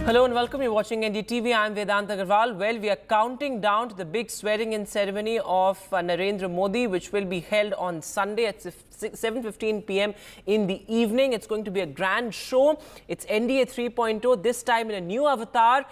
Hello and welcome. You're watching NDTV. I'm Vedant Agarwal. Well, we are counting down to the big swearing-in ceremony of Narendra Modi, which will be held on Sunday at 7:15 p.m. in the evening. It's going to be a grand show. It's NDA 3.0, this time in a new avatar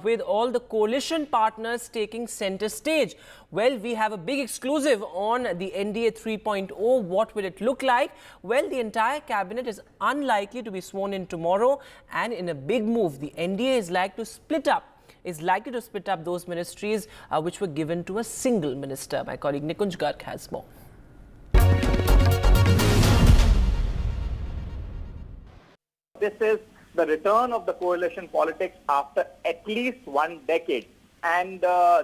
with all the coalition partners taking center stage. Well, we have a big exclusive on the NDA 3.0. What will it look like? Well, the entire cabinet is unlikely to be sworn in tomorrow, and in a big move, the NDA is likely to split up those ministries which were given to a single minister. My colleague Nikunj Garg has more. This is the return of the coalition politics after at least 1 decade. And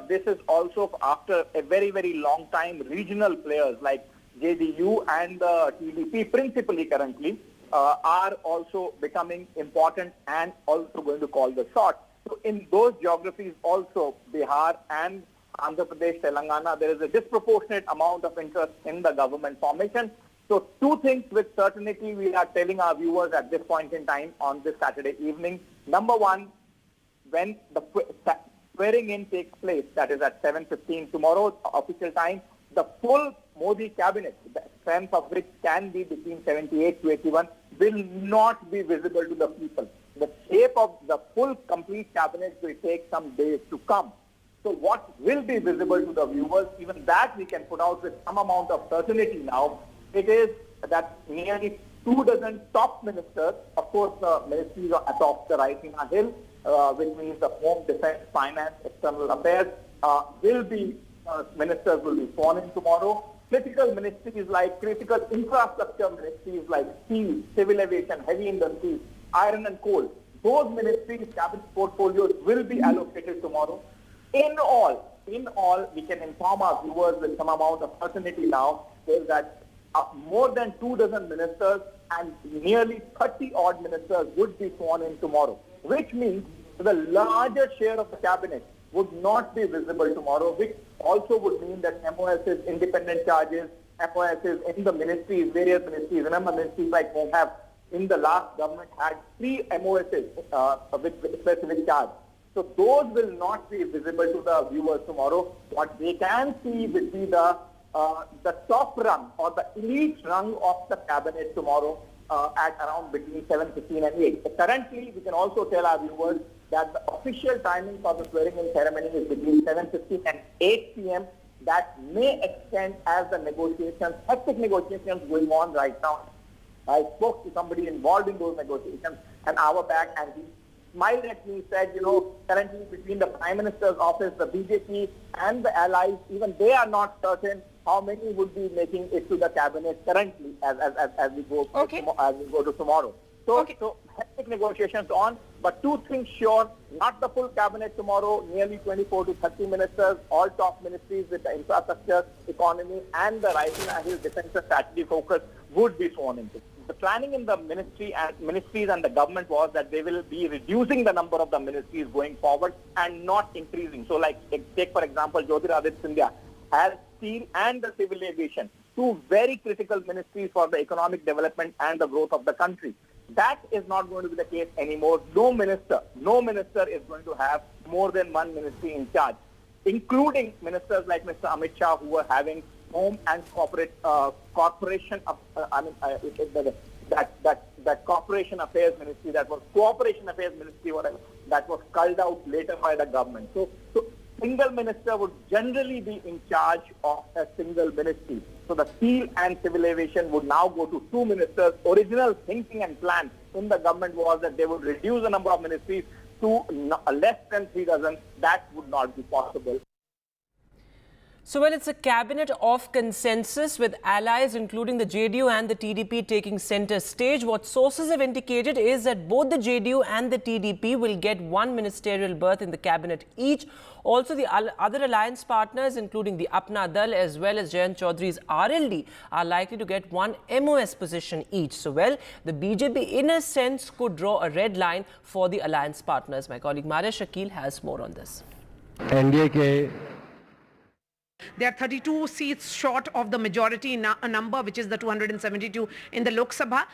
this is also after a very, very long time. Regional players like JDU and TDP principally currently are also becoming important and also going to call the shots. So in those geographies also, Bihar and Andhra Pradesh, Telangana, there is a disproportionate amount of interest in the government formation. So two things with certainty we are telling our viewers at this point in time on this Saturday evening. Number one, when the swearing in takes place, that is at 7:15 tomorrow official time, the full Modi cabinet, the strength of which can be between 78 to 81, will not be visible to the people. The shape of the full complete cabinet will take some days to come. So what will be visible to the viewers, even that we can put out with some amount of certainty now, it is that nearly 24 top ministers, of course the ministries are atop the Raisina hill, which means the Home, Defense, Finance, External Affairs, ministers will be sworn in tomorrow. Critical ministries like critical infrastructure ministries like steel, civil aviation, heavy industries, iron and coal, those ministries' cabinet portfolios will be allocated tomorrow. In all, we can inform our viewers with some amount of certainty now is that more than 24 ministers and nearly 30 odd ministers would be sworn in tomorrow, which means the larger share of the cabinet would not be visible tomorrow, which also would mean that MOS's independent charges, MOS's in the ministries, various ministries, remember ministries like Home have in the last government had 3 MOS's with specific charge. So those will not be visible to the viewers tomorrow. What they can see will be the top rung or the elite rung of the cabinet tomorrow at around between 7:15 and 8. Currently, we can also tell our viewers that the official timing for the swearing-in ceremony is between 7:15 and 8 p.m. That may extend as the negotiations, hectic negotiations going on right now. I spoke to somebody involved in those negotiations an hour back, and he smiled at me, said, currently between the Prime Minister's office, the BJP and the allies, even they are not certain how many would be making it to the cabinet currently as we go to tomorrow. So hectic negotiations on, but two things sure, not the full cabinet tomorrow, nearly 24 to 30 ministers, all top ministries with the infrastructure, economy and the Raisina Hill defense strategy focus would be sworn into. The planning in the ministries and the government was that they will be reducing the number of the ministries going forward and not increasing. So like take for example Jyotiraditya Scindia has steel and the civil aviation, two very critical ministries for the economic development and the growth of the country. That is not going to be the case anymore. No minister is going to have more than one ministry in charge, including ministers like Mr. Amit Shah, who were having home and corporation affairs ministry, that was cooperation affairs ministry, whatever, that was culled out later by the government. So single minister would generally be in charge of a single ministry. So the steel and civil aviation would now go to 2 ministers. Original thinking and plan in the government was that they would reduce the number of ministries to less than 3 dozen. That would not be possible. So, well, it's a cabinet of consensus with allies including the JDU and the TDP taking center stage. What sources have indicated is that both the JDU and the TDP will get 1 ministerial berth in the cabinet each. Also, the other alliance partners, including the Apna Dal as well as Jayant Chaudhary's RLD, are likely to get 1 MOS position each. So, well, the BJP in a sense could draw a red line for the alliance partners. My colleague Maharashtra Shakil has more on this. NDA They are 32 seats short of the majority number, which is the 272 in the Lok Sabha.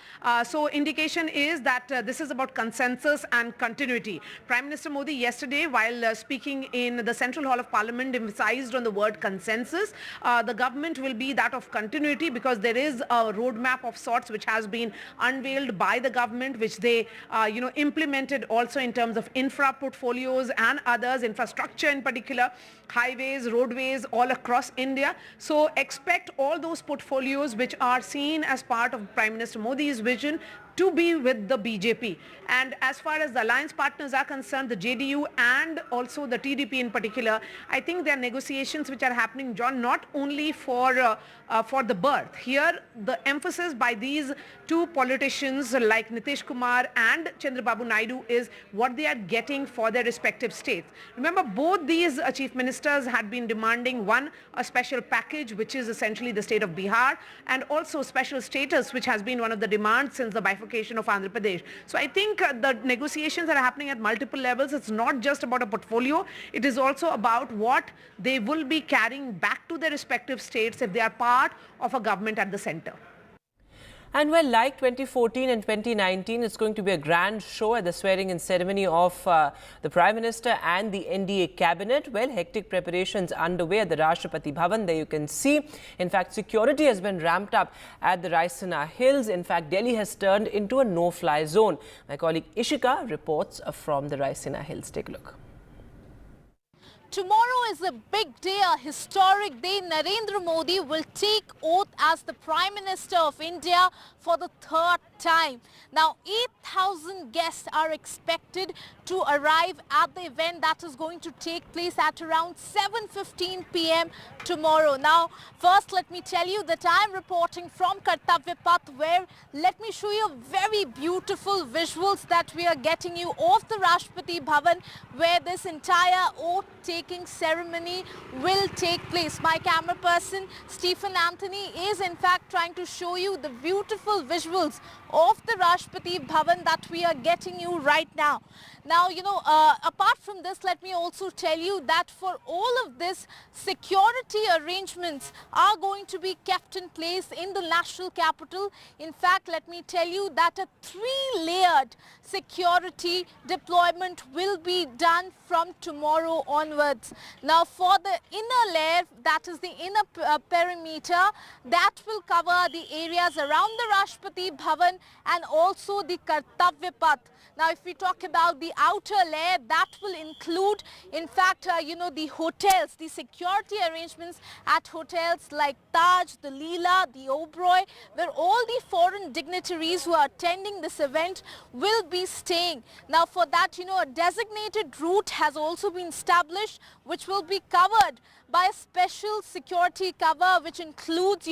So indication is that this is about consensus and continuity. Prime Minister Modi yesterday, while speaking in the Central Hall of Parliament, emphasized on the word consensus. The government will be that of continuity because there is a roadmap of sorts which has been unveiled by the government, which they implemented also in terms of infra portfolios and others, infrastructure in particular, highways, roadways, all across India. So expect all those portfolios which are seen as part of Prime Minister Modi's vision to be with the BJP. And as far as the alliance partners are concerned, the JDU and also the TDP in particular, I think there are negotiations which are happening, John, not only for the birth. Here, the emphasis by these two politicians like Nitish Kumar and Chandrababu Naidu is what they are getting for their respective states. Remember, both these chief ministers had been demanding, one, a special package, which is essentially the state of Bihar, and also special status, which has been one of the demands since the bifurcation of Andhra Pradesh. So I think the negotiations are happening at multiple levels. It's not just about a portfolio. It is also about what they will be carrying back to their respective states if they are part of a government at the center. And well, like 2014 and 2019, it's going to be a grand show at the swearing-in ceremony of the Prime Minister and the NDA cabinet. Well, hectic preparations underway at the Rashtrapati Bhavan. There you can see. In fact, security has been ramped up at the Raisina Hills. In fact, Delhi has turned into a no-fly zone. My colleague Ishika reports from the Raisina Hills. Take a look. Tomorrow is a big day, a historic day. Narendra Modi will take oath as the Prime Minister of India for the third time. Now, 8,000 guests are expected to arrive at the event that is going to take place at around 7:15 p.m. tomorrow. Now, first let me tell you that I am reporting from Kartavya Path, where let me show you very beautiful visuals that we are getting you of the Rashtrapati Bhavan, where this entire oath-taking ceremony will take place. My camera person Stephen Anthony is in fact trying to show you the beautiful visuals of the Rashtrapati Bhavan that we are getting you right now. Now, apart from this, let me also tell you that for all of this, security arrangements are going to be kept in place in the national capital. In fact, let me tell you that a three-layered security deployment will be done from tomorrow onwards. Now, for the inner layer, that is the inner perimeter, that will cover the areas around the Rashtrapati Bhavan and also the Kartavya Path. Now, if we talk about the outer layer, that will include, in fact, the hotels, the security arrangements at hotels like Taj, the Leela, the Oberoi, where all the foreign dignitaries who are attending this event will be staying. Now, for that, a designated route has also been established, which will be covered by a special security cover, which includes,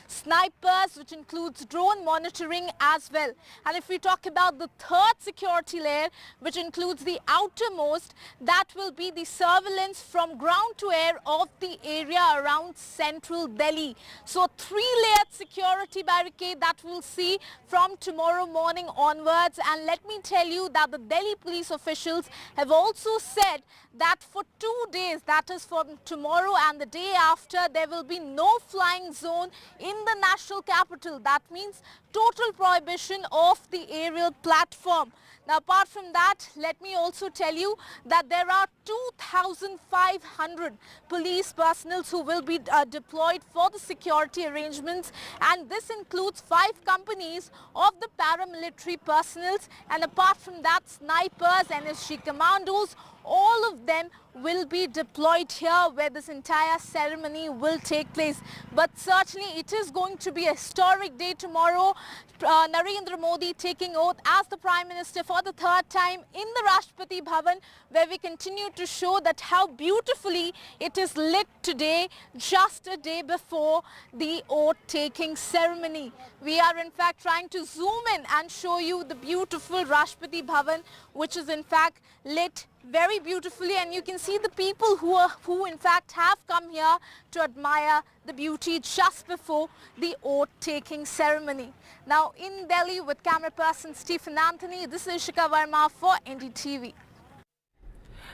snipers, which includes drone monitoring as well. And if we talk about the third security layer, which includes the outermost, that will be the surveillance from ground to air of the area around central Delhi. So three-layered security barricade that we'll see from tomorrow morning onwards. And let me tell you that the Delhi police officials have also said that for 2 days, that is from tomorrow and the day after, there will be no flying zone in the national capital. That means total prohibition of the aerial platform. Now, apart from that, let me also tell you that there are 2,500 police personnel who will be deployed for the security arrangements, and this includes 5 companies of the paramilitary personnel, and apart from that, snipers, NSG commandos, all of them will be deployed here where this entire ceremony will take place. But certainly it is going to be a historic day tomorrow. Narendra Modi taking oath as the Prime Minister for the third time in the Rashtrapati Bhavan, where we continue to show that how beautifully it is lit today, just a day before the oath-taking ceremony. We are in fact trying to zoom in and show you the beautiful Rashtrapati Bhavan, which is in fact lit very beautifully, and you can see the people who in fact have come here to admire the beauty just before the oath-taking ceremony. Now in Delhi with camera person Stephen Anthony, this is Ishika Verma for NDTV.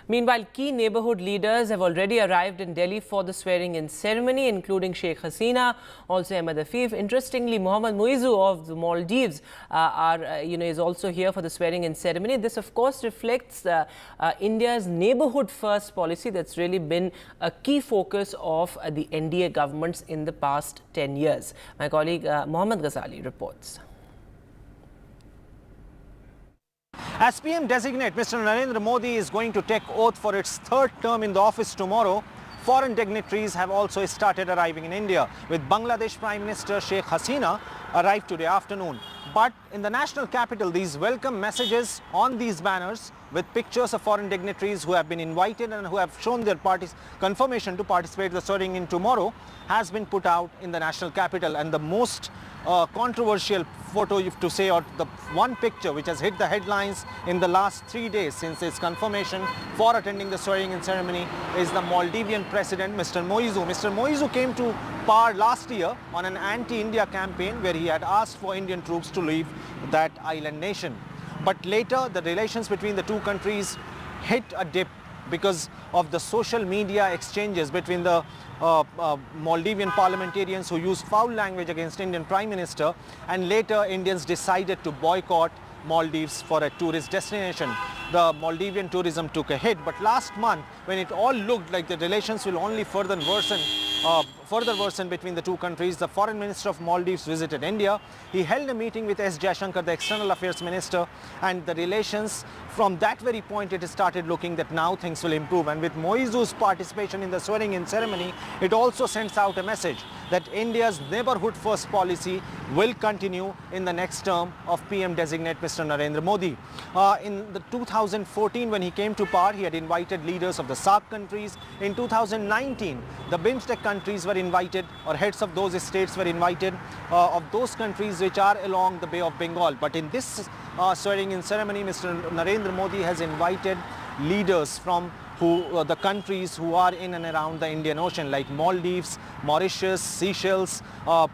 Meanwhile, key neighborhood leaders have already arrived in Delhi for the swearing-in ceremony, including Sheikh Hasina, also Ahmed Afif. Interestingly, Mohammad Muizu of the Maldives is also here for the swearing-in ceremony. This, of course, reflects India's neighborhood-first policy that's really been a key focus of the NDA governments in the past 10 years. My colleague Mohammad Ghazali reports. As PM designate, Mr. Narendra Modi is going to take oath for its third term in the office tomorrow. Foreign dignitaries have also started arriving in India, with Bangladesh Prime Minister Sheikh Hasina arrived today afternoon. But in the national capital, these welcome messages on these banners with pictures of foreign dignitaries who have been invited and who have shown their confirmation to participate in the swearing-in tomorrow has been put out in the national capital. And the most controversial photo, to say, or the one picture which has hit the headlines in the last 3 days since its confirmation for attending the swearing-in ceremony is the Maldivian President, Mr. Muizu. Mr. Muizu came to power last year on an anti-India campaign where he had asked for Indian troops to leave that island nation. But later, the relations between the two countries hit a dip because of the social media exchanges between the Maldivian parliamentarians who used foul language against Indian Prime Minister, and later Indians decided to boycott Maldives for a tourist destination. The Maldivian tourism took a hit, but last month, when it all looked like the relations will only further worsen between the two countries, the Foreign Minister of Maldives visited India. He held a meeting with S. Jaishankar, the External Affairs Minister, and the relations from that very point it started looking that now things will improve. And with Muizu's participation in the swearing-in ceremony, it also sends out a message that India's neighborhood-first policy will continue in the next term of PM-designate Mr. Narendra Modi. In the 2014, when he came to power, he had invited leaders of the SAARC countries. In 2019, the BIMSTEC countries were invited, or heads of those states were invited, of those countries which are along the Bay of Bengal. But in this swearing-in ceremony, Mr. Narendra Modi has invited leaders from the countries who are in and around the Indian Ocean, like Maldives, Mauritius, Seychelles,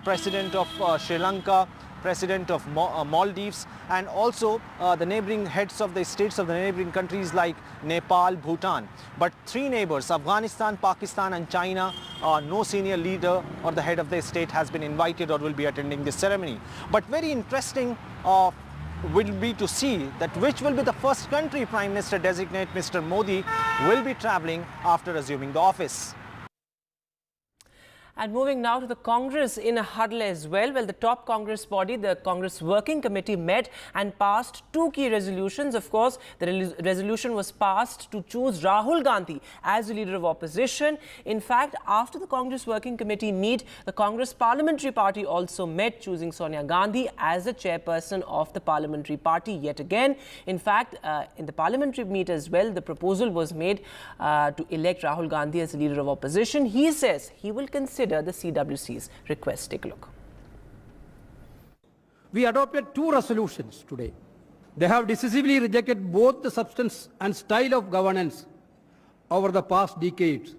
President of Sri Lanka, President of Maldives, and also the neighboring heads of the states of the neighboring countries like Nepal, Bhutan. But three neighbors, Afghanistan, Pakistan and China, no senior leader or the head of the state has been invited or will be attending this ceremony. But very interesting will be to see that which will be the first country Prime Minister designate Mr. Modi will be travelling after assuming the office. And moving now to the Congress in a huddle as well. Well, the top Congress body, the Congress Working Committee, met and passed two key resolutions. Of course, the resolution was passed to choose Rahul Gandhi as the leader of opposition. In fact, after the Congress Working Committee meet, the Congress Parliamentary Party also met, choosing Sonia Gandhi as the chairperson of the Parliamentary Party yet again. In fact, in the Parliamentary meet as well, the proposal was made to elect Rahul Gandhi as the leader of opposition. He says he will consider the CWC's request. Take a look. We adopted two resolutions today. They have decisively rejected both the substance and style of governance over the past decades.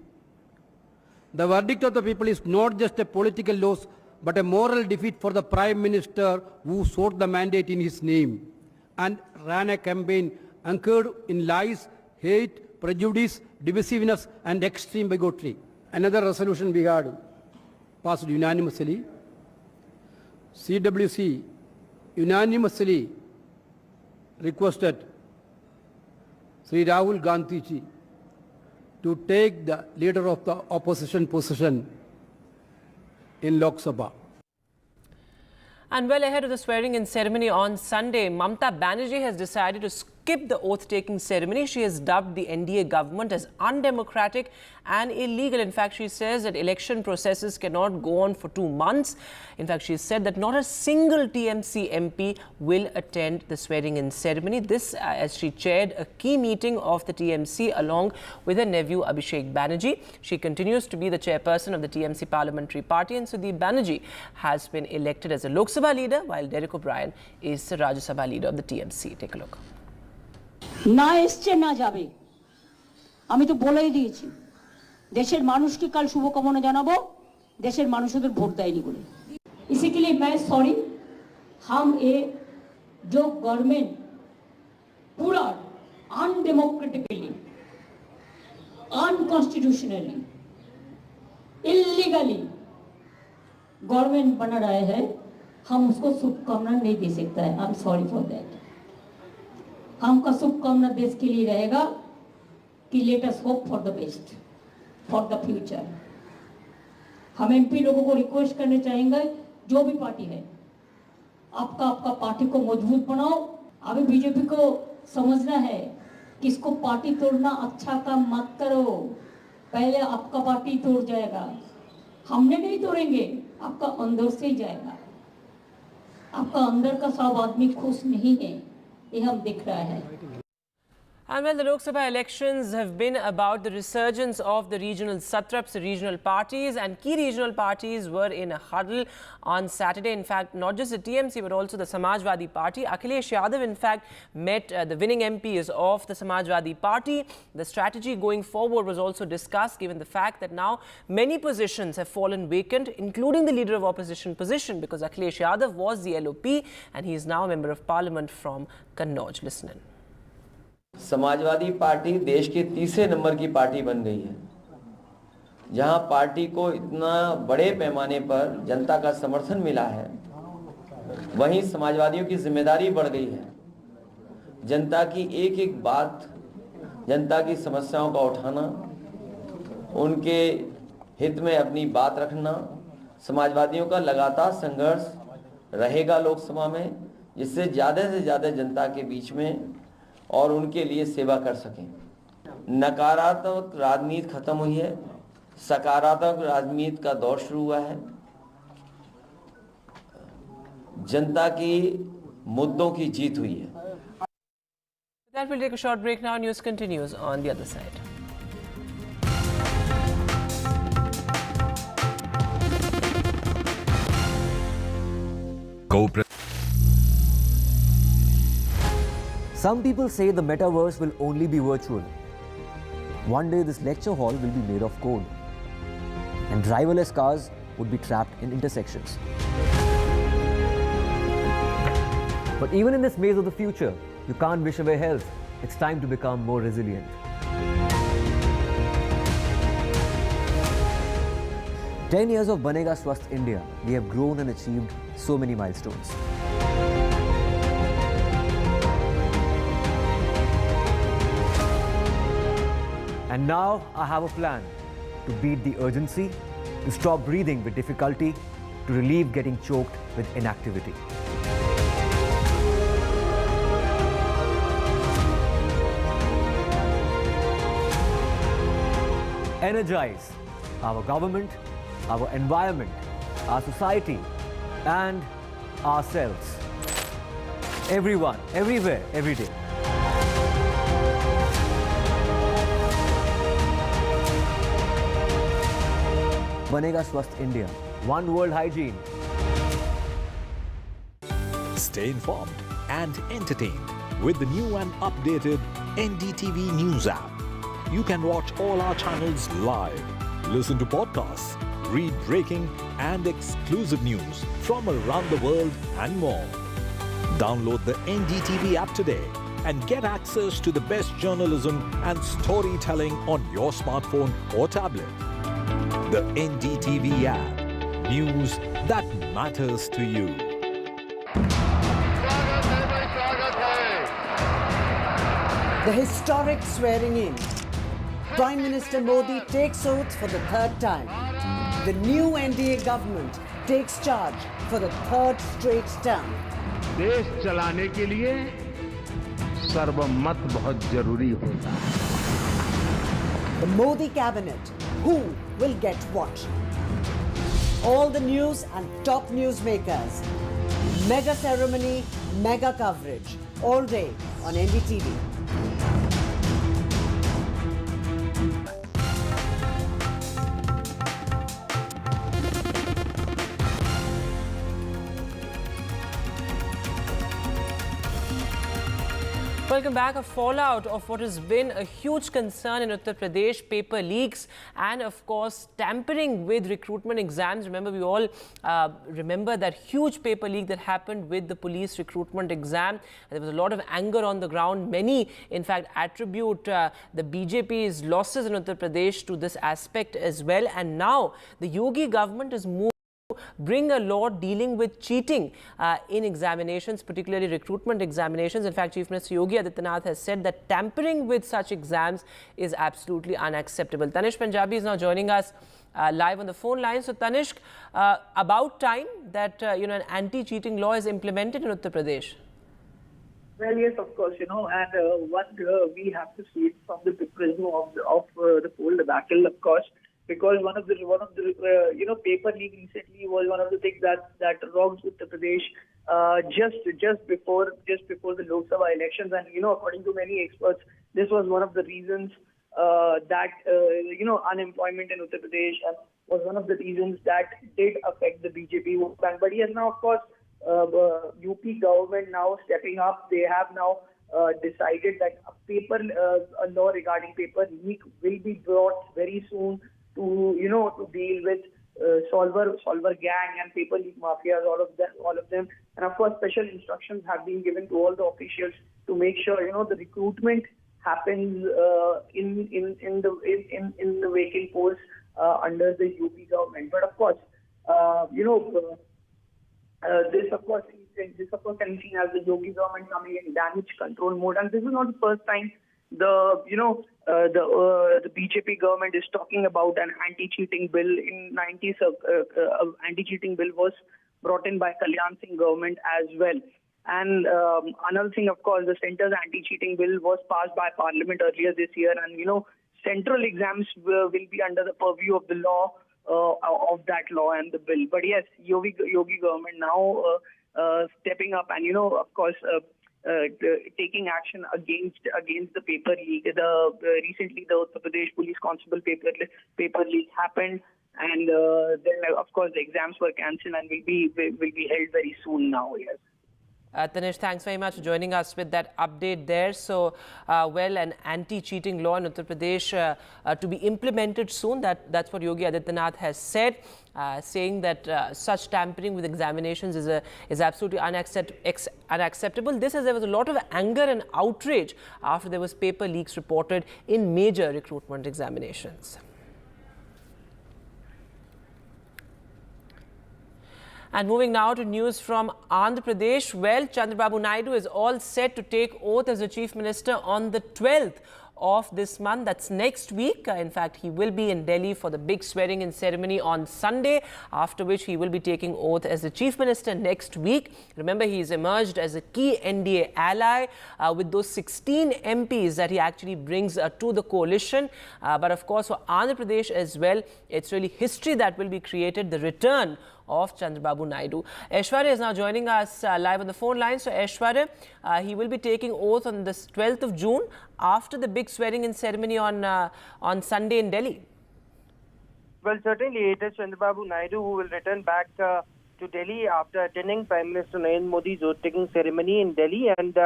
The verdict of the people is not just a political loss, but a moral defeat for the Prime Minister who sought the mandate in his name and ran a campaign anchored in lies, hate, prejudice, divisiveness and extreme bigotry. Another resolution we had passed unanimously. CWC unanimously requested Sri Rahul Gandhi ji to take the leader of the opposition position in Lok Sabha. And well ahead of the swearing-in ceremony on Sunday, Mamata Banerjee has decided to skip the oath-taking ceremony. She has dubbed the NDA government as undemocratic and illegal. In fact, she says that election processes cannot go on for 2 months. In fact, she said that not a single TMC MP will attend the swearing-in ceremony. This as she chaired a key meeting of the TMC along with her nephew Abhishek Banerjee. She continues to be the chairperson of the TMC Parliamentary Party, and Sudeep Banerjee has been elected as a Lok Sabha leader, while Derek O'Brien is the Rajya Sabha leader of the TMC. Take a look. না এসছে না যাবে আমি তো বলেই দিয়েছি দেশের মানুষকে কাল শুভকামনা জানাবো দেশের মানুষদের ভোট দেয়নি বলে इसी के लिए मैं सॉरी हम ये जो गवर्नमेंट पूरा अनडेमोक्रेटिकली अनकॉन्स्टिट्यूशनली इलीगली गवर्नमेंट बना रहा है, हम उसको शुभकामना नहीं दे सकता है। I am sorry for that. हमका शुभकामना देश के लिए रहेगा कि let us hope for the best for the future. हम एमपी लोगों को रिक्वेस्ट करने चाहेंगे, जो भी पार्टी है, आपका पार्टी को मजबूत बनाओ। अभी बीजेपी को समझना है कि इसको पार्टी तोड़ना अच्छा काम मत करो, पहले आपका पार्टी तोड़ जाएगा। हमने नहीं तोड़ेंगे, आपका अंदर से ही जाएगा। आपका अंदर का सब आदमी खुश नहीं है, ये हम देख रहा है। And well, the Lok Sabha elections have been about the resurgence of the regional satraps, the regional parties, and key regional parties were in a huddle on Saturday. In fact, not just the TMC but also the Samajwadi Party. Akhilesh Yadav, in fact, met the winning MPs of the Samajwadi Party. The strategy going forward was also discussed, given the fact that now many positions have fallen vacant, including the leader of opposition position, because Akhilesh Yadav was the LOP and he is now a member of parliament from Kannauj. Listen in. Samajwadi party देश के तीसरे number की party बन गई है, जहां party को इतना बड़े पैमाने पर जनता का समर्थन मिला है, वहीं समाजवादियों की जिम्मेदारी बढ़ गई है। जनता की एक एक बात, जनता की समस्याओं का उठाना, उनके हित में अपनी बात रखना। समाजवादियों का लगातार संघर्ष रहेगा लोकसभा में, जिससे ज़्यादा से ज़्यादा जनता के बीच में और उनके लिए सेवा कर सकें। नकारात्मक राजनीति खत्म हुई है, सकारात्मक राजनीति का दौर शुरू हुआ है। जनता की मुद्दों की जीत हुई है। That will take a short break now. News continues on the other side. Some people say the metaverse will only be virtual. One day this lecture hall will be made of code, and driverless cars would be trapped in intersections. But even in this maze of the future, you can't wish away health. It's time to become more resilient. 10 years of Banega Swasth India, we have grown and achieved so many milestones. And now I have a plan to beat the urgency, to stop breathing with difficulty, to relieve getting choked with inactivity. Energize our government, our environment, our society, and ourselves. Everyone, everywhere, every day. Banega Swasth India. One world hygiene. Stay informed and entertained with the new and updated NDTV News app. You can watch all our channels live, listen to podcasts, read breaking and exclusive news from around the world and more. Download the NDTV app today and get access to the best journalism and storytelling on your smartphone or tablet. The NDTV app. News that matters to you. The historic swearing in. Prime Minister Modi takes oath for the third time. The new NDA government takes charge for the third straight term. देश चलाने के लिए सर्वमत बहुत जरूरी होता है. The Modi cabinet. Who will get what? All the news and top newsmakers. Mega ceremony, mega coverage. All day on NDTV. Welcome back. A fallout of what has been a huge concern in Uttar Pradesh, paper leaks and of course tampering with recruitment exams. Remember, we all remember that huge paper leak that happened with the police recruitment exam. There was a lot of anger on the ground. Many, in fact, attribute the BJP's losses in Uttar Pradesh to this aspect as well. And now the Yogi government is moving bring a law dealing with cheating in examinations, particularly recruitment examinations. In fact, Chief Minister Yogi Adityanath has said that tampering with such exams is absolutely unacceptable. Tanishq Punjabi is now joining us live on the phone line. So Tanishq, about time that an anti-cheating law is implemented in Uttar Pradesh. Well, yes, of course, and what we have to see it from the prism of the whole debacle, of course. Because one of the paper leak recently was one of the things that rocked Uttar Pradesh just before the Lok Sabha elections, and according to many experts, this was one of the reasons that unemployment in Uttar Pradesh was one of the reasons that did affect the BJP vote bank. But yes, now of course, UP government now stepping up. They have now decided that a law regarding paper leak will be brought very soon to deal with solver gang and paper leak mafias, all of them, and of course special instructions have been given to all the officials to make sure the recruitment happens in the vacant posts under the UP government. But of course, this of course can be seen as the Yogi government coming in damage control mode, and this is not the first time the BJP government is talking about an anti-cheating bill. In 90s, anti-cheating bill was brought in by Lalan Singh government as well. And another thing, of course, the centre's anti-cheating bill was passed by Parliament earlier this year, and central exams will be under the purview of the law of that law and the bill. But yes, Yogi government now stepping up and of course. Taking action against the paper leak. Recently, the Uttar Pradesh Police Constable paper leak happened, and then of course the exams were cancelled and will be held very soon now. Yes. Tanishq, thanks very much for joining us with that update there. So, an anti-cheating law in Uttar Pradesh to be implemented soon. That's what Yogi Adityanath has said, saying that such tampering with examinations is absolutely unacceptable. This as there was a lot of anger and outrage after there was paper leaks reported in major recruitment examinations. And moving now to news from Andhra Pradesh. Well, Chandrababu Naidu is all set to take oath as the Chief Minister on the 12th of this month. That's next week. In fact, he will be in Delhi for the big swearing-in ceremony on Sunday, after which he will be taking oath as the Chief Minister next week. Remember, he's emerged as a key NDA ally with those 16 MPs that he actually brings to the coalition. But of course, for Andhra Pradesh as well, it's really history that will be created, the return of Chandrababu Naidu. Aishwarya is now joining us live on the phone line. So Aishwarya, he will be taking oath on this 12th of June after the big swearing-in ceremony on Sunday in Delhi. Well, certainly it is Chandrababu Naidu who will return back to Delhi after attending Prime Minister Narendra Modi's oath-taking ceremony in Delhi. And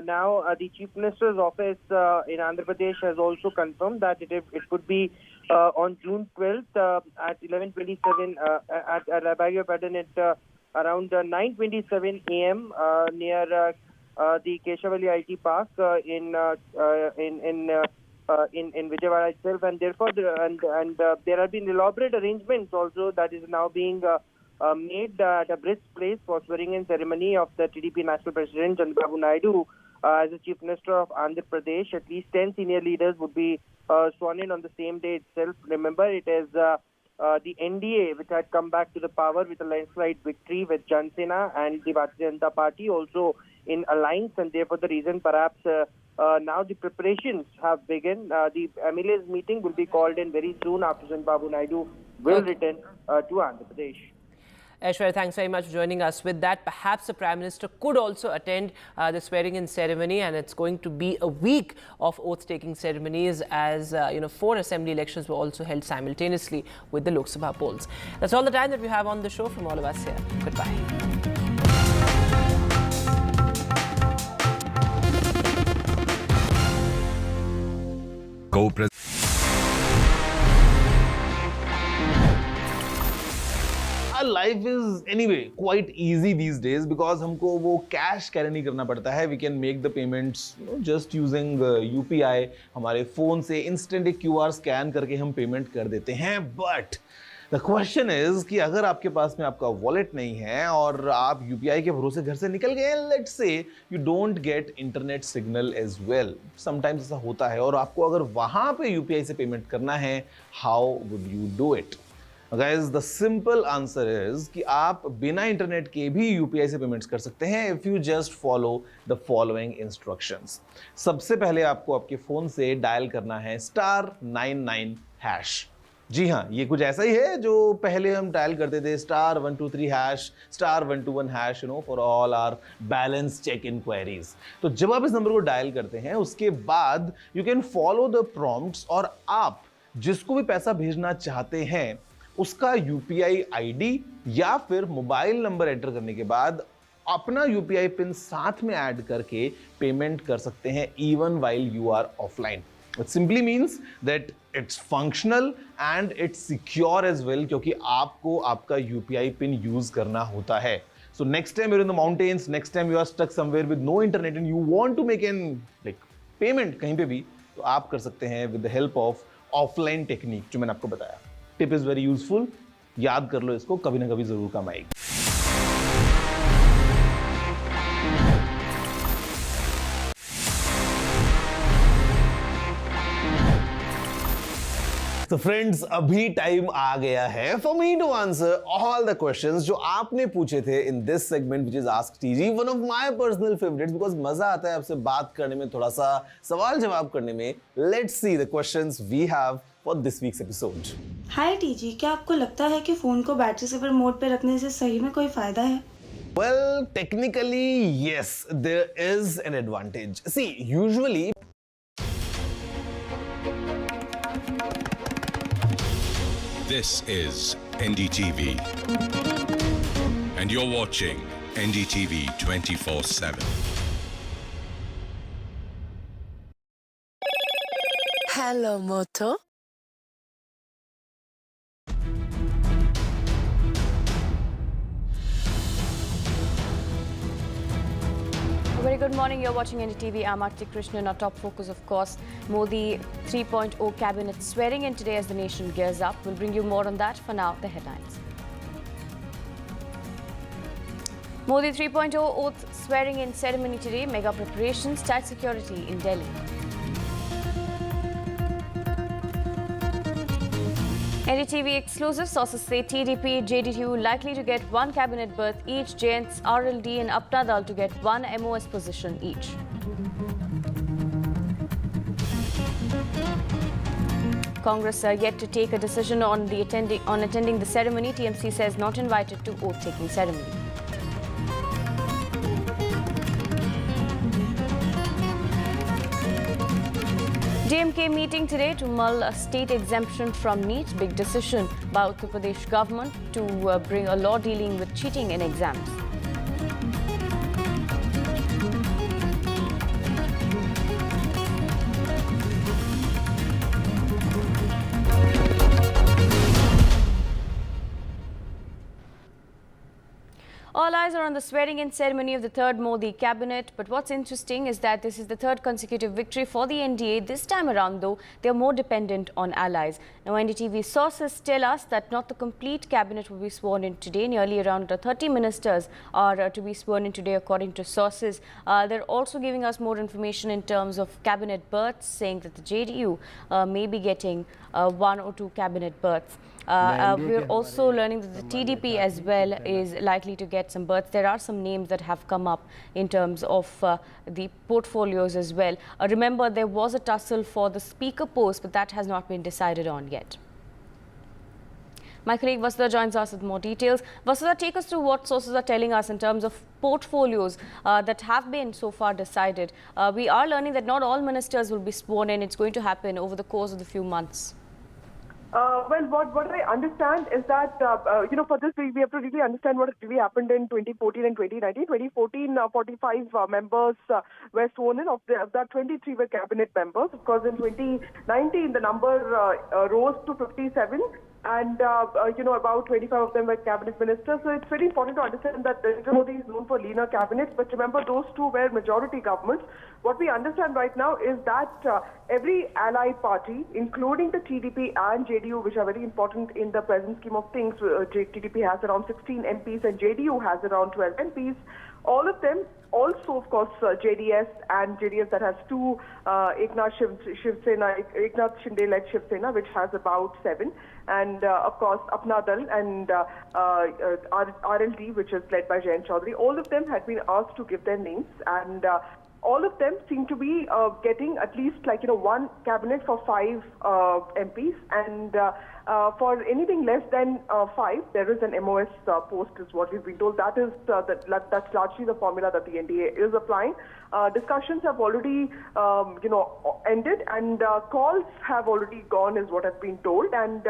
now the Chief Minister's office in Andhra Pradesh has also confirmed that it could be on June 12th at 11:27 at around 9:27 a.m. near the Keshavali IT Park in Vijayawada itself, and therefore there have been elaborate arrangements also that is now being made at a brisk place for swearing-in ceremony of the TDP National President Chandrababu Naidu as the Chief Minister of Andhra Pradesh. At least 10 senior leaders would be sworn in on the same day itself. Remember, it is the NDA which had come back to the power with a landslide victory with Janata and the Bharat Ratna party also in alliance, and therefore the reason perhaps now the preparations have begun. The MLA's meeting will be called in very soon after Chandrababu Naidu will return to Andhra Pradesh. Aishwarya, thanks very much for joining us. With that, perhaps the Prime Minister could also attend the swearing-in ceremony, and it's going to be a week of oath-taking ceremonies as 4 assembly elections were also held simultaneously with the Lok Sabha polls. That's all the time that we have on the show from all of us here. Goodbye. Life is anyway quite easy these days because हमको वो cash carry नहीं करना पड़ता है. We can make the payments just using UPI. हमारे phone से instant एक QR scan करके हम पेमेंट कर देते हैं. But the question is कि अगर आपके पास में आपका वॉलेट नहीं है और आप UPI के भरोसे घर से निकल गए, let's say you don't get internet signal as well. Sometimes ऐसा होता है और आपको अगर वहाँ पे UPI से पेमेंट करना है, how would you do it? Guys, the simple answer is कि आप बिना इंटरनेट के भी UPI से पेमेंट्स कर सकते हैं if you just follow the following instructions. सबसे पहले आपको आपके फोन से डायल करना है *99#. जी हाँ, ये कुछ ऐसा ही है जो पहले हम डायल करते थे *123#, *121#, for all our balance check inquiries. तो जब आप इस नंबर को डायल करते हैं उसके बाद you can follow the prompts और आप जिसको भी पैसा भेजना चाहते हैं उसका UPI ID या फिर मोबाइल नंबर एंटर करने के बाद अपना UPI पिन साथ में ऐड करके पेमेंट कर सकते हैं even while you are offline. It simply means that it's functional and it's secure as well क्योंकि आपको आपका UPI पिन यूज करना होता है. So next time you're in the mountains, next time you are stuck somewhere with no internet and you want to make an payment कहीं पे भी, तो आप कर सकते हैं with the help of offline technique जो मैंने आपको बताया. Tip is very useful. याद कर लो इसको, कभी ना कभी जरूर काम आएगी. तो फ्रेंड्स, अभी टाइम आ गया है for me to answer all the questions जो आपने पूछे थे in this segment which is ask TG, one of my personal favourites because मजा आता है आपसे बात करने में, थोड़ा सा सवाल जवाब करने में. Let's see the questions we have for this week's episode. Hi TG, क्या आपको लगता है कि फोन को बैटरी सेवर मोड पे रखने से सही में कोई फायदा है? Well, technically yes, there is an advantage. See, usually This is NDTV and you're watching NDTV 24/7. Hello, Moto. Very good morning. You're watching NDTV. I'm Arti Krishnan. Our top focus, of course, Modi 3.0 cabinet swearing in today as the nation gears up. We'll bring you more on that. For now, the headlines. Modi 3.0 oath swearing in ceremony today. Mega preparations, tight security in Delhi. NDTV exclusive. Sources say TDP, JDU likely to get one cabinet berth each. Jayant's RLD and Apna Dal to get one MOS position each. Congress are yet to take a decision on attending the ceremony. TMC says not invited to oath-taking ceremony. DMK meeting today to mull a state exemption from NEET. Big decision by Uttar Pradesh government to bring a law dealing with cheating in exams. All eyes are on the swearing-in ceremony of the third Modi cabinet. But what's interesting is that this is the third consecutive victory for the NDA. This time around, though, they are more dependent on allies. Now, NDTV sources tell us that not the complete cabinet will be sworn in today. Nearly around 30 ministers are to be sworn in today, according to sources. They're also giving us more information in terms of cabinet berths, saying that the JDU may be getting 1 or 2 cabinet berths. We're also learning that the TDP as well is likely to get some berths. There are some names that have come up in terms of the portfolios as well. Remember, there was a tussle for the speaker post, but that has not been decided on yet. My colleague Vasudha joins us with more details. Vasudha, take us through what sources are telling us in terms of portfolios that have been so far decided. We are learning that not all ministers will be sworn in. It's going to happen over the course of the few months. Well, what I understand is that, for this, we have to really understand what really happened in 2014 and 2019. 2014, 45 members were sworn in. Of that, 23 were cabinet members. Of course, in 2019, the number rose to 57. And, about 25 of them were cabinet ministers. So it's very important to understand that Narendra Modi is known for leaner cabinets. But remember, those two were majority governments. What we understand right now is that every allied party, including the TDP and JDU, which are very important in the present scheme of things, TDP has around 16 MPs and JDU has around 12 MPs. All of them, also of course JDS that has two, Eknath Shinde-led Shiv Sena, which has about 7, and of course Apna Dal and RLD, which is led by Jayant Chaudhary. All of them had been asked to give their names, and all of them seem to be getting at least one cabinet for 5 MPs, and for anything less than 5, there is an MOS post, is what we've been told. That is that's largely the formula that the NDA is applying. Discussions have already ended, and calls have already gone, is what has been told. And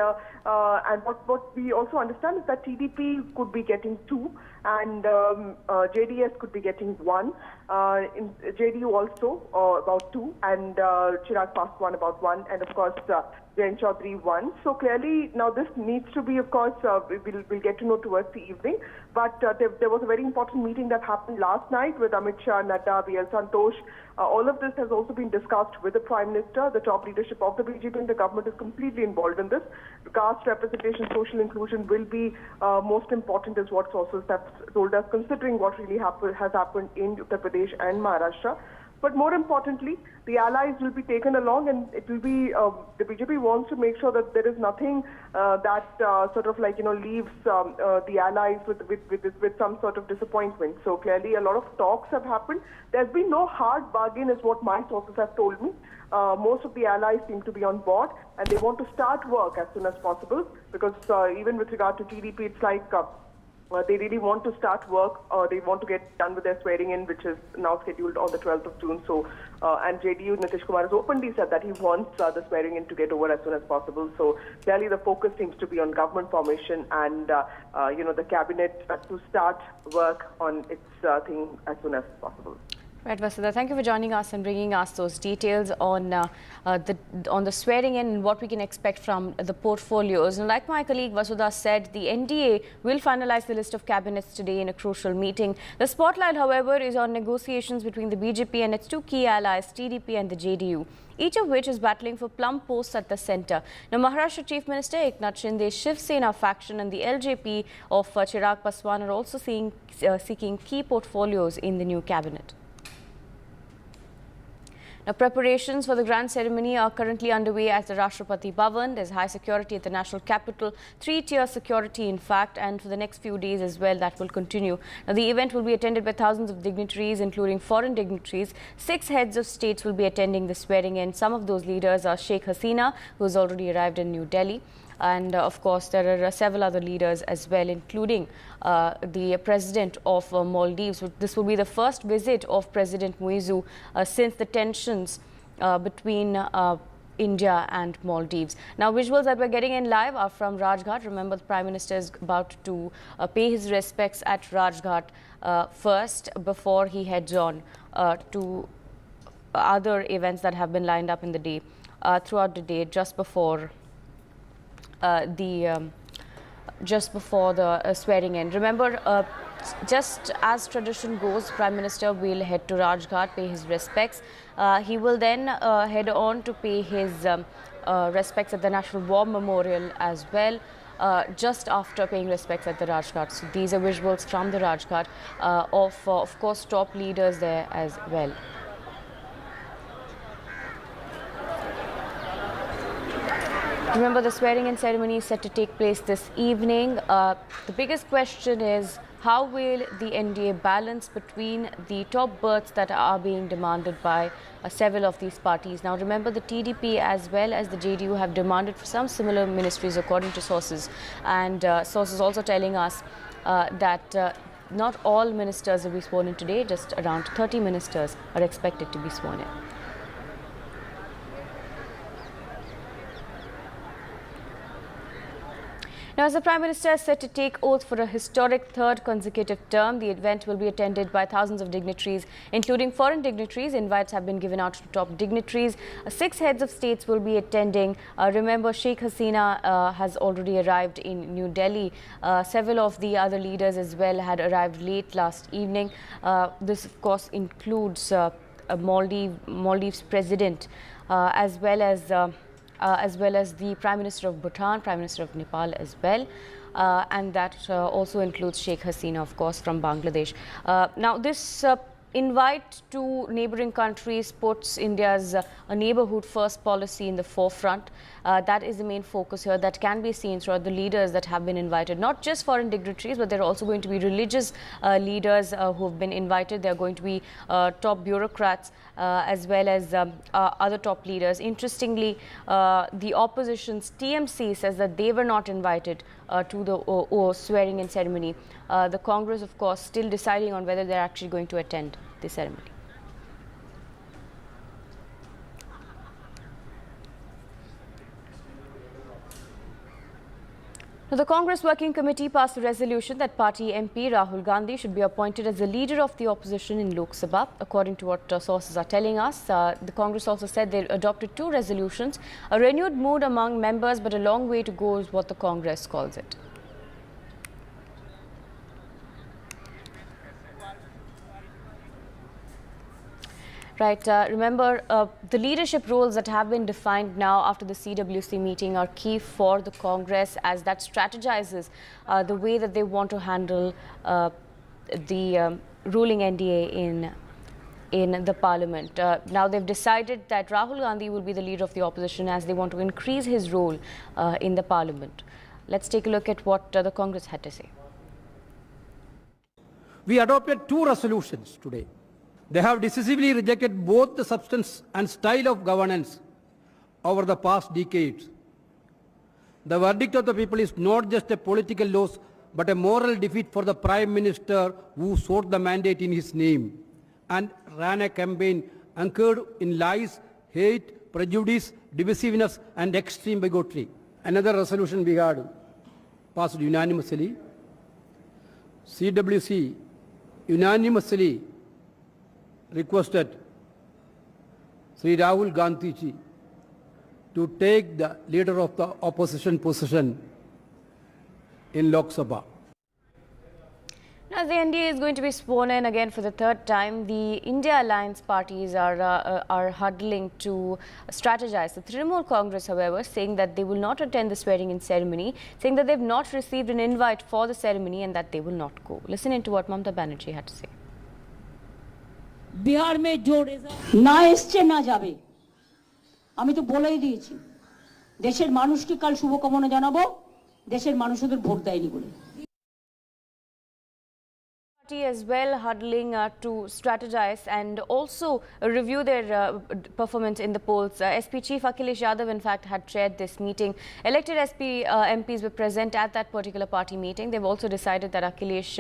what we also understand is that TDP could be getting 2, and JDS could be getting 1. In JDU also about 2, and Chirag Paswan about 1, and of course Jayant Chaudhary 1. So clearly now this needs to be, of course, we'll get to know towards the evening. But there was a very important meeting that happened last night with Amit Shah, Nadda, B.L. Santosh. All of this has also been discussed with the Prime Minister. The top leadership of the BJP and the government is completely involved in this. Caste representation, social inclusion will be most important, is what sources have told us, considering what really has happened in Uttar Pradesh and Maharashtra. But more importantly, the allies will be taken along, and it will be, the BJP wants to make sure that there is nothing that leaves the allies with some sort of disappointment. So clearly a lot of talks have happened. There's been no hard bargain, is what my sources have told me. Most of the allies seem to be on board, and they want to start work as soon as possible, because even with regard to TDP, it's like they really want to start work. They want to get done with their swearing in, which is now scheduled on the 12th of June. So, and JDU, Nitish Kumar has openly said that he wants the swearing in to get over as soon as possible. So clearly the focus seems to be on government formation and, the cabinet to start work on its thing as soon as possible. Right, Vasudha, thank you for joining us and bringing us those details on the swearing in and what we can expect from the portfolios. And like my colleague Vasudha said, the NDA will finalize the list of cabinets today in a crucial meeting. The spotlight, however, is on negotiations between the BJP and its 2 key allies, TDP and the JDU, each of which is battling for plum posts at the centre. Now, Maharashtra Chief Minister Eknath Shinde's Shiv Sena faction and the LJP of Chirag Paswan are also seeking key portfolios in the new cabinet. Now, preparations for the grand ceremony are currently underway at the Rashtrapati Bhavan. There's high security at the national capital, 3-tier security in fact, and for the next few days as well, that will continue. Now, the event will be attended by thousands of dignitaries, including foreign dignitaries. 6 heads of states will be attending the swearing in. Some of those leaders are Sheikh Hasina, who has already arrived in New Delhi. And of course, there are several other leaders as well, including the president of Maldives. This will be the first visit of President Muizu since the tensions between India and Maldives. Now, visuals that we're getting in live are from Rajghat. Remember, the Prime Minister is about to pay his respects at Rajghat first before he heads on to other events that have been lined up in the day, throughout the day, just before the swearing in. Remember, just as tradition goes, Prime Minister will head to Rajghat, pay his respects. He will then head on to pay his respects at the National War Memorial as well, just after paying respects at the Rajghat. So these are visuals from the Rajghat of course, top leaders there as well. Remember, the swearing-in ceremony is set to take place this evening. The biggest question is, how will the NDA balance between the top berths that are being demanded by several of these parties? Now, remember, the TDP as well as the JDU have demanded for some similar ministries, according to sources. And sources also telling us that not all ministers will be sworn in today. Just around 30 ministers are expected to be sworn in. Now, as the Prime Minister is set to take oath for a historic third consecutive term, the event will be attended by thousands of dignitaries, including foreign dignitaries. Invites have been given out to top dignitaries. 6 heads of states will be attending. Remember, Sheikh Hasina has already arrived in New Delhi. Several of the other leaders as well had arrived late last evening. This, of course, includes Maldives President, as well as the Prime Minister of Bhutan, Prime Minister of Nepal as well. And that also includes Sheikh Hasina, of course, from Bangladesh. Now, this invite to neighboring countries puts India's neighborhood first policy in the forefront. That is the main focus here. That can be seen throughout the leaders that have been invited, not just foreign dignitaries, but there are also going to be religious leaders who have been invited. There are going to be top bureaucrats as well as other top leaders. Interestingly, the opposition's TMC says that they were not invited to the swearing-in ceremony. The Congress, of course, still deciding on whether they're actually going to attend the ceremony. Now, the Congress Working Committee passed a resolution that party MP Rahul Gandhi should be appointed as the leader of the opposition in Lok Sabha. According to what sources are telling us, the Congress also said they adopted 2 resolutions. A renewed mood among members, but a long way to go is what the Congress calls it. Right. Remember, the leadership roles that have been defined now after the CWC meeting are key for the Congress, as that strategizes the way that they want to handle the ruling NDA in the parliament. Now, they've decided that Rahul Gandhi will be the leader of the opposition, as they want to increase his role in the parliament. Let's take a look at what the Congress had to say. We adopted 2 resolutions today. They have decisively rejected both the substance and style of governance over the past decades. The verdict of the people is not just a political loss, but a moral defeat for the Prime Minister, who sought the mandate in his name and ran a campaign anchored in lies, hate, prejudice, divisiveness and extreme bigotry. Another resolution we had passed unanimously. CWC unanimously requested Sri Rahul Gandhi ji to take the leader of the opposition position in Lok Sabha. Now, the NDA is going to be sworn in again for the 3rd time. The India Alliance parties are huddling to strategize. The Trinamool Congress, however, saying that they will not attend the swearing-in ceremony, saying that they've not received an invite for the ceremony and that they will not go. Listen in to what Mamata Banerjee had to say. Bihar মে জো না এসছে না যাবে, আমি তো বলেই দিয়েছি দেশের মানুষকে কাল শুভকামনা জানাবো, দেশের মানুষ ওদের ভোট দেয়নি বলে। As well, huddling to strategize and also review their performance in the polls. SP Chief Akhilesh Yadav, in fact, had chaired this meeting. Elected SP MPs were present at that particular party meeting. They've also decided that Akhilesh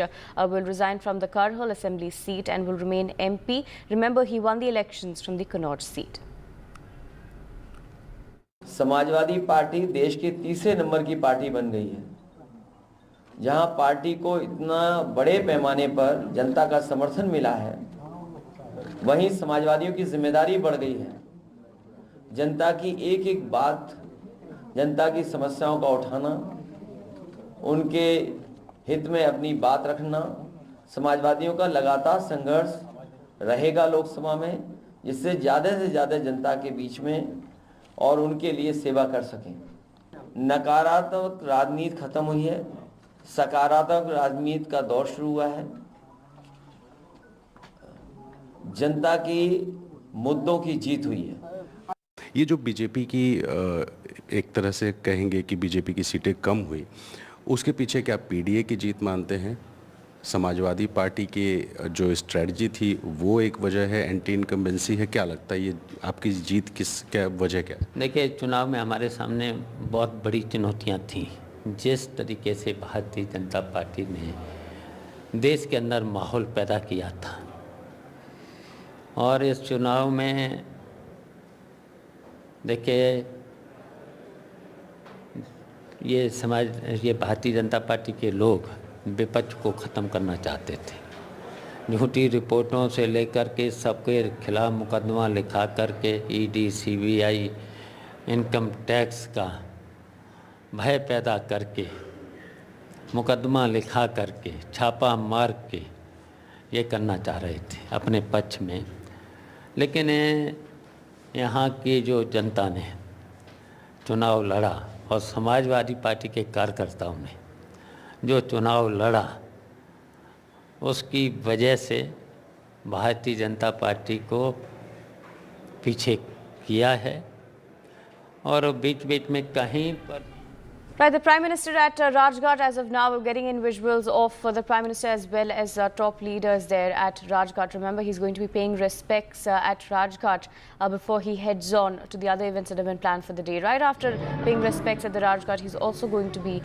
will resign from the Karhal Assembly seat and will remain MP. Remember, he won the elections from the Kannauj seat. Samajwadi party देश के 3रे number की party बन गई है, जहां party को इतना बड़े पैमाने पर जनता का समर्थन मिला है, वहीं समाजवादियों की जिम्मेदारी बढ़ गई है। जनता की एक एक बात, जनता की समस्याओं का उठाना, उनके हित में अपनी बात रखना। समाजवादियों का लगातार संघर्ष रहेगा लोकसभा में, जिससे ज़्यादा से ज़्यादा जनता के बीच में और उनके लिए सेवा कर सकें। नकारात्मक राजनीति खत्म हुई है, सकारात्मक राजनीति का दौर शुरू हुआ है। जनता की मुद्दों की जीत हुई है। ये जो बीजेपी की एक तरह से कहेंगे कि बीजेपी की सीटें कम हुई, उसके पीछे क्या पीडीए की जीत मानते हैं? समाजवादी पार्टी की जो स्ट्रेटजी थी वो एक वजह है, एंटी इनकम्बेंसी है? क्या लगता है ये आपकी जीत क्या वजह क्या है? देखिए, चुनाव में हमारे सामने बहुत बड़ी चुनौतियां थी। जिस तरीके से भारतीय जनता पार्टी ने देश के अंदर माहौल पैदा किया था और इस चुनाव में देखिए ये भारतीय जनता पार्टी के लोग विपक्ष को ख़त्म करना चाहते थे। झूठी रिपोर्टों से लेकर के सबके खिलाफ मुकदमा लिखा करके ईडी, सीबीआई, इनकम टैक्स का भय पैदा करके, मुकदमा लिखा करके, छापा मार के ये करना चाह रहे थे अपने पक्ष में। लेकिन यहाँ की जो जनता ने चुनाव लड़ा और समाजवादी पार्टी के कार्यकर्ताओं ने जो चुनाव लड़ा, उसकी वजह से भारतीय जनता पार्टी को पीछे किया है और बीच बीच में कहीं पर Right, the Prime Minister at Rajghat as of now. We're getting in visuals of the Prime Minister as well as top leaders there at Rajghat. Remember, he's going to be paying respects at Rajghat before he heads on to the other events that have been planned for the day. Right after paying respects at the Rajghat, he's also going to be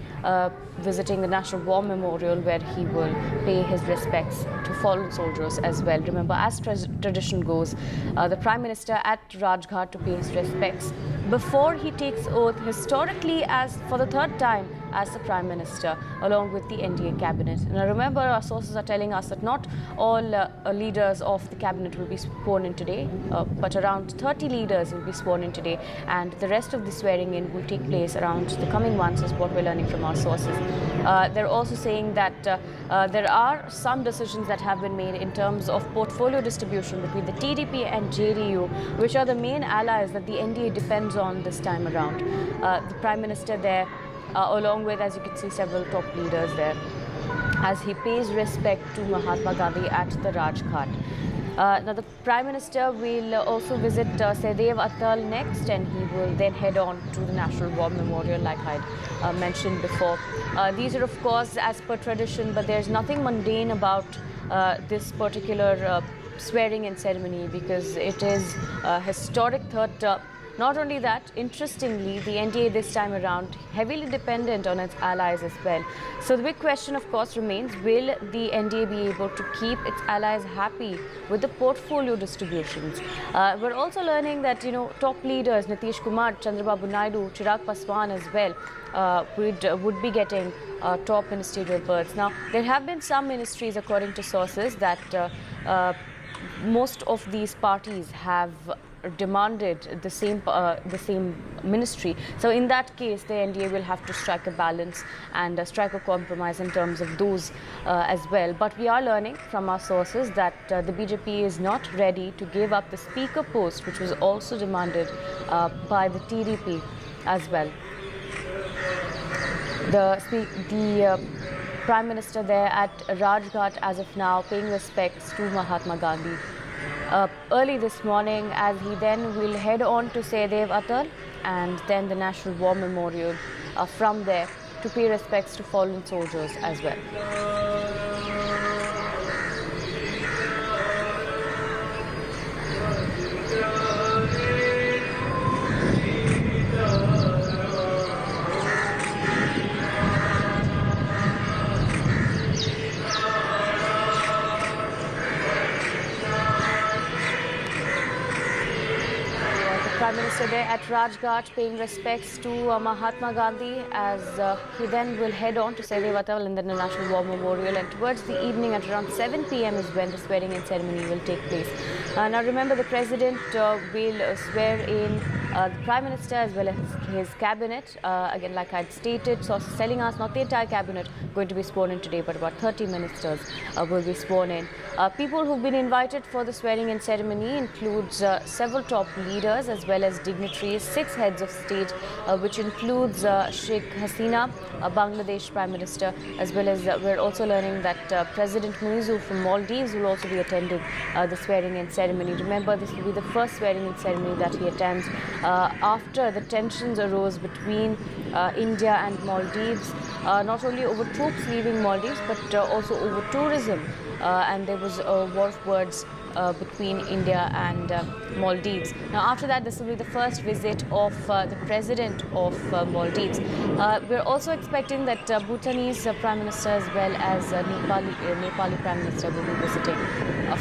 visiting the National War Memorial, where he will pay his respects to fallen soldiers as well. Remember, as tradition goes, the Prime Minister at Rajghat to pay his respects before he takes oath, historically as for the third time as the Prime Minister, along with the NDA cabinet. Now remember, our sources are telling us that not all leaders of the cabinet will be sworn in today, but around 30 leaders will be sworn in today, and the rest of the swearing in will take place around the coming months, is what we're learning from our sources. They're also saying that there are some decisions that have been made in terms of portfolio distribution between the TDP and JDU, which are the main allies that the NDA depends on this time around. The Prime Minister there, along with, as you can see, several top leaders there, as he pays respect to Mahatma Gandhi at the Rajghat. Now the Prime Minister will also visit Saidev Atal next, and he will then head on to the National War Memorial, like I mentioned before. These are, of course, as per tradition, but there's nothing mundane about this particular swearing-in ceremony, because it is a historic third term. Not only that, interestingly, the NDA this time around heavily dependent on its allies as well. So the big question, of course, remains, will the NDA be able to keep its allies happy with the portfolio distributions? We're also learning that, top leaders, Nitish Kumar, Chandrababu Naidu, Chirag Paswan as well, would be getting top ministerial berths. Now, there have been some ministries, according to sources, that most of these parties have demanded the same ministry. So in that case, the NDA will have to strike a balance and strike a compromise in terms of those as well. But we are learning from our sources that the BJP is not ready to give up the speaker post, which was also demanded by the TDP as well. The Prime Minister there at Rajghat as of now paying respects to Mahatma Gandhi. Early this morning, as he then will head on to Saidev Atal and then the National War Memorial, from there to pay respects to fallen soldiers as well. Prime Minister there at Rajghat paying respects to Mahatma Gandhi, as he then will head on to Saidev Atal and then the National War Memorial, and towards the evening at around 7 p.m. is when the swearing-in ceremony will take place. Now remember, the President will swear in the Prime Minister as well as his cabinet. Again, like I'd stated, sources telling us not the entire cabinet going to be sworn in today, but about 30 ministers will be sworn in. People who've been invited for the swearing-in ceremony includes several top leaders as well as dignitaries, 6 heads of state, which includes Sheikh Hasina, Bangladesh Prime Minister, as well as we're also learning that President Muizu from Maldives will also be attending the swearing-in ceremony. Remember, this will be the first swearing-in ceremony that he attends after the tensions arose between India and Maldives, not only over troops leaving Maldives, but also over tourism. And there was a war of words between India and Maldives. Now, after that, this will be the first visit of the President of Maldives. We're also expecting that Bhutanese Prime Minister as well as Nepali Prime Minister will be visiting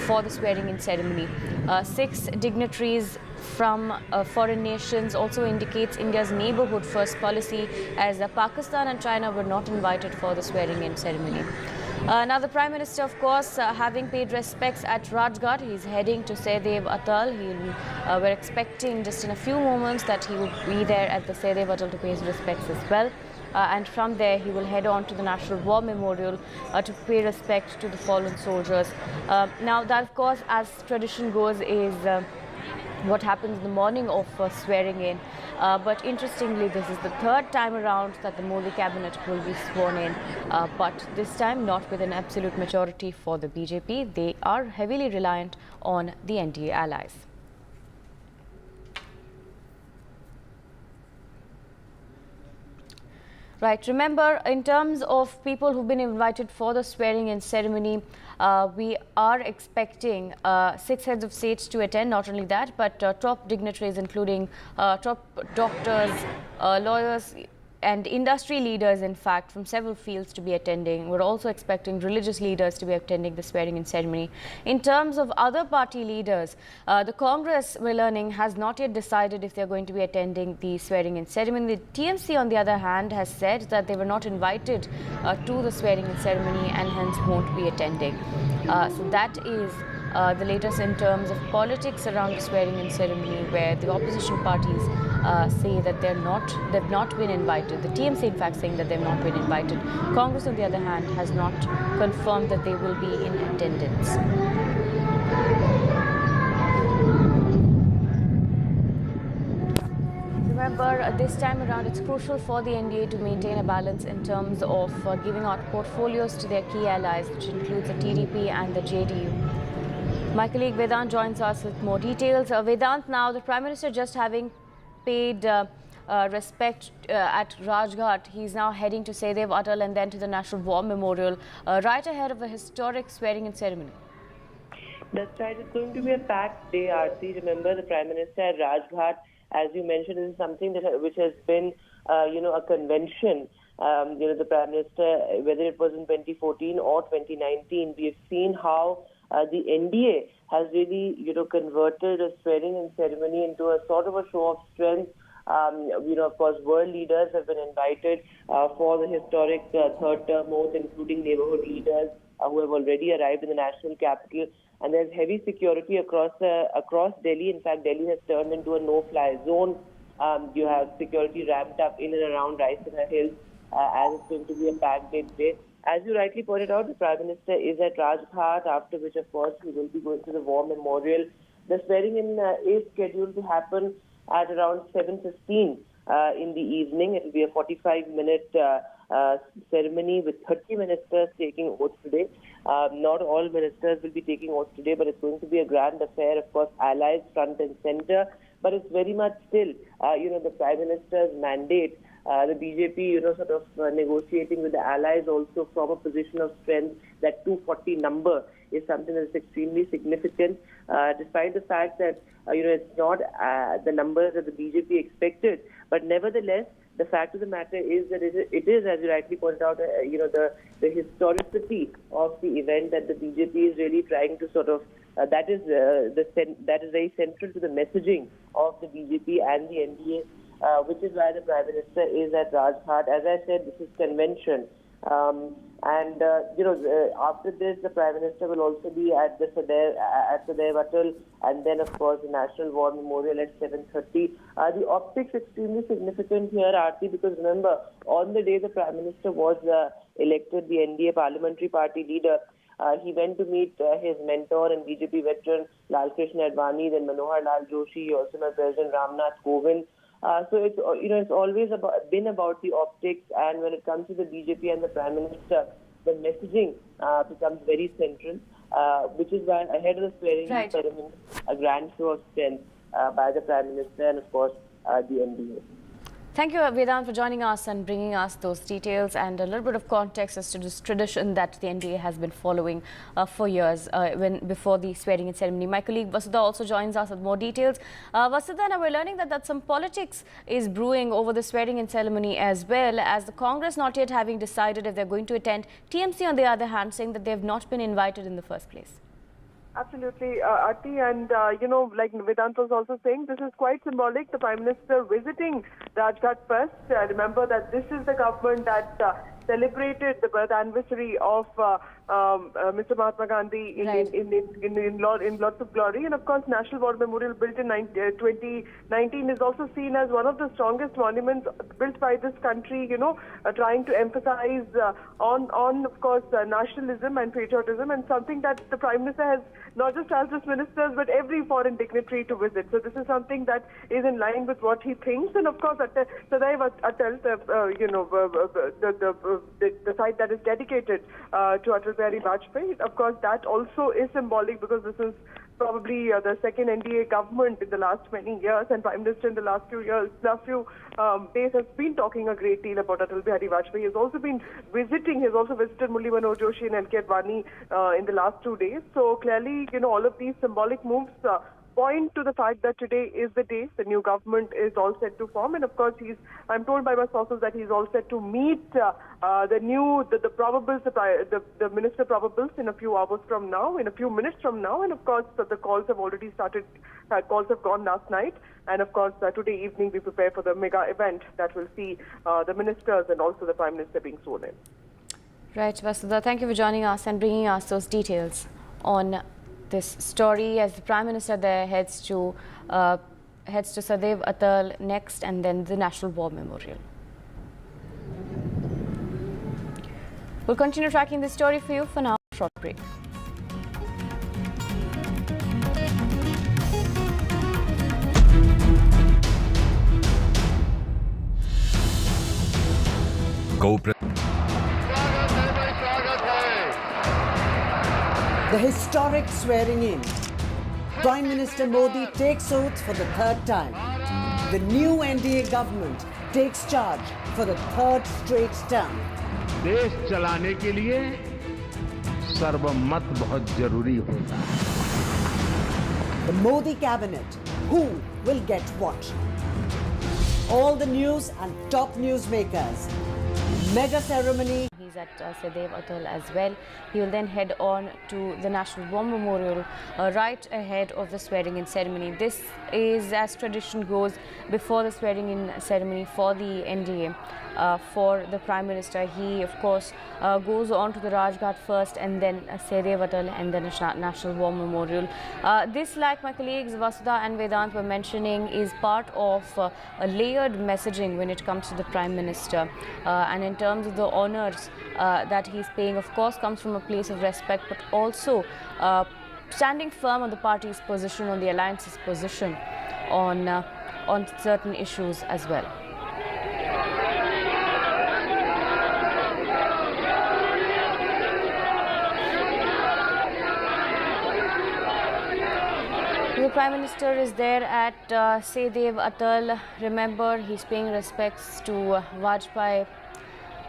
for the swearing-in ceremony. 6 dignitaries from foreign nations also indicates India's neighborhood first policy, as Pakistan and China were not invited for the swearing-in ceremony. Now the Prime Minister, of course, having paid respects at Rajghat, he's heading to Sehdev Atal. We're expecting just in a few moments that he will be there at the Sehdev Atal to pay his respects as well. And from there, he will head on to the National War Memorial to pay respect to the fallen soldiers. Now that, of course, as tradition goes, is what happens in the morning of swearing in. But interestingly, this is the third time around that the Modi cabinet will be sworn in, but this time not with an absolute majority for the BJP. They are heavily reliant on the NDA allies. Right, remember, in terms of people who've been invited for the swearing-in ceremony, we are expecting 6 heads of states to attend. Not only that, but top dignitaries, including top doctors, lawyers and industry leaders, in fact, from several fields to be attending. We're also expecting religious leaders to be attending the swearing-in ceremony. In terms of other party leaders, the Congress, we're learning, has not yet decided if they're going to be attending the swearing-in ceremony. The TMC, on the other hand, has said that they were not invited to the swearing-in ceremony and hence won't be attending. So that is the latest in terms of politics around the swearing-in ceremony, where the opposition parties say that they've not been invited. The TMC, in fact, saying that they've not been invited. Congress, on the other hand, has not confirmed that they will be in attendance. Remember, this time around, it's crucial for the NDA to maintain a balance in terms of giving out portfolios to their key allies, which includes the TDP and the JDU. My colleague Vedant joins us with more details. Vedant, now the Prime Minister, just having paid respect at Rajghat, he's now heading to Sehdev Atal and then to the National War Memorial, right ahead of a historic swearing-in ceremony. That's right. It's going to be a packed day, Aarti. Remember, the Prime Minister at Rajghat, as you mentioned, is something which has been, a convention. The Prime Minister, whether it was in 2014 or 2019, we have seen how the NDA has really, converted a swearing-in ceremony into a sort of a show of strength. Of course, world leaders have been invited for the historic third term oath, including neighborhood leaders who have already arrived in the national capital. And there's heavy security across Delhi. In fact, Delhi has turned into a no-fly zone. You have security ramped up in and around Raisina Hills, as it's going to be a packed day today. As you rightly pointed out, the Prime Minister is at Rajghat, after which, of course, he will be going to the War Memorial. The swearing-in is scheduled to happen at around 7:15 in the evening. It will be a 45-minute ceremony with 30 ministers taking oath today. Not all ministers will be taking oath today, but it's going to be a grand affair. Of course, allies front and center. But it's very much still, the Prime Minister's mandate. The BJP, sort of negotiating with the allies also from a position of strength. That 240 number is something that is extremely significant, despite the fact that, it's not the numbers that the BJP expected. But nevertheless, the fact of the matter is that it is, as you rightly pointed out, the historicity of the event that the BJP is really trying to sort of, that is very central to the messaging of the BJP and the NDA. Which is why the Prime Minister is at Rajghat. As I said, this is convention. After this, the Prime Minister will also be at the Sehdev Atal, and then, of course, the National War Memorial at 7:30. The optics extremely significant here, Aarti, because remember, on the day the Prime Minister was elected the NDA parliamentary party leader, he went to meet his mentor and BJP veteran Lal Krishna Advani, then Manohar Lal Joshi. He also met President Ram Nath Thakur. So it's always been about the optics, and when it comes to the BJP and the Prime Minister, the messaging becomes very central, which is why ahead of the swearing-in ceremony, a grand show of strength by the Prime Minister and, of course, the NDA. Thank you, Vedant, for joining us and bringing us those details and a little bit of context as to this tradition that the NDA has been following for years before the swearing-in ceremony. My colleague Vasudha also joins us with more details. Vasudha, now we're learning that some politics is brewing over the swearing-in ceremony, as well as the Congress not yet having decided if they're going to attend. TMC, on the other hand, saying that they have not been invited in the first place. Absolutely, Aarti, and like Vedant was also saying, this is quite symbolic. The Prime Minister visiting Rajghat first. Remember that this is the government that celebrated the birth anniversary of Mr. Mahatma Gandhi in lots of glory. And of course, National War Memorial built in 2019 is also seen as one of the strongest monuments built by this country, trying to emphasize on of course, nationalism and patriotism, and something that the Prime Minister has not just asked his ministers, but every foreign dignitary to visit. So this is something that is in line with what he thinks. And of course, Sadaiv Atal, the site that is dedicated to Atal Bihari Vajpayee, of course, that also is symbolic, because this is probably the second NDA government in the last many years, and Prime Minister in the last few days has been talking a great deal about Atal Bihari Vajpayee. He has also been visiting. He has also visited Murli Manohar Joshi and L.K. Advani in the last 2 days. So clearly, all of these symbolic moves point to the fact that today is the day. The new government is all set to form, and of course, I'm told by my sources that he's all set to meet the probables, the minister probables in a few hours from now, in a few minutes from now, and of course, the calls have already started. Calls have gone last night, and of course, today evening we prepare for the mega event that will see the ministers and also the Prime Minister being sworn in. Right, Vasudha, thank you for joining us and bringing us those details on this story, as the Prime Minister there heads to Sadaiv Atal next, and then the National War Memorial. We'll continue tracking this story for you. For now, short break. The historic swearing in. Prime Minister Modi takes oath for the third time. The new NDA government takes charge for the third straight term. देश चलाने के लिए सर्वमत बहुत जरूरी होता है. The Modi cabinet. Who will get what? All the news and top newsmakers. Mega ceremony. He's at Sadaiv Atal as well. He will then head on to the National War Memorial right ahead of the swearing-in ceremony. This is, as tradition goes, before the swearing-in ceremony for the NDA. For the Prime Minister, he of course goes on to the Rajghat first, and then Sadaiv Atal, and then National War Memorial. This, like my colleagues Vasudha and Vedant were mentioning, is part of a layered messaging when it comes to the Prime Minister. And in terms of the honours that he's paying, of course, comes from a place of respect, but also standing firm on the party's position, on the alliance's position on certain issues as well. The Prime Minister is there at Sadaiv Atal. Remember, he's paying respects to Vajpayee,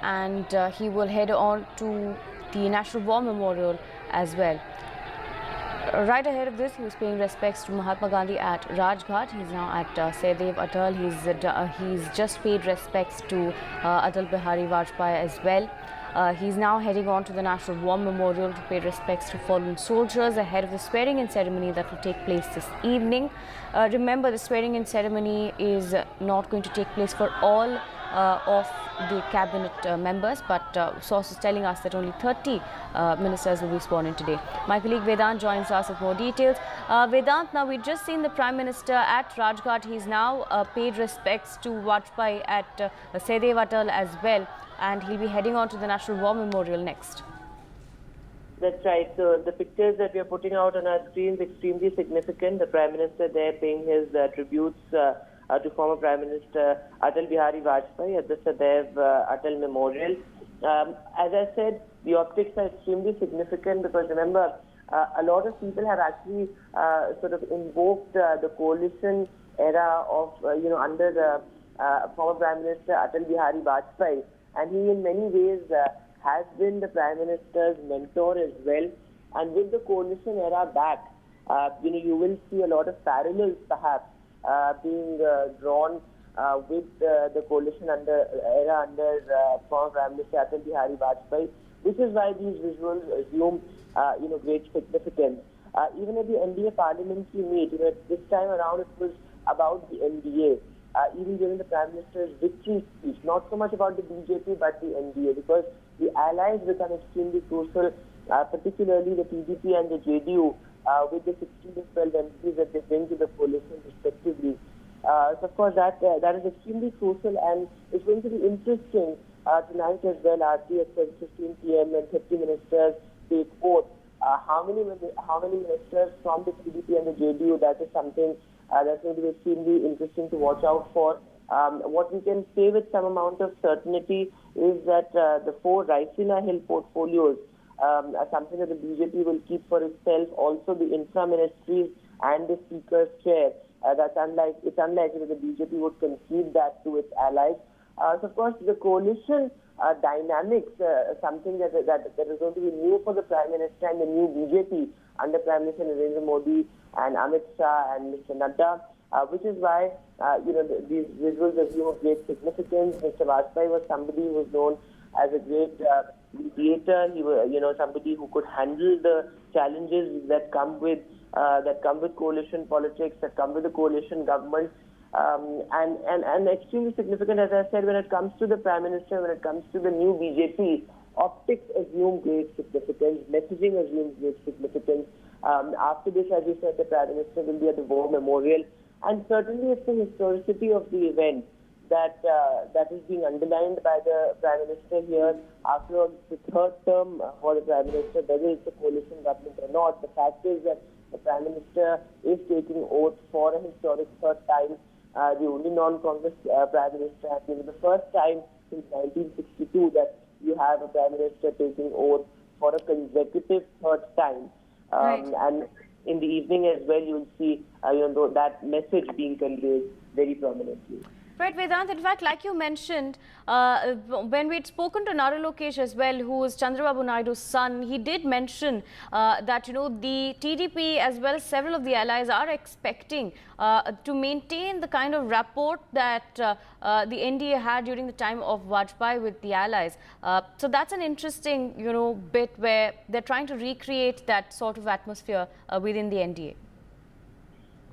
and he will head on to the National War Memorial as well. Right ahead of this, he was paying respects to Mahatma Gandhi at Rajghat. He's now at Sadaiv Atal. He's just paid respects to Atal Bihari Vajpayee as well. He's now heading on to the National War Memorial to pay respects to fallen soldiers ahead of the swearing-in ceremony that will take place this evening. Remember, the swearing-in ceremony is not going to take place for all of the cabinet members, but sources telling us that only 30 ministers will be sworn in today. My colleague Vedant joins us with more details. Vedant, now we've just seen the Prime Minister at Rajghat. He's now paid respects to Vajpayee at Sadaiv Atal as well, and he'll be heading on to the National War Memorial next. That's right. So the pictures that we are putting out on our screens extremely significant. The Prime Minister there paying his tributes to former Prime Minister Atal Bihari Vajpayee at the Sadaiv Atal Memorial. As I said, the optics are extremely significant because remember, a lot of people have actually sort of invoked the coalition era of, under the former Prime Minister Atal Bihari Vajpayee, and he in many ways has been the Prime Minister's mentor as well. And with the coalition era back, you will see a lot of parallels perhaps being drawn with the coalition era under former Prime Minister Atal Bihari Vajpayee, which is why these visuals assume great significance. Even at the NDA parliamentary meet, this time around it was about the NDA. Even during the Prime Minister's victory speech, not so much about the BJP but the NDA, because the allies become extremely crucial, particularly the TDP and the JDU, with the 16 to 12 MPs that they bring to the coalition respectively. So of course that is extremely crucial, and it's going to be interesting tonight as well, RT at 7:15 p.m. when 30 ministers take oath. How many ministers from the TDP and the JDU? That is something that's going to be extremely interesting to watch out for. What we can say with some amount of certainty is that the 4 Raisina Hill portfolios are something that the BJP will keep for itself. Also the infra-ministries and the Speaker's chair. It's unlikely that the BJP would concede that to its allies. So of course the coalition dynamics, something that is going to be new for the Prime Minister and the new BJP under Prime Minister Narendra Modi and Amit Shah and Mr. Janata, which is why these visuals assume of great significance. Mr. Vajpayee was somebody who was known as a great mediator. He was somebody who could handle the challenges that come with coalition politics, that come with the coalition government. And extremely significant, as I said, when it comes to the Prime Minister, when it comes to the new BJP, optics assume great significance, messaging assumes great significance. After this, as you said, the Prime Minister will be at the War Memorial, and certainly it's the historicity of the event that is being underlined by the Prime Minister here. After all, the third term for the Prime Minister, whether it's a coalition government or not, the fact is that the Prime Minister is taking oath for a historic third time. The only non-Congress Prime Minister, and the first time since 1962 that you have a Prime Minister taking oath for a consecutive third time. And in the evening as well, you will see that message being conveyed very prominently. Right, Vedant. In fact, like you mentioned, when we'd spoken to Naru Lokesh as well, who is Chandrababu Naidu's son, he did mention that, the TDP as well as several of the allies are expecting to maintain the kind of rapport that the NDA had during the time of Vajpayee with the allies. So that's an interesting, bit where they're trying to recreate that sort of atmosphere within the NDA.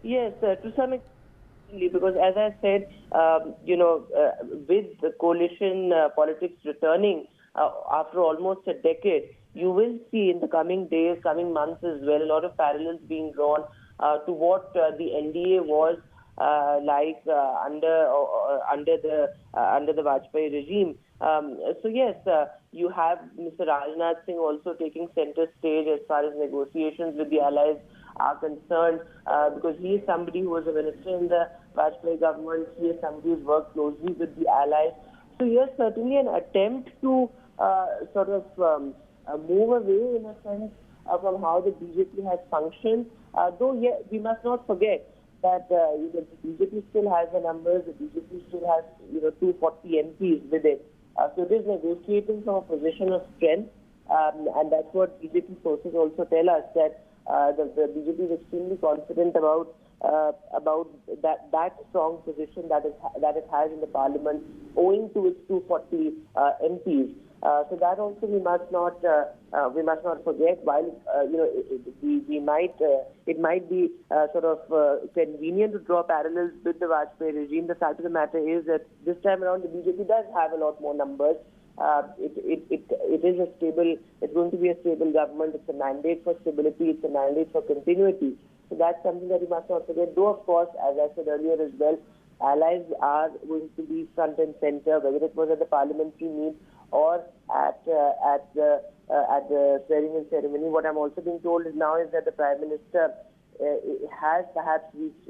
Yes, to some extent. Because as I said, with the coalition politics returning after almost a decade, you will see in the coming days, coming months as well, a lot of parallels being drawn to what the NDA was like under the Vajpayee regime. So yes, you have Mr. Raj Nath Singh also taking center stage as far as negotiations with the allies are concerned, because he is somebody who was a minister in the Vajpayee government. He is somebody who's worked closely with the allies. So yes, certainly an attempt to move away in a sense from how the BJP has functioned. Though we must not forget that the BJP still has the numbers. The BJP still has 240 MPs with it. So it is negotiating from a position of strength, and that's what BJP sources also tell us, that the BJP is extremely confident about that strong position that it has in the parliament, owing to its 240 MPs. So that also we must not forget. While it might be convenient to draw parallels with the Vajpayee regime, the fact of the matter is that this time around the BJP does have a lot more numbers. It is a stable. It's going to be a stable government. It's a mandate for stability. It's a mandate for continuity. So that's something that we must not forget. Though, of course, as I said earlier as well, allies are going to be front and center, whether it was at the parliamentary meet or at the swearing-in ceremony. What I'm also being told is now is that the Prime Minister has perhaps reached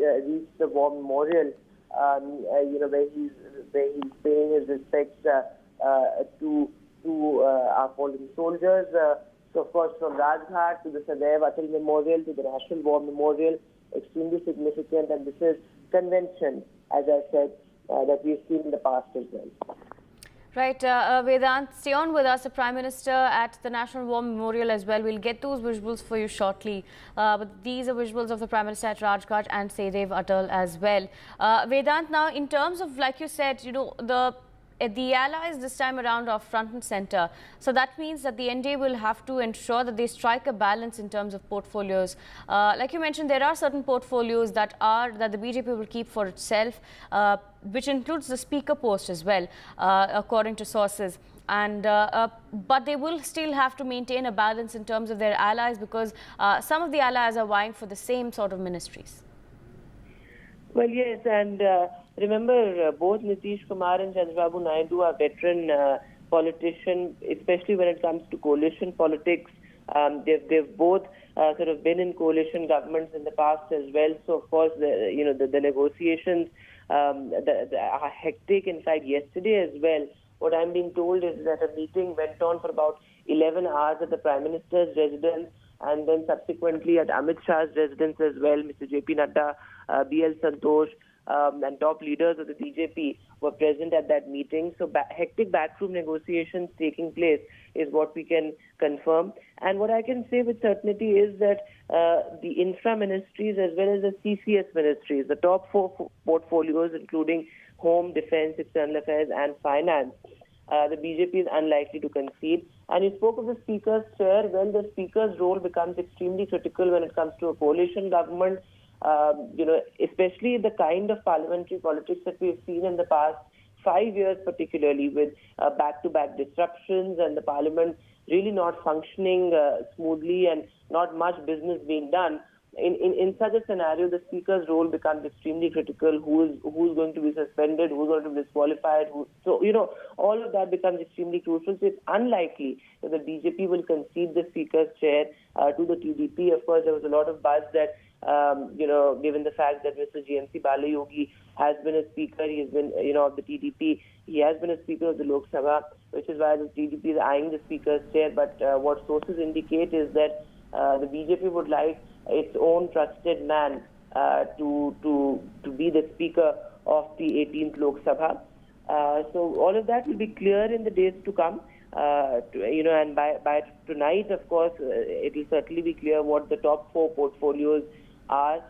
the War Memorial, where he's paying his respects to our fallen soldiers. So, of course, from Rajghat to the Sadaiv Atal Memorial to the National War Memorial, extremely significant. And this is convention, as I said, that we've seen in the past as well. Right, Vedant, stay on with us. The Prime Minister at the National War Memorial as well. We'll get those visuals for you shortly. But these are visuals of the Prime Minister at Rajghat and Sadaiv Atal as well. Vedant, now in terms of, like you said, the the allies this time around are front and center. So that means that the NDA will have to ensure that they strike a balance in terms of portfolios. Like you mentioned, there are certain portfolios that the BJP will keep for itself, which includes the speaker post as well, according to sources. And but they will still have to maintain a balance in terms of their allies, because some of the allies are vying for the same sort of ministries. Well, yes, and remember, both Nitish Kumar and Chandrababu Naidu are veteran politicians, especially when it comes to coalition politics. They've both sort of been in coalition governments in the past as well. So, of course, the negotiations are hectic. In fact, yesterday as well, what I'm being told is that a meeting went on for about 11 hours at the Prime Minister's residence, and then subsequently at Amit Shah's residence as well. Mr. JP Nadda, BL Santosh, and top leaders of the BJP were present at that meeting. So hectic backroom negotiations taking place is what we can confirm. And what I can say with certainty is that the infra ministries as well as the CCS ministries, the top four portfolios including Home, Defence, External Affairs and Finance, the BJP is unlikely to concede. And you spoke of the Speaker's chair. Well, the Speaker's role becomes extremely critical when it comes to a coalition government, especially the kind of parliamentary politics that we've seen in the past 5 years, particularly with back-to-back disruptions and the parliament really not functioning smoothly and not much business being done. In such a scenario, the Speaker's role becomes extremely critical. Who's going to be suspended? Who's going to be disqualified? All of that becomes extremely crucial. So it's unlikely that the BJP will concede the Speaker's chair to the TDP. Of course, there was a lot of buzz that, given the fact that Mr. GMC Balayogi has been a speaker, he has been, of the TDP, he has been a speaker of the Lok Sabha, which is why the TDP is eyeing the Speaker's chair. But what sources indicate is that the BJP would like its own trusted man to be the Speaker of the 18th Lok Sabha. So all of that will be clear in the days to come. And by tonight, of course, it will certainly be clear what the top four portfolios are,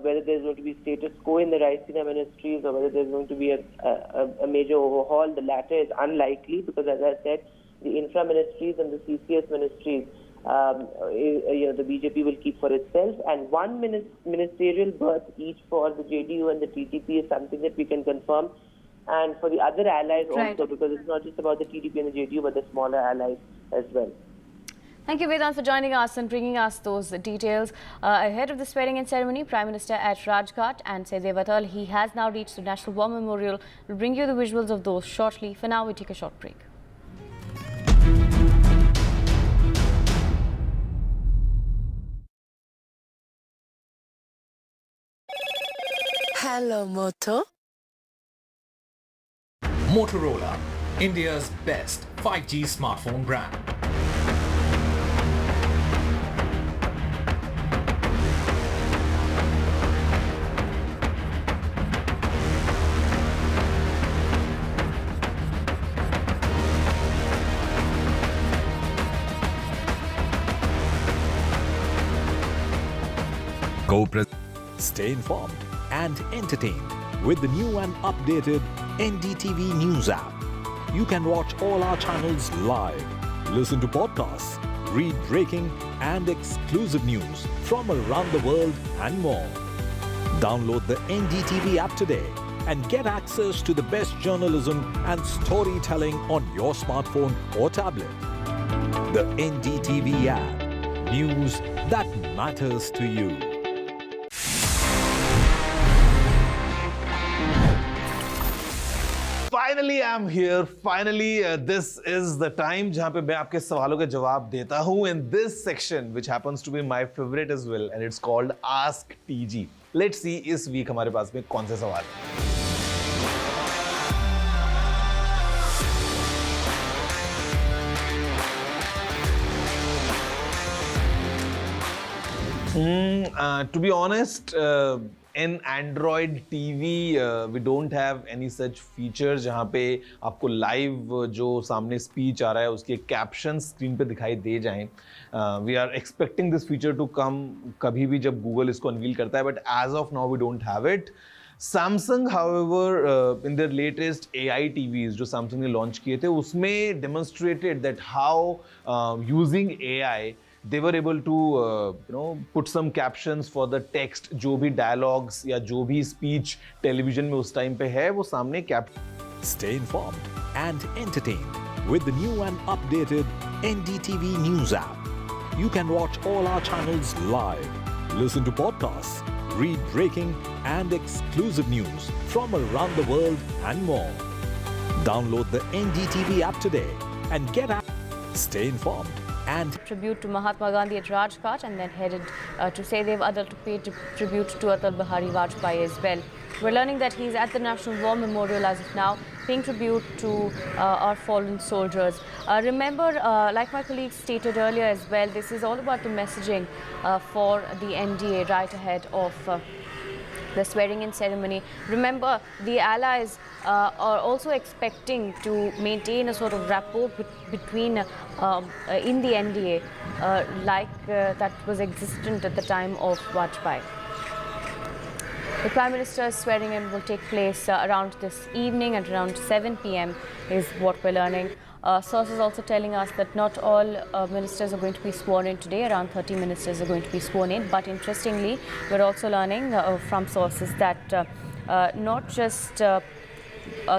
whether there's going to be status quo in the Raisina ministries or whether there's going to be a major overhaul. The latter is unlikely because, as I said, the infra ministries and the CCS ministries, the BJP will keep for itself, and one ministerial berth each for the JDU and the TDP is something that we can confirm, and for the other allies also, because it's not just about the TDP and the JDU but the smaller allies as well. Thank you, Vedant, for joining us and bringing us those details. Ahead of the swearing-in ceremony, Prime Minister at Rajghat and Sedevatal, he has now reached the National War Memorial. We'll bring you the visuals of those shortly. For now, we take a short break. Hello, Moto. Motorola, India's best 5G smartphone brand. Stay informed and entertained with the new and updated NDTV News app. You can watch all our channels live, listen to podcasts, read breaking and exclusive news from around the world and more. Download the NDTV app today and get access to the best journalism and storytelling on your smartphone or tablet. The NDTV app. News that matters to you. Finally, I'm here. Finally, this is the time जहाँ पे मैं आपके सवालों के जवाब देता हूँ. In this section, which happens to be my favorite as well, and it's called Ask TG. Let's see इस week हमारे पास में कौन से सवाल हैं. To be honest, in Android TV, we don't have any such features जहाँ पे आपको live जो सामने speech आ रहा है उसके captions screen पे दिखाई दे जाएं. We are expecting this feature to come कभी भी जब Google इसको unveil करता है, but as of now we don't have it. Samsung, however, in their latest AI TVs, जो Samsung ने launch किए थे, उसमें demonstrated that how using AI they were able to put some captions for the text, जो भी dialogues या जो भी speech television में उस time पे है, वो सामने Stay informed and entertained with the new and updated NDTV News app. You can watch all our channels live, listen to podcasts, read breaking and exclusive news from around the world and more. Download the NDTV app today and get out. Stay informed and tribute to Mahatma Gandhi at Rajghat and then headed to Sedev Adal to pay tribute to Atal Bihari Vajpayee as well. We're learning that he's at the National War Memorial as of now, paying tribute to our fallen soldiers. Remember, like my colleague stated earlier as well, this is all about the messaging for the NDA right ahead of the swearing-in ceremony. Remember, the allies are also expecting to maintain a sort of rapport between in the NDA like that was existent at the time of Vajpayee. The Prime Minister's swearing-in will take place around this evening at around 7 p.m. is what we're learning. Sources also telling us that not all ministers are going to be sworn in today. Around 30 ministers are going to be sworn in. But interestingly, we're also learning from sources that not just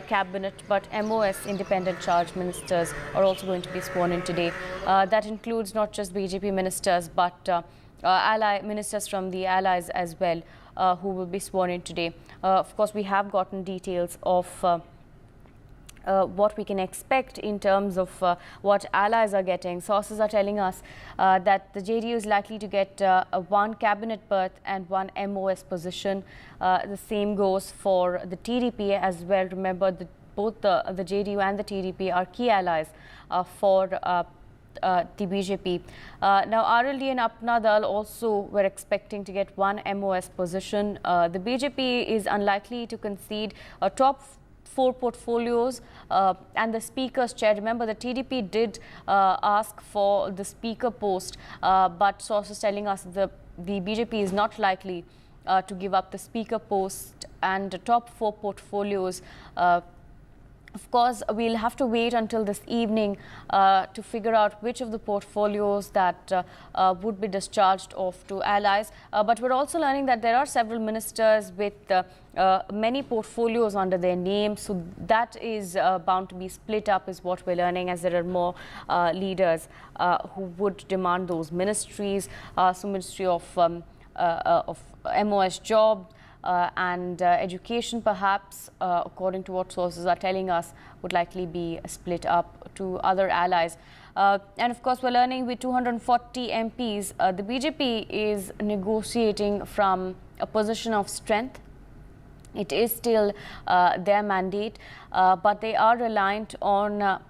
cabinet but MOS independent charge ministers are also going to be sworn in today. That includes not just BJP ministers but ally ministers from the allies as well who will be sworn in today. Of course, we have gotten details of what we can expect in terms of what allies are getting. Sources are telling us that the JDU is likely to get one cabinet berth and one MOS position. The same goes for the TDP as well. Remember, both the JDU and the TDP are key allies for the BJP. Now, RLD and Apna Dal also were expecting to get one MOS position. The BJP is unlikely to concede a top 4 portfolios and the speaker's chair. Remember, the TDP did ask for the speaker post, but sources telling us the BJP is not likely to give up the speaker post and the top 4 portfolios. Of course, we'll have to wait until this evening to figure out which of the portfolios that would be discharged off to allies. But we're also learning that there are several ministers with many portfolios under their name. So that is bound to be split up is what we're learning, as there are more leaders who would demand those ministries. So Ministry of MOS Job, and education perhaps, according to what sources are telling us, would likely be split up to other allies. And of course, we're learning with 240 MPs, the BJP is negotiating from a position of strength. It is still their mandate, but they are reliant on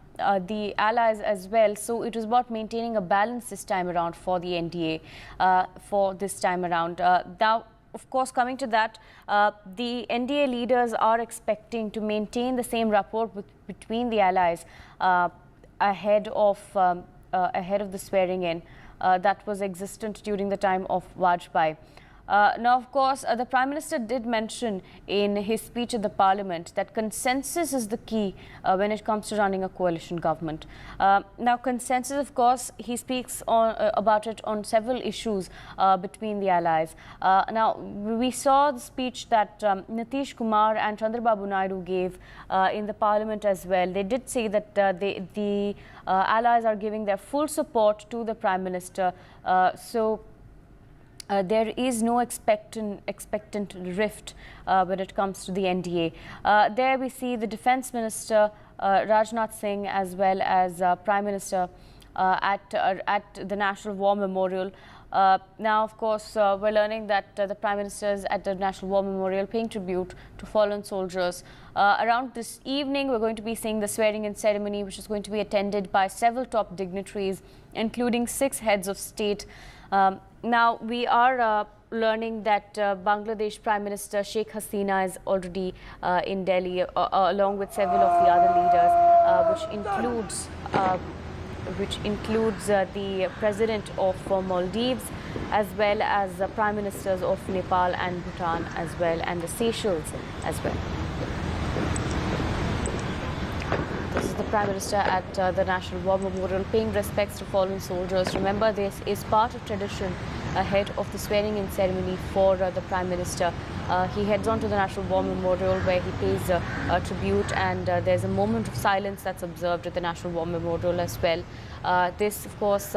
the allies as well. So it was about maintaining a balance this time around for the NDA for this time around. Now, of course, coming to that, the NDA leaders are expecting to maintain the same rapport between the allies ahead of the swearing-in that was existent during the time of Vajpayee. Now, of course, the Prime Minister did mention in his speech at the Parliament that consensus is the key when it comes to running a coalition government. Now, consensus, of course, he speaks about it on several issues between the allies. Now, we saw the speech that Nitish Kumar and Chandrababu Naidu gave in the Parliament as well. They did say that the allies are giving their full support to the Prime Minister. There is no expectant rift when it comes to the NDA. There we see the Defence Minister Raj Nath Singh as well as Prime Minister at the National War Memorial. Now, of course, we're learning that the Prime Minister is at the National War Memorial paying tribute to fallen soldiers. Around this evening, we're going to be seeing the swearing-in ceremony, which is going to be attended by several top dignitaries, including 6 heads of state. Now, we are learning that Bangladesh Prime Minister Sheikh Hasina is already in Delhi, along with several of the other leaders, which includes the President of Maldives as well as the Prime Ministers of Nepal and Bhutan as well, and the Seychelles as well. This is the Prime Minister at the National War Memorial paying respects to fallen soldiers. Remember, this is part of tradition ahead of the swearing-in ceremony for the Prime Minister. He heads on to the National War Memorial where he pays tribute, and there's a moment of silence that's observed at the National War Memorial as well. This, of course,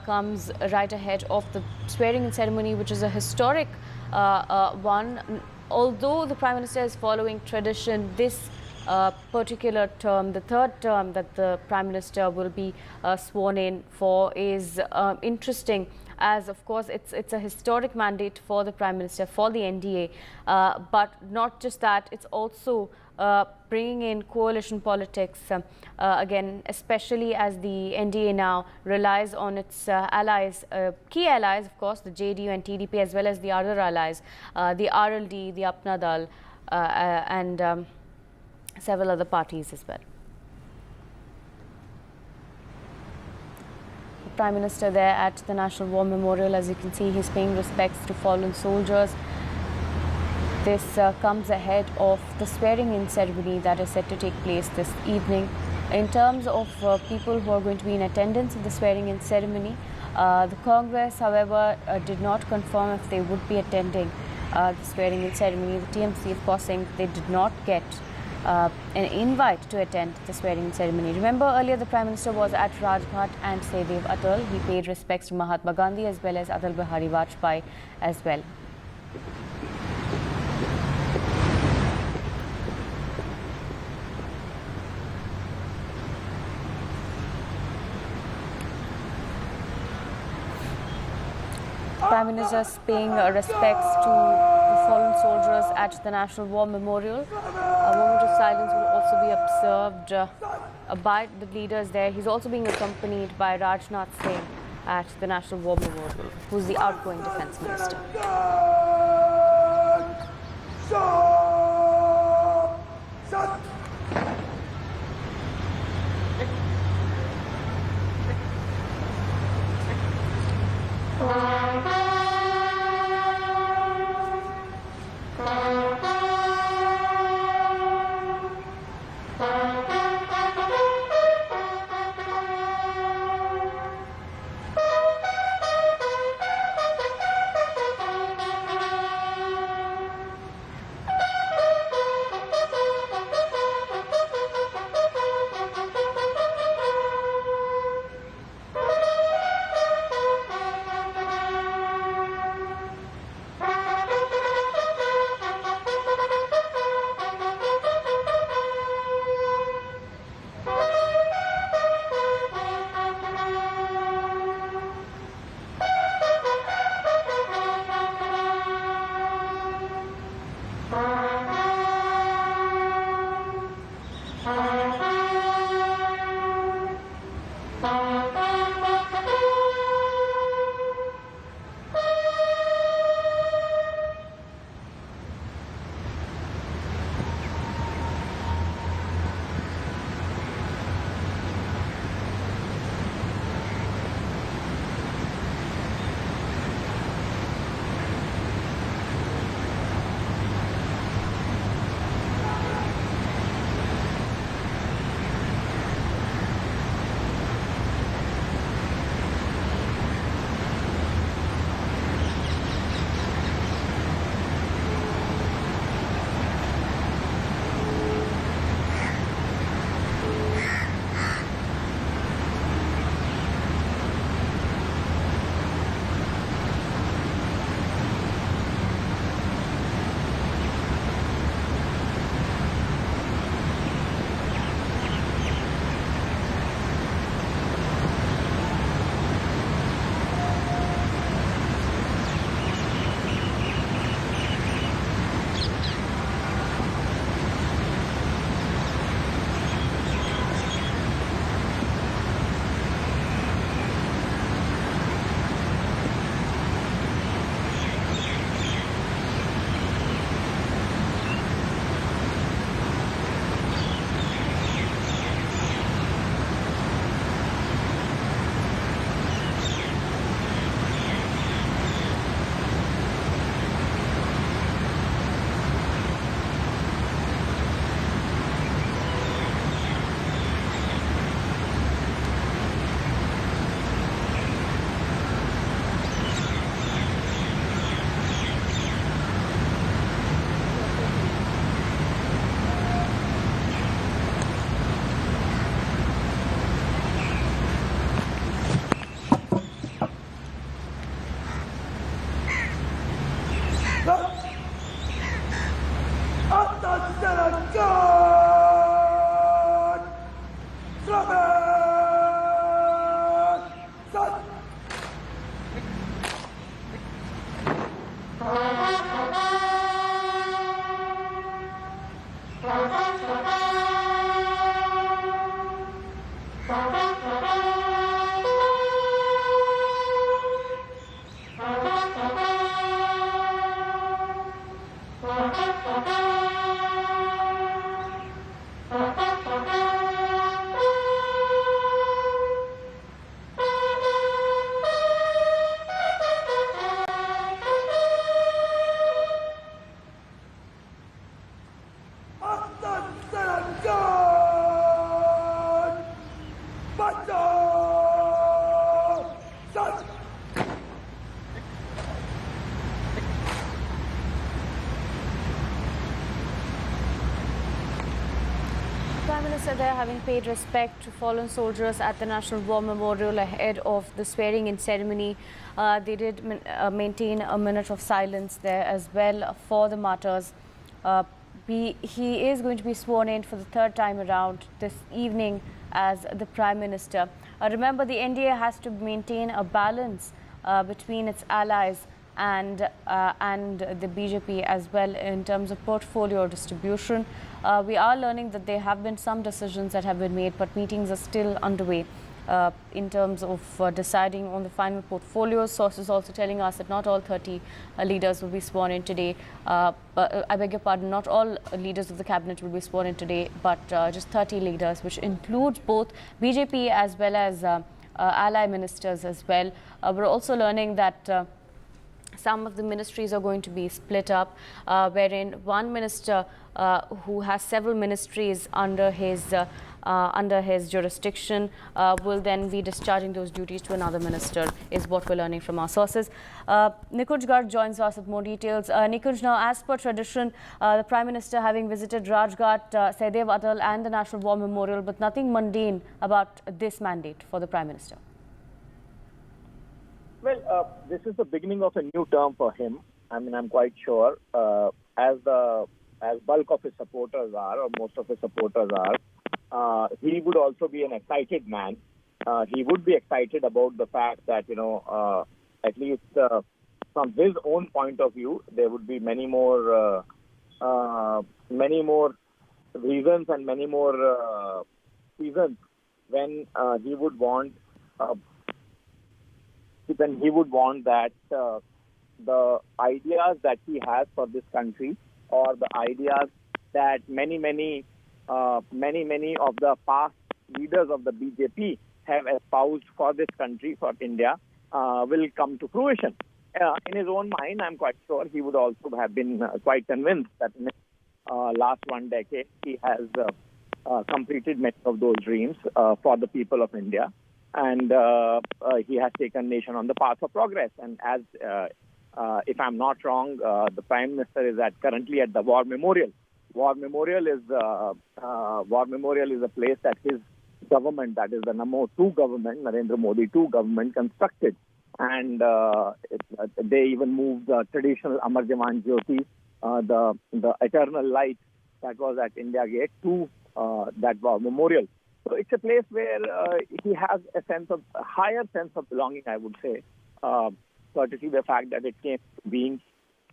comes right ahead of the swearing-in ceremony, which is a historic one. Although the Prime Minister is following tradition, this particular term, the third term that the Prime Minister will be sworn in for, is interesting, as of course it's a historic mandate for the Prime Minister, for the NDA, but not just that, it's also bringing in coalition politics again, especially as the NDA now relies on its allies, key allies, of course, the JDU and TDP, as well as the other allies, the RLD, the Apna Dal, and several other parties as well. The Prime Minister there at the National War Memorial, as you can see, he's paying respects to fallen soldiers. This comes ahead of the swearing-in ceremony that is set to take place this evening. In terms of people who are going to be in attendance in the swearing-in ceremony, the Congress, however, did not confirm if they would be attending the swearing-in ceremony. The TMC, of course, saying they did not get an invite to attend the swearing-in ceremony. Remember, earlier the Prime Minister was at Rajghat and Sedev Atal. He paid respects to Mahatma Gandhi as well as Atal Bihari Vajpayee as well. Prime Minister paying respects to the fallen soldiers at the National War Memorial. A moment of silence will also be observed by the leaders there. He's also being accompanied by Raj Nath Singh at the National War Memorial, who's the outgoing Defence Minister. Prime Minister there having paid respect to fallen soldiers at the National War Memorial ahead of the swearing-in ceremony. They did maintain a minute of silence there as well for the martyrs. He is going to be sworn in for the third time around this evening as the Prime Minister. Remember, the NDA has to maintain a balance between its allies and the BJP as well in terms of portfolio distribution. We are learning that there have been some decisions that have been made, but meetings are still underway in terms of deciding on the final portfolios. Sources also telling us that not all 30 leaders will be sworn in today. I beg your pardon, not all leaders of the cabinet will be sworn in today, but just 30 leaders, which includes both BJP as well as ally ministers as well. We're also learning that some of the ministries are going to be split up, wherein one minister who has several ministries under his jurisdiction will then be discharging those duties to another minister, is what we're learning from our sources. Nikunj Garg joins us with more details. Nikunj, now as per tradition, the Prime Minister having visited Rajghat, Saidev Atal and the National War Memorial, but nothing mundane about this mandate for the Prime Minister. Well, this is the beginning of a new term for him. I mean, I'm quite sure, as bulk of his supporters are, or most of his supporters are, he would also be an excited man. He would be excited about the fact that, at least from his own point of view, there would be many more reasons and many more seasons when he would want that the ideas that he has for this country, or the ideas that many of the past leaders of the BJP have espoused for this country, for India, will come to fruition. In his own mind, I'm quite sure he would also have been quite convinced that in the last 1 decade, he has completed many of those dreams for the people of India. And he has taken nation on the path of progress. And as, if I'm not wrong, the Prime Minister is currently at the War Memorial. War Memorial is a place that his government, that is the number 2 government, Narendra Modi 2 government, constructed. And they even moved the traditional Amar Jawan Jyoti, the eternal light that was at India Gate, to that War Memorial. So it's a place where he has a higher sense of belonging, I would say, courtesy the fact that it came to being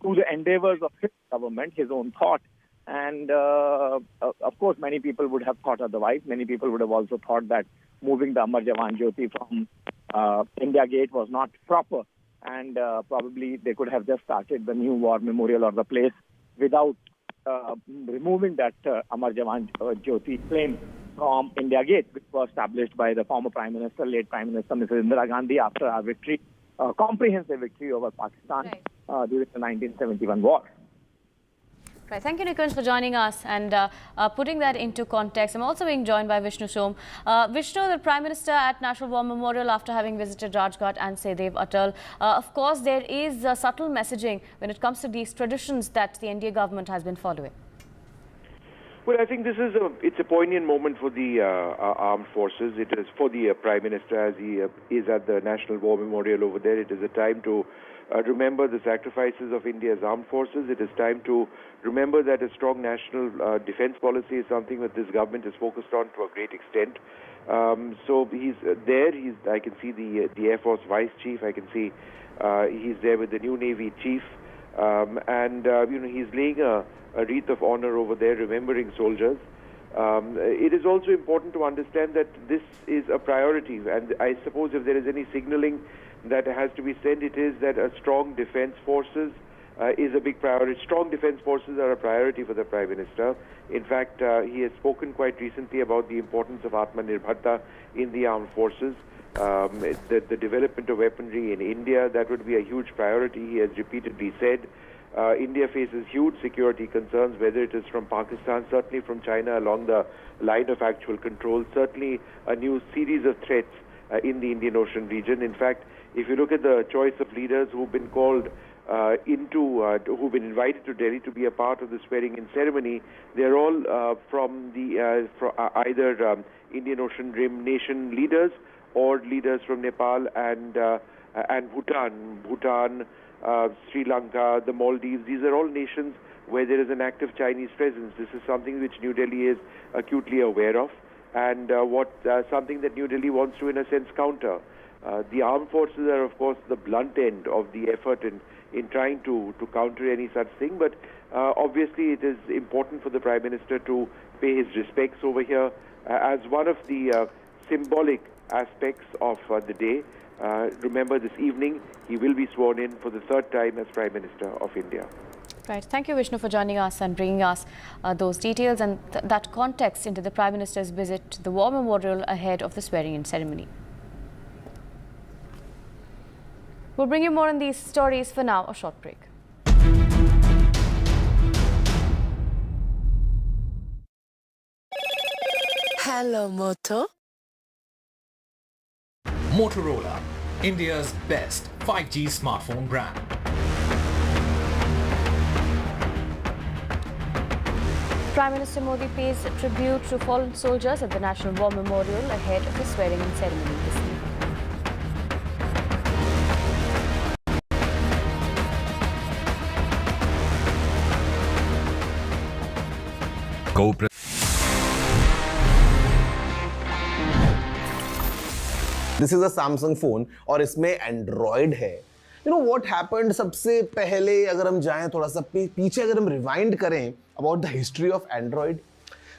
through the endeavors of his government, his own thought. And of course, many people would have thought otherwise. Many people would have also thought that moving the Amar Jawan Jyoti from India Gate was not proper. And probably they could have just started the new War Memorial or the place without removing that Amar Jawan Jyoti flame from India Gate, which was established by the former Prime Minister, late Prime Minister Mrs. Indira Gandhi, after our victory, comprehensive victory over Pakistan during the 1971 war. Right. Thank you, Nikunj, for joining us and putting that into context. I'm also being joined by Vishnu Som. Vishnu, the Prime Minister at National War Memorial after having visited Rajghat and Saidev Atal. Of course, there is subtle messaging when it comes to these traditions that the NDA government has been following. Well, I think this is it's a poignant moment for the armed forces. It is for the Prime Minister, as he is at the National War Memorial over there. It is a time to remember the sacrifices of India's armed forces. It is time to remember that a strong national defense policy is something that this government is focused on to a great extent. So he's there. I can see the Air Force Vice Chief. I can see he's there with the new Navy Chief, and he's laying a wreath of honor over there, remembering soldiers. It is also important to understand that this is a priority, and I suppose if there is any signaling that has to be sent, it is that a strong defense forces is a big priority. Strong defense forces are a priority for the Prime Minister. In fact, he has spoken quite recently about the importance of Atmanirbharta in the armed forces. The development of weaponry in India, that would be a huge priority. He has repeatedly said India faces huge security concerns, whether it is from Pakistan, certainly from China along the line of actual control, certainly a new series of threats in the Indian Ocean region. In fact, if you look at the choice of leaders who've been called who've been invited to Delhi to be a part of the swearing-in ceremony, they're all from either Indian Ocean Rim nation leaders or leaders from Nepal and Bhutan, Sri Lanka, the Maldives. These are all nations where there is an active Chinese presence. This is something which New Delhi is acutely aware of, and something that New Delhi wants to, in a sense, counter. The armed forces are, of course, the blunt end of the effort in trying to counter any such thing, but obviously it is important for the Prime Minister to pay his respects over here as one of the symbolic aspects of the day. Remember, this evening he will be sworn in for the third time as Prime Minister of India. Right. Thank you, Vishnu, for joining us and bringing us those details and that context into the Prime Minister's visit to the War Memorial ahead of the swearing-in ceremony. We'll bring you more on these stories. For now, a short break. Hello, Moto. Motorola, India's best 5G smartphone brand. Prime Minister Modi pays tribute to fallen soldiers at the National War Memorial ahead of the swearing-in ceremony this evening. This is a Samsung phone और इसमें Android है. You know what happened? सबसे पहले अगर हम जाएं थोड़ा सा पीछे अगर हम rewind करें about the history of Android.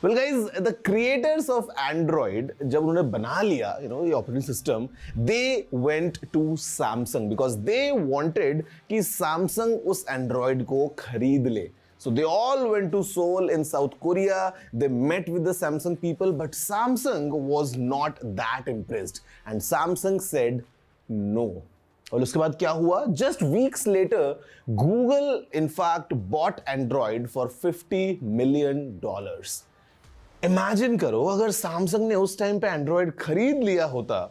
Well guys, the creators of Android जब उन्होंने बना लिया ये operating system, they went to Samsung because they wanted कि Samsung उस Android को खरीद ले. So they all went to Seoul in South Korea. They met with the Samsung people, but Samsung was not that impressed. And Samsung said no. और उसके बाद क्या हुआ? Just weeks later, Google in fact bought Android for $50 million. Imagine करो अगर Samsung ने उस time पे Android खरीद लिया होता,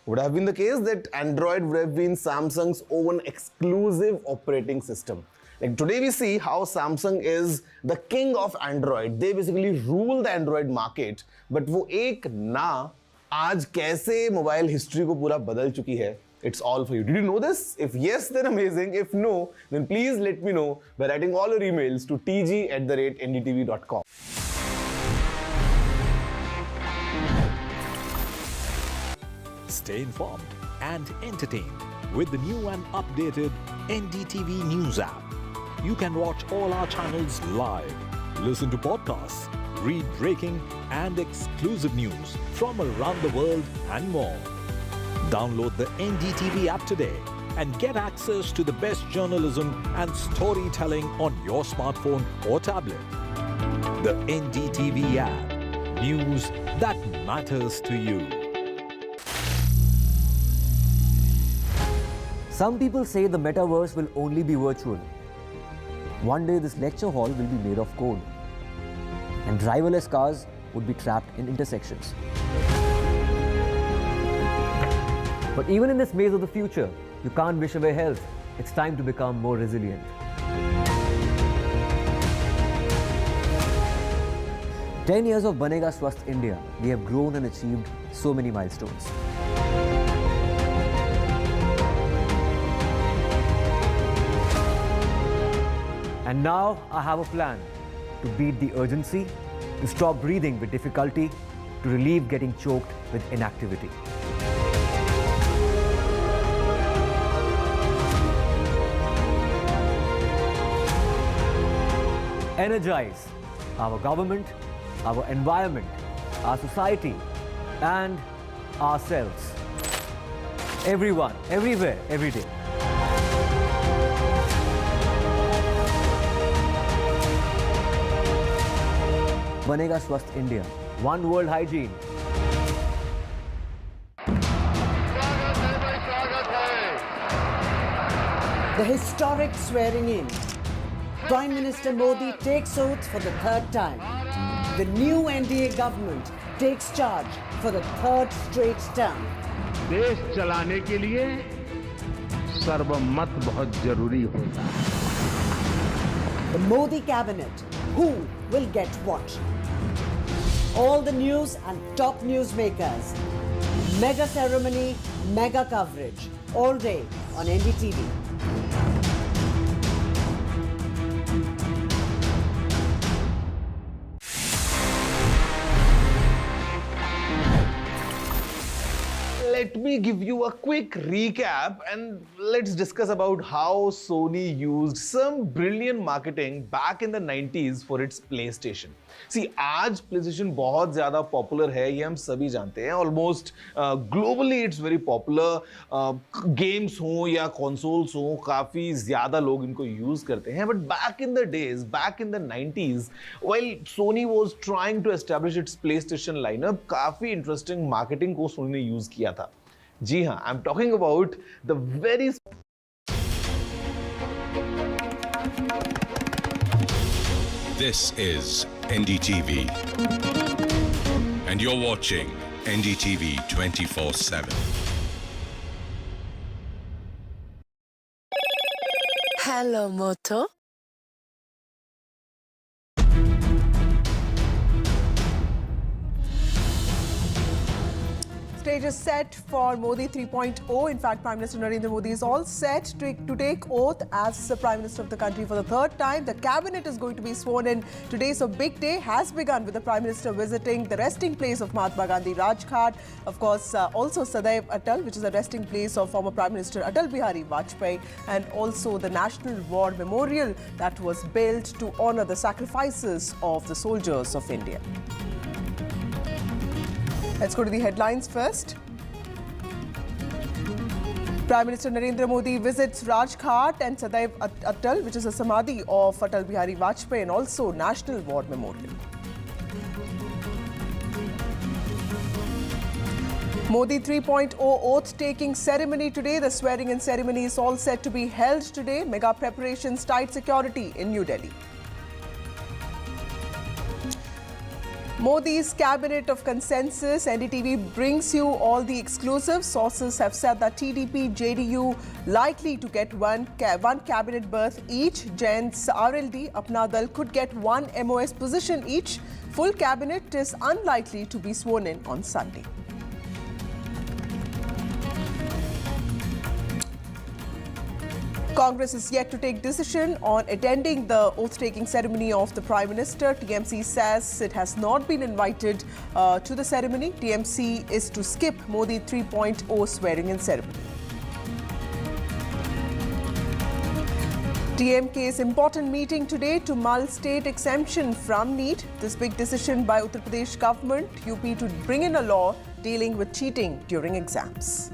would have been the case that Android would have been Samsung's own exclusive operating system. Like today we see how Samsung is the king of Android. They basically rule the Android market. But वो एक ना आज कैसे mobile history को पूरा बदल चुकी है. It's all for you. Did you know this? If yes, then amazing. If no, then please let me know by writing all your emails to tg@ndtv.com. Stay informed and entertained with the new and updated NDTV News app. You can watch all our channels live, listen to podcasts, read breaking and exclusive news from around the world and more. Download the NDTV app today and get access to the best journalism and storytelling on your smartphone or tablet. The NDTV app. News that matters to you. Some people say the metaverse will only be virtual. One day this lecture hall will be made of code, and driverless cars would be trapped in intersections. But even in this maze of the future, you can't wish away health. It's time to become more resilient. "10 years of Banega Swasth India, we have grown and achieved so many milestones. And now I have a plan to beat the urgency, to stop breathing with difficulty, to relieve getting choked with inactivity. Energize our government, our environment, our society, and ourselves. Everyone, everywhere, every day. Banega Swasth India. One World Hygiene. The historic swearing in. Prime Minister Modi takes oath for the third time. The new NDA government takes charge for the third straight term. देश चलाने के लिए सर्वमत बहुत जरूरी होता है. The Modi cabinet. Who will get what? All the news and top newsmakers. Mega ceremony, mega coverage. All day on NDTV. Let me give you a quick recap and let's discuss about how Sony used some brilliant marketing back in the 90s for its PlayStation. See, आज PlayStation बहुत ज़्यादा popular है, ये हम सभी जानते हैं. Almost globally it's very popular. Games हों या consoles हों, काफ़ी ज़्यादा लोग इनको use करते हैं. But back in the days, back in the 90s, while Sony was trying to establish its PlayStation lineup, काफ़ी interesting marketing को Sony ने use किया था. जी हाँ, I'm talking about the very This is NDTV, and you're watching NDTV 24/7. Hello, Moto. Stage is set for Modi 3.0. In fact, Prime Minister Narendra Modi is all set to take oath as the Prime Minister of the country for the third time. The cabinet is going to be sworn in today. So big day has begun with the Prime Minister visiting the resting place of Mahatma Gandhi Rajghat. Of course, also Sadaiv Atal, which is the resting place of former Prime Minister Atal Bihari Vajpayee, and also the National War Memorial that was built to honor the sacrifices of the soldiers of India. Let's go to the headlines first. Prime Minister Narendra Modi visits Rajghat and Sadaiv Atal, which is a samadhi of Atal Bihari Vajpayee, and also National War Memorial. Modi 3.0 oath-taking ceremony today. The swearing-in ceremony is all set to be held today. Mega preparations, tight security in New Delhi. Modi's cabinet of consensus. NDTV brings you all the exclusive. Sources have said that TDP, JDU likely to get one cabinet berth each. Gents RLD, Apna Dal could get one MOS position each. Full cabinet is unlikely to be sworn in on Sunday. Congress is yet to take decision on attending the oath-taking ceremony of the Prime Minister. TMC says it has not been invited to the ceremony. TMC is to skip Modi 3.0 swearing-in ceremony. DMK's important meeting today to mull state exemption from NEET. This big decision by Uttar Pradesh government, UP, to bring in a law dealing with cheating during exams.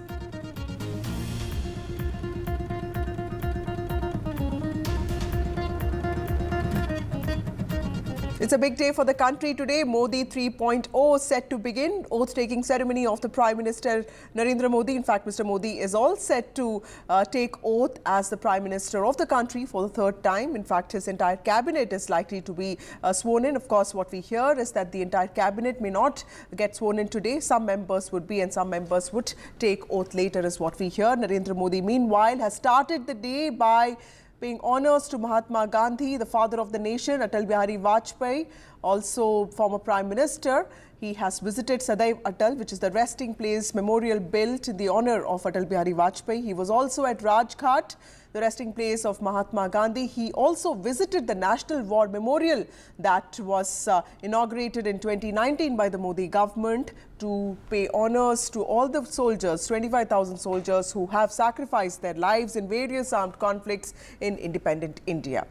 It's a big day for the country today. Modi 3.0 set to begin. Oath-taking ceremony of the Prime Minister Narendra Modi. In fact, Mr. Modi is all set to take oath as the Prime Minister of the country for the third time. In fact, his entire cabinet is likely to be sworn in. Of course, what we hear is that the entire cabinet may not get sworn in today. Some members would be and some members would take oath later is what we hear. Narendra Modi, meanwhile, has started the day by paying honours to Mahatma Gandhi, the father of the nation, Atal Bihari Vajpayee, also former Prime Minister. He has visited Sadaiv Atal, which is the resting place memorial built in the honour of Atal Bihari Vajpayee. He was also at Rajghat, the resting place of Mahatma Gandhi. He also visited the National War Memorial that was inaugurated in 2019 by the Modi government to pay honours to all the soldiers, 25,000 soldiers who have sacrificed their lives in various armed conflicts in independent India.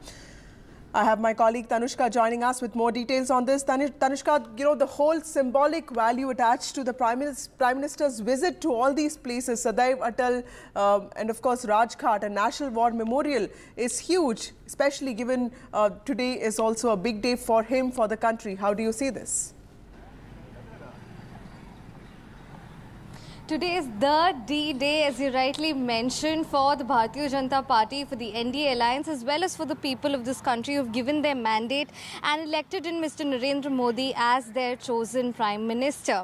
I have my colleague Tanushka joining us with more details on this. Tanushka, you know, the whole symbolic value attached to the Prime Minister's visit to all these places, Sadaiv Atal and of course Rajghat and National War Memorial is huge, especially given today is also a big day for him, for the country. How do you see this? Today is the D-Day, as you rightly mentioned, for the Bharatiya Janata Party, for the NDA alliance, as well as for the people of this country who have given their mandate and elected in Mr. Narendra Modi as their chosen Prime Minister.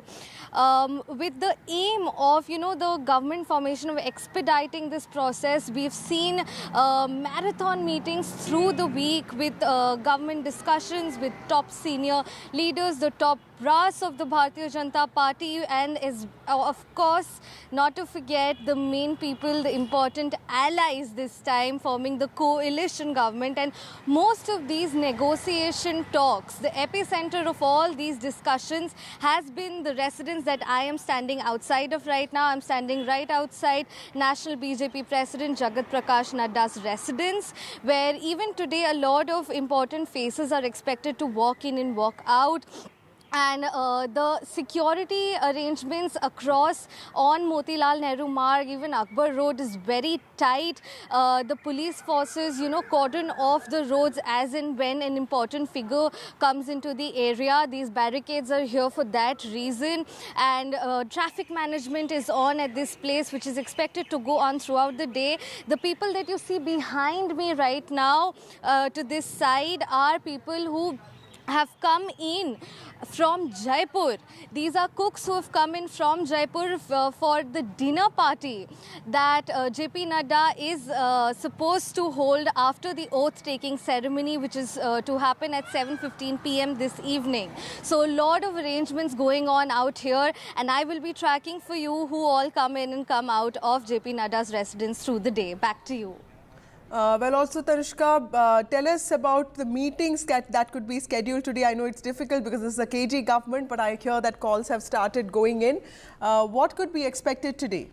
With the aim of, you know, the government formation of expediting this process, we've seen marathon meetings through the week with government discussions with top senior leaders, the top brass of the Bharatiya Janata Party, and is of course not to forget the main people, the important allies this time forming the coalition government. And most of these negotiation talks, the epicenter of all these discussions has been the residence that I am standing outside of right now. I'm standing right outside National BJP President Jagat Prakash Nadda's residence, where even today a lot of important faces are expected to walk in and walk out. And the security arrangements across on Motilal Nehru Marg, even Akbar Road, is very tight. The police forces, you know, cordon off the roads as and when an important figure comes into the area. These barricades are here for that reason. And traffic management is on at this place, which is expected to go on throughout the day. The people that you see behind me right now to this side are people who have come in from Jaipur. These are cooks who have come in from Jaipur for the dinner party that JP Nadda is supposed to hold after the oath-taking ceremony, which is to happen at 7:15 p.m. this evening. So a lot of arrangements going on out here, and I will be tracking for you who all come in and come out of JP Nadda's residence through the day. Back to you. Well, also, Tanushka, tell us about the meetings that could be scheduled today. I know it's difficult because this is a KG government, but I hear that calls have started going in. What could be expected today?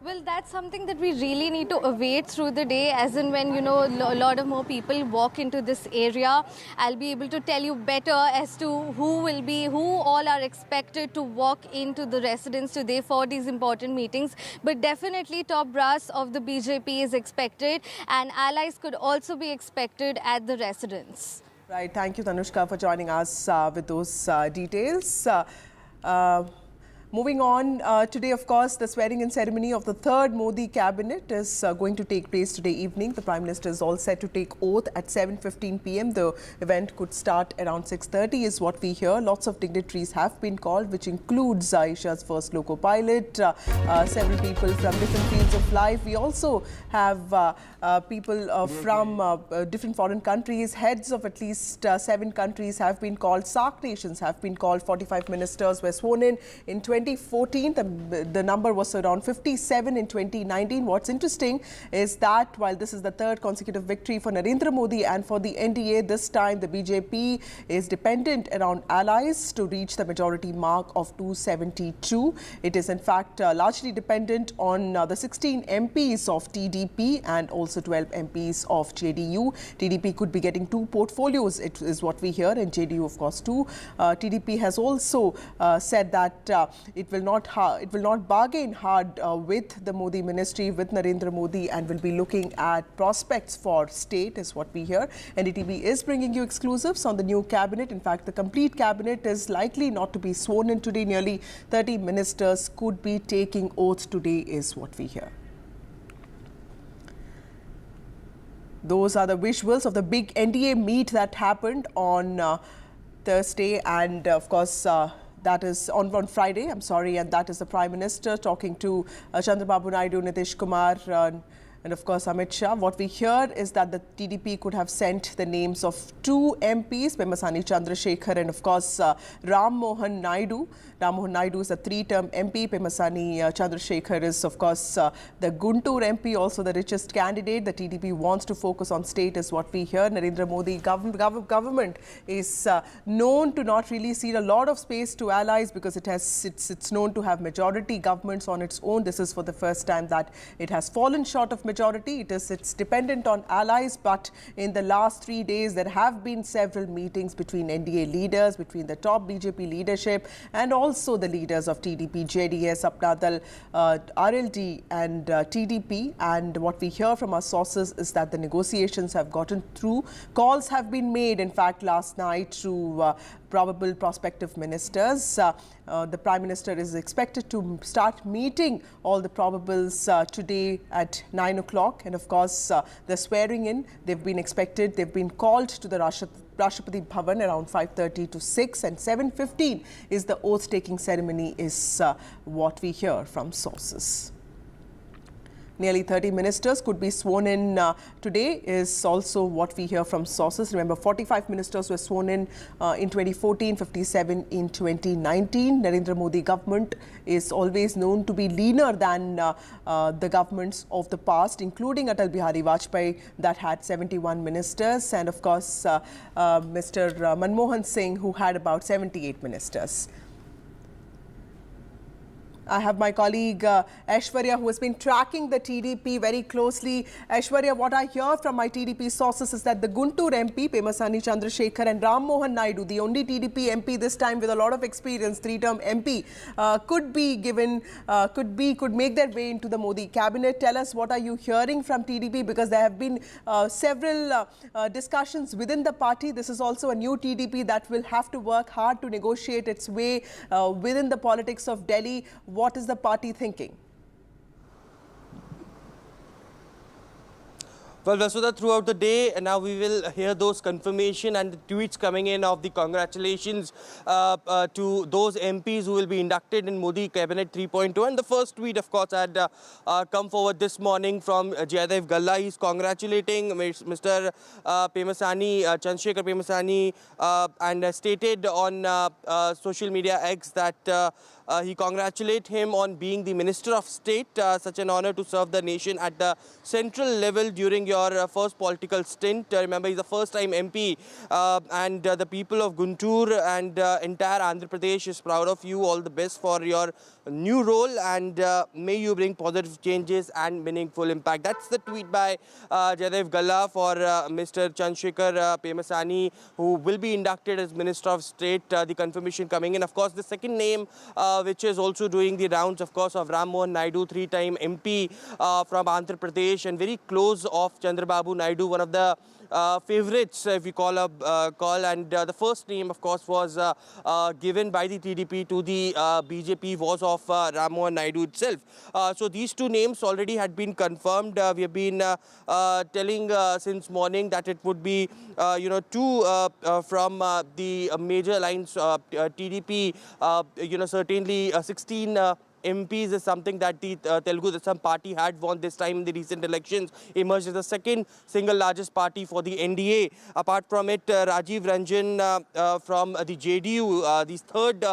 Well, that's something that we really need to await through the day, as in when, you know, a lot of more people walk into this area. I'll be able to tell you better as to who all are expected to walk into the residence today for these important meetings. But definitely top brass of the BJP is expected, and allies could also be expected at the residence. Right. Thank you, Tanushka, for joining us with those details. Moving on, today, of course, the swearing-in ceremony of the third Modi cabinet is going to take place today evening. The Prime Minister is all set to take oath at 7:15 p.m. The event could start around 6:30 is what we hear. Lots of dignitaries have been called, which includes Asia's first loco pilot, several people from different fields of life. We also have people from different foreign countries. Heads of at least 7 countries have been called. SAARC nations have been called. 45 ministers were sworn in 2014, the number was around 57 in 2019. What's interesting is that while this is the third consecutive victory for Narendra Modi and for the NDA, this time the BJP is dependent around allies to reach the majority mark of 272. It is in fact largely dependent on the 16 MPs of TDP and also 12 MPs of JDU. TDP could be getting 2 portfolios, it is what we hear, and JDU of course 2. TDP has also said that it will not bargain hard with the Modi ministry, with Narendra Modi, and will be looking at prospects for state, is what we hear. NDTV is bringing you exclusives on the new cabinet. In fact, the complete cabinet is likely not to be sworn in today. Nearly 30 ministers could be taking oath today, is what we hear. Those are the visuals of the big NDA meet that happened on Thursday, and of course, that is on Friday, and that is the Prime Minister talking to Chandrababu Naidu, Nitish Kumar, and of course Amit Shah. What we hear is that the TDP could have sent the names of 2 MPs, Pemasani Chandrasekhar and of course Ram Mohan Naidu. Ram Mohan Naidu is a 3-term MP. Pemasani Chandrasekhar is of course the Guntur MP, also the richest candidate. The TDP wants to focus on state, is what we hear. Narendra Modi government is known to not really cede a lot of space to allies because it's known to have majority governments on its own. This is for the first time that it has fallen short of majority. majority. It's dependent on allies, but in the last 3 days there have been several meetings between NDA leaders, between the top BJP leadership and also the leaders of TDP, JDS, Apna Dal, RLD and TDP. And what we hear from our sources is that the negotiations have gotten through. Calls have been made, in fact, last night to probable prospective ministers. The Prime Minister is expected to start meeting all the probables today at 9 o'clock. And of course, the swearing in, they've been expected. They've been called to the Rashtrapati Bhavan around 5:30 to 6, and 7:15 is the oath-taking ceremony, is what we hear from sources. Nearly 30 ministers could be sworn in today, is also what we hear from sources. Remember, 45 ministers were sworn in 2014, 57 in 2019. Narendra Modi government is always known to be leaner than the governments of the past, including Atal Bihari Vajpayee, that had 71 ministers, and of course Mr. Manmohan Singh, who had about 78 ministers. I have my colleague Aishwarya, who has been tracking the TDP very closely. Aishwarya, what I hear from my TDP sources is that the Guntur MP, Pemasani Chandrasekhar, and Ram Naidu, the only TDP MP this time with a lot of experience, 3-term MP, could be given, could make their way into the Modi cabinet. Tell us, what are you hearing from TDP? Because there have been several discussions within the party. This is also a new TDP that will have to work hard to negotiate its way within the politics of Delhi. What is the party thinking? Well, Vasudha, throughout the day, now we will hear those confirmation and the tweets coming in of the congratulations to those MPs who will be inducted in Modi Cabinet 3.2. And the first tweet, of course, had come forward this morning from Jaydev Galla. He's congratulating Mr. Pemasani, Chandrasekhar Pemasani, and stated on social media X that he congratulates him on being the Minister of State. Such an honor to serve the nation at the central level during your first political stint. Remember, he's a first-time MP, and the people of Guntur and entire Andhra Pradesh is proud of you. All the best for your new role, and may you bring positive changes and meaningful impact. That's the tweet by Jaydev Galla for Mr. Chandrasekhar Pemasani, who will be inducted as Minister of State. The confirmation coming in. Of course, the second name which is also doing the rounds, of course, of Ram Naidu, 3-time MP from Andhra Pradesh and very close of Chandrababu Naidu, one of the favorites, if you call and the first name, of course, was given by the TDP to the BJP was of Ram Naidu itself. So these two names already had been confirmed. We have been telling since morning that it would be, two from the major alliance TDP, certainly 16 MPs is something that the Telugu Desam party had won this time in the recent elections, emerged as the second single largest party for the NDA. Apart from it, Rajiv Ranjan from the JDU, the third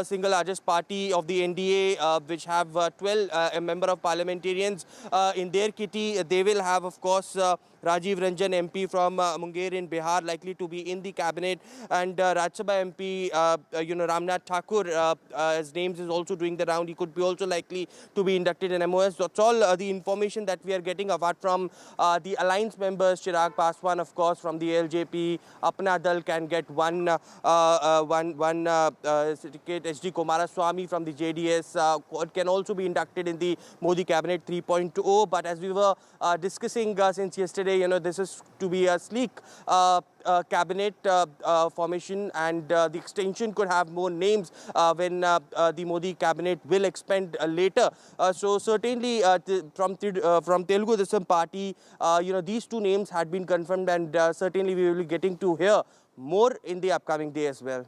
single largest party of the NDA, which have 12 member of parliamentarians in their kitty. They will have, of course, Rajiv Ranjan MP from Munger in Bihar likely to be in the cabinet, and Rajya Sabha MP, Ram Nath Thakur, his names is also doing the round. He could be also likely to be inducted in MOS. That's all the information that we are getting, apart from the alliance members. Chirag Paswan, of course, from the LJP, Apna Dal can get one certificate. HD Kumaraswamy from the JDS can also be inducted in the Modi Cabinet 3.0. But as we were discussing since yesterday, this is to be a sleek cabinet formation, and the extension could have more names when the Modi cabinet will expand later. So certainly from Telugu Desam party, these two names had been confirmed, and certainly we will be getting to hear more in the upcoming day as well.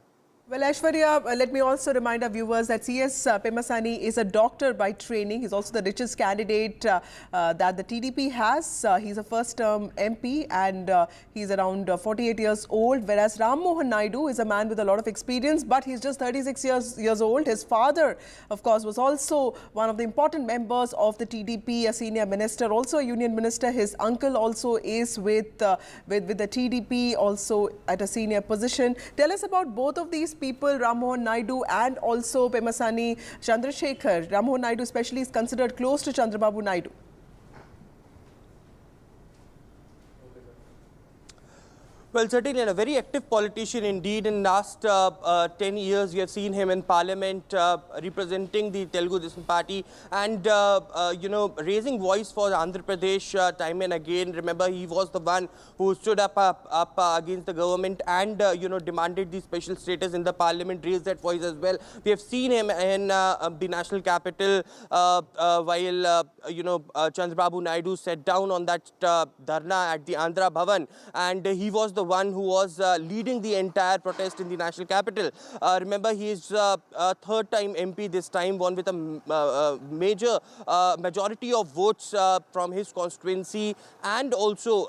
Well, Aishwarya, let me also remind our viewers that CS Pemasani is a doctor by training. He's also the richest candidate that the TDP has. He's a first-term MP, and he's around 48 years old, whereas Ram Naidu is a man with a lot of experience, but he's just 36 years old. His father, of course, was also one of the important members of the TDP, a senior minister, also a union minister. His uncle also is with the TDP, also at a senior position. Tell us about both of these people, Ram Naidu and also Pemasani Chandrasekhar. Ram Naidu especially is considered close to Chandrababu Naidu. Well, certainly, and a very active politician indeed. In last 10 years, we have seen him in Parliament representing the Telugu Desam Party and, raising voice for Andhra Pradesh time and again. Remember, he was the one who stood up against the government and, demanded the special status in the Parliament, raised that voice as well. We have seen him in the national capital while, Chandrababu Naidu sat down on that dharna at the Andhra Bhavan, and he was the one who was leading the entire protest in the national capital. Remember, he is third time MP this time, won with a major majority of votes from his constituency, and also,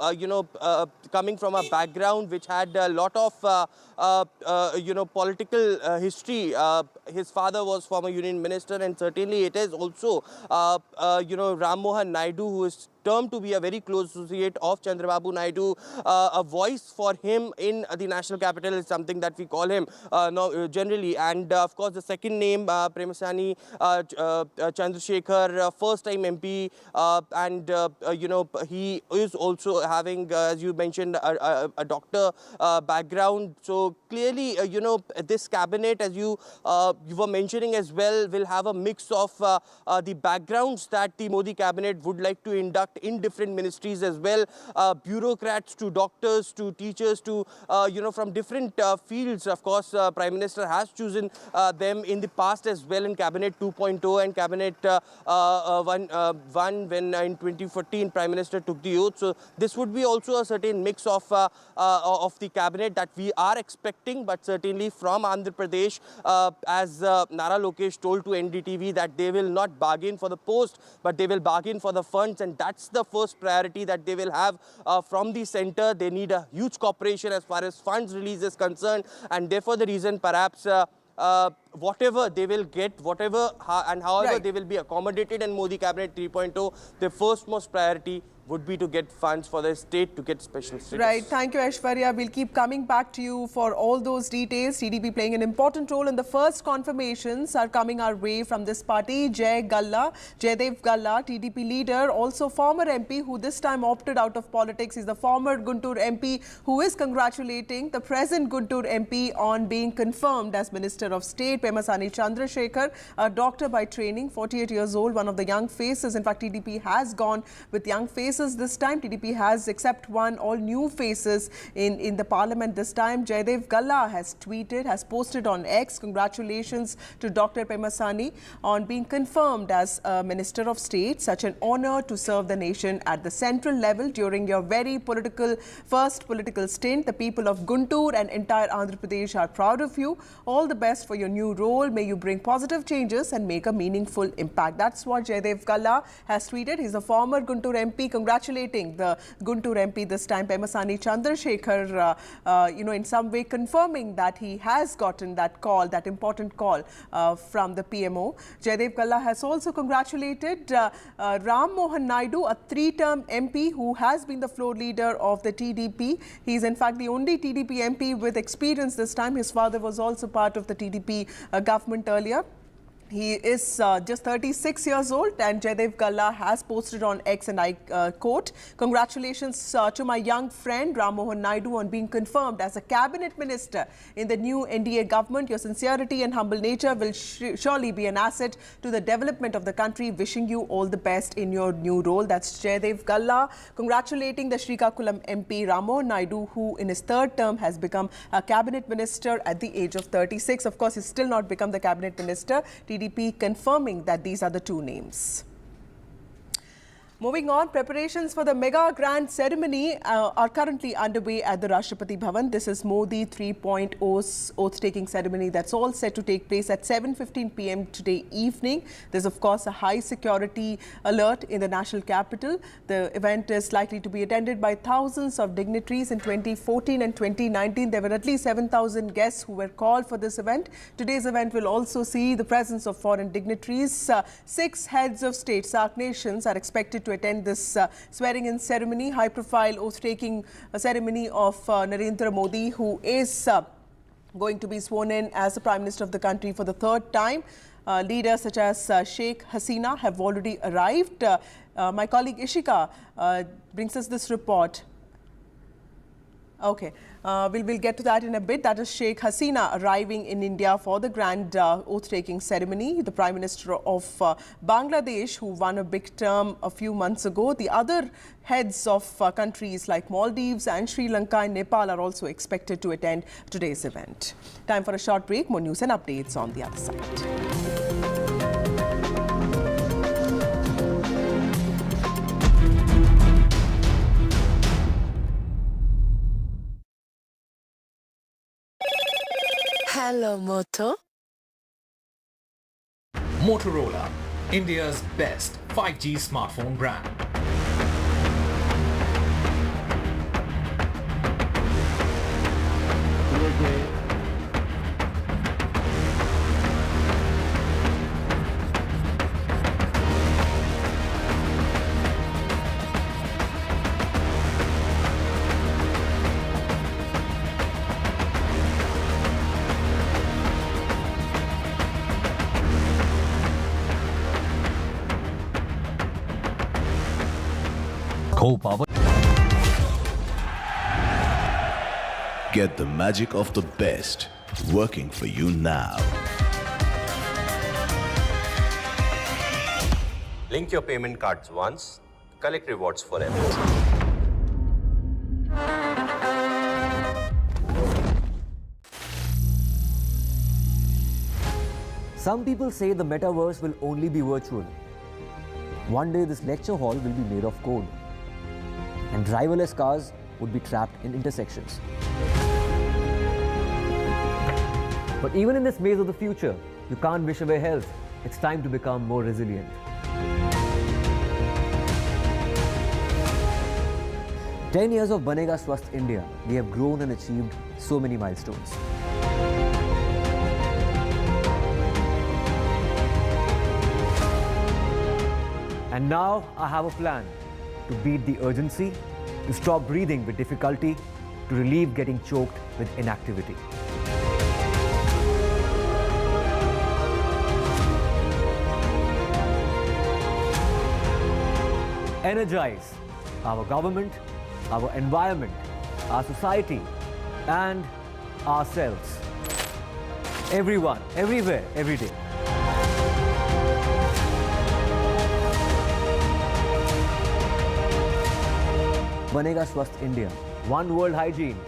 coming from a background which had a lot of, political history. His father was former union minister, and certainly it is also, Ram Naidu, who is termed to be a very close associate of Chandrababu Naidu. A voice for him in the national capital is something that we call him generally. And of course, the second name, Premasani Chandrasekhar, first time MP, and he is also having, as you mentioned, a doctor background. So clearly, this cabinet, as you were mentioning as well, will have a mix of the backgrounds that the Modi cabinet would like to induct in different ministries as well, bureaucrats to doctors to teachers to, from different fields. Of course, Prime Minister has chosen them in the past as well in Cabinet 2.0 and Cabinet 1 when in 2014 Prime Minister took the oath. So this would be also a certain mix of the cabinet that we are expecting, but certainly from Andhra Pradesh, as Nara Lokesh told to NDTV, that they will not bargain for the post, but they will bargain for the funds, and that's the first priority that they will have from the centre. They need a huge cooperation as far as funds release is concerned, and therefore the reason perhaps whatever they will get, however they will be accommodated in Modi Cabinet 3.0, the first most priority would be to get funds for the state to get special status. Right. Thank you, Aishwarya. We'll keep coming back to you for all those details. TDP playing an important role, and the first confirmations are coming our way from this party. Jaidev Galla, TDP leader, also former MP who this time opted out of politics. He's the former Guntur MP who is congratulating the present Guntur MP on being confirmed as Minister of State. Pemasani Chandrasekhar, a doctor by training, 48 years old, one of the young faces. In fact, TDP has gone with young faces this time. TDP has, except one, all new faces in the parliament this time. Jaidev Galla has tweeted, has posted on X, congratulations to Dr. Pemasani on being confirmed as Minister of State. Such an honor to serve the nation at the central level during your very first political stint. The people of Guntur and entire Andhra Pradesh are proud of you. All the best for your new role. May you bring positive changes and make a meaningful impact. That's what Jaidev Galla has tweeted. He's a former Guntur MP, congratulating the Guntur MP this time, Pemasani Chandrasekhar, in some way confirming that he has gotten that call, that important call from the PMO. Jaidev Galla has also congratulated Ram Naidu, a three-term MP who has been the floor leader of the TDP. He is in fact the only TDP MP with experience this time. His father was also part of the TDP government earlier. He is just 36 years old, and Jaidev Galla has posted on X, and I quote, "Congratulations to my young friend Ram Naidu on being confirmed as a cabinet minister in the new NDA government. Your sincerity and humble nature will surely be an asset to the development of the country. Wishing you all the best in your new role." That's Jaidev Galla congratulating the Srikakulam MP Ram Naidu, who in his third term has become a cabinet minister at the age of 36. Of course, he's still not become the cabinet minister. TDP confirming that these are the two names. Moving on, preparations for the mega grand ceremony are currently underway at the Rashtrapati Bhavan. This is Modi 3.0's oath-taking ceremony that's all set to take place at 7:15 p.m. today evening. There's, of course, a high security alert in the national capital. The event is likely to be attended by thousands of dignitaries. In 2014 and 2019, there were at least 7,000 guests who were called for this event. Today's event will also see the presence of foreign dignitaries. 6 heads of state, SAARC nations, are expected to attend this swearing-in ceremony, high-profile oath-taking ceremony of Narendra Modi, who is going to be sworn in as the Prime Minister of the country for the third time. Leaders such as Sheikh Hasina have already arrived. My colleague Ishika brings us this report. Okay, we'll get to that in a bit. That is Sheikh Hasina arriving in India for the grand oath-taking ceremony. The Prime Minister of Bangladesh, who won a big term a few months ago. The other heads of countries like Maldives and Sri Lanka and Nepal are also expected to attend today's event. Time for a short break. More news and updates on the other side. Hello, Moto. Motorola, India's best 5G smartphone brand. Co-power. Get the magic of the best working for you now. Link your payment cards once, collect rewards forever. Some people say the metaverse will only be virtual. One day this lecture hall will be made of code, and driverless cars would be trapped in intersections. But even in this maze of the future, you can't wish away health. It's time to become more resilient. "10 years of Banega Swasth India, we have grown and achieved so many milestones. And now I have a plan to beat the urgency, to stop breathing with difficulty, to relieve getting choked with inactivity. Energize our government, our environment, our society, and ourselves. Everyone, everywhere, every day. Banega Swasth India. One world hygiene.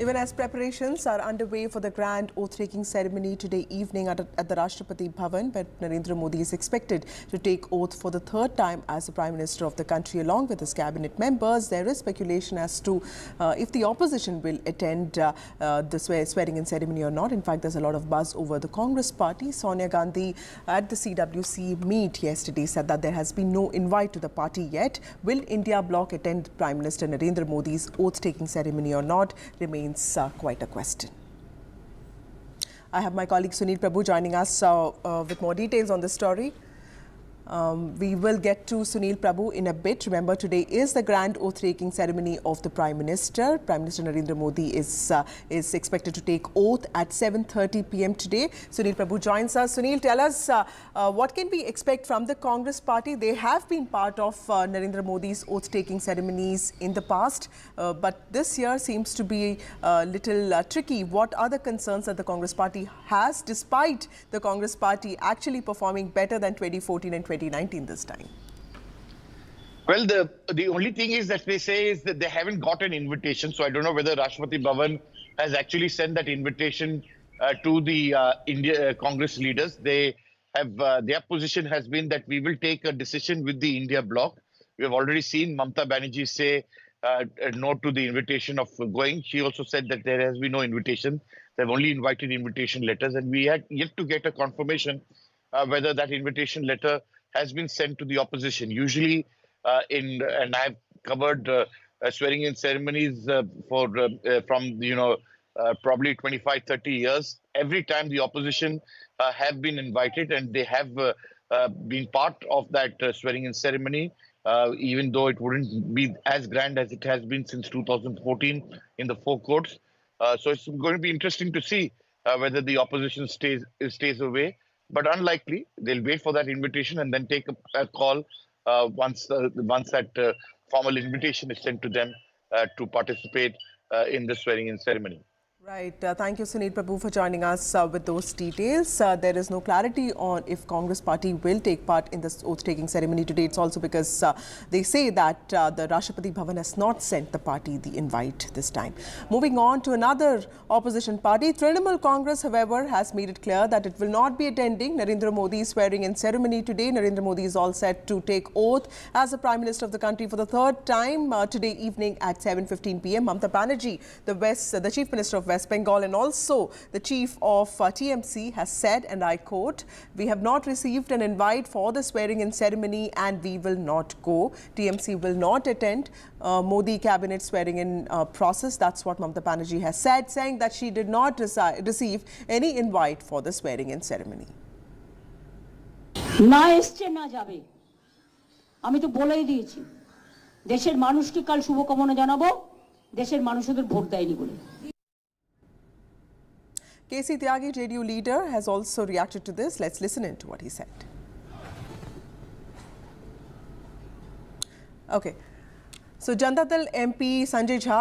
Even as preparations are underway for the grand oath-taking ceremony today evening at the Rashtrapati Bhavan, where Narendra Modi is expected to take oath for the third time as the Prime Minister of the country along with his cabinet members, there is speculation as to if the opposition will attend the swearing-in ceremony or not. In fact, there's a lot of buzz over the Congress party. Sonia Gandhi at the CWC meet yesterday said that there has been no invite to the party yet. Will India bloc attend Prime Minister Narendra Modi's oath-taking ceremony or not remains quite a question. I have my colleague Sunil Prabhu joining us with more details on this story. We will get to Sunil Prabhu in a bit. Remember, today is the grand oath-taking ceremony of the Prime Minister. Prime Minister Narendra Modi is expected to take oath at 7:30 p.m. today. Sunil Prabhu joins us. Sunil, tell us what can we expect from the Congress party? They have been part of Narendra Modi's oath-taking ceremonies in the past, but this year seems to be a little tricky. What are the concerns that the Congress party has, despite the Congress party actually performing better than 2014 and 2019 this time? Well, the only thing is that they say is that they haven't got an invitation. So I don't know whether Rashtrapati Bhavan has actually sent that invitation to the India Congress leaders. They have their position has been that we will take a decision with the India bloc. We have already seen Mamata Banerjee say no to the invitation of going. She also said that there has been no invitation. They've only invited invitation letters, and we had yet to get a confirmation whether that invitation letter has been sent to the opposition. Usually, and I've covered swearing-in ceremonies from probably 25, 30 years. Every time the opposition have been invited, and they have been part of that swearing-in ceremony, even though it wouldn't be as grand as it has been since 2014 in the four courts. So it's going to be interesting to see whether the opposition stays away. but unlikely. They'll wait for that invitation and then take a call once that formal invitation is sent to them to participate in the swearing-in ceremony. Right. Thank you, Sunil Prabhu, for joining us with those details. There is no clarity on if Congress party will take part in this oath-taking ceremony today. It's also because they say that the Rashtrapati Bhavan has not sent the party the invite this time. Moving on to another opposition party, Trinamool Congress, however, has made it clear that it will not be attending Narendra Modi's swearing-in ceremony today. Narendra Modi is all set to take oath as the Prime Minister of the country for the third time today evening at 7:15 p.m. Mamata Banerjee, the Chief Minister of West Bengal and also the chief of TMC has said, and I quote, "We have not received an invite for the swearing-in ceremony and we will not go. TMC will not attend Modi cabinet swearing-in process." That's what Mamata Banerjee has said, saying that she did not receive any invite for the swearing-in ceremony. না এসছে না যাবে আমি তো বলেই দিয়েছি দেশের মানুষকে কাল শুভকামনা জানাবো দেশের মানুষদের ভোট দেয়নি বলে KC Tyagi, JDU leader, has also reacted to this. Let's listen in to what he said. Okay. So, Janata Dal MP Sanjay Jha,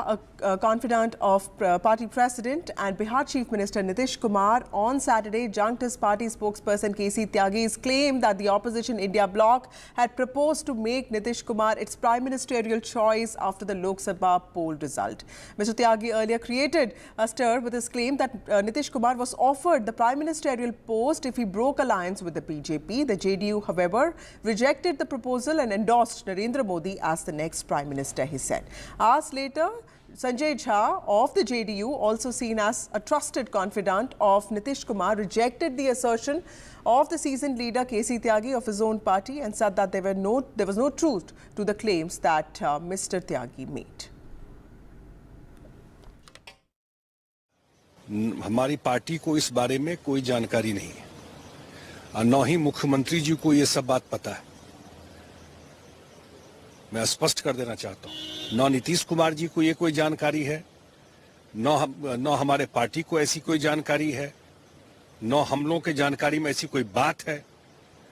a confidant of party president and Bihar Chief Minister Nitish Kumar, on Saturday junked his party spokesperson KC Tyagi's claim that the opposition India bloc had proposed to make Nitish Kumar its prime ministerial choice after the Lok Sabha poll result. Mr. Tyagi earlier created a stir with his claim that Nitish Kumar was offered the prime ministerial post if he broke alliance with the BJP. The JDU, however, rejected the proposal and endorsed Narendra Modi as the next prime minister, he said. Hours later, Sanjay Jha of the JDU, also seen as a trusted confidant of Nitish Kumar, rejected the assertion of the seasoned leader KC Tyagi of his own party and said that there was no truth to the claims that Mr. Tyagi made. हमारी party को इस बारे में कोई जानकारी नहीं है और न ही मुख्यमंत्री जी को ये सब बात पता है। मैं स्पष्ट कर देना चाहता हूं, न नीतीश कुमार जी को ये कोई जानकारी है, न हमारे पार्टी को ऐसी कोई जानकारी है, न हम लोगों के जानकारी में ऐसी कोई बात है।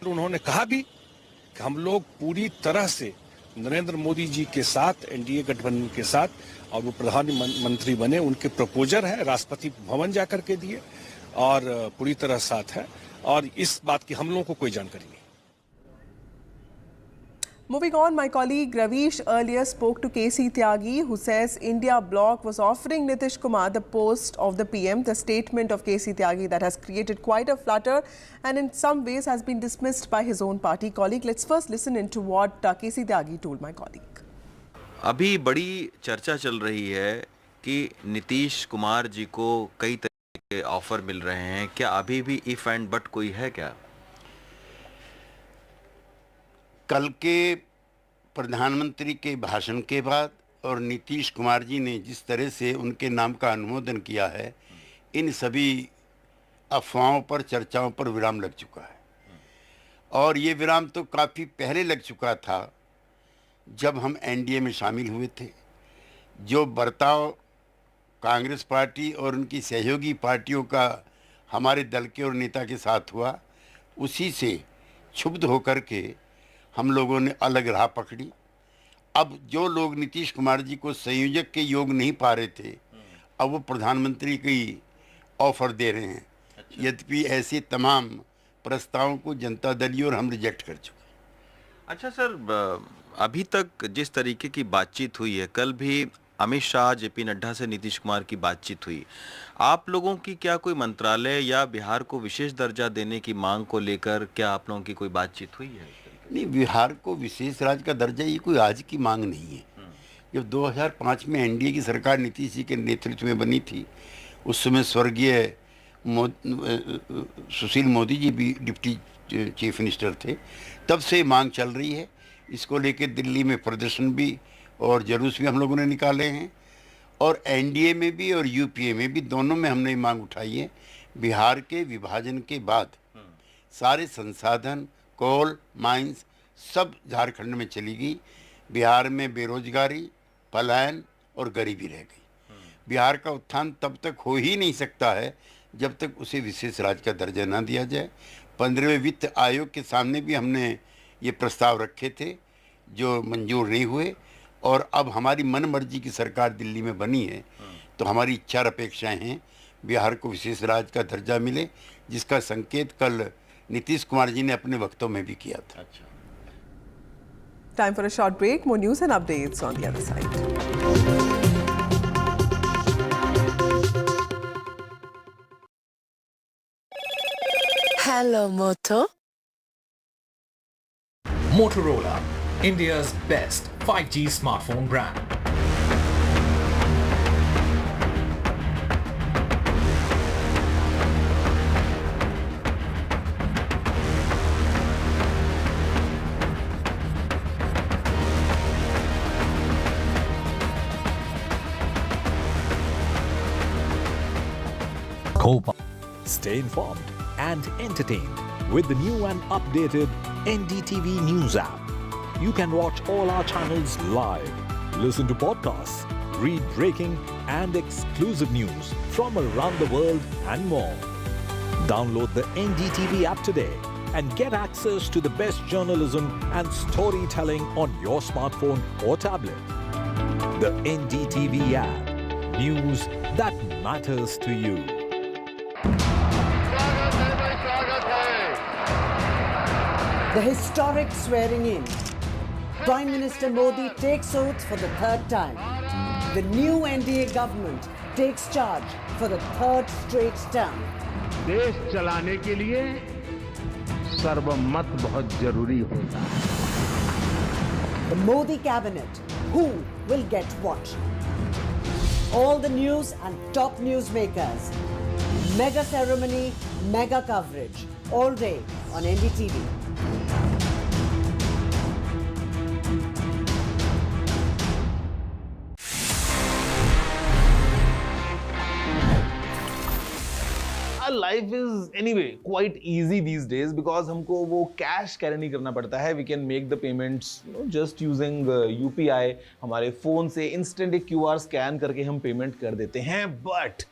उन्होंने कहा भी कि हम लोग पूरी तरह से नरेंद्र मोदी जी के साथ, एनडीए गठबंधन के साथ, और वो प्रधानमंत्री बने, उनके प्रपोजर है, राष्ट्रपति भवन जाकर के दिए और पूरी तरह साथ है और इस बात की हम लोगों को कोई जानकारी नहीं। Moving on, my colleague Ravish earlier spoke to KC Tyagi, who says India bloc was offering Nitish Kumar the post of the PM. The statement of KC Tyagi that has created quite a flutter and in some ways has been dismissed by his own party colleague. Let's first listen into what KC Tyagi told my colleague. अभी बड़ी चर्चा चल रही है कि नीतीश कुमार जी को कई तरह के ऑफर मिल रहे हैं। क्या अभी भी इफ एंड बट कोई है क्या? कल के प्रधानमंत्री के भाषण के बाद और नीतीश कुमार जी ने जिस तरह से उनके नाम का अनुमोदन किया है, इन सभी अफवाहों पर, चर्चाओं पर विराम लग चुका है। और ये विराम तो काफ़ी पहले लग चुका था, जब हम एनडीए में शामिल हुए थे। जो बर्ताव कांग्रेस पार्टी और उनकी सहयोगी पार्टियों का हमारे दल के और नेता के साथ हुआ, उसी से क्षुब्ध होकर के हम लोगों ने अलग राह पकड़ी। अब जो लोग नीतीश कुमार जी को संयोजक के योग नहीं पा रहे थे, अब वो प्रधानमंत्री की ऑफर दे रहे हैं। यद्यपि ऐसे तमाम प्रस्तावों को जनता दल और हम रिजेक्ट कर चुके। अच्छा सर, अभी तक जिस तरीके की बातचीत हुई है, कल भी अमित शाह, जेपी नड्डा से नीतीश कुमार की बातचीत हुई, आप लोगों की क्या कोई मंत्रालय या बिहार को विशेष दर्जा देने की मांग को लेकर क्या आप लोगों की कोई बातचीत हुई है? नहीं, बिहार को विशेष राज्य का दर्जा ये कोई आज की मांग नहीं है। जब 2005 में एनडीए की सरकार नीतीश जी के नेतृत्व में बनी थी, उस समय स्वर्गीय सुशील मोदी जी भी डिप्टी चीफ मिनिस्टर थे। तब से मांग चल रही है। इसको लेकर दिल्ली में प्रदर्शन भी और जुलूस भी हम लोगों ने निकाले हैं, और एनडीए में भी और यूपीए में भी, दोनों में हमने मांग उठाई है। बिहार के विभाजन के बाद सारे संसाधन, कोल माइंस सब झारखंड में चली गई। बिहार में बेरोजगारी, पलायन और गरीबी रह गई। बिहार का उत्थान तब तक हो ही नहीं सकता है जब तक उसे विशेष राज्य का दर्जा ना दिया जाए। 15वें वित्त आयोग के सामने भी हमने ये प्रस्ताव रखे थे जो मंजूर नहीं हुए, और अब हमारी मनमर्जी की सरकार दिल्ली में बनी है, तो हमारी इच्छा और अपेक्षाएं हैं बिहार को विशेष राज्य का दर्जा मिले, जिसका संकेत कल नीतीश कुमार जी ने अपने वक्तव्य में भी किया था। Time for a short break. More news and updates on the other side. Hello, Moto. Motorola, India's best 5G smartphone brand. Stay informed and entertained with the new and updated NDTV News app. You can watch all our channels live, listen to podcasts, read breaking and exclusive news from around the world and more. Download the NDTV app today and get access to the best journalism and storytelling on your smartphone or tablet. The NDTV app. News that matters to you. The historic swearing in. Prime Minister Modi takes oath for the third time. The new NDA government takes charge for the third straight term. देश चलाने के लिए सर्वमत बहुत जरूरी होता है. The Modi cabinet. Who will get what? All the news and top newsmakers. Mega ceremony, mega coverage. All day on NDTV. Life is anyway quite easy these days because हमको वो कैश कैरी नहीं करना पड़ता है. We can make the payments just using UPI. हमारे phone से instant एक QR scan करके हम पेमेंट कर देते हैं. But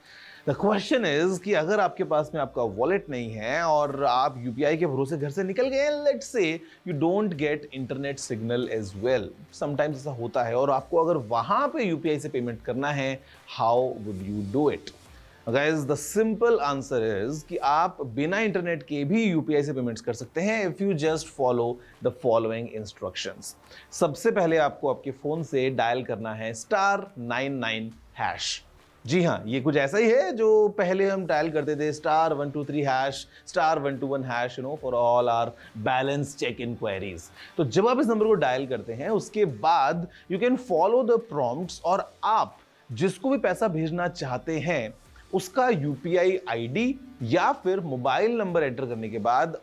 the question is कि अगर आपके पास में आपका वॉलेट नहीं है और आप UPI के भरोसे घर से निकल गए, let's say you don't get internet signal as well. Sometimes ऐसा होता है और आपको अगर वहाँ पे UPI से पेमेंट करना है, how would you do it? Guys, the simple answer is कि आप बिना इंटरनेट के भी UPI से पेमेंट्स कर सकते हैं if you just follow the following instructions. सबसे पहले आपको आपके फोन से डायल करना है *99#. जी हाँ, ये कुछ ऐसा ही है जो पहले हम डायल करते थे *123#, *121#, for all our balance check inquiries. तो जब आप इस नंबर को डायल करते हैं उसके बाद you can follow the prompts और आप जिसको भी पैसा भेजना चाहते हैं उसका UPI ID या फिर मोबाइल नंबर एंटर करने के बाद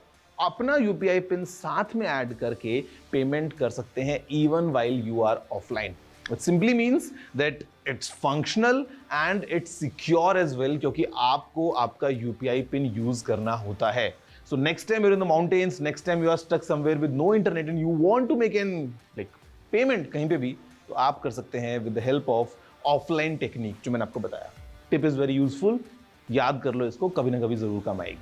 अपना UPI पिन साथ में ऐड करके पेमेंट कर सकते हैं even while you are offline. It simply means that it's functional and it's secure as well क्योंकि आपको आपका UPI पिन यूज करना होता है. So next time you're in the mountains, next time you are stuck somewhere with no internet and you want to make an payment कहीं पे भी, तो आप कर सकते हैं with the help of offline technique जो मैंने आपको बताया. Tip is very useful. याद कर लो इसको, कभी ना कभी जरूर काम आएगी.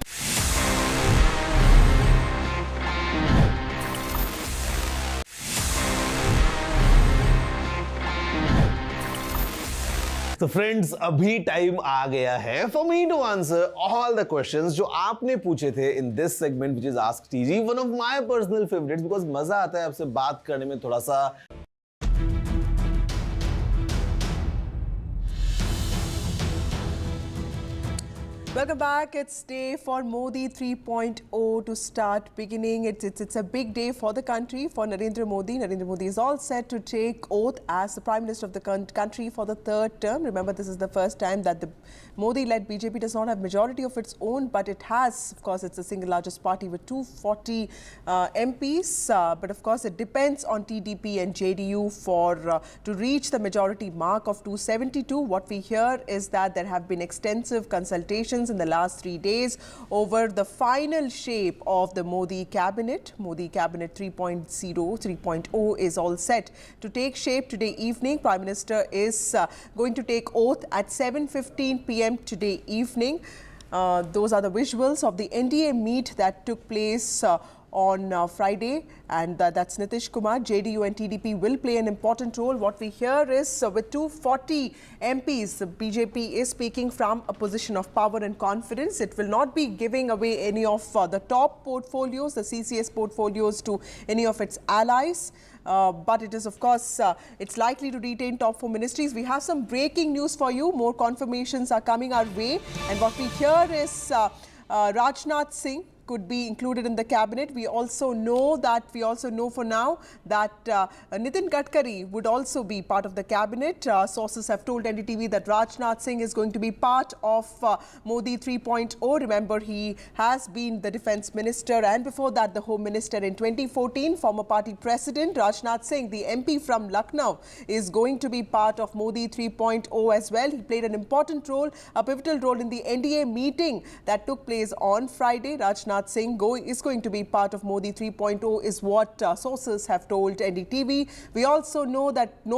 तो फ्रेंड्स, अभी टाइम आ गया है for me to answer all the questions जो आपने पूछे थे in this segment which is ask TG, one of my personal favourites because मजा आता है आपसे बात करने में. थोड़ा सा Welcome back. It's day for Modi 3.0 to start beginning. It's a big day for the country, for Narendra Modi. Narendra Modi is all set to take oath as the Prime Minister of the country for the third term. Remember, this is the first time that the Modi-led BJP does not have majority of its own, but it has, of course, it's the single largest party with 240 MPs. But of course, it depends on TDP and JDU to reach the majority mark of 272. What we hear is that there have been extensive consultations in the last 3 days over the final shape of the Modi cabinet. Modi cabinet 3.0 is all set to take shape today evening. Prime Minister is going to take oath at 7:15 p.m. today evening. Those are the visuals of the NDA meet that took place on Friday, and that's Nitish Kumar. JDU and TDP will play an important role. What we hear is with 240 MPs, the BJP is speaking from a position of power and confidence. It will not be giving away any of the top portfolios, the CCS portfolios, to any of its allies. But it is, of course, it's likely to retain top 4 ministries. We have some breaking news for you. More confirmations are coming our way. And what we hear is Raj Nath Singh could be included in the cabinet. We also know for now that Nitin Gadkari would also be part of the cabinet. Sources have told NDTV that Raj Nath Singh is going to be part of Modi 3.0. Remember, he has been the defense minister and before that the home minister in 2014. Former party president Raj Nath Singh, the MP from Lucknow, is going to be part of Modi 3.0 as well. He played an important role, a pivotal role in the NDA meeting that took place on Friday. Raj Nath Singh is going to be part of Modi 3.0 is what sources have told NDTV. We also know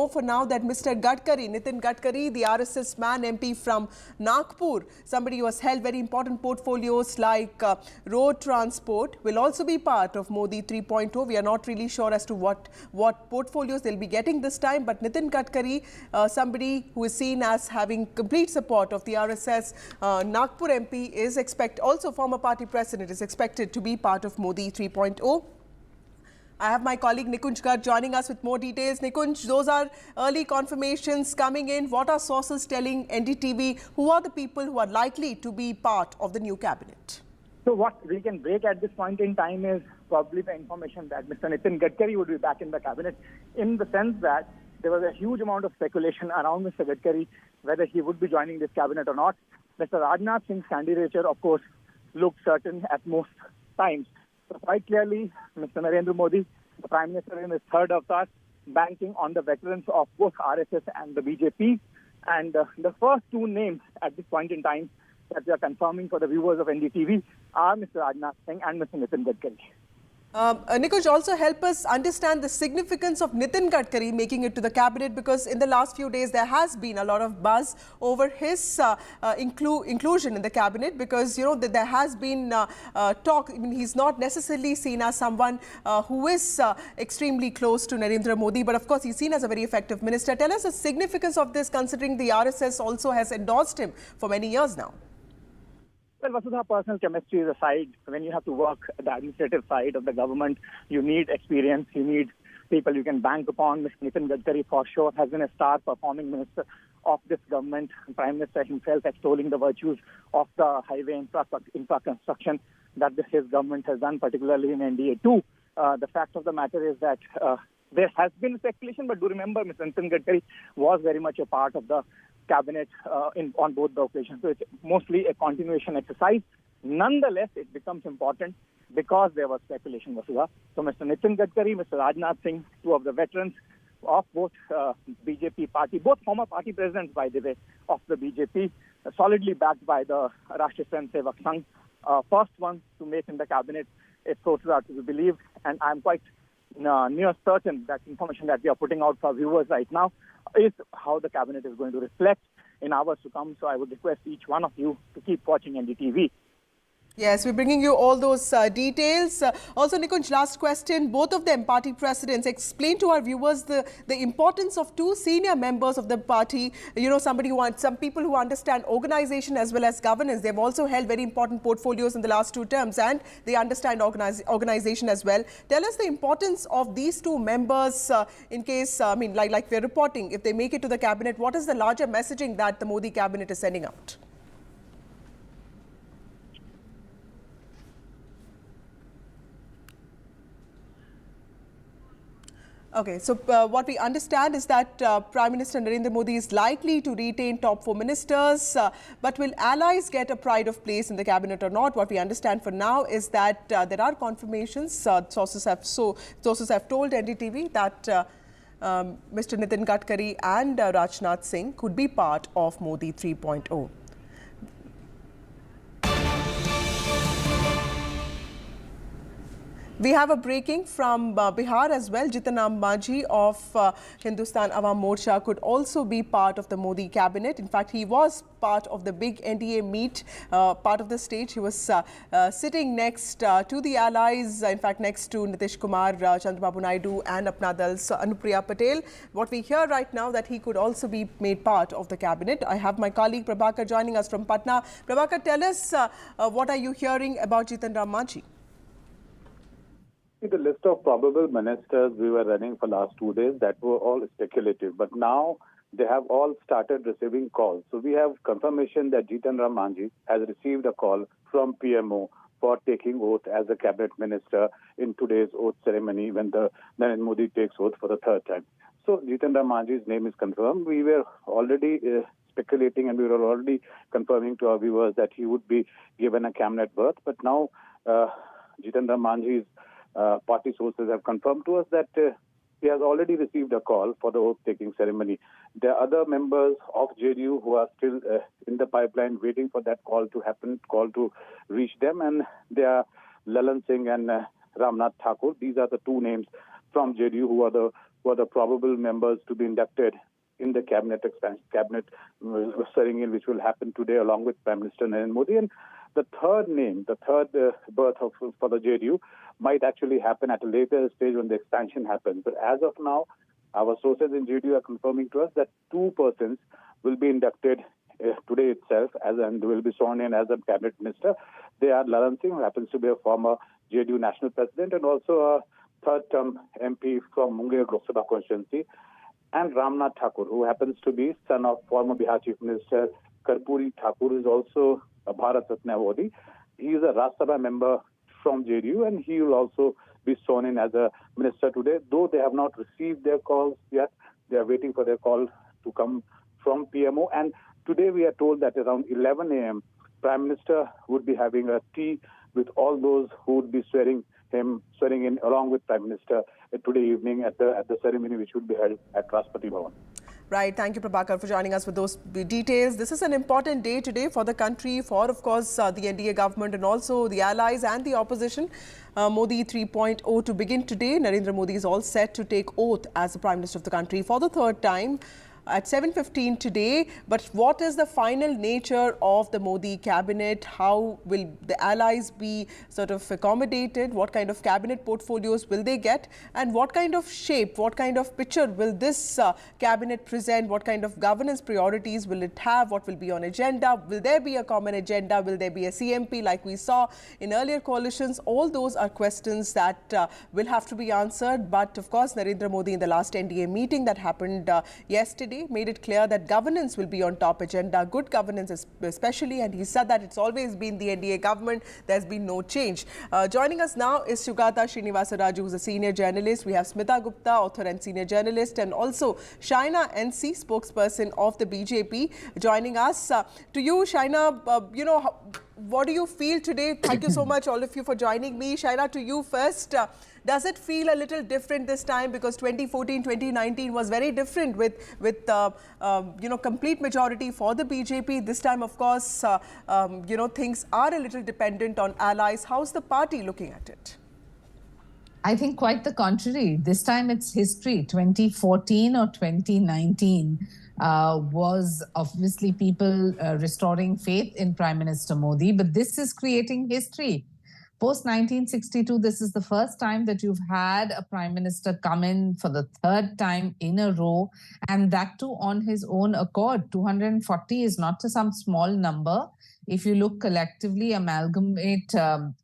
for now that Mr. Gadkari, Nitin Gadkari, the RSS man MP from Nagpur, somebody who has held very important portfolios like road transport, will also be part of Modi 3.0. We are not really sure as to what portfolios they'll be getting this time, but Nitin Gadkari, somebody who is seen as having complete support of the RSS Nagpur MP, is also former party president, is expected to be part of Modi 3.0. I have my colleague Nikunj Garg joining us with more details. Nikunj, those are early confirmations coming in. What are sources telling NDTV? Who are the people who are likely to be part of the new cabinet? So what we can break at this point in time is probably the information that Mr. Nitin Gadkari would be back in the cabinet, in the sense that there was a huge amount of speculation around Mr. Gadkari, whether he would be joining this cabinet or not. Mr. Raj Nath Singh's candidature, of course, looked certain at most times. So quite clearly, Mr. Narendra Modi, the Prime Minister in his third avatar, banking on the veterans of both RSS and the BJP. And the first two names at this point in time that we are confirming for the viewers of NDTV are Mr. Raj Nath Singh and Mr. Nitin Gadkari. Nikunj, also help us understand the significance of Nitin Gadkari making it to the cabinet, because in the last few days there has been a lot of buzz over his inclusion in the cabinet, because there has been talk. I mean, he's not necessarily seen as someone who is extremely close to Narendra Modi, but of course he's seen as a very effective minister. Tell us the significance of this, considering the RSS also has endorsed him for many years now. Well, Vasudha, personal chemistry is aside. When you have to work at the administrative side of the government, you need experience, you need people you can bank upon. Mr. Nitin Gadkari, for sure, has been a star performing minister of this government. Prime Minister himself extolling the virtues of the highway infra construction that his government has done, particularly in NDA 2. The fact of the matter is that there has been speculation, but do remember, Mr. Nitin Gadkari was very much a part of the cabinet on both the occasions. So it's mostly a continuation exercise. Nonetheless, it becomes important because there was speculation, Vasudha. So Mr. Nitin Gadkari, Mr. Raj Nath Singh, two of the veterans of both BJP party, both former party presidents, by the way, of the BJP, solidly backed by the Rashtriya Swayamsevak Sangh, first one to make in the cabinet, if sources are to be believed. And I'm quite near certain that information that we are putting out for viewers right now is how the cabinet is going to reflect in hours to come. So I would request each one of you to keep watching NDTV. Yes, we're bringing you all those details. Also, Nikunj, last question. Both of them, party presidents, explain to our viewers the importance of two senior members of the party. Some people who understand organization as well as governance. They've also held very important portfolios in the last 2 terms, and they understand organization as well. Tell us the importance of these two members in case, like we're reporting, if they make it to the cabinet, what is the larger messaging that the Modi cabinet is sending out? Okay, so what we understand is that Prime Minister Narendra Modi is likely to retain top 4 ministers, but will allies get a pride of place in the cabinet or not? What we understand for now is that there are confirmations. Sources have told NDTV that Mr. Nitin Gadkari and Raj Nath Singh could be part of Modi 3.0. We have a breaking from Bihar as well. Jitan Ram Manjhi of Hindustan Awam Morcha could also be part of the Modi cabinet. In fact, he was part of the big NDA meet, part of the stage. He was sitting next to the allies, in fact, next to Nitish Kumar, Chandrababu Naidu and Apna Dal's Anupriya Patel. What we hear right now that he could also be made part of the cabinet. I have my colleague Prabhakar joining us from Patna. Prabhakar, tell us what are you hearing about Jitan Ram Manjhi? The list of probable ministers we were running for last 2 days, that were all speculative. But now they have all started receiving calls. So we have confirmation that Jitan Ram Manjhi has received a call from PMO for taking oath as a cabinet minister in today's oath ceremony when the Narendra Modi takes oath for the third time. So Jitan Ram Manjhi's name is confirmed. We were already speculating and we were already confirming to our viewers that he would be given a cabinet berth. But now Jitan Ram Manjhi's party sources have confirmed to us that he has already received a call for the oath-taking ceremony. There are other members of JDU who are still in the pipeline waiting for that call to happen, call to reach them, and they are Lalan Singh and Ram Nath Thakur. These are the two names from JDU who are the probable members to be inducted in the cabinet ceremony, which will happen today along with Prime Minister Narendra Modi. And the third name, the third berth for the JDU might actually happen at a later stage when the expansion happens. But as of now, our sources in JDU are confirming to us that two persons will be inducted today itself and will be sworn in as a cabinet minister. They are Lalan Singh, who happens to be a former JDU national president and also a third-term MP from Munger Lok Sabha constituency, and Ram Nath Thakur, who happens to be son of former Bihar Chief Minister Karpoori Thakur, who is also a Bharat Ratna awardee. He is a Rajya Sabha member from JDU, and he will also be sworn in as a minister today. Though they have not received their calls yet, they are waiting for their call to come from PMO. And today we are told that around 11 a.m., Prime Minister would be having a tea with all those who would be swearing in along with Prime Minister today evening at the ceremony which would be held at Rashtrapati Bhavan. Right. Thank you, Prabhakar, for joining us with those details. This is an important day today for the country, for, of course, the NDA government and also the allies and the opposition. Modi 3.0 to begin today. Narendra Modi is all set to take oath as the Prime Minister of the country for the third time at 7:15 today. But what is the final nature of the Modi cabinet? How will the allies be sort of accommodated? What kind of cabinet portfolios will they get? And what kind of shape, what kind of picture will this cabinet present? What kind of governance priorities will it have? What will be on agenda? Will there be a common agenda? Will there be a CMP like we saw in earlier coalitions? All those are questions that will have to be answered. But of course, Narendra Modi in the last NDA meeting that happened yesterday made it clear that governance will be on top agenda, good governance especially, and he said that it's always been the NDA government, there's been no change. Joining us now is Sugata Srinivasa Raju, who's a senior journalist. We have Smita Gupta, author and senior journalist, and also Shaina NC, spokesperson of the BJP, joining us. To you, Shaina, what do you feel today? Thank you so much, all of you, for joining me. Shaina, to you first. Does it feel a little different this time? Because 2014, 2019 was very different with complete majority for the BJP. This time, of course, things are a little dependent on allies. How's the party looking at it? I think quite the contrary. This time it's history. 2014 or 2019 was obviously people restoring faith in Prime Minister Modi, but this is creating history. Post 1962, this is the first time that you've had a Prime Minister come in for the third time in a row, and that too on his own accord. 240 is not some small number. If you look collectively, amalgamate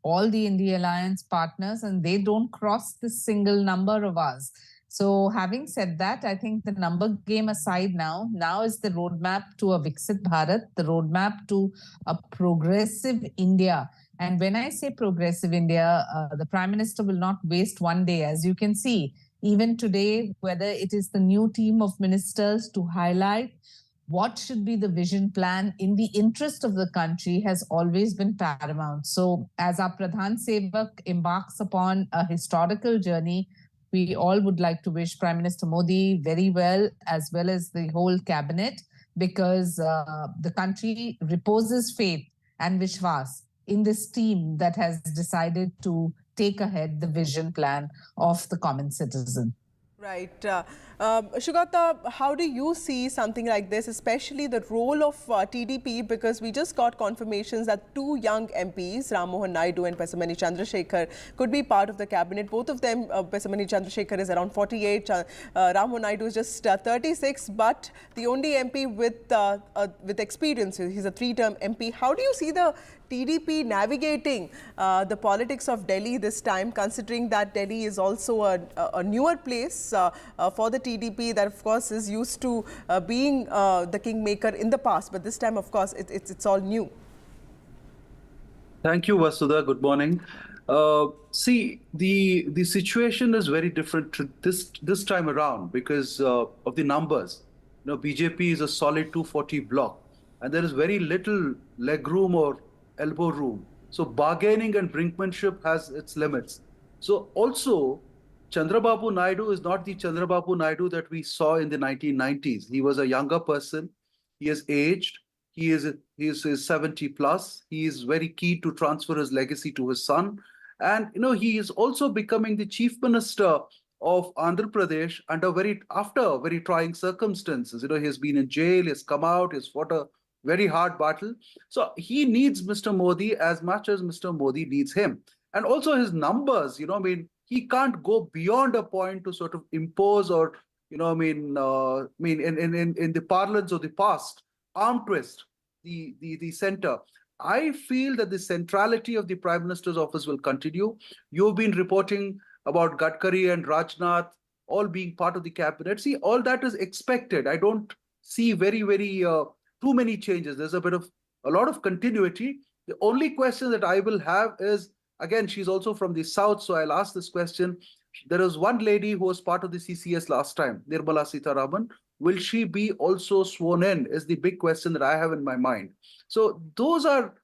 all the India Alliance partners, and they don't cross this single number of ours. So having said that, I think the number game aside now is the roadmap to a Viksit Bharat, the roadmap to a progressive India. And when I say progressive India, the Prime Minister will not waste one day. As you can see, even today, whether it is the new team of ministers to highlight what should be the vision plan in the interest of the country has always been paramount. So as our Pradhan Sevak embarks upon a historical journey, we all would like to wish Prime Minister Modi very well as the whole cabinet, because the country reposes faith and Vishwas in this team that has decided to take ahead the vision plan of the common citizen. Right. Shugata, how do you see something like this, especially the role of TDP? Because we just got confirmations that two young MPs, Ram Naidu and Pesamani Chandrasekhar, could be part of the cabinet. Both of them, Pesamani Chandrasekhar is around 48, Ram Naidu is just 36, but the only MP with experience. He's a three-term MP. How do you see the TDP navigating the politics of Delhi this time, considering that Delhi is also a newer place for the TDP that, of course, is used to being the kingmaker in the past, but this time, of course, it's all new. Thank you, Vasudha. Good morning. See, the situation is very different this time around because of the numbers. You know, BJP is a solid 240 block, and there is very little leg room or elbow room. So bargaining and brinkmanship has its limits. So also, Chandrababu Naidu is not the Chandrababu Naidu that we saw in the 1990s. He was a younger person. He is aged. He is 70 plus. He is very keen to transfer his legacy to his son. And, you know, he is also becoming the chief minister of Andhra Pradesh after very trying circumstances. You know, he has been in jail, he has come out, he has fought a very hard battle. So he needs Mr. Modi as much as Mr. Modi needs him. And also his numbers, you know, I mean, he can't go beyond a point to sort of impose or, you know, in the parlance of the past, arm twist the center. I feel that the centrality of the Prime Minister's office will continue. You've been reporting about Gadkari and Rajnath all being part of the cabinet. See, all that is expected. I don't see very too many changes. There's a lot of continuity. The only question that I will have is, again, she's also from the south, so I'll ask this question. There is one lady who was part of the CCS last time, Nirmala Sitharaman. Will she be also sworn in is the big question that I have in my mind. So those are,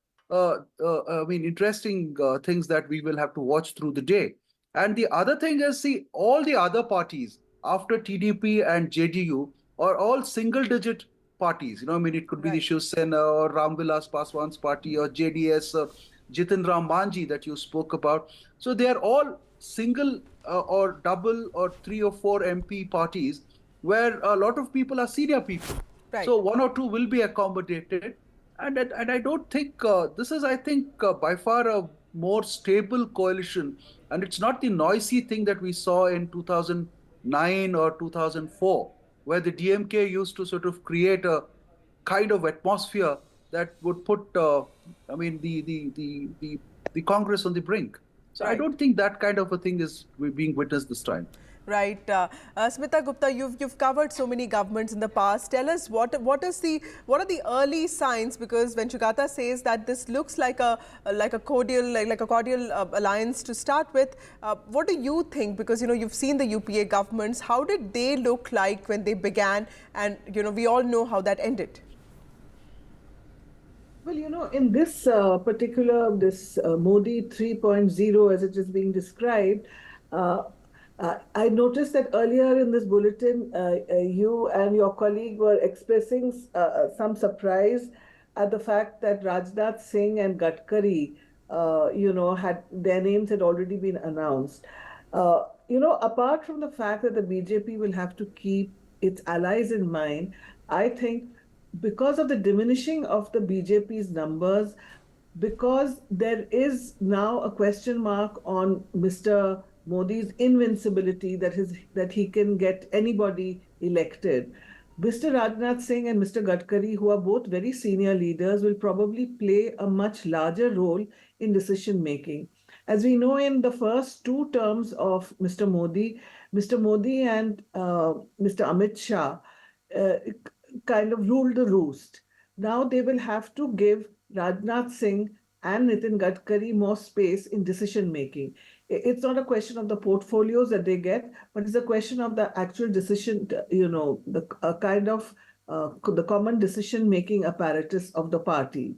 interesting things that we will have to watch through the day. And the other thing is, see, all the other parties after TDP and JDU are all single-digit parties. You know, I mean, it could be the Shiv Sena or Ramvilas Paswan's party or JDS or Jitin Ram Manji that you spoke about. So they are all single or double or 3 or 4 MP parties where a lot of people are senior people. Right. So 1 or 2 will be accommodated. And I don't think this is, I think, by far a more stable coalition. And it's not the noisy thing that we saw in 2009 or 2004, where the DMK used to sort of create a kind of atmosphere that would put, the Congress on the brink. So I don't think that kind of a thing is being witnessed this time. Right. Smita Gupta, you've covered so many governments in the past. Tell us what are the early signs, because when Shugata says that this looks like a cordial alliance to start with, what do you think? Because you've seen the UPA governments. How did they look like when they began? And we all know how that ended. Well, in this particular Modi 3.0, as it is being described, I noticed that earlier in this bulletin, you and your colleague were expressing some surprise at the fact that Rajnath Singh and Gadkari, had their names had already been announced. Apart from the fact that the BJP will have to keep its allies in mind, I think because of the diminishing of the BJP's numbers, because there is now a question mark on Mr. Modi's invincibility, that he can get anybody elected. Mr. Rajnath Singh and Mr. Gadkari, who are both very senior leaders, will probably play a much larger role in decision making. As we know, in the first 2 terms of Mr. Modi and Mr. Amit Shah kind of ruled the roost. Now they will have to give Rajnath Singh and Nitin Gadkari more space in decision making. It's not a question of the portfolios that they get, but it's a question of the actual decision, the common decision-making apparatus of the party.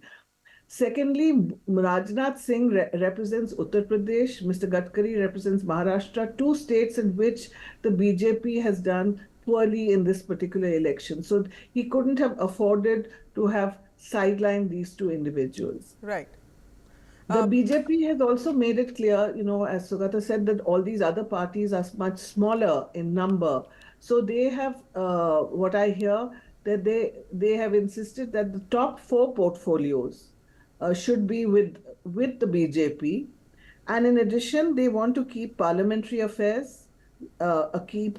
Secondly, Rajnath Singh represents Uttar Pradesh, Mr. Gadkari represents Maharashtra, 2 states in which the BJP has done poorly in this particular election. So he couldn't have afforded to have sidelined these 2 individuals. Right. The BJP has also made it clear, as Sugata said, that all these other parties are much smaller in number. So they have, what I hear, that they have insisted that the top 4 portfolios should be with the BJP. And in addition, they want to keep parliamentary affairs, a key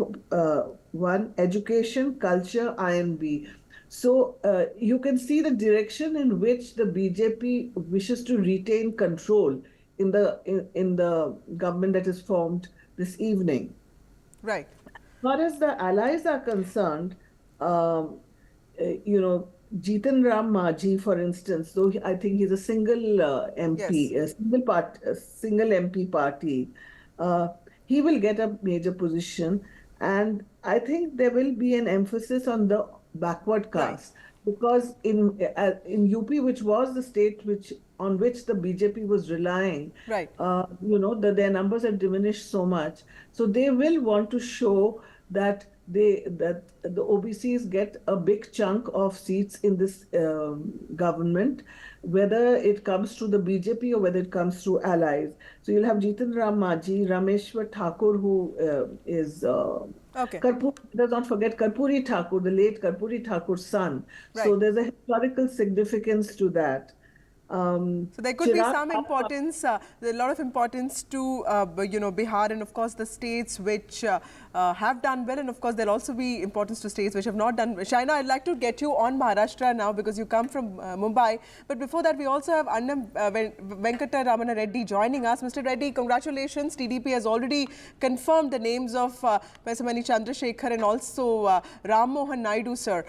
one, education, culture, INB. So you can see the direction in which the BJP wishes to retain control in the government that is formed this evening. Right. As far as the allies are concerned, Jitan Ram Majhi, for instance, though I think he's a single MP, Yes. a single MP party, he will get a major position, and I think there will be an emphasis on the backward caste, because in UP, which was the state on which the BJP was relying, right, their numbers have diminished so much, so they will want to show that the OBCs get a big chunk of seats in this government, whether it comes through the BJP or whether it comes through allies. So you'll have Jitan Ram Majhi, Rameshwar Thakur, who is let's not forget Karpoori Thakur, the late Karpoori Thakur's son. Right. So there's a historical significance to that. So there could be some importance, a lot of importance to Bihar and of course the states which have done well, and of course there'll also be importance to states which have not done well. Shaina, I'd like to get you on Maharashtra now because you come from Mumbai. But before that, we also have Venkata Ramana Reddy joining us. Mr. Reddy, congratulations. TDP has already confirmed the names of Pesamani Chandrasekhar and also Ram Mohan Naidu, sir.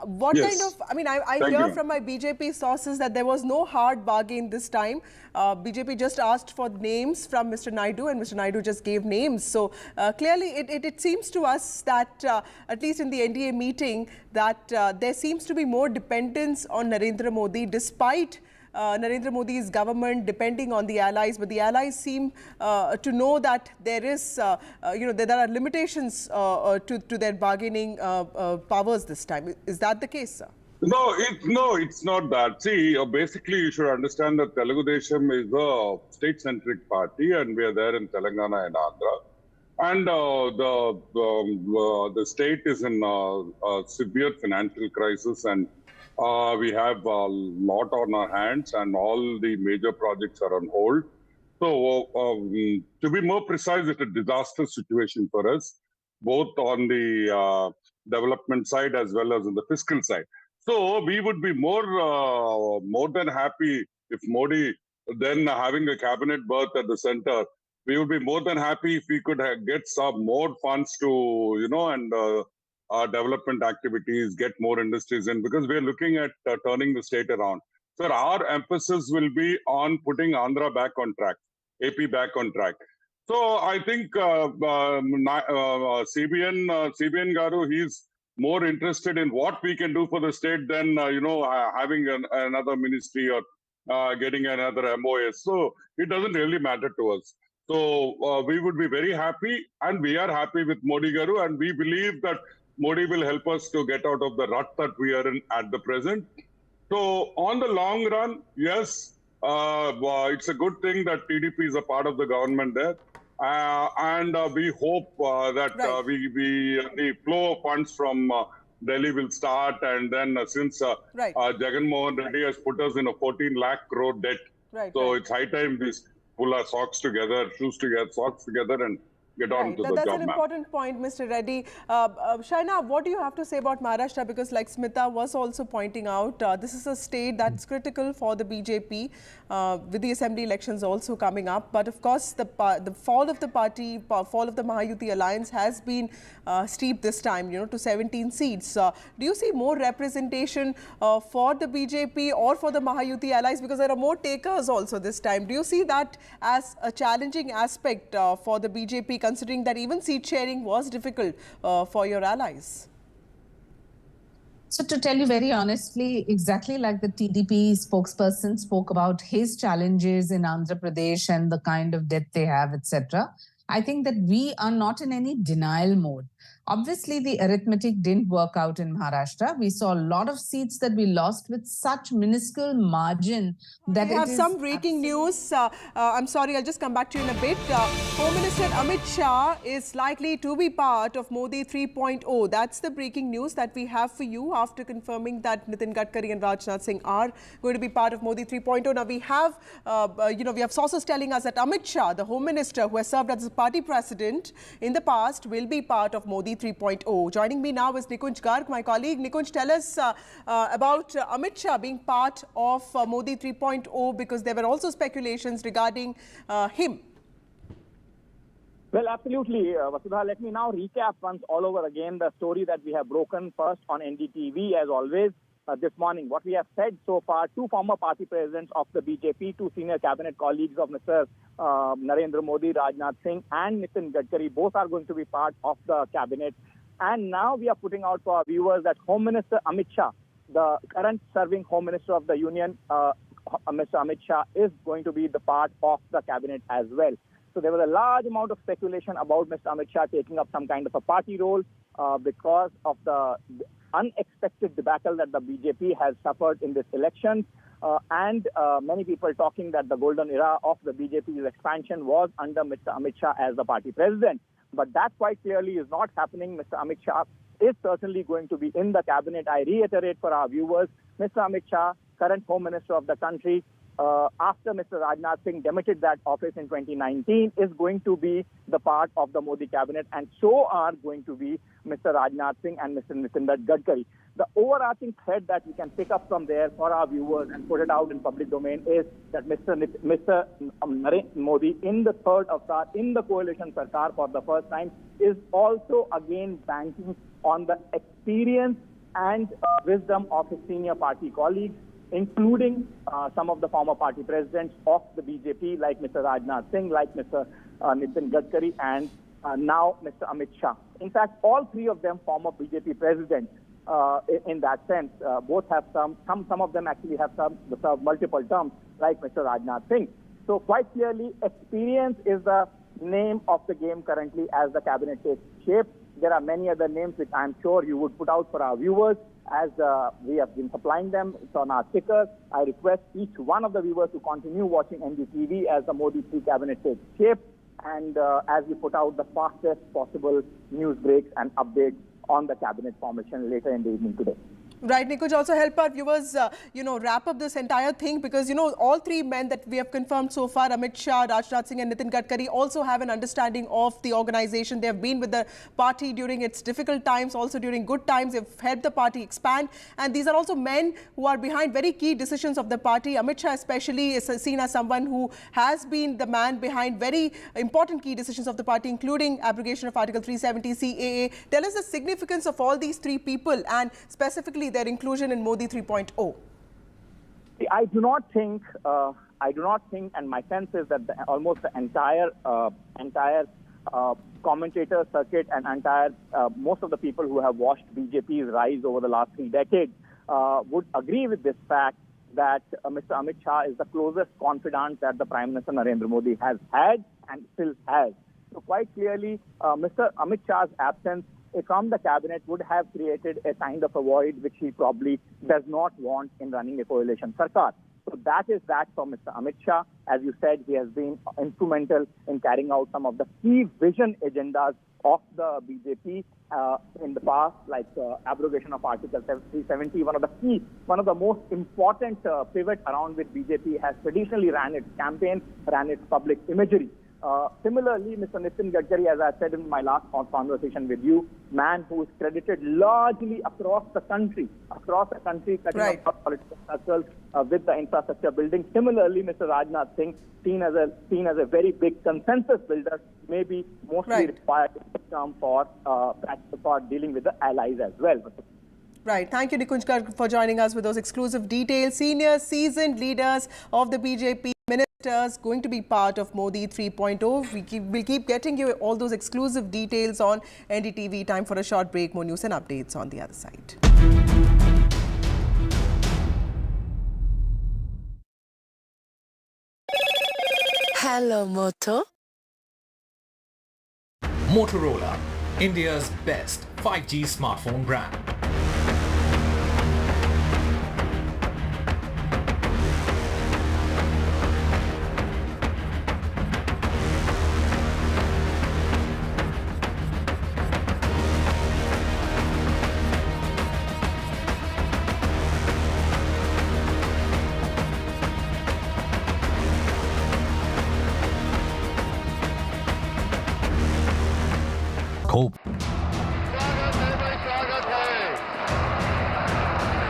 What kind of, I hear from my BJP sources that there was no hard bargain this time. BJP just asked for names from Mr. Naidu and Mr. Naidu just gave names. So clearly it seems to us that at least in the NDA meeting that there seems to be more dependence on Narendra Modi despite Narendra Modi's government depending on the allies, but the allies seem to know that there is, there are limitations to their bargaining powers this time. Is that the case, sir? No, it's not that. See, basically, you should understand that Telugu Desam is a state-centric party, and we are there in Telangana and Andhra. And the state is in a severe financial crisis, and we have a lot on our hands, and all the major projects are on hold. So, to be more precise, it's a disaster situation for us, both on the development side as well as on the fiscal side. So, we would be more than happy if Modi, then having a cabinet berth at the center, we would be more than happy if we could get some more funds to, development activities, get more industries in, because we're looking at turning the state around. So our emphasis will be on putting Andhra back on track, AP back on track. So I think CBN Garu, he's more interested in what we can do for the state than, having another ministry or getting another MOS. So it doesn't really matter to us. So we would be very happy, and we are happy with Modi Garu, and we believe that Modi will help us to get out of the rut that we are in at the present. So on the long run, yes, it's a good thing that TDP is a part of the government there. And we hope that the flow of funds from Delhi will start. And then since Jagan Mohan Reddy has put us in a 14 lakh crore debt, it's high time we pull our socks together, socks together, and get on to the job. That's an important point, Mr. Reddy. Shaina, what do you have to say about Maharashtra? Because like Smita was also pointing out, this is a state that's critical for the BJP with the assembly elections also coming up. But of course, the fall of the party, fall of the Mahayuti alliance has been steep this time, to 17 seats. Do you see more representation for the BJP or for the Mahayuti allies? Because there are more takers also this time. Do you see that as a challenging aspect for the BJP, considering that even seat sharing was difficult for your allies? So to tell you very honestly, exactly like the TDP spokesperson spoke about his challenges in Andhra Pradesh and the kind of debt they have, etc., I think that we are not in any denial mode. Obviously, the arithmetic didn't work out in Maharashtra. We saw a lot of seats that we lost with such minuscule margin that we have some breaking news. I'm sorry, I'll just come back to you in a bit. Home Minister Amit Shah is likely to be part of Modi 3.0. That's the breaking news that we have for you after confirming that Nitin Gadkari and Raj Nath Singh are going to be part of Modi 3.0. Now we have, we have sources telling us that Amit Shah, the Home Minister who has served as the party president in the past, will be part of Modi 3.0. Joining me now is Nikunj Garg, my colleague. Nikunj, tell us about Amit Shah being part of Modi 3.0, because there were also speculations regarding him. Well, absolutely, Vasudha. Let me now recap once all over again the story that we have broken first on NDTV, as always, this morning. What we have said so far: two former party presidents of the BJP, two senior cabinet colleagues of Mr. Narendra Modi, Raj Nath Singh and Nitin Gadkari, both are going to be part of the cabinet. And now we are putting out for our viewers that Home Minister Amit Shah, the current serving Home Minister of the Union, Mr. Amit Shah, is going to be the part of the cabinet as well. So there was a large amount of speculation about Mr. Amit Shah taking up some kind of a party role because of the unexpected debacle that the BJP has suffered in this election. And many people talking that the golden era of the BJP's expansion was under Mr. Amit Shah as the party president. But that quite clearly is not happening. Mr. Amit Shah is certainly going to be in the cabinet. I reiterate for our viewers, Mr. Amit Shah, current Home Minister of the country, after Mr. Raj Nath Singh demitted that office in 2019, is going to be the part of the Modi cabinet, and so are going to be Mr. Raj Nath Singh and Mr. Nitin Gadkari. The overarching thread that we can pick up from there for our viewers and put it out in public domain is that Mr. Narendra Modi, in the third avatar, in the coalition Sarkar for the first time, is also again banking on the experience and wisdom of his senior party colleagues, including some of the former party presidents of the BJP, like Mr. Raj Nath Singh, like Mr. Nitin Gadkari, and now Mr. Amit Shah. In fact, all three of them former BJP presidents. In that sense, both have some of them actually have served multiple terms, like Mr. Raj Nath Singh. So quite clearly, experience is the name of the game currently as the cabinet takes shape. There are many other names which I'm sure you would put out for our viewers as we have been supplying them. It's on our ticker. I request each one of the viewers to continue watching NDTV as the Modi 3 cabinet takes shape and as we put out the fastest possible news breaks and updates on the cabinet formation later in the evening today. Right, Nikunj, also help our viewers, wrap up this entire thing, because, all three men that we have confirmed so far, Amit Shah, Raj Nath Singh and Nitin Gadkari, also have an understanding of the organization. They have been with the party during its difficult times, also during good times. They've helped the party expand. And these are also men who are behind very key decisions of the party. Amit Shah especially is seen as someone who has been the man behind very important key decisions of the party, including abrogation of Article 370 CAA. Tell us the significance of all these three people and specifically their inclusion in Modi 3.0. I do not think, and my sense is that almost the entire commentator circuit and most of the people who have watched BJP's rise over the last 3 decades would agree with this fact that Mr. Amit Shah is the closest confidant that the Prime Minister Narendra Modi has had and still has. So quite clearly, Mr. Amit Shah's absence from the cabinet would have created a kind of a void which he probably does not want in running a coalition Sarkar. So that is that for Mr. Amit Shah. As you said, he has been instrumental in carrying out some of the key vision agendas of the BJP in the past, like abrogation of Article 370. One of the most important pivot around which BJP has traditionally ran its campaign, ran its public imagery. Similarly, Mr. Nitin Gadkari, as I said in my last conversation with you, man who is credited largely across the country, cutting across political circles with the infrastructure building. Similarly, Mr. Raj Nath Singh, seen as a very big consensus builder, may be mostly required in this term for dealing with the allies as well. Right. Thank you, Nikunj Garg, for joining us with those exclusive details. Senior, seasoned leaders of the BJP, ministers going to be part of Modi 3.0. We'll keep getting you all those exclusive details on NDTV. Time for a short break. More news and updates on the other side. Hello, Moto. Motorola, India's best 5G smartphone brand.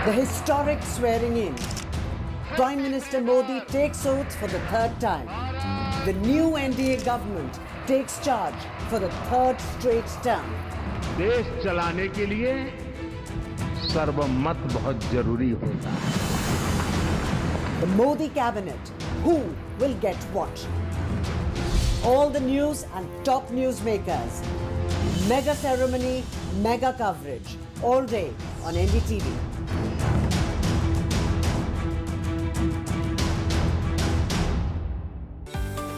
The historic swearing in. Prime Minister Modi takes oath for the third time. The new NDA government takes charge for the third straight term. देश चलाने के लिए सर्वमत बहुत जरूरी होता है. The Modi cabinet. Who will get what? All the news and top newsmakers. Mega ceremony, mega coverage. All day on NDTV.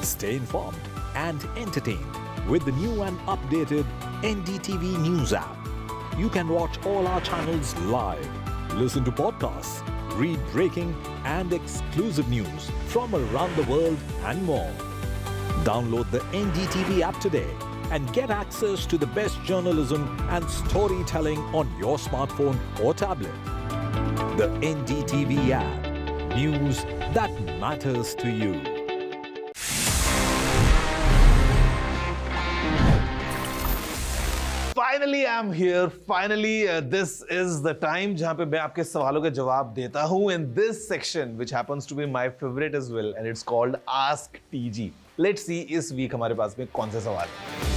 Stay informed and entertained with the new and updated NDTV News app. You can watch all our channels live, listen to podcasts, read breaking and exclusive news from around the world and more. Download the NDTV app today and get access to the best journalism and storytelling on your smartphone or tablet. The NDTV app. News that matters to you. Finally, I'm here. Finally, this is the time जहाँ पे मैं आपके सवालों के जवाब देता हूँ in this section, which happens to be my favorite as well, and it's called Ask TG. Let's see इस week हमारे पास में कौन से सवाल हैं.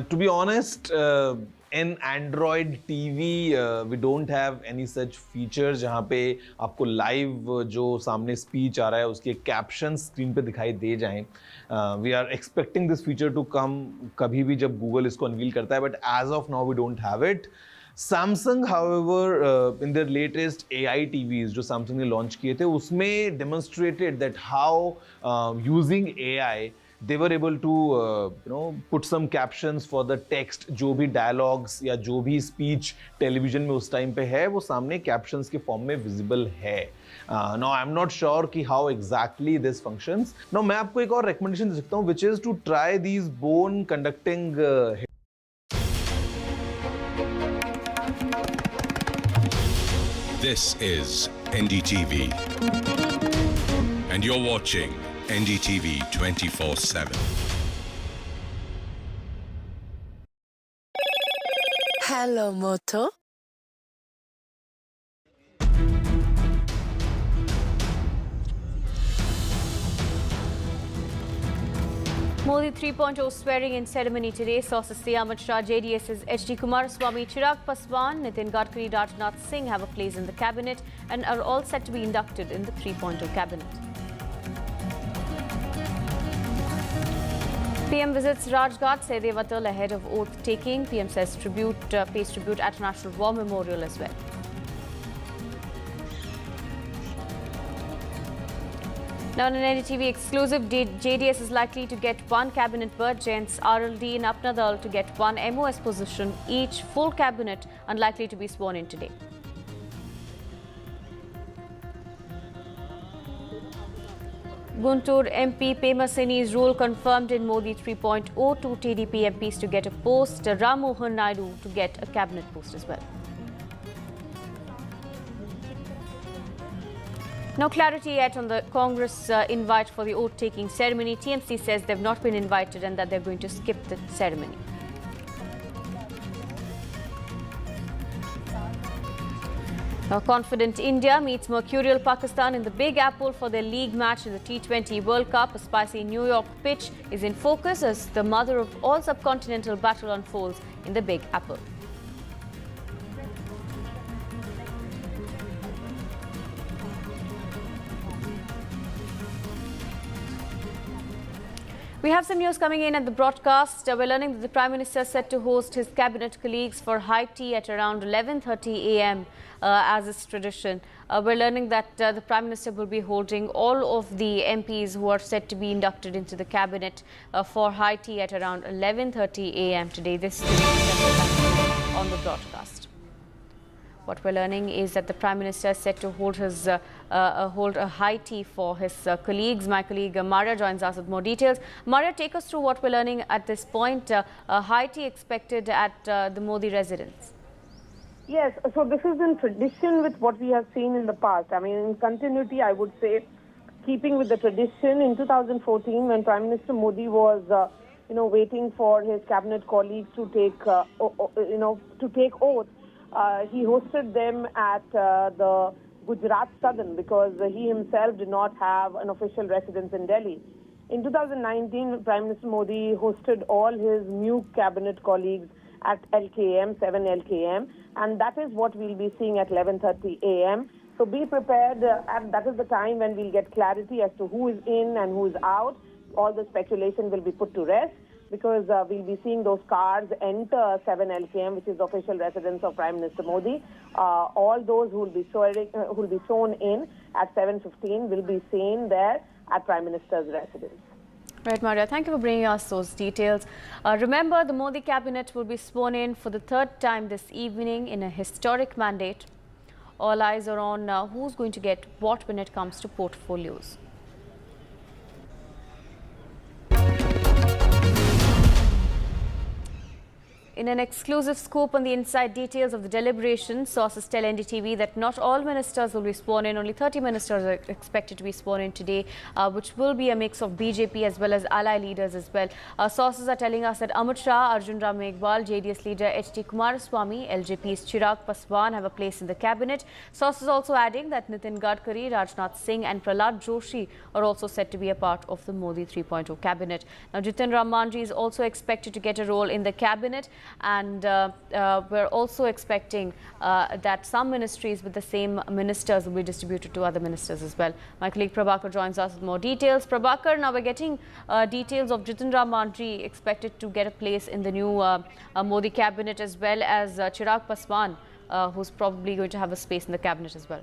To be honest, in Android TV, we don't have any such features जहाँ पे आपको live जो सामने speech आ रहा है उसके captions screen पे दिखाई दे जाएं. We are expecting this feature to come कभी भी जब Google इसको unveil करता है, but as of now we don't have it. Samsung, however, in their latest AI TVs जो Samsung ने launch किए थे उसमें demonstrated that how using AI they were able to put some captions for the text. जो भी dialogues या जो भी speech television में उस time पे है वो सामने captions के form में visible है. Now I'm not sure कि how exactly this functions. Now मैं आपको एक और recommendation दे सकता हूँ, which is to try these bone conducting This is NDTV and you're watching NDTV 24/7. Hello, Moto. Modi 3.0 swearing-in ceremony today. Sources say Amit Shah, JDS's H.D. Kumaraswamy, Chirag Paswan, Nitin Gadkari, Raj Nath Singh have a place in the cabinet and are all set to be inducted in the 3.0 cabinet. PM visits Rajghat, Saidevatal ahead of oath-taking. PM says pays tribute at National War Memorial as well. Now, in an NDTV exclusive, JDS is likely to get one cabinet berth, Gents RLD and Apna Dal to get one MOS position, each full cabinet unlikely to be sworn in today. Guntur MP Pema Seni's role confirmed in Modi 3.0, two TDP MPs to get a post, Ram Nath Naidu to get a cabinet post as well. No clarity yet on the Congress invite for the oath-taking ceremony. TMC says they've not been invited and that they're going to skip the ceremony. Now, confident India meets mercurial Pakistan in the Big Apple for their league match in the T20 World Cup. A spicy New York pitch is in focus as the mother of all subcontinental battle unfolds in the Big Apple. We have some news coming in at the broadcast. We're learning that the Prime Minister is set to host his cabinet colleagues for high tea at around 11:30 a.m. As is tradition. We're learning that the Prime Minister will be holding all of the MPs who are set to be inducted into the cabinet for high tea at around 11:30 a.m. today. This is on the broadcast. What we're learning is that the Prime Minister is set to hold a high tea for his colleagues. My colleague Maria joins us with more details. Maria, take us through what we're learning at this point. A high tea expected at the Modi residence. Yes, so this is in tradition with what we have seen in the past. I mean, in continuity, I would say, keeping with the tradition, in 2014, when Prime Minister Modi was, waiting for his cabinet colleagues to take, oath, he hosted them at the Gujarat Southern because he himself did not have an official residence in Delhi. In 2019, Prime Minister Modi hosted all his new cabinet colleagues at LKM, 7 LKM, and that is what we'll be seeing at 11:30 a.m. So be prepared, and that is the time when we'll get clarity as to who is in and who is out. All the speculation will be put to rest because we'll be seeing those cars enter 7 LKM, which is the official residence of Prime Minister Modi. All those who will be shown in at 7:15 will be seen there at Prime Minister's residence. Right, Maria. Thank you for bringing us those details. Remember, the Modi cabinet will be sworn in for the third time this evening in a historic mandate. All eyes are on who's going to get what when it comes to portfolios. In an exclusive scoop on the inside details of the deliberation, sources tell NDTV that not all ministers will be sworn in. Only 30 ministers are expected to be sworn in today, which will be a mix of BJP as well as ally leaders as well. Sources are telling us that Amit Shah, Arjun Ram Meghwal, JDS leader HT Kumaraswamy, LJP's Chirag Paswan have a place in the cabinet. Sources also adding that Nitin Gadkari, Raj Nath Singh and Prahlad Joshi are also set to be a part of the Modi 3.0 cabinet. Now, Jitin Ram Manji is also expected to get a role in the cabinet. And we're also expecting that some ministries with the same ministers will be distributed to other ministers as well. My colleague Prabhakar joins us with more details. Prabhakar, now we're getting details of Jitin Ram Manji expected to get a place in the new Modi cabinet, as well as Chirag Paswan, who's probably going to have a space in the cabinet as well.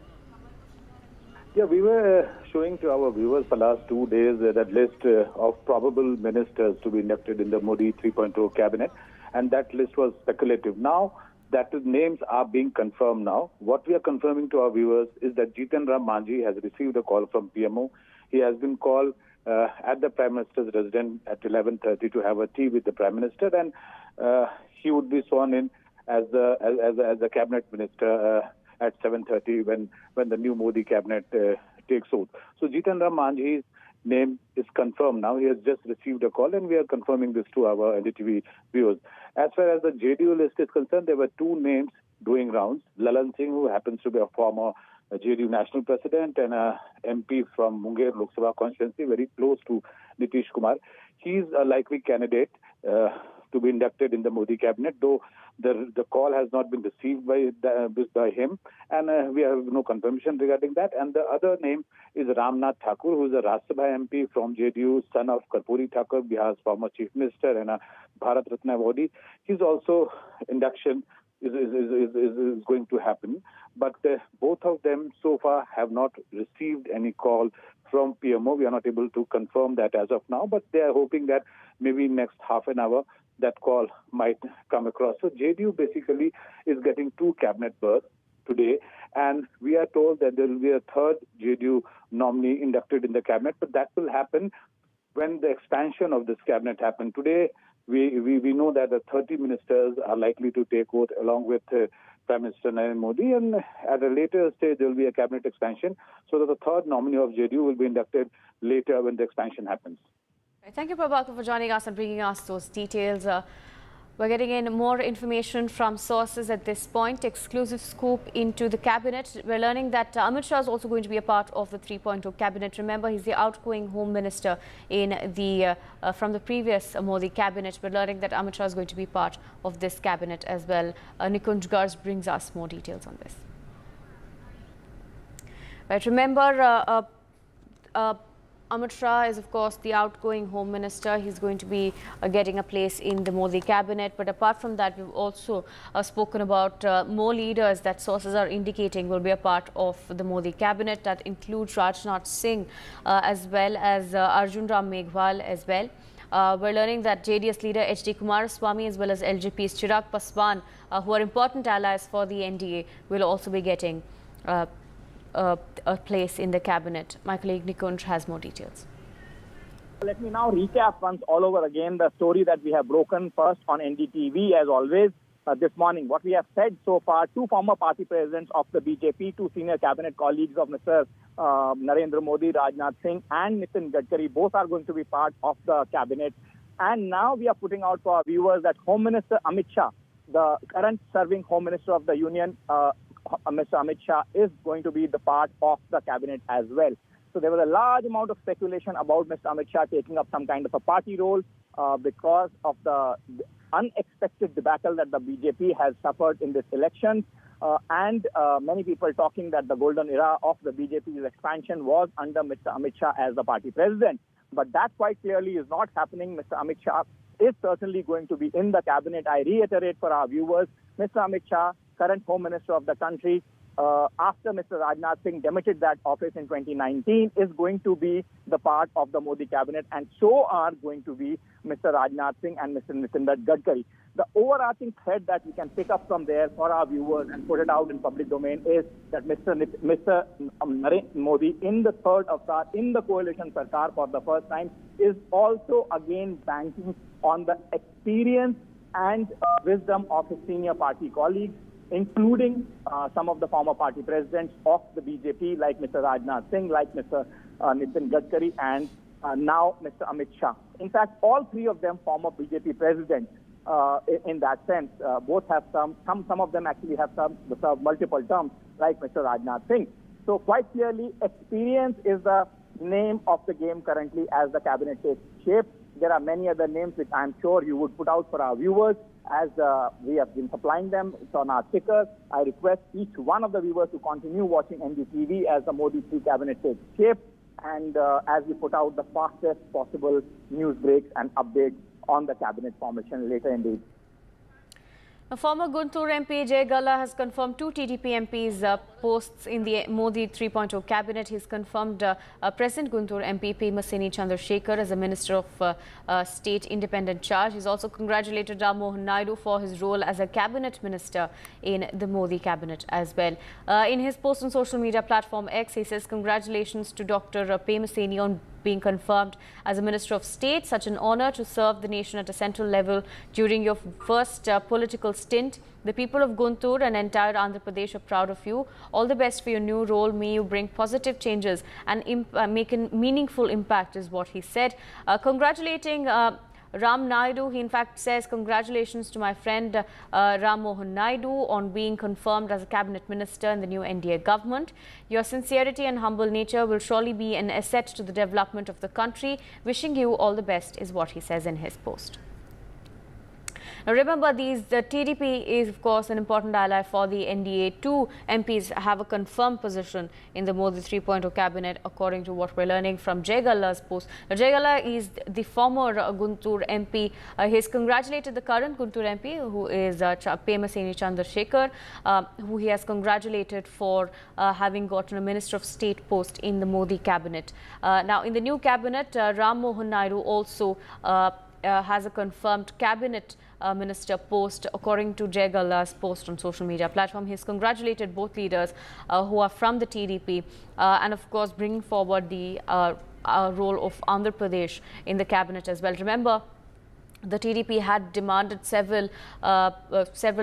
Yeah, we were showing to our viewers for the last 2 days that list of probable ministers to be inducted in the Modi 3.0 cabinet. And that list was speculative. Now, that names are being confirmed now. What we are confirming to our viewers is that Jitin Ram Manji has received a call from PMO. He has been called at the Prime Minister's residence at 11:30 to have a tea with the Prime Minister, and he would be sworn in as a cabinet minister at 7:30 when the new Modi cabinet takes oath. So Jitin Ram Manji's name is confirmed now. He has just received a call, and we are confirming this to our NDTV viewers. As far as the JDU list is concerned, there were two names doing rounds. Lalan Singh, who happens to be a former JDU national president and a MP from Munger Lok Sabha constituency, very close to Nitish Kumar. He's a likely candidate to be inducted in the Modi cabinet, though the call has not been received by him, and we have no confirmation regarding that. And the other name is Ram Nath Thakur, who is a Rajya Sabha MP from JDU, son of Karpoori Thakur, Bihar's former chief minister and a Bharat Ratna awardee. His also induction is going to happen, but both of them so far have not received any call from PMO. We are not able to confirm that as of now, but they are hoping that maybe next half an hour that call might come across. So JDU basically is getting two cabinet berths today, and we are told that there will be a third JDU nominee inducted in the cabinet, but that will happen when the expansion of this cabinet happens. Today, we know that the 30 ministers are likely to take oath along with Prime Minister Narendra Modi, and at a later stage there will be a cabinet expansion, so that the third nominee of JDU will be inducted later when the expansion happens. Thank you, Prabhakar, for joining us and bringing us those details. We're getting in more information from sources at this point. Exclusive scoop into the cabinet. We're learning that Amit Shah is also going to be a part of the 3.0 cabinet. Remember, he's the outgoing home minister in the from the previous Modi cabinet. We're learning that Amit Shah is going to be part of this cabinet as well. Nikunj Garg brings us more details on this. Right, remember, Amit Shah is, of course, the outgoing Home Minister. He's going to be getting a place in the Modi cabinet. But apart from that, we've also spoken about more leaders that sources are indicating will be a part of the Modi cabinet. That includes Raj Nath Singh as well as Arjun Ram Meghwal as well. We're learning that JDS leader H.D. Kumaraswamy as well as LJP's Chirag Paswan, who are important allies for the NDA, will also be getting a place in the cabinet. My colleague Nikunj has more details. Let me now recap once all over again the story that we have broken first on NDTV as always this morning. What we have said so far, two former party presidents of the BJP, two senior cabinet colleagues of Mr. Narendra Modi, Rajnath Singh and Nitin Gadkari, both are going to be part of the cabinet. And now we are putting out for our viewers that Home Minister Amit Shah, the current serving Home Minister of the Union, Mr. Amit Shah, is going to be the part of the cabinet as well. So there was a large amount of speculation about Mr. Amit Shah taking up some kind of a party role because of the unexpected debacle that the BJP has suffered in this election. And many people talking that the golden era of the BJP's expansion was under Mr. Amit Shah as the party president. But that quite clearly is not happening. Mr. Amit Shah is certainly going to be in the cabinet. I reiterate for our viewers, Mr. Amit Shah, current Home Minister of the country, after Mr. Rajnath Singh demitted that office in 2019, is going to be the part of the Modi cabinet, and so are going to be Mr. Rajnath Singh and Mr. Nitin Gadkari. The overarching thread that we can pick up from there for our viewers and put it out in public domain is that Mr. Narendra Modi, in the third avatar, in the coalition Sarkar for the first time, is also again banking on the experience and wisdom of his senior party colleagues, including some of the former party presidents of the BJP, like Mr. Rajnath Singh, like Mr. Nitin Gadkari, and now Mr. Amit Shah. In fact, all three of them former BJP presidents. In that sense, both have some of them actually have served multiple terms, like Mr. Rajnath Singh. So quite clearly, experience is the name of the game currently as the cabinet takes shape. There are many other names which I'm sure you would put out for our viewers as we have been supplying them. It's on our ticker. I request each one of the viewers to continue watching NDTV as the Modi 3 cabinet takes shape and as we put out the fastest possible news breaks and updates on the cabinet formation later in the evening. Former Guntur MP Jay Galla has confirmed two TDP MPs posts in the Modi 3.0 cabinet. He's confirmed President Guntur MP Pemaseni Chandrasekhar as a Minister of State Independent Charge. He's also congratulated Ram Nath Naidu for his role as a cabinet minister in the Modi cabinet as well. In his post on social media platform X, he says congratulations to Dr. Pemaseni on being confirmed as a Minister of State. Such an honor to serve the nation at a central level during your first political stint. The people of Guntur and entire Andhra Pradesh are proud of you. All the best for your new role. May you bring positive changes and make a meaningful impact, is what he said. Congratulating Ram Naidu, he in fact says congratulations to my friend Ram Nath Naidu on being confirmed as a cabinet minister in the new NDA government. Your sincerity and humble nature will surely be an asset to the development of the country. Wishing you all the best, is what he says in his post. Now remember, the TDP is of course an important ally for the NDA. Two MPs have a confirmed position in the Modi 3.0 cabinet, according to what we're learning from Jay Galla's post. Now, Jay Galla is the former Guntur MP. He has congratulated the current Guntur MP, who is Pemaseni Chandrasekhar, who he has congratulated for having gotten a Minister of State post in the Modi cabinet. Now in the new cabinet, Ram Nath Naidu also has a confirmed cabinet minister post, according to Jay Galla's post on social media platform. He's congratulated both leaders who are from the TDP and of course bringing forward the role of Andhra Pradesh in the cabinet as well. Remember, the TDP had demanded several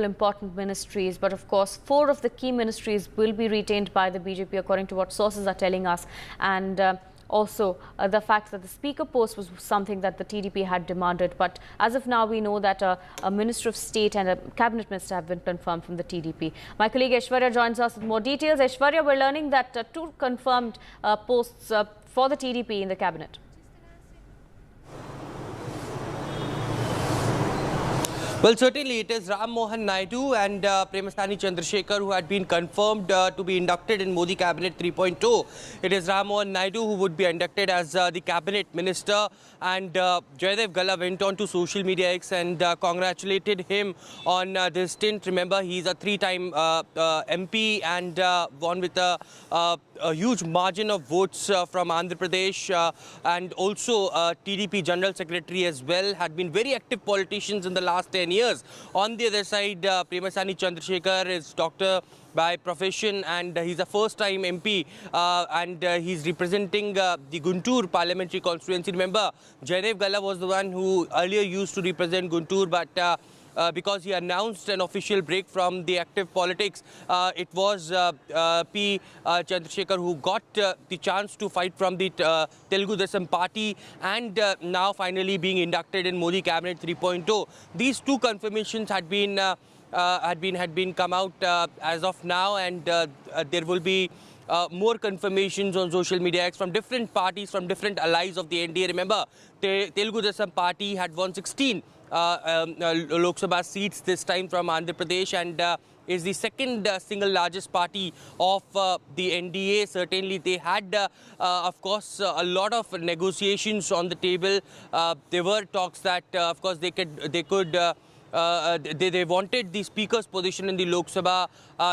important ministries, but of course 4 of the key ministries will be retained by the BJP, according to what sources are telling us. And also, the fact that the speaker post was something that the TDP had demanded. But as of now, we know that a Minister of State and a Cabinet Minister have been confirmed from the TDP. My colleague Aishwarya joins us with more details. Aishwarya, we're learning that 2 confirmed posts for the TDP in the Cabinet. Well, certainly it is Ram Naidu and Premasthani Chandrasekhar who had been confirmed to be inducted in Modi Cabinet 3.0. It is Ram Naidu who would be inducted as the Cabinet Minister, and Jaydev Gala went on to social media X and congratulated him on this stint. Remember, he's a three-time MP and won with a huge margin of votes from Andhra Pradesh, and also TDP General Secretary as well. Had been very active politicians in the last 10 years. On the other side, Premasthani Chandrasekhar is doctor by profession, and he's a first-time MP, and he's representing the Guntur parliamentary constituency. Remember, Jaydev Gala was the one who earlier used to represent Guntur, but because he announced an official break from the active politics, it was P. Chandrasekhar who got the chance to fight from the Telugu Desam party, and now finally being inducted in Modi Cabinet 3.0. These two confirmations had been come out as of now, and there will be more confirmations on social media X from different parties, from different allies of the NDA. Remember, Telugu Desam party had won 16 Lok Sabha seats this time from Andhra Pradesh, and is the second single largest party of the NDA. Certainly they had, of course, a lot of negotiations on the table. There were talks that, of course, they wanted the speaker's position in the Lok Sabha.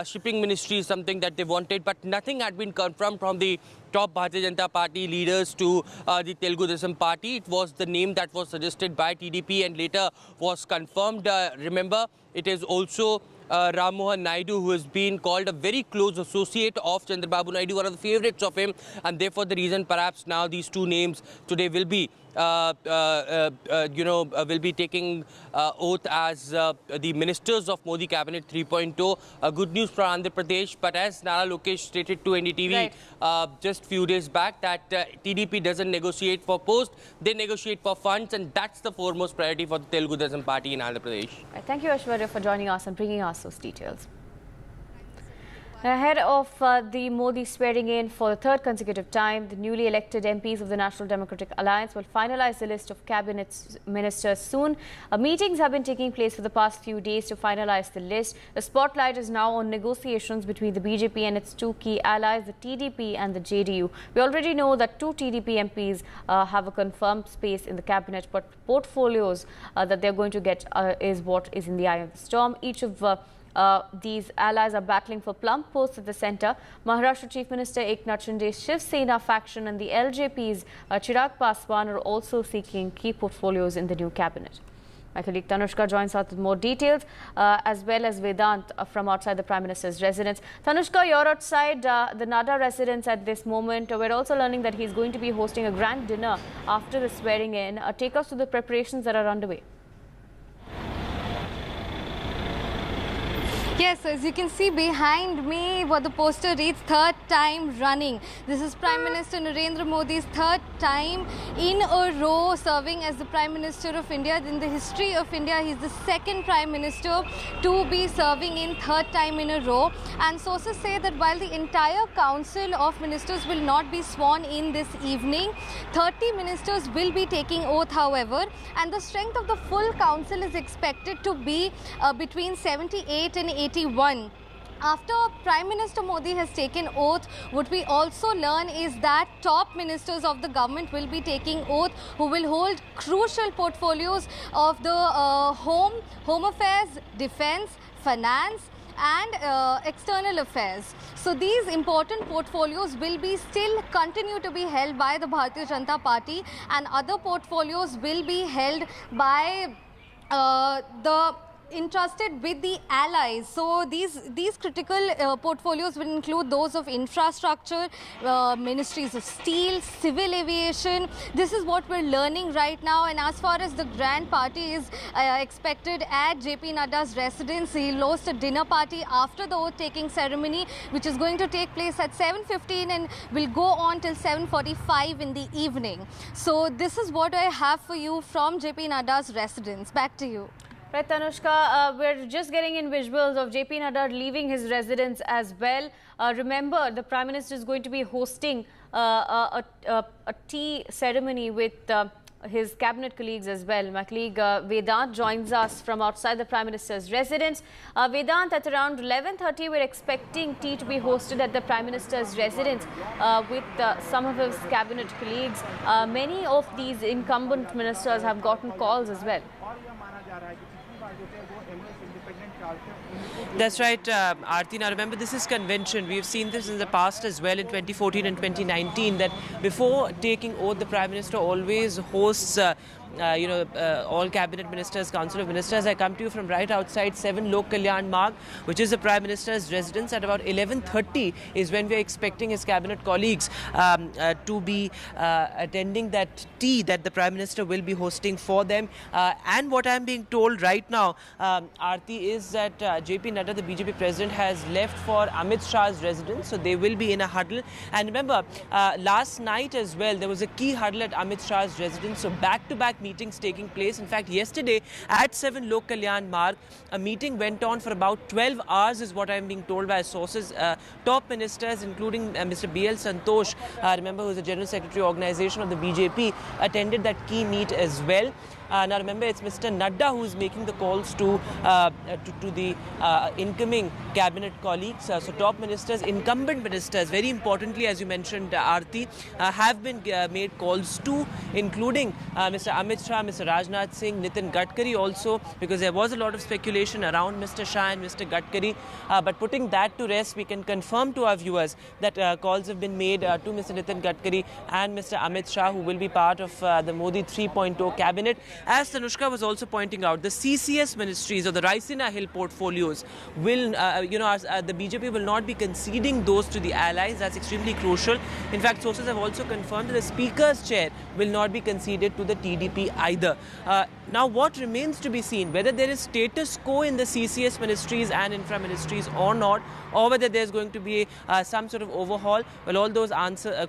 Shipping ministry is something that they wanted, but nothing had been confirmed from the top Bharatiya Janata Party leaders to the Telugu Desam party. It was the name that was suggested by TDP and later was confirmed. Remember, it is also Ram Naidu, who has been called a very close associate of Chandrababu Naidu, one of the favorites of him, and therefore the reason perhaps now these two names today will be will be taking oath as the ministers of Modi Cabinet 3.0. Good news for Andhra Pradesh, but as Nara Lokesh stated to NDTV just few days back that TDP doesn't negotiate for post, they negotiate for funds, and that's the foremost priority for the Telugu Desam party in Andhra Pradesh. Thank you, Aishwarya, for joining us and bringing us those details. Ahead of the Modi swearing in for the third consecutive time, the newly elected MPs of the National Democratic Alliance will finalize the list of cabinet ministers soon. Meetings have been taking place for the past few days to finalize the list. The spotlight is now on negotiations between the BJP and its two key allies, the TDP and the JDU. We already know that two TDP MPs have a confirmed space in the cabinet, but portfolios that they're going to get is what is in the eye of the storm. Each of these allies are battling for plump posts at the centre. Maharashtra Chief Minister Eknath Shinde's Shiv Sena faction and the LJP's Chirag Paswan are also seeking key portfolios in the new cabinet. My colleague Tanushka joins us with more details, as well as Vedant from outside the Prime Minister's residence. Tanushka, you're outside the Nada residence at this moment. We're also learning that he's going to be hosting a grand dinner after the swearing in. Take us to the preparations that are underway. Yes, as you can see behind me, what the poster reads, third time running. This is Prime Minister Narendra Modi's third time in a row serving as the Prime Minister of India. In the history of India, he's the second Prime Minister to be serving in third time in a row. And sources say that while the entire Council of Ministers will not be sworn in this evening, 30 ministers will be taking oath, however, and the strength of the full council is expected to be between 78 and 81. After Prime Minister Modi has taken oath, what we also learn is that top ministers of the government will be taking oath, who will hold crucial portfolios of the home affairs, defense, finance and external affairs. So these important portfolios will be still continue to be held by the Bharatiya Janata Party, and other portfolios will be held by the entrusted with the allies. So these critical portfolios will include those of infrastructure, ministries of steel, civil aviation. This is what we're learning right now. And as far as the grand party is expected at JP Nadda's residence, he'll host a dinner party after the oath-taking ceremony, which is going to take place at 7:15 and will go on till 7:45 in the evening. So this is what I have for you from JP Nadda's residence. Back to you. Right, Tanushka, we're just getting in visuals of JP Nadda leaving his residence as well. Remember, the Prime Minister is going to be hosting a tea ceremony with his cabinet colleagues as well. My colleague Vedant joins us from outside the Prime Minister's residence. Vedant, at around 11:30, we're expecting tea to be hosted at the Prime Minister's residence with some of his cabinet colleagues. Many of these incumbent ministers have gotten calls as well. That's right, Aarti. Now remember, this is convention. We've seen this in the past as well in 2014 and 2019, that before taking oath, the Prime Minister always hosts all cabinet ministers, council of ministers. I come to you from right outside 7 Lok Kalyan Marg, which is the Prime Minister's residence. At about 11:30 is when we are expecting his cabinet colleagues to be attending that tea that the Prime Minister will be hosting for them. And what I'm being told right now, Aarti, is that JP Nadda, the BJP president, has left for Amit Shah's residence. So they will be in a huddle. And remember, last night as well, there was a key huddle at Amit Shah's residence. So back-to-back meetings taking place. In fact, yesterday at 7 Lok Kalyan Marg, a meeting went on for about 12 hours is what I'm being told by sources. Top ministers, including Mr. B.L. Santosh, remember, who's the General Secretary Organization of the BJP, attended that key meet as well. Now remember, it's Mr. Nadda who's making the calls to the incoming cabinet colleagues. So top ministers, incumbent ministers, very importantly, as you mentioned, Aarti, have been made calls to, including Mr. Amit Shah, Mr. Raj Nath Singh, Nitin Gadkari also, because there was a lot of speculation around Mr. Shah and Mr. Gadkari. But putting that to rest, we can confirm to our viewers that calls have been made to Mr. Nitin Gadkari and Mr. Amit Shah, who will be part of the Modi 3.0 cabinet. As Tanushka was also pointing out, the CCS ministries or the Raisina Hill portfolios will, the BJP will not be conceding those to the allies. That's extremely crucial. In fact, sources have also confirmed that the Speaker's chair will not be conceded to the TDP either. Now, what remains to be seen, whether there is status quo in the CCS ministries and infra ministries or not, or whether there's going to be some sort of overhaul. Well, all those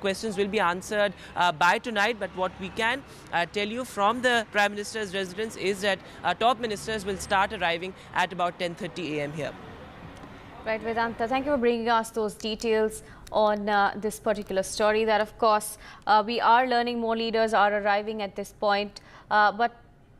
questions will be answered by tonight. But what we can tell you from the Prime Minister's residence is that top ministers will start arriving at about 10:30 a.m. here. Right, Vedanta, thank you for bringing us those details on this particular story. That, of course, we are learning more leaders are arriving at this point, but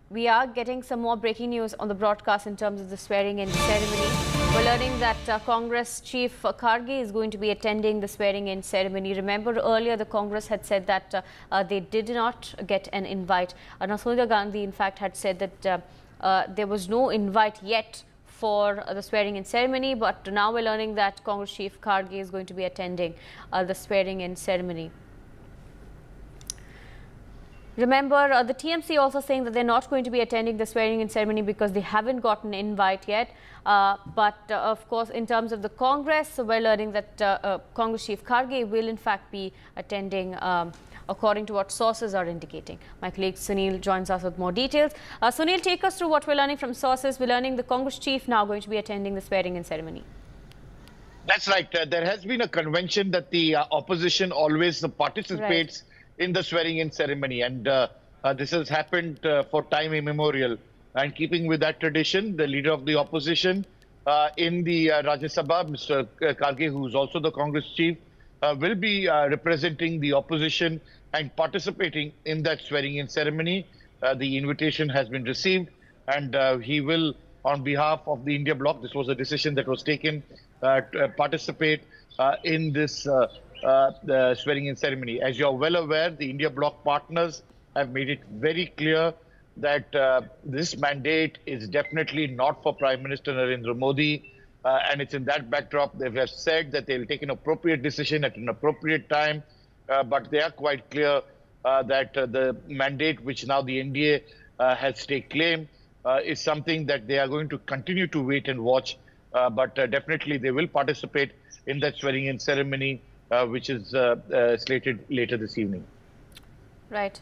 we are getting some more breaking news on the broadcast in terms of the swearing-in ceremony. We're learning that Congress Chief Kharge is going to be attending the swearing-in ceremony. Remember, earlier the Congress had said that they did not get an invite. Sonia Gandhi, in fact, had said that there was no invite yet for the swearing-in ceremony, but now we're learning that Congress Chief Kharge is going to be attending the swearing-in ceremony. Remember, the TMC also saying that they're not going to be attending the swearing-in ceremony because they haven't gotten an invite yet. Of course, in terms of the Congress, we're learning that Congress Chief Kharge will in fact be attending according to what sources are indicating. My colleague Sunil joins us with more details. Sunil, take us through what we're learning from sources. We're learning the Congress Chief now going to be attending the swearing-in ceremony. That's right. There has been a convention that the opposition always participates in the swearing-in ceremony, and this has happened for time immemorial. And keeping with that tradition, the leader of the opposition in the Rajya Sabha, Mr. Kharge, who is also the Congress chief, will be representing the opposition and participating in that swearing-in ceremony. The invitation has been received, and he will, on behalf of the India bloc, this was a decision that was taken, to participate in this the swearing-in ceremony. As you are well aware, the India bloc partners have made it very clear that this mandate is definitely not for Prime Minister Narendra Modi, and it's in that backdrop they have said that they will take an appropriate decision at an appropriate time, but they are quite clear that the mandate which now the NDA has taken claim is something that they are going to continue to wait and watch, but definitely they will participate in that swearing-in ceremony, which is slated later this evening. Right.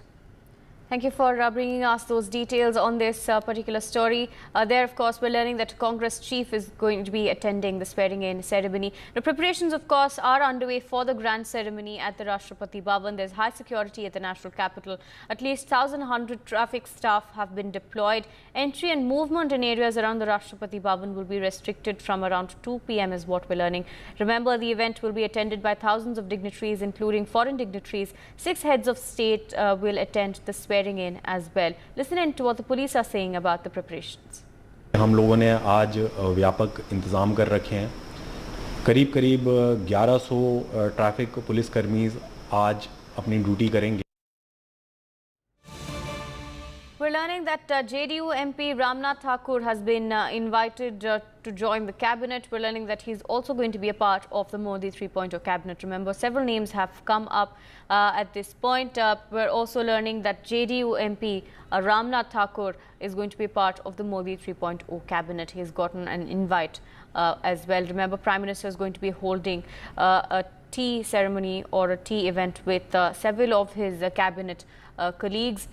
Thank you for bringing us those details on this particular story. There, of course, we're learning that Congress chief is going to be attending the swearing-in ceremony. The preparations, of course, are underway for the grand ceremony at the Rashtrapati Bhavan. There's high security at the national capital. At least 1,100 traffic staff have been deployed. Entry and movement in areas around the Rashtrapati Bhavan will be restricted from around 2 p.m. is what we're learning. Remember, the event will be attended by thousands of dignitaries, including foreign dignitaries. 6 heads of state will attend the swearing-in swearing in as well. Listen in to what the police are saying about the preparations. हम लोगों ने आज व्यापक इंतज़ाम कर रखे हैं. करीब 1100 ट्रैफिक पुलिसकर्मी आज अपनी ड्यूटी करेंगे. We're learning that JDU MP Ram Nath Thakur has been invited to join the cabinet. We're learning that he's also going to be a part of the Modi 3.0 cabinet. Remember, several names have come up at this point. We're also learning that JDU MP Ram Nath Thakur is going to be part of the Modi 3.0 cabinet. He's gotten an invite as well. Remember, Prime Minister is going to be holding a tea ceremony or a tea event with several of his cabinet colleagues.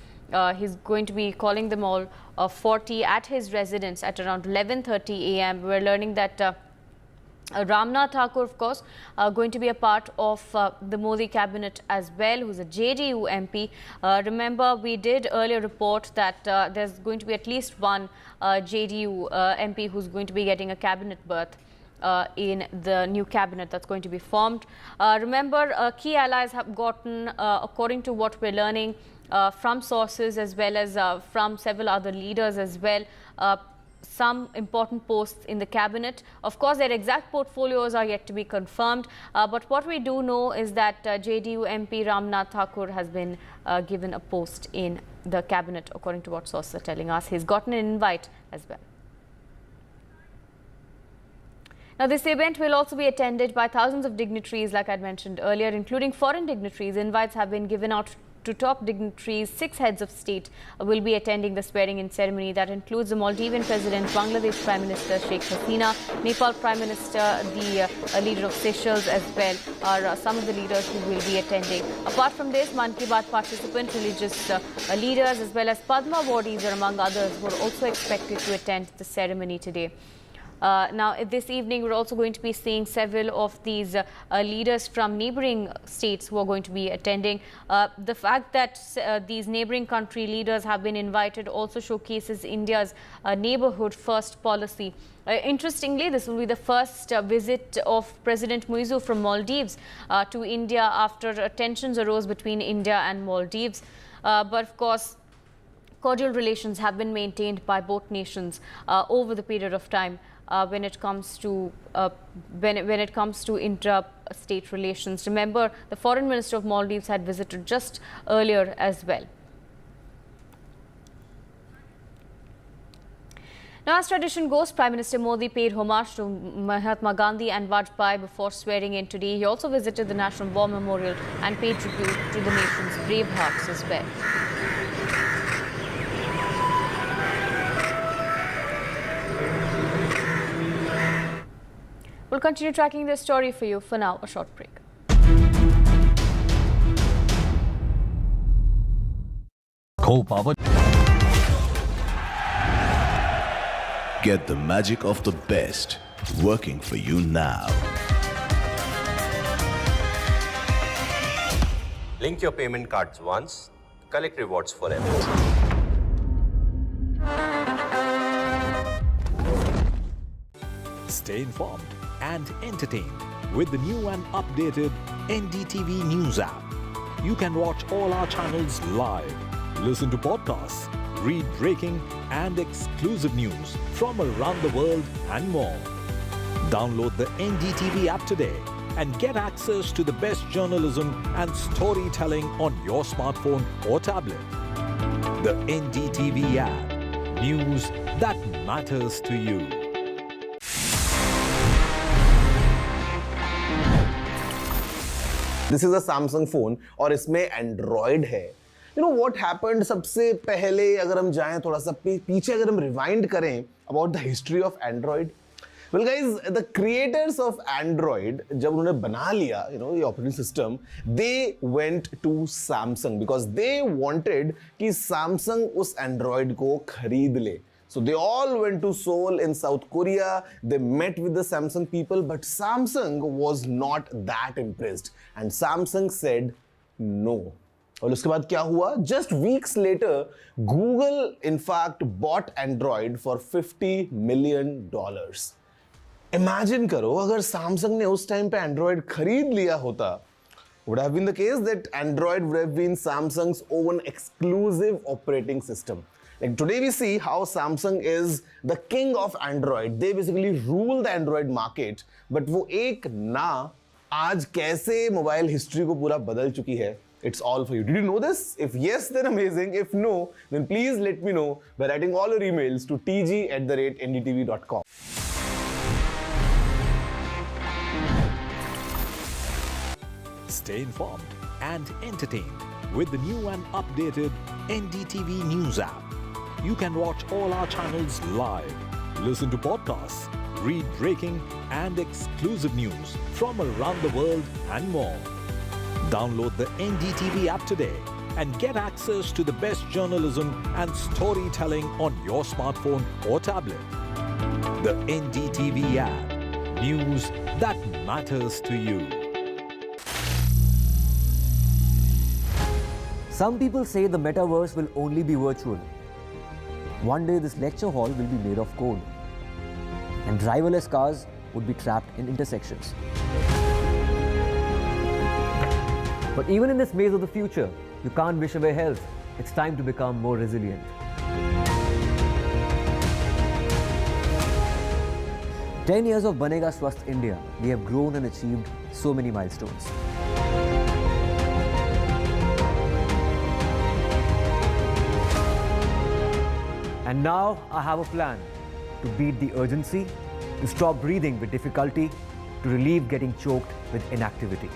He's going to be calling them all for tea at his residence at around 11:30 a.m. We're learning that Ram Nath Thakur, of course, going to be a part of the Modi cabinet as well, who's a JDU MP. Remember, we did earlier report that there's going to be at least one JDU MP who's going to be getting a cabinet berth in the new cabinet that's going to be formed. Remember, key allies have gotten, according to what we're learning, from sources as well as from several other leaders as well, some important posts in the cabinet. Of course, their exact portfolios are yet to be confirmed, but what we do know is that JDU MP Ram Nath Thakur has been given a post in the cabinet, according to what sources are telling us. He's gotten an invite as well. Now, this event will also be attended by thousands of dignitaries, like I mentioned earlier, including foreign dignitaries. Invites have been given out to top dignitaries. 6 heads of state will be attending the swearing-in ceremony. That includes the Maldivian President, Bangladesh Prime Minister Sheikh Raisina, Nepal Prime Minister, the leader of Seychelles as well, are some of the leaders who will be attending. Apart from this, Man Ki Baat participants, religious leaders as well as Padma awardees are among others who are also expected to attend the ceremony today. Now, this evening, we're also going to be seeing several of these leaders from neighboring states who are going to be attending. The fact that these neighboring country leaders have been invited also showcases India's neighborhood first policy. Interestingly, this will be the first visit of President Muizu from Maldives to India after tensions arose between India and Maldives. But of course, cordial relations have been maintained by both nations over the period of time. When it comes to intra-state relations. Remember, the Foreign Minister of Maldives had visited just earlier as well. Now, as tradition goes, Prime Minister Modi paid homage to Mahatma Gandhi and Vajpayee before swearing in today. He also visited the National War Memorial and paid tribute to the nation's brave hearts as well. We'll continue tracking this story for you. For now, a short break. Co-powered. Get the magic of the best working for you now. Link your payment cards once, collect rewards forever. Stay informed and entertained with the new and updated NDTV News app. You can watch all our channels live, listen to podcasts, read breaking and exclusive news from around the world and more. Download the NDTV app today and get access to the best journalism and storytelling on your smartphone or tablet. The NDTV app. News that matters to you. This is a Samsung phone और इसमें Android है. You know what happened? सबसे पहले अगर हम जाएं थोड़ा सा पीछे अगर हम रिवाइंड करें about the history of Android. Well guys, the creators of Android जब उन्होंने बना लिया ये operating system, they went to Samsung because they wanted कि Samsung उस Android को खरीद ले. So they all went to Seoul in South Korea. They met with the Samsung people, but Samsung was not that impressed. And Samsung said no. और उसके बाद क्या हुआ? Just weeks later, Google in fact bought Android for $50 million. Imagine करो अगर Samsung ने उस time पे Android खरीद लिया होता, would have been the case that Android would have been Samsung's own exclusive operating system. Like today we see how Samsung is the king of Android. They basically rule the Android market. But वो एक ना आज कैसे mobile history को पूरा बदल चुकी है? It's all for you. Did you know this? If yes, then amazing. If no, then please let me know by writing all your emails to tg@ndtv.com. Stay informed and entertained with the new and updated NDTV News app. You can watch all our channels live, listen to podcasts, read breaking and exclusive news from around the world and more. Download the NDTV app today and get access to the best journalism and storytelling on your smartphone or tablet. The NDTV app. News that matters to you. Some people say the metaverse will only be virtual. One day this lecture hall will be made of code, and driverless cars would be trapped in intersections. But even in this maze of the future, you can't wish away health. It's time to become more resilient. "10 years of Banega Swasth India, we have grown and achieved so many milestones. And now I have a plan to beat the urgency, to stop breathing with difficulty, to relieve getting choked with inactivity.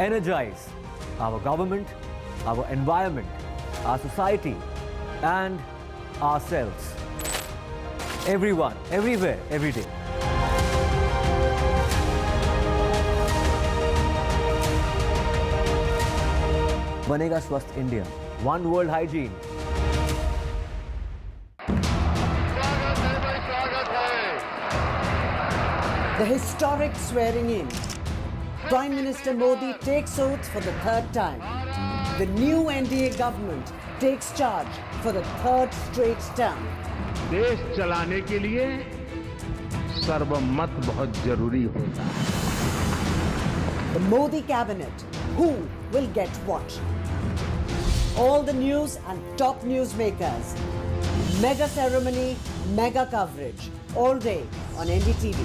Energize our government, our environment, our society, and ourselves. Everyone, everywhere, every day. Banega Swasth India. One world hygiene. The historic swearing in. Prime Minister Modi takes oath for the third time. The new NDA government takes charge for the third straight term. देश चलाने के लिए सर्वमत बहुत जरूरी होता है. The Modi cabinet. Who will get what? All the news and top newsmakers. Mega ceremony, mega coverage. All day on NDTV.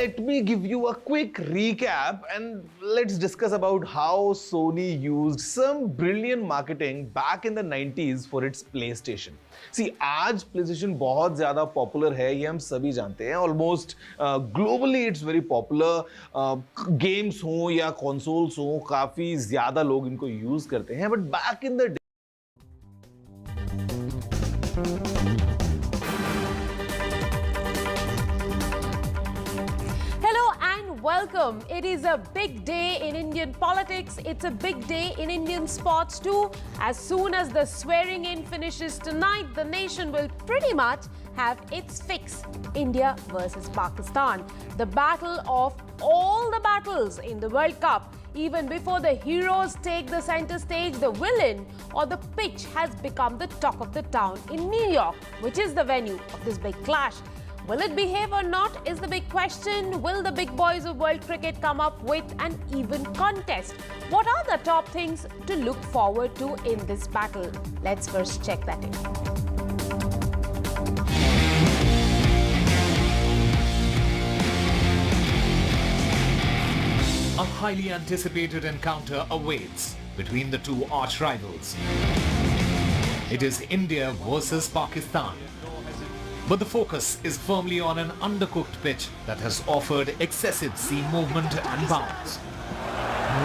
Let me give you a quick recap and let's discuss about how Sony used some brilliant marketing back in the 90s for its PlayStation. See, आज PlayStation बहुत ज़्यादा popular है, ये हम सभी जानते हैं. Almost globally it's very popular. Games हो या consoles हो, काफी ज़्यादा लोग इनको use करते हैं. But back in the day, welcome. It is a big day in Indian politics. It's a big day in Indian sports too. As soon as the swearing in finishes tonight, the nation will pretty much have its fix. India versus Pakistan. The battle of all the battles in the World Cup. Even before the heroes take the center stage, the villain or the pitch has become the talk of the town in New York, which is the venue of this big clash. Will it behave or not is the big question. Will the big boys of world cricket come up with an even contest? What are the top things to look forward to in this battle? Let's first check that in. A highly anticipated encounter awaits between the two arch rivals. It is India versus Pakistan. But the focus is firmly on an undercooked pitch that has offered excessive seam movement and bounce.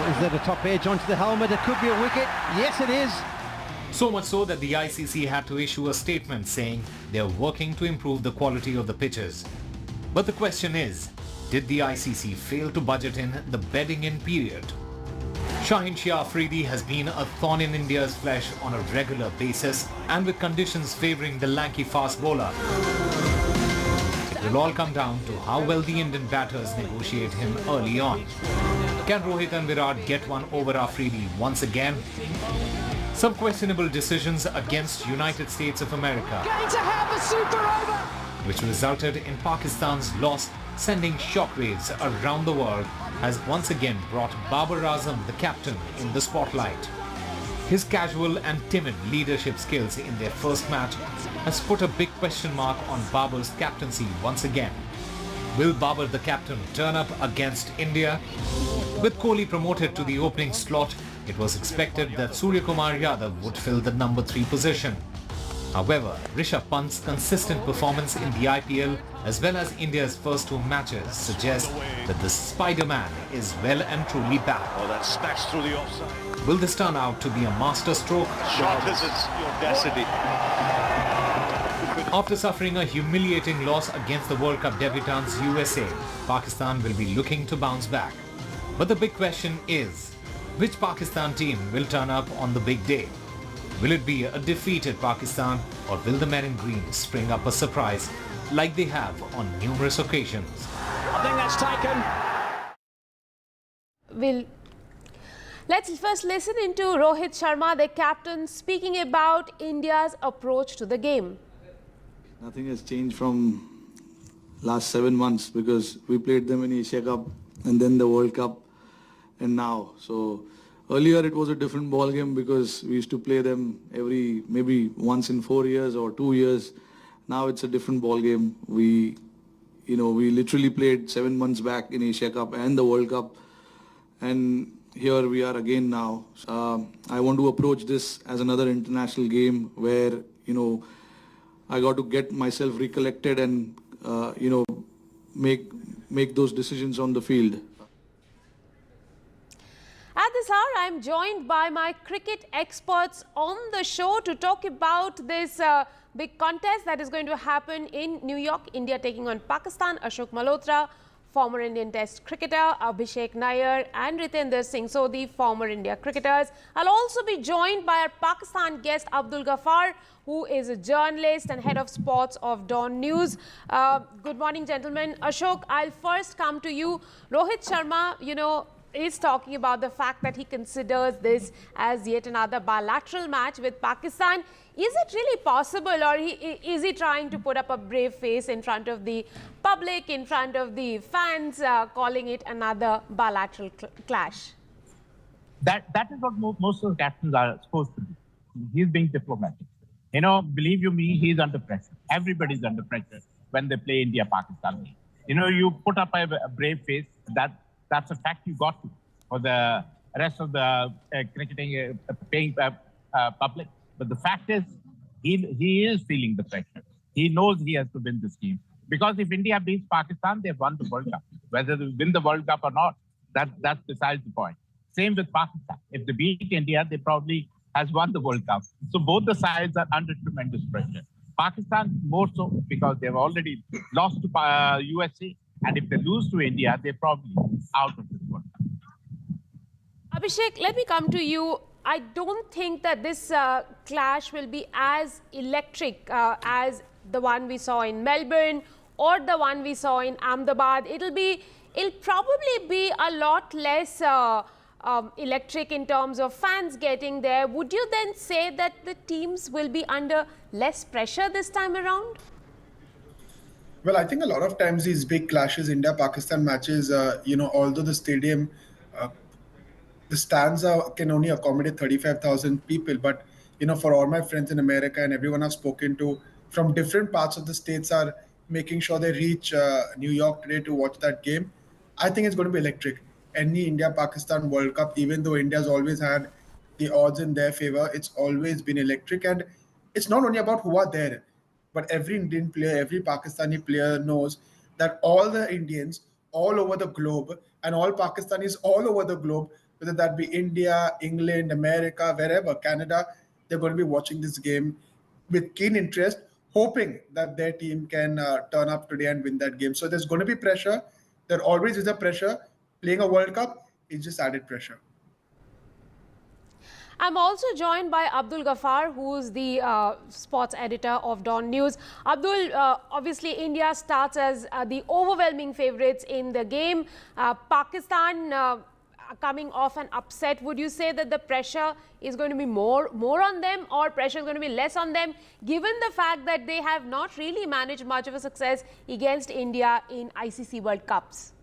Is there a top edge onto the helmet? It could be a wicket. Yes, it is. So much so that the ICC had to issue a statement saying they are working to improve the quality of the pitches. But the question is, did the ICC fail to budget in the bedding in period? Shaheen Shah Afridi has been a thorn in India's flesh on a regular basis, and with conditions favouring the lanky fast bowler, it It'll all come down to how well the Indian batters negotiate him early on. Can Rohit and Virat get one over Afridi once again? Some questionable decisions against United States of America, Going to have a super over. which resulted in Pakistan's loss sending shockwaves around the world, has once again brought Babar Azam, the captain, in the spotlight. His casual and timid leadership skills in their first match has put a big question mark on Babar's captaincy once again. Will Babar, the captain, turn up against India? With Kohli promoted to the opening slot, it was expected that Surya Kumar Yadav would fill the number 3 position. However, Rishabh Pant's consistent performance in the IPL as well as India's first 2 matches suggest that the Spider-Man is well and truly back. Oh, that smashed through the offside. Will this turn out to be a masterstroke? Shot is your destiny. After suffering a humiliating loss against the World Cup debutants USA, Pakistan will be looking to bounce back. But the big question is, which Pakistan team will turn up on the big day? Will it be a defeated Pakistan, or will the men in green spring up a surprise like they have on numerous occasions? I think that's taken. Let's first listen into Rohit Sharma, the captain, speaking about India's approach to the game. Nothing has changed from last 7 months because we played them in Asia Cup and then the World Cup and now. So earlier it was a different ball game because we used to play them maybe once in 4 years or 2 years. Now it's a different ball game. We literally played 7 months back in Asia Cup and the World Cup, and here we are again now. I want to approach this as another international game where I got to get myself recollected and make those decisions on the field. At this hour, I'm joined by my cricket experts on the show to talk about this big contest that is going to happen in New York. India taking on Pakistan. Ashok Malhotra, former Indian Test cricketer, Abhishek Nair and Ritendra Singh Sodhi, former India cricketers. I'll also be joined by our Pakistan guest Abdul Ghaffar, who is a journalist and head of sports of Dawn News. Good morning, gentlemen. Ashok, I'll first come to you. Rohit Sharma, is talking about the fact that he considers this as yet another bilateral match with Pakistan. Is it really possible, or is he trying to put up a brave face in front of the public, in front of the fans, calling it another bilateral clash? That is what most of the captains are supposed to do. He's being diplomatic. Believe you me, he's under pressure. Everybody's under pressure when they play India-Pakistan. You put up a brave face, that's a fact you got to for the rest of the cricketing paying public. But the fact is, he is feeling the pressure. He knows he has to win this game. Because if India beats Pakistan, they've won the World Cup. Whether they win the World Cup or not, that's besides the point. Same with Pakistan. If they beat India, they probably has won the World Cup. So both the sides are under tremendous pressure. Pakistan more so because they've already lost to USA. And if they lose to India, they're probably out of this World Cup. Abhishek, let me come to you. I don't think that this clash will be as electric as the one we saw in Melbourne or the one we saw in Ahmedabad. It'll probably be a lot less electric in terms of fans getting there. Would you then say that the teams will be under less pressure this time around? Well, I think a lot of times these big clashes, India-Pakistan matches, although the stadium, the stands can only accommodate 35,000 people. But, for all my friends in America and everyone I've spoken to from different parts of the states are making sure they reach New York today to watch that game. I think it's going to be electric. Any India-Pakistan World Cup, even though India's always had the odds in their favor, it's always been electric. And it's not only about who are there, but every Indian player, every Pakistani player knows that all the Indians all over the globe and all Pakistanis all over the globe, whether that be India, England, America, wherever, Canada, they're going to be watching this game with keen interest, hoping that their team can turn up today and win that game. So there's going to be pressure. There always is a pressure. Playing a World Cup is just added pressure. I'm also joined by Abdul Ghaffar, who's the sports editor of Dawn News. Abdul, obviously India starts as the overwhelming favourites in the game. Pakistan coming off an upset. Would you say that the pressure is going to be more on them, or pressure is going to be less on them, given the fact that they have not really managed much of a success against India in ICC World Cups?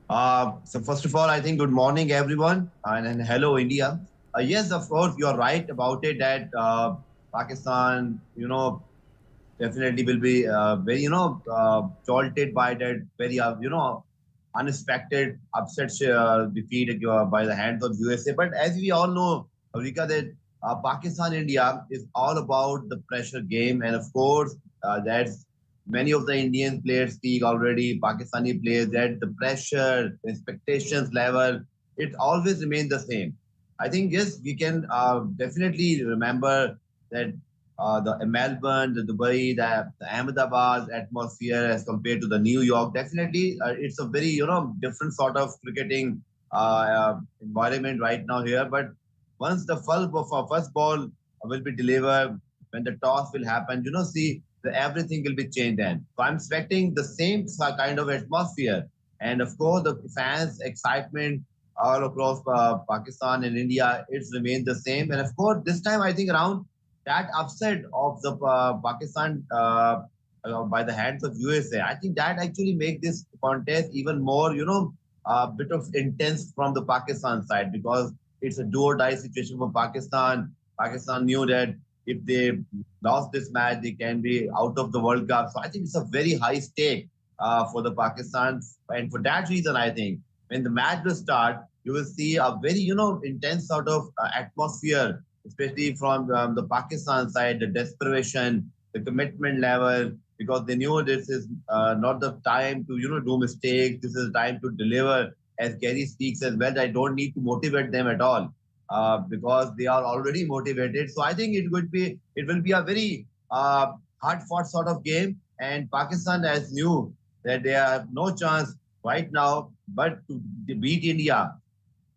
So first of all, I think good morning, everyone, and hello, India. Yes, of course, you're right about it that Pakistan, definitely will be very, jolted by that very, unexpected upset defeat by the hands of USA. But as we all know, Rika, that Pakistan-India is all about the pressure game, and of course, that's many of the Indian players speak already, Pakistani players, that the pressure, the expectations level, it always remains the same. I think, yes, we can definitely remember that the Melbourne, the Dubai, the Ahmedabad atmosphere as compared to the New York, definitely it's a very, different sort of cricketing environment right now here. But once the first ball will be delivered, when the toss will happen, everything will be changed then. So I'm expecting the same kind of atmosphere. And of course, the fans' excitement all across Pakistan and India, it's remained the same. And of course, this time I think around that upset of the Pakistan by the hands of USA, I think that actually make this contest even more, a bit of intense from the Pakistan side, because it's a do or die situation for Pakistan. Pakistan knew that if they lost this match, they can be out of the World Cup. So I think it's a very high stake for the Pakistan. And for that reason, I think when the match will start, you will see a very, intense sort of atmosphere, especially from the Pakistan side, the desperation, the commitment level, because they knew this is not the time to, do mistakes. This is the time to deliver. As Gary speaks as well, I don't need to motivate them at all. Because they are already motivated. So I think it will be a very hard-fought sort of game. And Pakistan has knew that they have no chance right now but to beat India,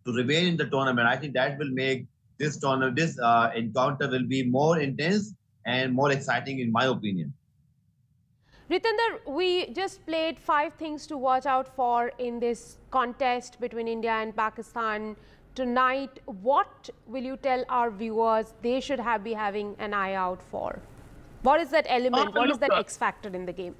to remain in the tournament. I think that will make this tournament, this encounter will be more intense and more exciting, in my opinion. Ritinder, we just played 5 things to watch out for in this contest between India and Pakistan tonight. What will you tell our viewers they should be having an eye out for? What is that element? What is that X factor in the game?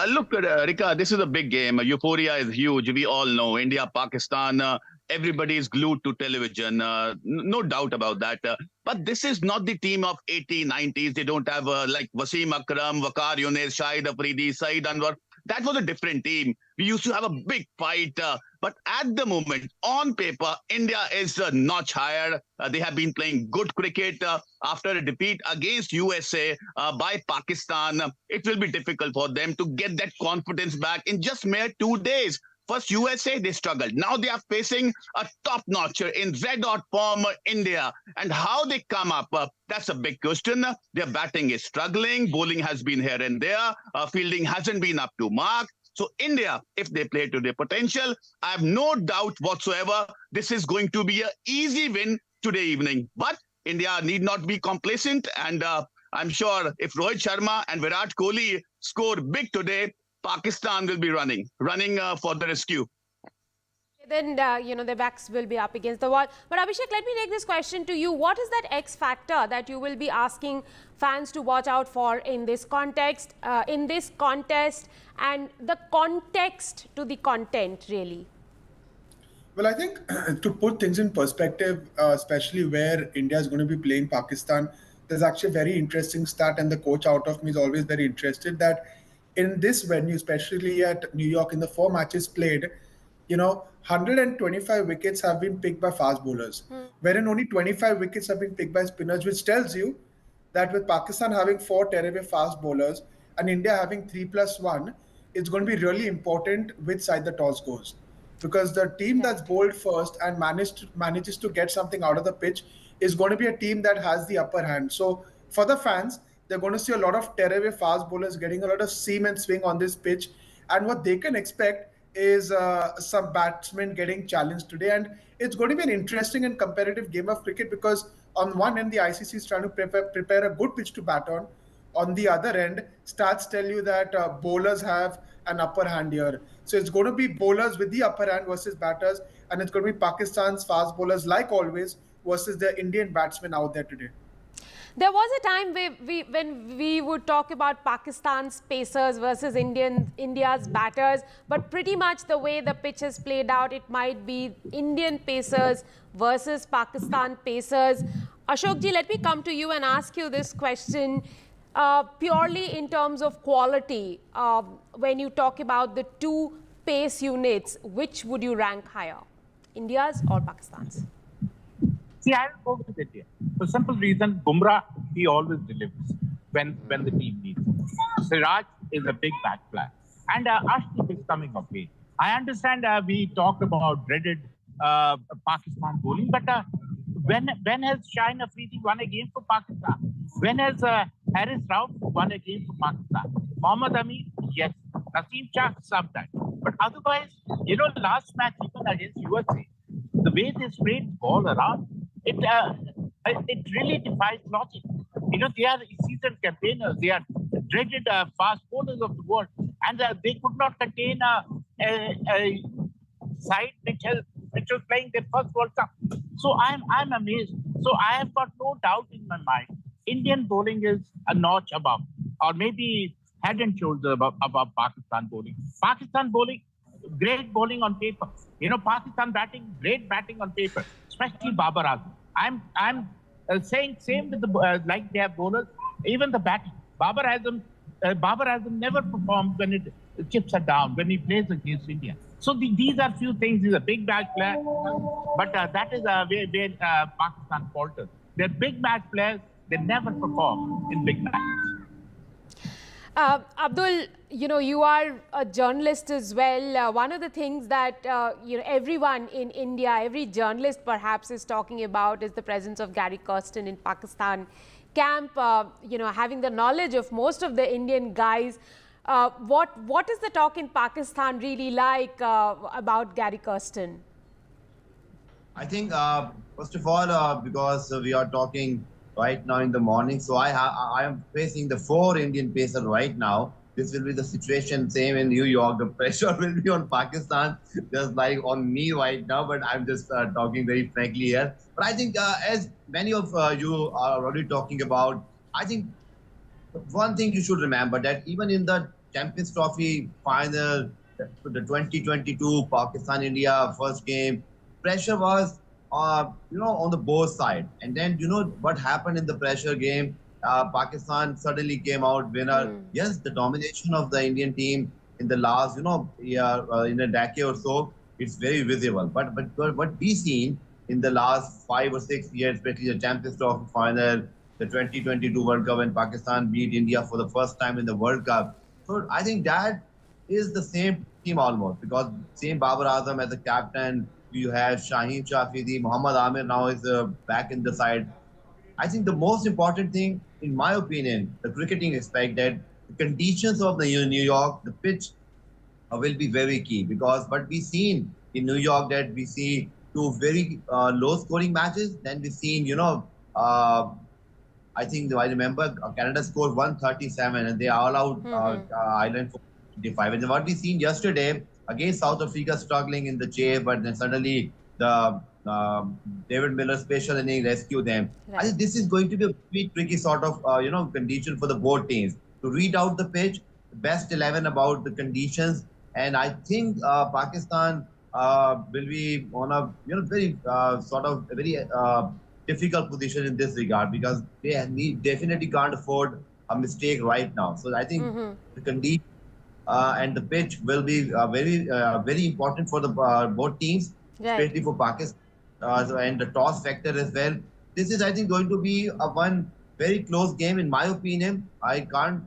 Look, Rika, this is a big game. Euphoria is huge. We all know India, Pakistan, everybody is glued to television. No doubt about that. But this is not the team of 80s, 90s. They don't have like Wasim Akram, Waqar Younis, Shahid Afridi, Saeed Anwar. That was a different team. We used to have a big fight. But at the moment, on paper, India is a notch higher. They have been playing good cricket. After a defeat against USA by Pakistan, it will be difficult for them to get that confidence back in just mere 2 days. First, USA, they struggled. Now they are facing a top-notcher in red-hot form, India. And how they come up, that's a big question. Their batting is struggling. Bowling has been here and there. Fielding hasn't been up to mark. So India, if they play to their potential, I have no doubt whatsoever this is going to be an easy win today evening. But India need not be complacent. And I'm sure if Rohit Sharma and Virat Kohli score big today, Pakistan will be running for the rescue. Then, their backs will be up against the wall. But Abhishek, let me take this question to you. What is that X factor that you will be asking fans to watch out for in this context, and the context to the content, really? Well, I think to put things in perspective, especially where India is going to be playing Pakistan, there's actually a very interesting stat, and the coach out of me is always very interested that in this venue, especially at New York, in the 4 matches played, 125 wickets have been picked by fast bowlers, wherein only 25 wickets have been picked by spinners, which tells you that with Pakistan having 4 tearaway fast bowlers and India having 3+1, it's going to be really important which side the toss goes. Because the team that's bowled first and manages to get something out of the pitch is going to be a team that has the upper hand. So for the fans, they're going to see a lot of tearaway fast bowlers getting a lot of seam and swing on this pitch. And what they can expect is some batsmen getting challenged today, and it's going to be an interesting and competitive game of cricket because on one end the ICC is trying to prepare a good pitch to bat on. On the other end, stats tell you that bowlers have an upper hand here. So it's going to be bowlers with the upper hand versus batters, and it's going to be Pakistan's fast bowlers, like always, versus the Indian batsmen out there today. There was a time when we would talk about Pakistan's pacers versus India's batters, but pretty much the way the pitch has played out, it might be Indian pacers versus Pakistan pacers. Ashok ji, let me come to you and ask you this question. Purely in terms of quality, when you talk about the two pace units, which would you rank higher, India's or Pakistan's? See, I'll go with India. For simple reason, Bumrah, he always delivers when the team needs him. Siraj is a big back player. And Ashdeep is coming of age. I understand we talked about dreaded Pakistan bowling, but when has Shaheen Afridi won a game for Pakistan? When has Haris Rauf won a game for Pakistan? Mohammad Amin, yes. Naseem Shah, sometimes. But otherwise, last match even against USA, the way they sprayed the ball around, it really defies logic. They are seasoned campaigners. They are dreaded fast bowlers of the world, and they could not contain a side which was playing their first World Cup. So I'm amazed. So I have got no doubt in my mind. Indian bowling is a notch above, or maybe head and shoulders above Pakistan bowling. Pakistan bowling, great bowling on paper. Pakistan batting, great batting on paper, especially Babar Azam. I'm saying same with the like they have bowlers, even the batting. Babar Azam never performed when the chips are down, when he plays against India. So these are few things. He's a big match player, but that is where Pakistan falters. They're big match players. They never perform in big matches. Abdul, you are a journalist as well. One of the things that everyone in India, every journalist perhaps is talking about is the presence of Gary Kirsten in Pakistan camp. Having the knowledge of most of the Indian guys, what is the talk in Pakistan really like about Gary Kirsten? I think first of all, because we are talking right now in the morning. So I am facing the 4 Indian pacers right now. This will be the situation same in New York. The pressure will be on Pakistan, just like on me right now. But I'm just talking very frankly here. But I think as many of you are already talking about, I think one thing you should remember that even in the Champions Trophy final, the 2022 Pakistan-India first game, pressure was on the both sides. And then, what happened in the pressure game, Pakistan suddenly came out winner. Yes, the domination of the Indian team in the last, in a decade or so, it's very visible. But what we seen in the last 5 or 6 years, especially the Champions Trophy final, the 2022 World Cup when Pakistan beat India for the first time in the World Cup. So I think that is the same team almost, because same Babar Azam as the captain. You have Shaheen Afridi, Muhammad Amir now is back in the side. I think the most important thing, in my opinion, the cricketing aspect, that the conditions of the New York, the pitch will be very key, because what we seen in New York, that we see 2 very low scoring matches. Then we seen, I remember Canada scored 137 and they all out Ireland for 55. And what we seen yesterday, against South Africa, struggling in the chase, but then suddenly the David Miller special inning rescued them. Right. I think this is going to be a very tricky sort of condition for the both teams to read out the pitch, the best 11 about the conditions, and I think Pakistan will be on a very difficult position in this regard, because they definitely can't afford a mistake right now. So I think the condition and the pitch will be very important for the both teams, especially for Pakistan, and the toss factor as well. This is, I think, going to be one very close game in my opinion. I can't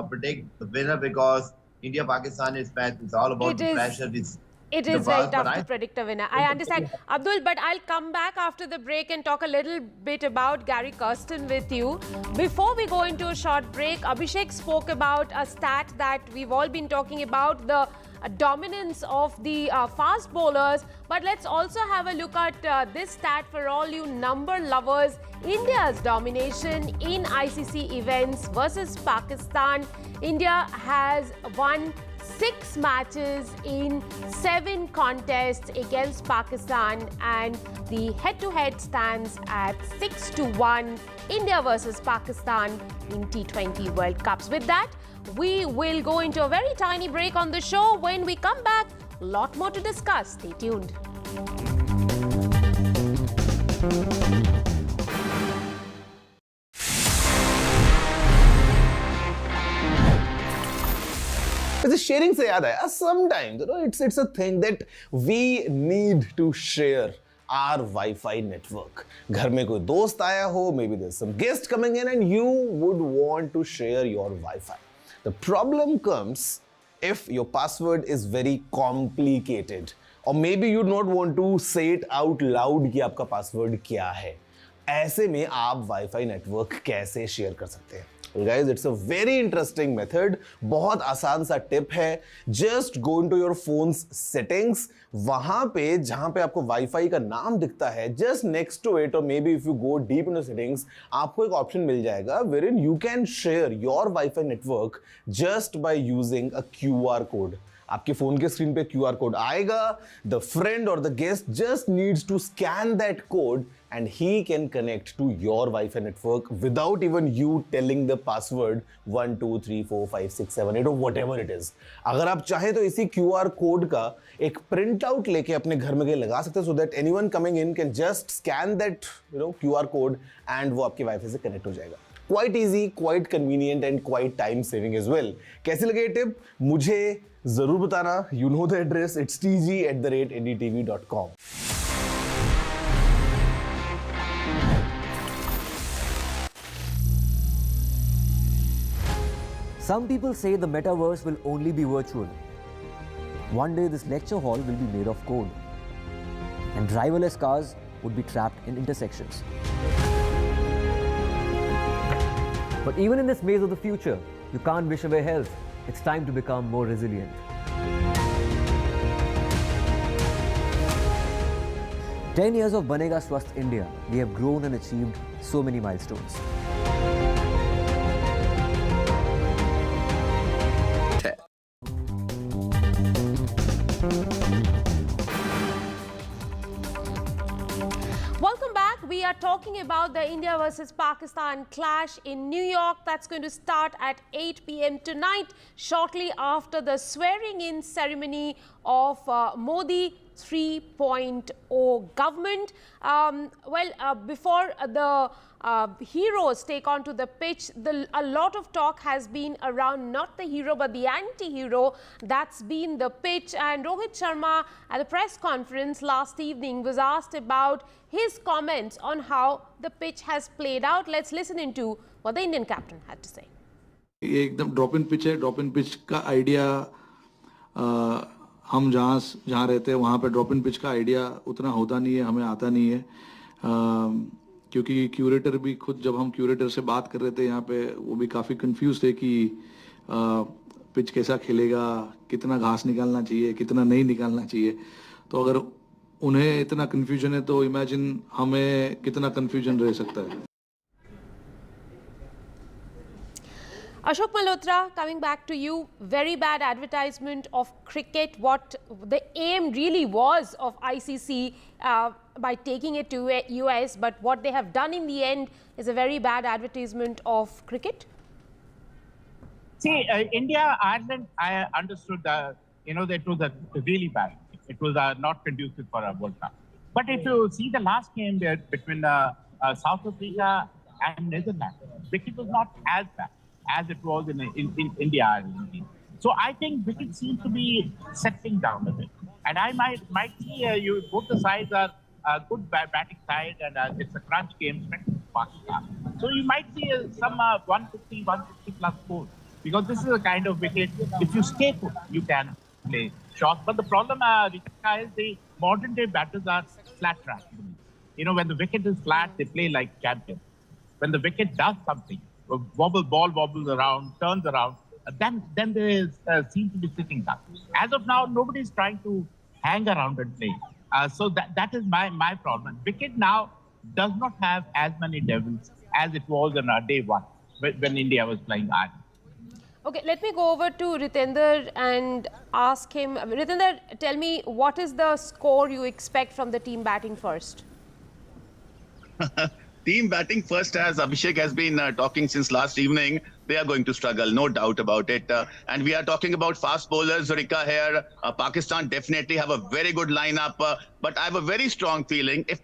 predict the winner, because India-Pakistan is all about the pressure. It is very tough to predict a winner. I understand, Abdul, but I'll come back after the break and talk a little bit about Gary Kirsten with you. Before we go into a short break, Abhishek spoke about a stat that we've all been talking about, the dominance of the fast bowlers. But let's also have a look at this stat for all you number lovers. India's domination in ICC events versus Pakistan. India has won 6 matches in 7 contests against Pakistan, and the head-to-head stands at 6-1 India versus Pakistan in T20 World Cups. With that, we will go into a very tiny break on the show. When we come back, a lot more to discuss. Stay tuned. वैसे sharing से याद आया, sometimes it's a thing that we need to share our Wi-Fi network. घर में कोई दोस्त आया हो, maybe there's some guest coming in and you would want to share your Wi-Fi. The problem comes if your password is very complicated, or maybe you not want to say it out loud कि आपका password क्या है. ऐसे में आप Wi-Fi network कैसे share कर सकते हैं? Well guys, it's a very interesting method. बहुत आसान सा टिप है. Just go into your phone's settings. वहां पे जहां पे आपको वाईफाई का नाम दिखता है, just next to it, or maybe if you go deep into settings, आपको एक ऑप्शन मिल जाएगा wherein you can share your Wi-Fi network just by using a QR code. आपके फोन के स्क्रीन पे QR कोड आएगा. The friend or the guest just needs to scan that code and he can connect to your Wi-Fi network without even you telling the password 1 2 3 4 5 6 7 8 or whatever it is. अगर आप चाहें तो इसी QR code का एक print out लेके अपने घर में लगा सकते हैं so that anyone coming in can just scan that QR code and वो आपके Wi-Fi से कनेक्ट हो जाएगा. Quite easy, quite convenient and quite time saving as well. कैसे लगे ये टिप? मुझे जरूर बताना. You know the address. It's tg@ndtv.com. Some people say the metaverse will only be virtual. One day this lecture hall will be made of code, and driverless cars would be trapped in intersections. But even in this maze of the future, you can't wish away health. It's time to become more resilient. 10 years of Banega Swasth India, we have grown and achieved so many milestones. Welcome back. We are talking about the India versus Pakistan clash in New York. That's going to start at 8 p.m. tonight, shortly after the swearing-in ceremony of Modi 3.0 government. Before the heroes take onto the pitch, a lot of talk has been around not the hero but the anti-hero. That's been the pitch, and Rohit Sharma at the press conference last evening was asked about his comments on how the pitch has played out. Let's listen into what the Indian captain had to say. ये एकदम drop in pitch है. Drop in pitch का idea हम जहाँ रहते हैं वहाँ पे ड्रॉप इन पिच का आइडिया उतना होता नहीं है, हमें आता नहीं है. क्योंकि क्यूरेटर भी खुद जब हम क्यूरेटर से बात कर रहे थे यहाँ पे, वो भी काफ़ी कंफ्यूज थे कि पिच कैसा खेलेगा, कितना घास निकालना चाहिए, कितना नहीं निकालना चाहिए. तो अगर उन्हें इतना कंफ्यूजन है तो इमेजिन हमें कितना कंफ्यूजन रह सकता है. Ashok Malhotra, coming back to you, very bad advertisement of cricket, what the aim really was of ICC by taking it to US, but what they have done in the end is a very bad advertisement of cricket. See, India, Ireland, I understood that it was really bad. It was not conducive for a World Cup. But if you see the last game there between South Africa and Netherlands, cricket was not as bad as it was in India. So I think wicket seems to be settling down a bit. And I might see both the sides are good batting side, and it's a crunch game, especially Pakistan. So you might see some 150 plus scores, because this is a kind of wicket, if you stay put, you can play shock. But the problem, Rika, is the modern day batters are flat track. You know, when the wicket is flat, they play like champions. When the wicket does something, ball wobbles around, turns around, then they seem to be sitting down. As of now, nobody is trying to hang around and play. So that is my problem. Wicket now does not have as many devils as it was on day one when India was playing Ireland. Okay, let me go over to Ritender and ask him. Ritender, tell me, what is the score you expect from the team batting first? Team batting first, as Abhishek has been talking since last evening, they are going to struggle, no doubt about it. And we are talking about fast bowlers, Rika here. Pakistan definitely have a very good lineup. But I have a very strong feeling if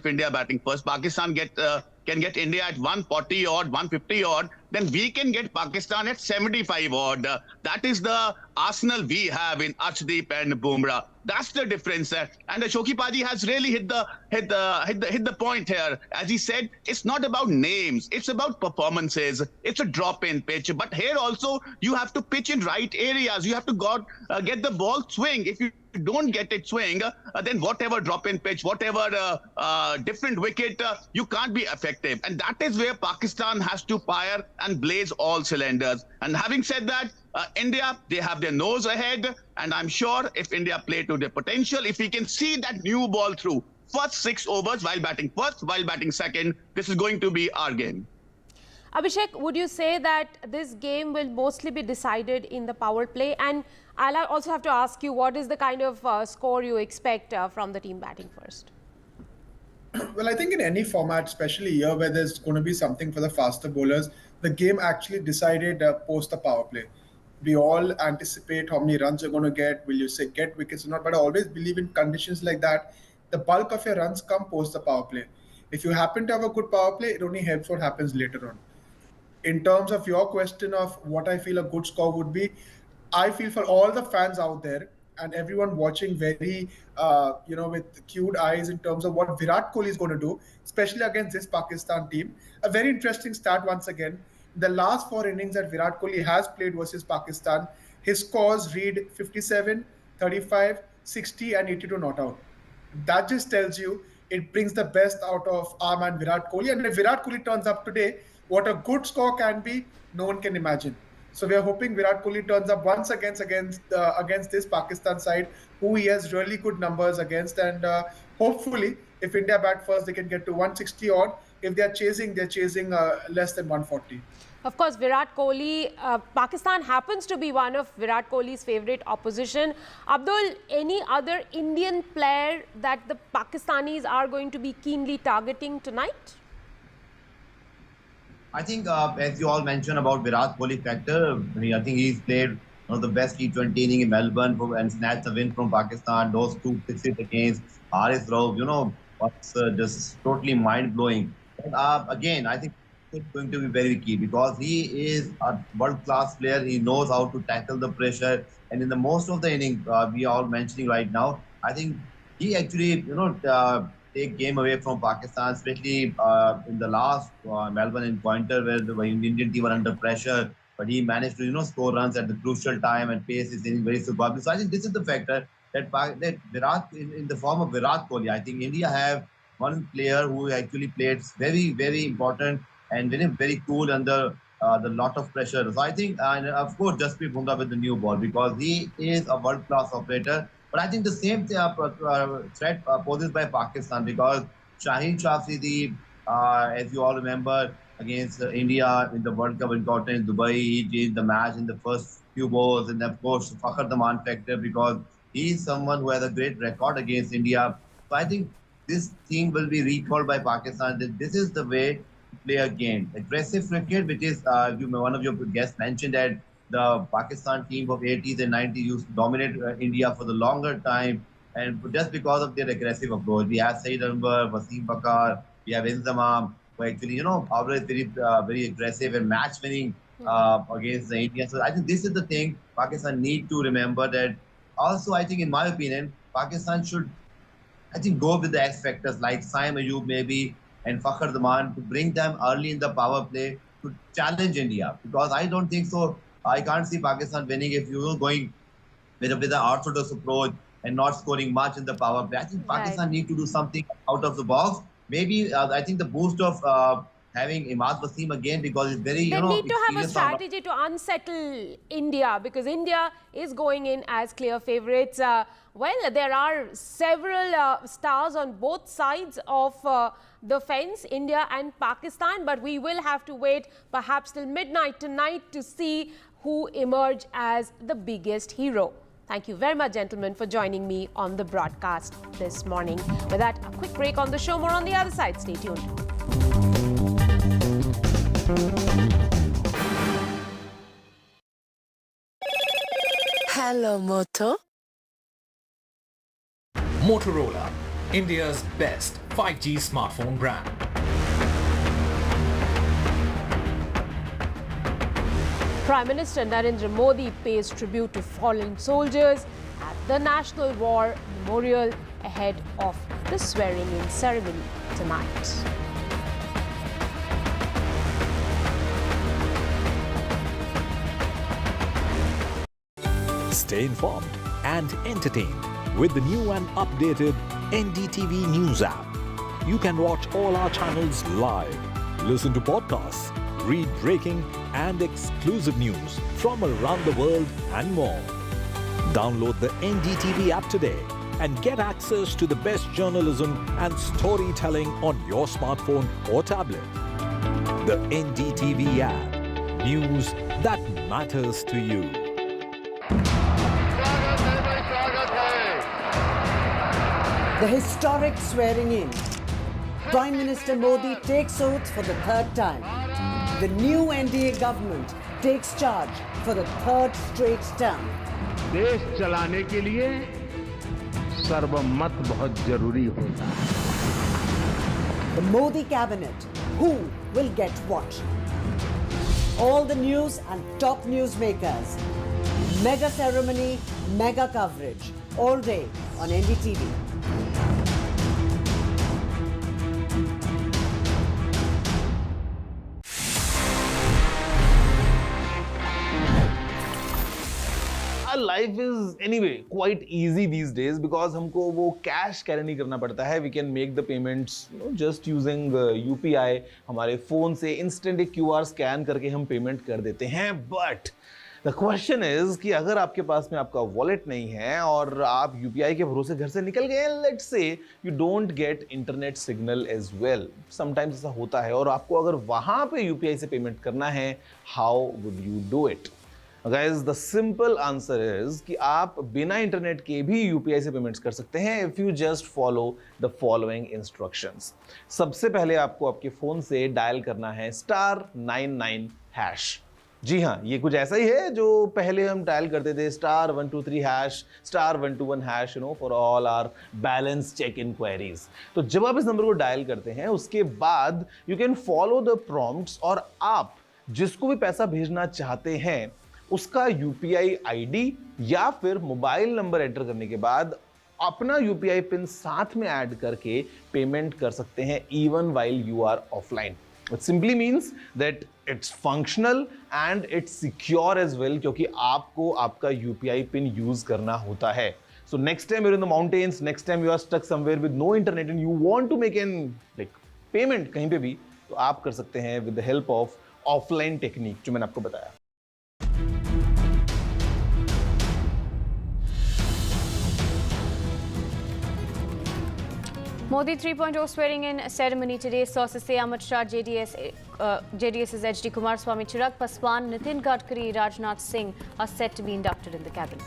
India batting first, Pakistan can get India at 140 odd, 150 odd, then we can get Pakistan at 75 odd. That is the arsenal we have in Arshdeep and Bumrah. That's the difference. And Shoki Paji has really hit the point here. As he said, it's not about names, it's about performances. It's a drop-in pitch. But here also, you have to pitch in right areas. You have to get the ball swing. If you don't get it swing, then whatever drop-in pitch, whatever different wicket, you can't be effective. And that is where Pakistan has to fire and blaze all cylinders. And having said that, India, they have their nose ahead. And I'm sure if India play to their potential, if we can see that new ball through first 6 overs while batting first, while batting second, this is going to be our game. Abhishek, would you say that this game will mostly be decided in the power play? And I'll also have to ask you, what is the kind of score you expect from the team batting first? Well, I think in any format, especially here where there's going to be something for the faster bowlers, the game actually decided post the power play. We all anticipate how many runs you're going to get. Will you say get wickets or not? But I always believe in conditions like that, the bulk of your runs come post the power play. If you happen to have a good power play, it only helps what happens later on. In terms of your question of what I feel a good score would be, I feel for all the fans out there and everyone watching very, with cued eyes in terms of what Virat Kohli is going to do, especially against this Pakistan team. A very interesting stat once again. The last 4 innings that Virat Kohli has played versus Pakistan, his scores read 57, 35, 60 and 82 not out. That just tells you it brings the best out of our man Virat Kohli. And if Virat Kohli turns up today, what a good score can be, no one can imagine. So we are hoping Virat Kohli turns up once again against this Pakistan side, who he has really good numbers against. And hopefully, if India bat first, they can get to 160 odd. If they're chasing less than 140. Of course, Virat Kohli, Pakistan happens to be one of Virat Kohli's favourite opposition. Abdul, any other Indian player that the Pakistanis are going to be keenly targeting tonight? I think, as you all mentioned about Virat Kohli factor, I think he's played one of the best T20 innings in Melbourne and snatched the win from Pakistan. Those 2 sixes against Haris Rauf, what's just totally mind-blowing. Again, I think it's going to be very key because he is a world-class player. He knows how to tackle the pressure. And in the most of the innings we are all mentioning right now, I think he actually, take game away from Pakistan, especially in the last Melbourne encounter where the Indian team were under pressure. But he managed to, score runs at the crucial time and pace his inning very superbly. So I think this is the factor that Virat, in the form of Virat Kohli, I think India have one player who actually played very, very important and very cool under the lot of pressure. So I think, and of course, Jasprit Bumrah with the new ball because he is a world-class operator. But I think the same threat poses by Pakistan because Shaheen Shah Afridi, as you all remember, against India in the World Cup encounter in Dubai, he changed the match in the first few balls. And of course, Fakhar Zaman factor because he is someone who has a great record against India. So I think this team will be recalled by Pakistan. This is the way to play a game. Aggressive cricket, which is, one of your guests mentioned that the Pakistan team of 80s and 90s used to dominate India for the longer time. And just because of their aggressive approach, we have Saeed Anwar, Wasim Bakar, we have Inzamam, who actually, always very aggressive and match winning against the Indians. So I think this is the thing Pakistan need to remember that. Also, I think in my opinion, Pakistan should, go with the X factors like Saim Ayub maybe and Fakhar Zaman to bring them early in the power play to challenge India. Because I don't think so. I can't see Pakistan winning if you're going with an orthodox approach and not scoring much in the power play. I think Pakistan need to do something out of the box. Maybe I think the boost of having Imad Wasim again, because it's very, They need to have a experienced strategy to unsettle India, because India is going in as clear favourites. Well, there are several stars on both sides of the fence, India and Pakistan, but we will have to wait perhaps till midnight tonight to see who emerge as the biggest hero. Thank you very much, gentlemen, for joining me on the broadcast this morning. With that, a quick break on the show. More on the other side. Stay tuned. Hello, Moto. Motorola, India's best 5G smartphone brand. Prime Minister Narendra Modi pays tribute to fallen soldiers at the National War Memorial ahead of the swearing-in ceremony tonight. Stay informed and entertained with the new and updated NDTV News app. You can watch all our channels live, listen to podcasts, read breaking and exclusive news from around the world and more. Download the NDTV app today and get access to the best journalism and storytelling on your smartphone or tablet. The NDTV app. News that matters to you. The historic swearing-in. Prime Minister Modi takes oath for the third time. The new NDA government takes charge for the third straight term. देश चलाने के लिए सर्वमत बहुत जरूरी होता है. The Modi cabinet. Who will get what? All the news and top newsmakers. Mega ceremony, mega coverage. All day on NDTV. Life is anyway quite easy these days because हमको वो कैश कैरी नहीं करना पड़ता है. We can make the payments just using UPI. हमारे phone से instant एक QR scan करके हम पेमेंट कर देते हैं. But the question is कि अगर आपके पास में आपका वॉलेट नहीं है और आप UPI के भरोसे घर से निकल गए, let's say you don't get internet signal as well. Sometimes ऐसा होता है और आपको अगर वहाँ पे UPI से पेमेंट करना है, how would you do it? Guys, the simple answer is कि आप बिना इंटरनेट के भी UPI से पेमेंट्स कर सकते हैं if you just follow the following instructions. सबसे पहले आपको आपके फोन से डायल करना है *99#. जी हाँ, ये कुछ ऐसा ही है जो पहले हम डायल करते थे *123#, *121#, for all our balance check inquiries. तो जब आप इस नंबर को डायल करते हैं उसके बाद you can follow the prompts और आप जिसको भी पैसा भेजना चाहते हैं उसका UPI ID या फिर मोबाइल नंबर एंटर करने के बाद अपना UPI पिन साथ में ऐड करके पेमेंट कर सकते हैं even while you are offline. It simply means that it's functional and it's secure as well क्योंकि आपको आपका UPI पिन यूज करना होता है. So next time you're in the mountains, next time you are stuck somewhere with no internet and you want to make an payment कहीं पे भी, तो आप कर सकते हैं with the help of offline technique जो मैंने आपको बताया. Modi 3.0 swearing-in ceremony today. Sources say Amit Shah, JDS's HD Kumaraswamy, Chirag Paswan, Nitin Gadkari, Raj Nath Singh are set to be inducted in the cabinet.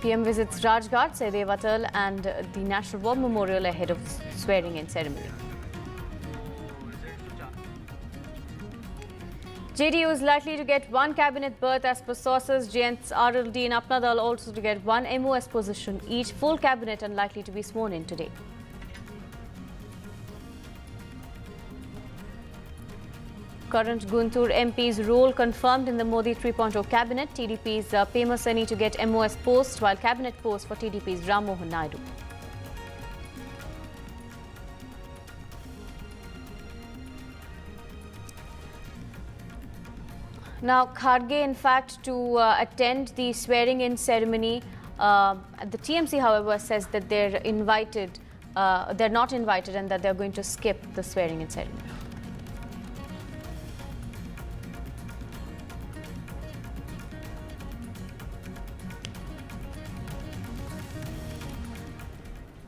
PM visits Rajghat, Saidev Atal and the National War Memorial ahead of swearing-in ceremony. JDU is likely to get one cabinet berth as per sources. Jayant RLD and Apna Dal also to get one MOS position each. Full cabinet unlikely to be sworn in today. Current Guntur MP's role confirmed in the Modi 3.0 cabinet. TDP's Pema Seni to get MOS post while cabinet post for TDP's Ram Naidu. Now, Kharge, in fact, to attend the swearing-in ceremony, the TMC, however, says that they're not invited, and that they're going to skip the swearing-in ceremony.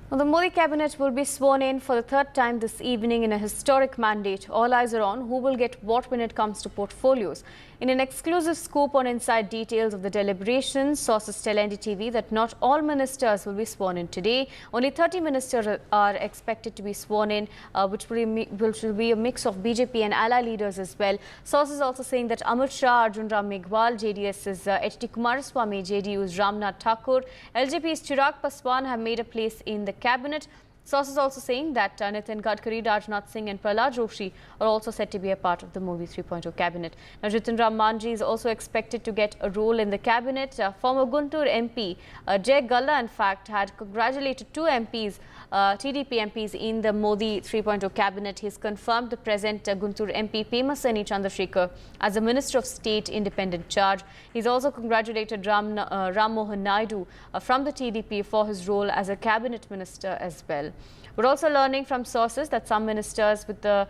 Well, the Modi cabinet will be sworn in for the third time this evening in a historic mandate. All eyes are on who will get what when it comes to portfolios. In an exclusive scoop on inside details of the deliberations, sources tell NDTV that not all ministers will be sworn in today. Only 30 ministers are expected to be sworn in, which will be a mix of BJP and ally leaders as well. Sources also saying that Amit Shah, Arjun Ram Meghwal, JDS's HD Kumaraswamy, JDU's Ram Nath Thakur, LJP's Chirag Paswan have made a place in the cabinet. Sources also saying that Nitin Gadkari, Rajnath Singh and Prahlad Joshi are also said to be a part of the Modi 3.0 cabinet. Now, Jitin Ram Manji is also expected to get a role in the cabinet. Former Guntur MP Jay Galla, in fact, had congratulated two MPs, TDP MPs in the Modi 3.0 cabinet. He has confirmed the present Guntur MP Pemaseni Chandrasekhar as the Minister of State Independent Charge. He's also congratulated Ram Mohan Naidu from the TDP for his role as a cabinet minister as well. We're also learning from sources that some ministers with the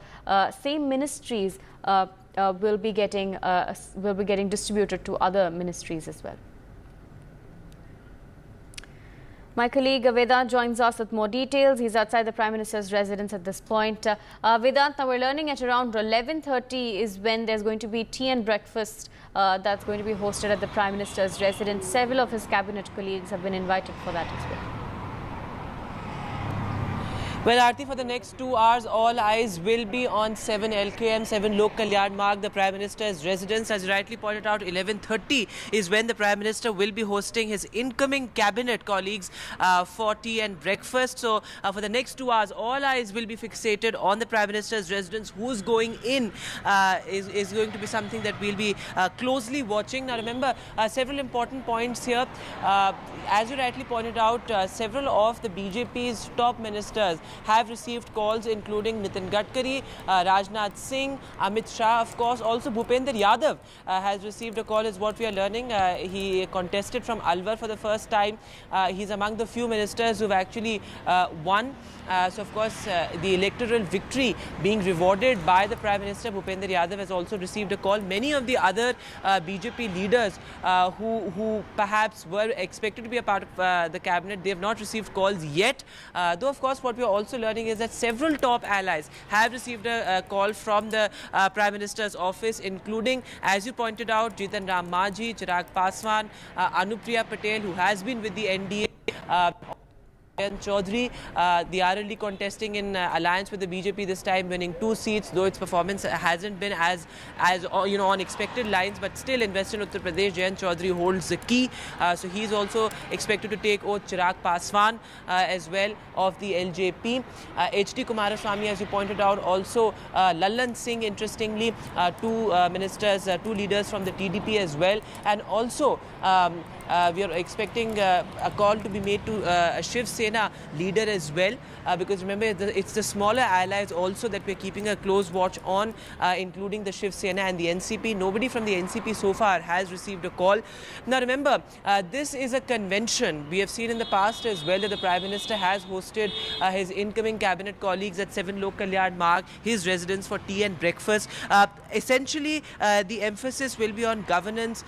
same ministries will be getting distributed to other ministries as well. My colleague Vedant joins us with more details. He's outside the Prime Minister's residence at this point. Vedant, now we're learning at around 11:30 is when there's going to be tea and breakfast that's going to be hosted at the Prime Minister's residence. Several of his cabinet colleagues have been invited for that as well. Well, Aarti, for the next 2 hours, all eyes will be on 7 LKM, 7 Lok Kalyan Marg, the Prime Minister's residence. As you rightly pointed out, 11:30 is when the Prime Minister will be hosting his incoming cabinet colleagues for tea and breakfast. So, for the next 2 hours, all eyes will be fixated on the Prime Minister's residence. Who's going in is going to be something that we'll be closely watching. Now, remember, several important points here. As you rightly pointed out, several of the BJP's top ministers have received calls, including Nitin Gadkari, Rajnath Singh, Amit Shah, of course. Also, Bhupender Yadav has received a call, is what we are learning. He contested from Alwar for the first time. He's among the few ministers who've actually won. So, of course, the electoral victory being rewarded by the Prime Minister, Bhupender Yadav, has also received a call. Many of the other BJP leaders who perhaps were expected to be a part of the cabinet, they have not received calls yet. Though, of course, what we are also learning is that several top allies have received a call from the Prime Minister's office, including, as you pointed out, Jitin Ram Manji, Chirag Paswan, Anupriya Patel, who has been with the NDA. Chaudhary, the RLD contesting in alliance with the BJP this time, winning 2 seats, though its performance hasn't been as on expected lines, but still in Western Uttar Pradesh, Jayant Chaudhary holds the key. So he's also expected to take oath. Chirag Paswan as well of the LJP. HD Kumaraswamy, as you pointed out, also Lalan Singh, interestingly, two ministers, two leaders from the TDP as well, and also we are expecting a call to be made to a Shiv Sena leader as well, because remember, it's the smaller allies also that we're keeping a close watch on, including the Shiv Sena and the NCP. Nobody from the NCP so far has received a call. Now remember, this is a convention. We have seen in the past as well that the Prime Minister has hosted his incoming cabinet colleagues at 7 Lok Kalyan Marg, his residence, for tea and breakfast. Essentially, the emphasis will be on governance,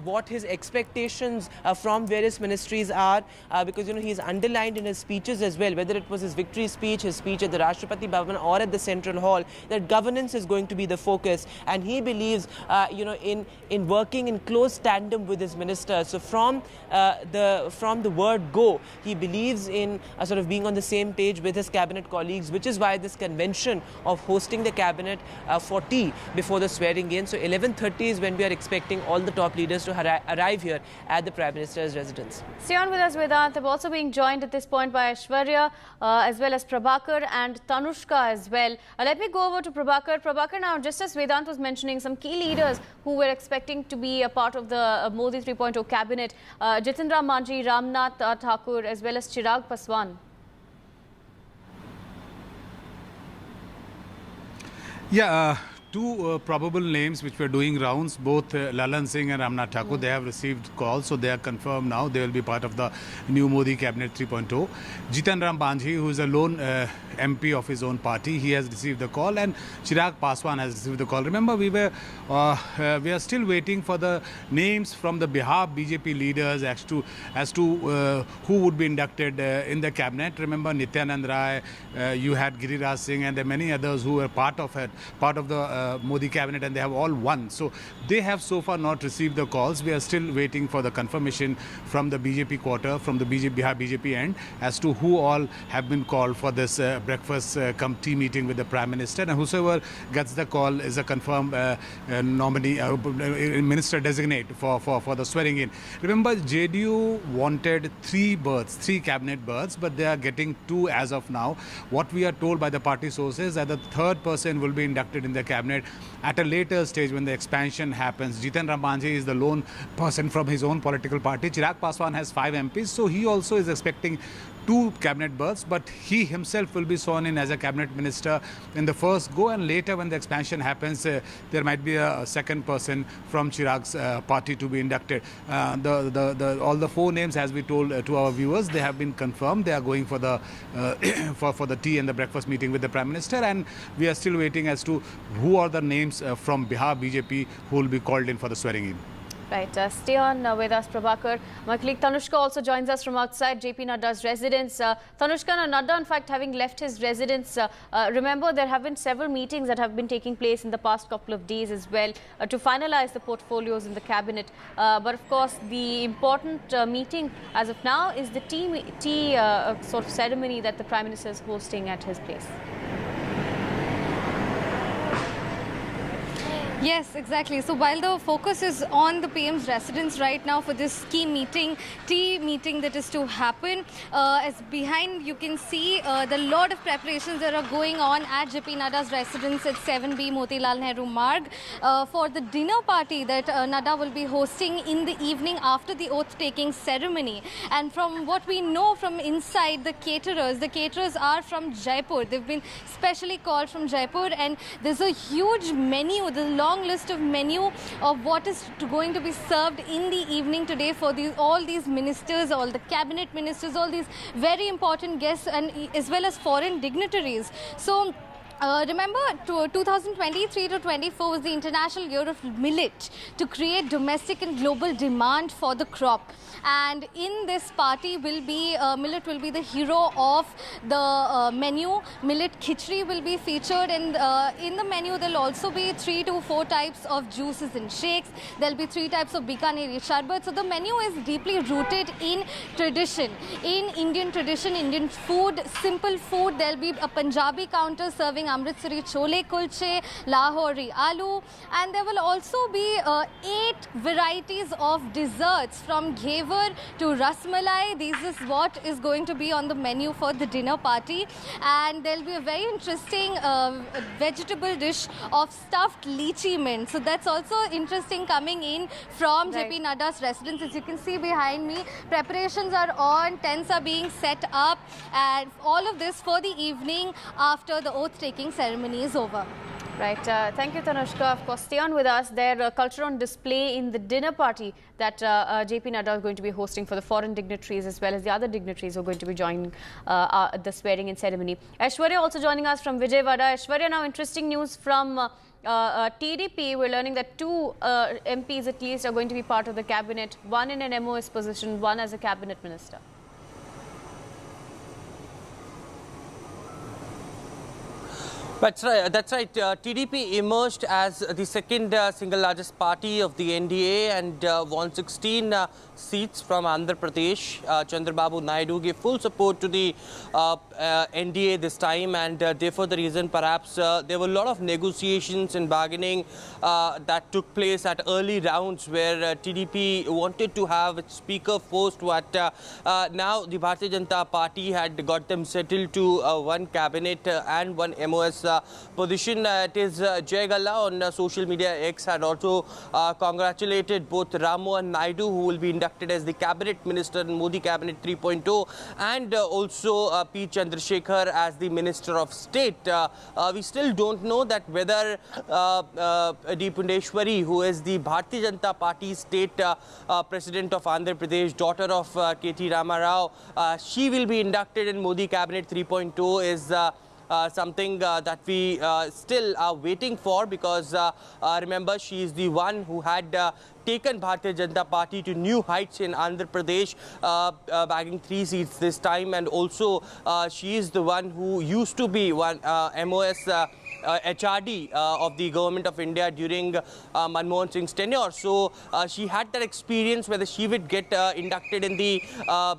what his expectations from various ministries are, because he's underlined in his speeches as well, whether it was his victory speech, his speech at the Rashtrapati Bhavan or at the Central Hall, that governance is going to be the focus, and he believes in working in close tandem with his ministers. So from the word go, he believes in sort of being on the same page with his cabinet colleagues, which is why this convention of hosting the cabinet for tea before the swearing in. So 11:30 is when we are expecting all the top leaders to arrive here at the Prime Minister's residence. Stay on with us, Vedant. I'm also being joined at this point by Aishwarya, as well as Prabhakar and Tanushka as well. Let me go over to Prabhakar. Prabhakar, now, just as Vedant was mentioning, some key leaders who were expecting to be a part of the Modi 3.0 cabinet, Jitin Ram Manji, Ram Nath Thakur, as well as Chirag Paswan. Yeah, two probable names which were doing rounds, both Lalan Singh and Ram Nath Thakur. They have received calls, so they are confirmed now. They will be part of the new Modi cabinet 3.0. Jitan Ram Banjhi, who is a lone MP of his own party, he has received the call, and Chirag Paswan has received the call. Remember, we are still waiting for the names from the Bihar BJP leaders as to who would be inducted in the cabinet. Remember, Nityanand Rai, you had Giriraj Singh, and there are many others who were part of the Modi cabinet, and they have all won. So they have so far not received the calls. We are still waiting for the confirmation from the BJP quarter, from the Bihar BJP end, as to who all have been called for this breakfast cum tea meeting with the Prime Minister. And whosoever gets the call is a confirmed nominee, minister designate for the swearing in. Remember, JDU wanted 3 cabinet berths, but they are getting 2 as of now. What we are told by the party sources that the third person will be inducted in the cabinet at a later stage when the expansion happens. Jitan Ram Banjhi is the lone person from his own political party. Chirag Paswan has 5 MPs, so he also is expecting 2 cabinet berths, but he himself will be sworn in as a cabinet minister in the first go, and later when the expansion happens, there might be a second person from Chirag's party to be inducted. All the 4 names, as we told to our viewers, they have been confirmed. They are going for the for the tea and the breakfast meeting with the Prime Minister, and we are still waiting as to who are the names from Bihar BJP who will be called in for the swearing in. Right, stay on with us, Prabhakar. My colleague Tanushka also joins us from outside JP Nadda's residence. Tanushka, Nadda, in fact, having left his residence, remember there have been several meetings that have been taking place in the past couple of days as well to finalize the portfolios in the cabinet. But of course, the important meeting as of now is the tea sort of ceremony that the Prime Minister is hosting at his place. Yes, exactly. So while the focus is on the PM's residence right now for this tea meeting that is to happen, as behind you can see the lot of preparations that are going on at JP Nadda's residence at 7B Motilal Nehru Marg for the dinner party that Nadda will be hosting in the evening after the oath-taking ceremony. And from what we know from inside, the caterers are from Jaipur. They've been specially called from Jaipur, and there's a huge menu, the long list of menu of what is going to be served in the evening today for all these ministers, all the cabinet ministers, all these very important guests, and as well as foreign dignitaries. So remember, 2023 to 24 was the International Year of Millet to create domestic and global demand for the crop. And in this party will be millet will be the hero of the menu. Millet khichdi will be featured, and in the menu there will also be 3 to 4 types of juices and shakes. There will be 3 types of Bikaneri sharbat. So the menu is deeply rooted in tradition, in Indian tradition, Indian food, simple food. There will be a Punjabi counter serving Amritsari chole kulche, Lahori aloo, and there will also be 8 varieties of desserts from ghevar to rasmalai. This is what is going to be on the menu for the dinner party, and there will be a very interesting vegetable dish of stuffed lychee mint. So that's also interesting coming in from JP Nadda's residence. As you can see behind me, preparations are on, tents are being set up, and all of this for the evening after the oath-taking ceremony is over. Right. Thank you, Tanushka. Of course, stay on with us. Their culture on display in the dinner party that JP Nadda is going to be hosting for the foreign dignitaries as well as the other dignitaries who are going to be joining the swearing-in ceremony. Aishwarya also joining us from Vijayawada. Aishwarya, now interesting news from TDP. We're learning that 2 MPs at least are going to be part of the cabinet, one in an MOS position, one as a cabinet minister. That's right. TDP emerged as the second single largest party of the NDA and won 16 seats from Andhra Pradesh. Chandrababu Naidu gave full support to the NDA this time, and therefore the reason perhaps there were a lot of negotiations and bargaining that took place at early rounds where TDP wanted to have its speaker post, but now the Bharatiya Janata Party had got them settled to one cabinet and one MOS position. It is Jay Galla on social media X had also congratulated both Ram Nath Naidu, who will be inducted as the cabinet minister in Modi Cabinet 3.0, and also P. Chandrasekhar as the Minister of State. We still don't know that whether D. Pundeshwari, who is the Bharatiya Janata Party state president of Andhra Pradesh, daughter of K.T. Rama Rao, she will be inducted in Modi Cabinet 3.0 is something that we still are waiting for, because remember, she is the one who had taken Bharatiya Janata Party to new heights in Andhra Pradesh, bagging 3 seats this time, and also she is the one who used to be one MOS HRD of the government of India during Manmohan Singh's tenure. So she had that experience. Whether she would get inducted in the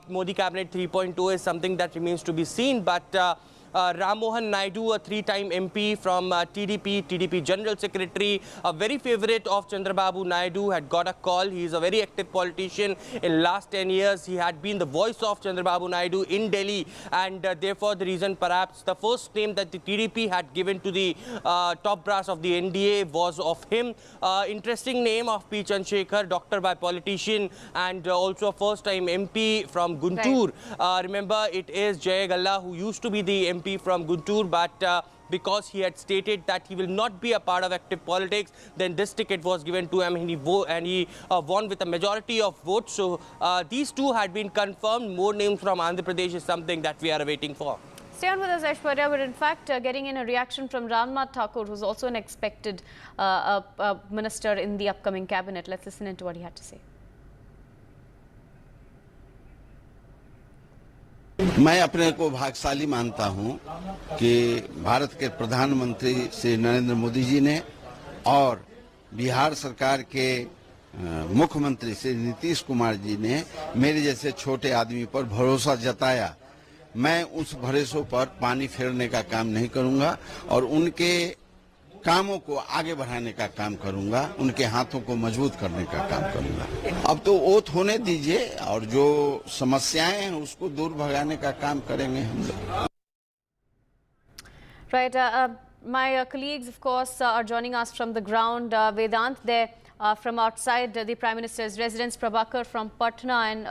Modi Cabinet 3.0 is something that remains to be seen. But Ram Nath Naidu, a 3-time MP from TDP General Secretary, a very favorite of Chandrababu Naidu, had got a call. He is a very active politician. In last 10 years, he had been the voice of Chandrababu Naidu in Delhi, and therefore the reason perhaps the first name that the TDP had given to the top brass of the NDA was of him. Interesting name of P. Chandrasekhar, doctor by politician, and also a first-time MP from Guntur. Right. Remember, it is Jay Galla who used to be the MP from Guntur, but because he had stated that he will not be a part of active politics, then this ticket was given to him, and he won with a majority of votes. So these two had been confirmed. More names from Andhra Pradesh is something that we are waiting for. Stay on with us, Aishwarya. We're in fact getting in a reaction from Ram Nath Thakur, who's also an expected minister in the upcoming cabinet. Let's listen into what he had to say. मैं अपने को भाग्यशाली मानता हूं कि भारत के प्रधानमंत्री श्री नरेंद्र मोदी जी ने और बिहार सरकार के मुख्यमंत्री श्री नीतीश कुमार जी ने मेरे जैसे छोटे आदमी पर भरोसा जताया। मैं उस भरोसे पर पानी फेरने का काम नहीं करूंगा और उनके कामों को आगे बढ़ाने का काम करूंगा, उनके हाथों को मजबूत करने का काम करूंगा। अब तो ओथ होने दीजिए और जो समस्याएं हैं उसको दूर भगाने का काम करेंगे हम लोग। Right, my colleagues of course are joining us from the ground. Vedant there from outside the Prime Minister's residence, Prabhakar from Patna, and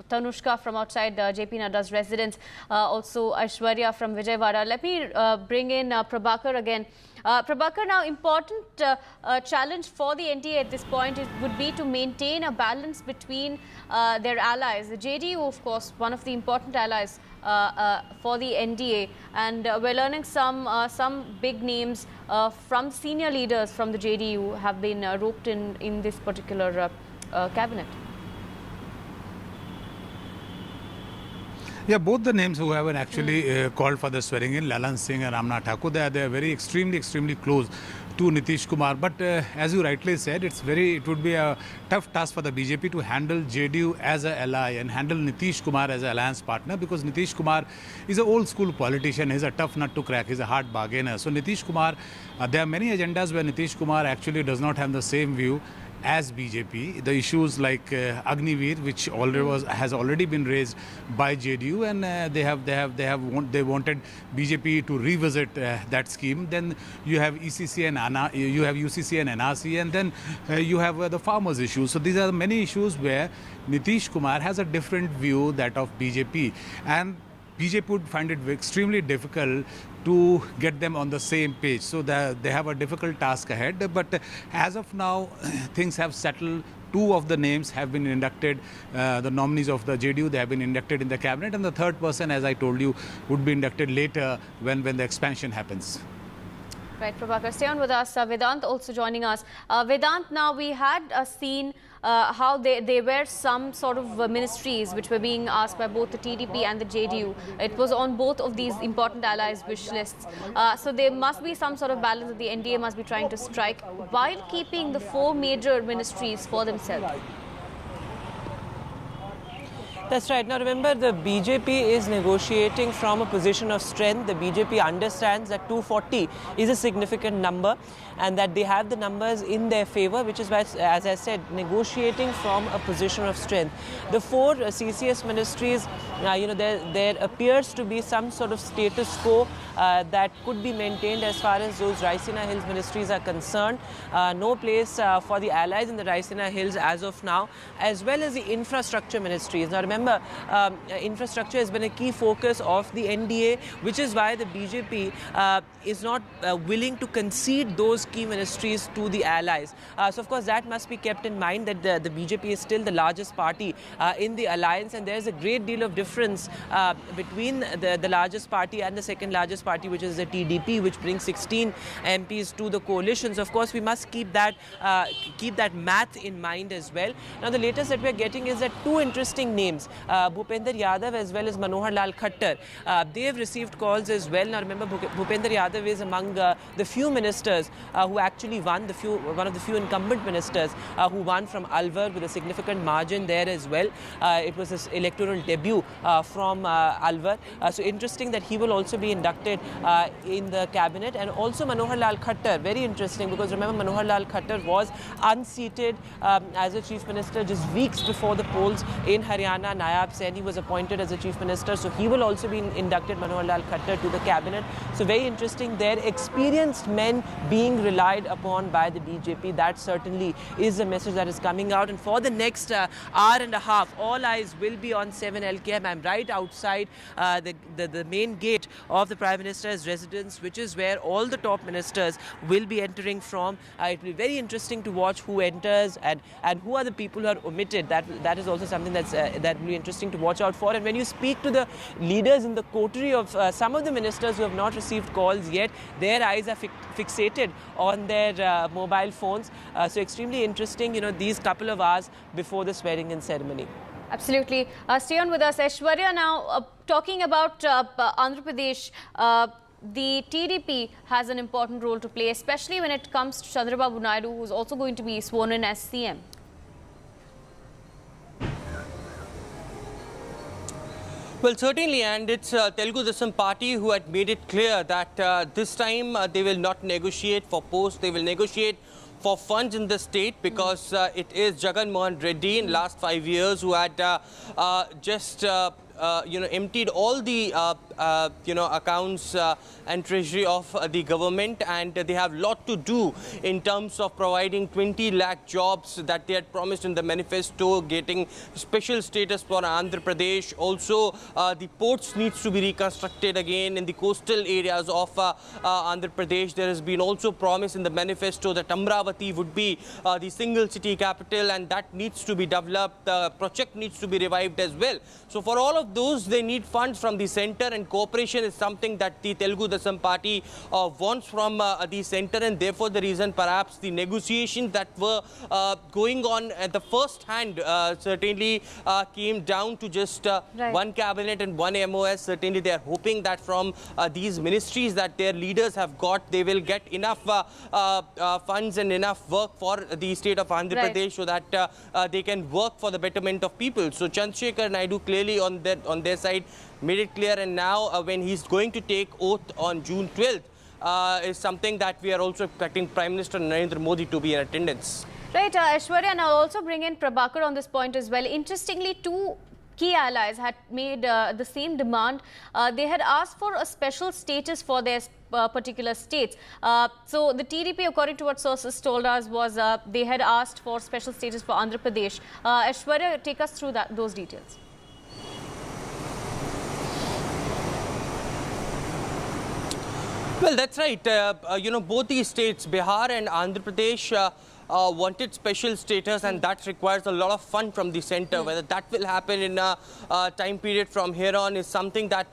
Tanushka from outside JP Nadda's residence, also Aishwarya from Vijayawada. Let me bring in Prabhakar again. Prabhakar, now important challenge for the NDA at this point would be to maintain a balance between their allies. The JDU, of course, one of the important allies for the NDA, and we're learning some big names from senior leaders from the JDU have been roped in this particular cabinet. Yeah, both the names who have actually called for the swearing in, Lalan Singh and Ram Nath Thakur, they are very extremely close to Nitish Kumar. But as you rightly said, it would be a tough task for the BJP to handle JDU as an ally and handle Nitish Kumar as an alliance partner, because Nitish Kumar is an old school politician. He's a tough nut to crack. He's a hard bargainer. So Nitish Kumar, there are many agendas where Nitish Kumar actually does not have the same view as BJP. The issues like Agniveer, which has already been raised by JDU, and they wanted BJP to revisit that scheme. Then you have UCC and NRC, and then you have the farmers' issues. So these are many issues where Nitish Kumar has a different view that of BJP, and BJP would find it extremely difficult to get them on the same page. So they have a difficult task ahead. But as of now, things have settled. Two of the names have been inducted, the nominees of the JDU, they have been inducted in the cabinet. And the third person, as I told you, would be inducted later when the expansion happens. Right, Prabhakar, stay on with us. Vedant also joining us. Vedant, now we had seen how there were some sort of ministries which were being asked by both the TDP and the JDU. It was on both of these important allies' wish lists. So there must be some sort of balance that the NDA must be trying to strike while keeping the 4 major ministries for themselves. That's right. Now remember, the BJP is negotiating from a position of strength. The BJP understands that 240 is a significant number and that they have the numbers in their favor, which is why, as I said, negotiating from a position of strength. The four CCS ministries, there appears to be some sort of status quo that could be maintained as far as those Raisina Hills ministries are concerned. No place for the allies in the Raisina Hills as of now, as well as the infrastructure ministries. Now remember, infrastructure has been a key focus of the NDA, which is why the BJP is not willing to concede those key ministries to the allies. So of course that must be kept in mind, that the BJP is still the largest party in the alliance, and there's a great deal of difference between the largest party and the second largest party, which is the TDP, which brings 16 MPs to the coalitions. Of course, we must keep that math in mind as well. Now, the latest that we're getting is that two interesting names, Bhupender Yadav as well as Manohar Lal Khattar, they have received calls as well. Now, remember, Bhupender Yadav is among the few ministers who actually won, one of the few incumbent ministers who won from Alwar with a significant margin there as well. It was his electoral debut from Alwar. So interesting that he will also be inducted in the cabinet. And also Manohar Lal Khattar, very interesting, because remember, Manohar Lal Khattar was unseated as a chief minister just weeks before the polls in Haryana. Nayab Saini was appointed as a chief minister, so he will also be inducted, Manohar Lal Khattar, to the cabinet. So very interesting there, experienced men being relied upon by the BJP. That certainly is a message that is coming out. And for the next hour and a half, all eyes will be on 7 LKM. I'm right outside the main gate of the Prime Minister's residence, which is where all the top ministers will be entering from. It will be very interesting to watch who enters and who are the people who are omitted. That is also something that will be interesting to watch out for. And when you speak to the leaders in the coterie of some of the ministers who have not received calls yet, their eyes are fixated on their mobile phones. So extremely interesting, these couple of hours before the swearing-in ceremony. Absolutely. Stay on with us. Aishwarya, now talking about Andhra Pradesh, the TDP has an important role to play, especially when it comes to Chandrababu Naidu, who's also going to be sworn in as CM. Well, certainly, and it's Telugu Desam Party who had made it clear that this time they will not negotiate for posts, they will negotiate for funds in the state, because it is Jagan Mohan Reddy in last 5 years who had just emptied all the accounts and treasury of the government, and they have lot to do in terms of providing 20 lakh jobs that they had promised in the manifesto, getting special status for Andhra Pradesh. Also, the ports needs to be reconstructed again in the coastal areas of Andhra Pradesh. There has been also promise in the manifesto that Amravati would be the single city capital, and that needs to be developed. The project needs to be revived as well. So for all of those, they need funds from the centre, and cooperation is something that the Telugu Desam Party wants from the centre, and therefore the reason perhaps the negotiations that were going on at the first hand certainly came down to just one cabinet and one MOS. Certainly they are hoping that from these ministries that their leaders have got, they will get enough funds and enough work for the state of Andhra Pradesh, so that they can work for the betterment of people. So Chandrababu Naidu clearly on their side made it clear, and now when he's going to take oath on June 12th is something that we are also expecting Prime Minister Narendra Modi to be in attendance. Right, Aishwarya, and I'll also bring in Prabhakar on this point as well. Interestingly, two key allies had made the same demand. They had asked for a special status for their particular states. So the TDP, according to what sources told us, was they had asked for special status for Andhra Pradesh. Aishwarya, take us through those details. Well, that's right. Both these states, Bihar and Andhra Pradesh, wanted special status, and that requires a lot of fund from the centre. Whether that will happen in a time period from here on is something that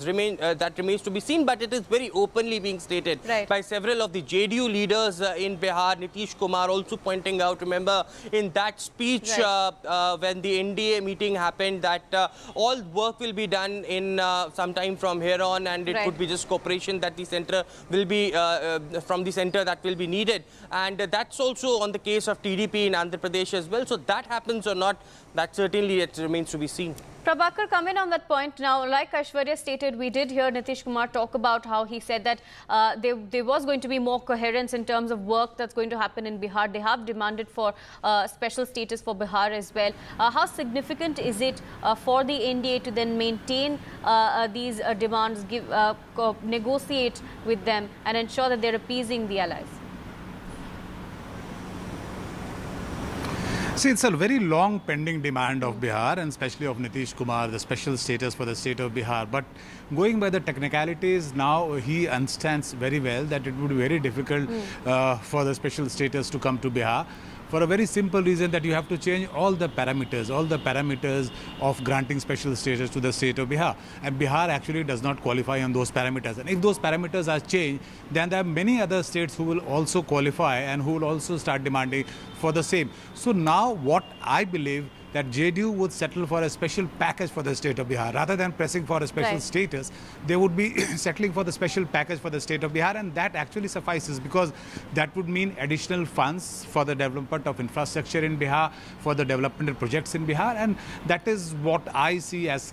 remains to be seen, but it is very openly being stated by several of the JDU leaders in Bihar. Nitish Kumar also pointing out, remember in that speech when the NDA meeting happened, that all work will be done in some time from here on, and it would be just cooperation that the centre will be from the centre that will be needed, and that's also also on the case of TDP in Andhra Pradesh as well. So that happens or not, that certainly it remains to be seen. Prabhakar, come in on that point. Now, like Aishwarya stated, we did hear Nitish Kumar talk about how he said that there was going to be more coherence in terms of work that's going to happen in Bihar. They have demanded for special status for Bihar as well. How significant is it for the NDA to then maintain these demands, negotiate with them and ensure that they're appeasing the allies? See, it's a very long pending demand of Bihar and especially of Nitish Kumar, the special status for the state of Bihar. But going by the technicalities, now he understands very well that it would be very difficult for the special status to come to Bihar. For a very simple reason that you have to change all the parameters of granting special status to the state of Bihar. And Bihar actually does not qualify on those parameters. And if those parameters are changed, then there are many other states who will also qualify and who will also start demanding for the same. So now what I believe that JDU would settle for a special package for the state of Bihar. Rather than pressing for a special status, they would be settling for the special package for the state of Bihar, and that actually suffices because that would mean additional funds for the development of infrastructure in Bihar, for the development of projects in Bihar, and that is what I see as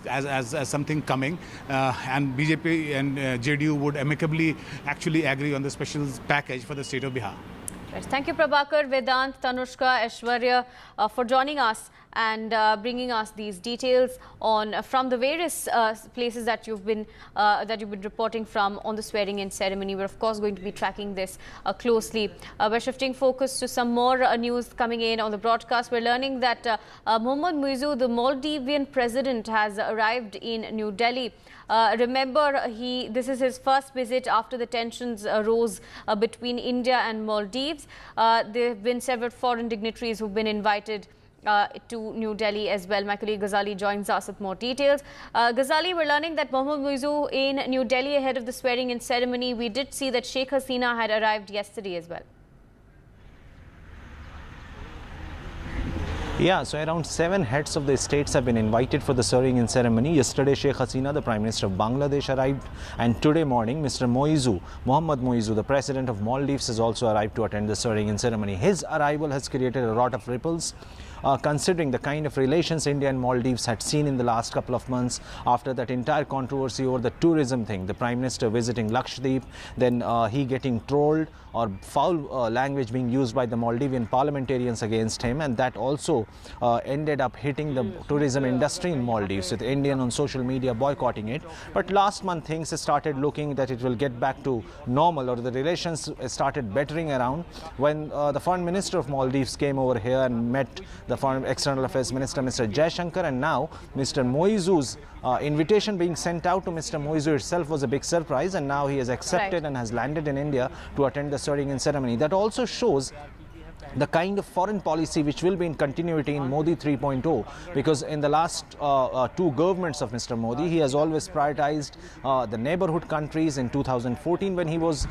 something coming. And BJP and JDU would amicably actually agree on the special package for the state of Bihar. Right. Thank you, Prabhakar, Vedant, Tanushka, Aishwarya for joining us and bringing us these details on from the various places that you've been reporting from on the swearing-in ceremony. We're of course going to be tracking this closely. We're shifting focus to some more news coming in on the broadcast. We're learning that Mohammad Muizzu, the Maldivian president, has arrived in New Delhi. Remember, this is his first visit after the tensions rose between India and Maldives. There have been several foreign dignitaries who've been invited to New Delhi as well. My colleague Ghazali joins us with more details. Ghazali, we're learning that Mohammad Muizzu in New Delhi ahead of the swearing-in ceremony. We did see that Sheikh Hasina had arrived yesterday as well. Yeah, so around 7 heads of the states have been invited for the swearing-in ceremony. Yesterday, Sheikh Hasina, the Prime Minister of Bangladesh, arrived, and today morning, Mr. Muizzu, Mohammad Muizzu, the President of Maldives, has also arrived to attend the swearing-in ceremony. His arrival has created a lot of ripples, considering the kind of relations India and Maldives had seen in the last couple of months after that entire controversy over the tourism thing. The Prime Minister visiting Lakshadweep, then he getting trolled or foul language being used by the Maldivian parliamentarians against him, and that also ended up hitting the tourism industry in Maldives, with Indian on social media boycotting it. But last month things started looking that it will get back to normal, or the relations started bettering around when the Foreign Minister of Maldives came over here and met the Foreign External Affairs Minister, Mr. Jaishankar, and now Mr. Muizzu's invitation being sent out to Mr. Muizzu itself was a big surprise, and now he has accepted and has landed in India to attend the swearing-in ceremony. That also shows the kind of foreign policy which will be in continuity in Modi 3.0, because in the last 2 governments of Mr. Modi, he has always prioritized the neighborhood countries. In 2014, when he was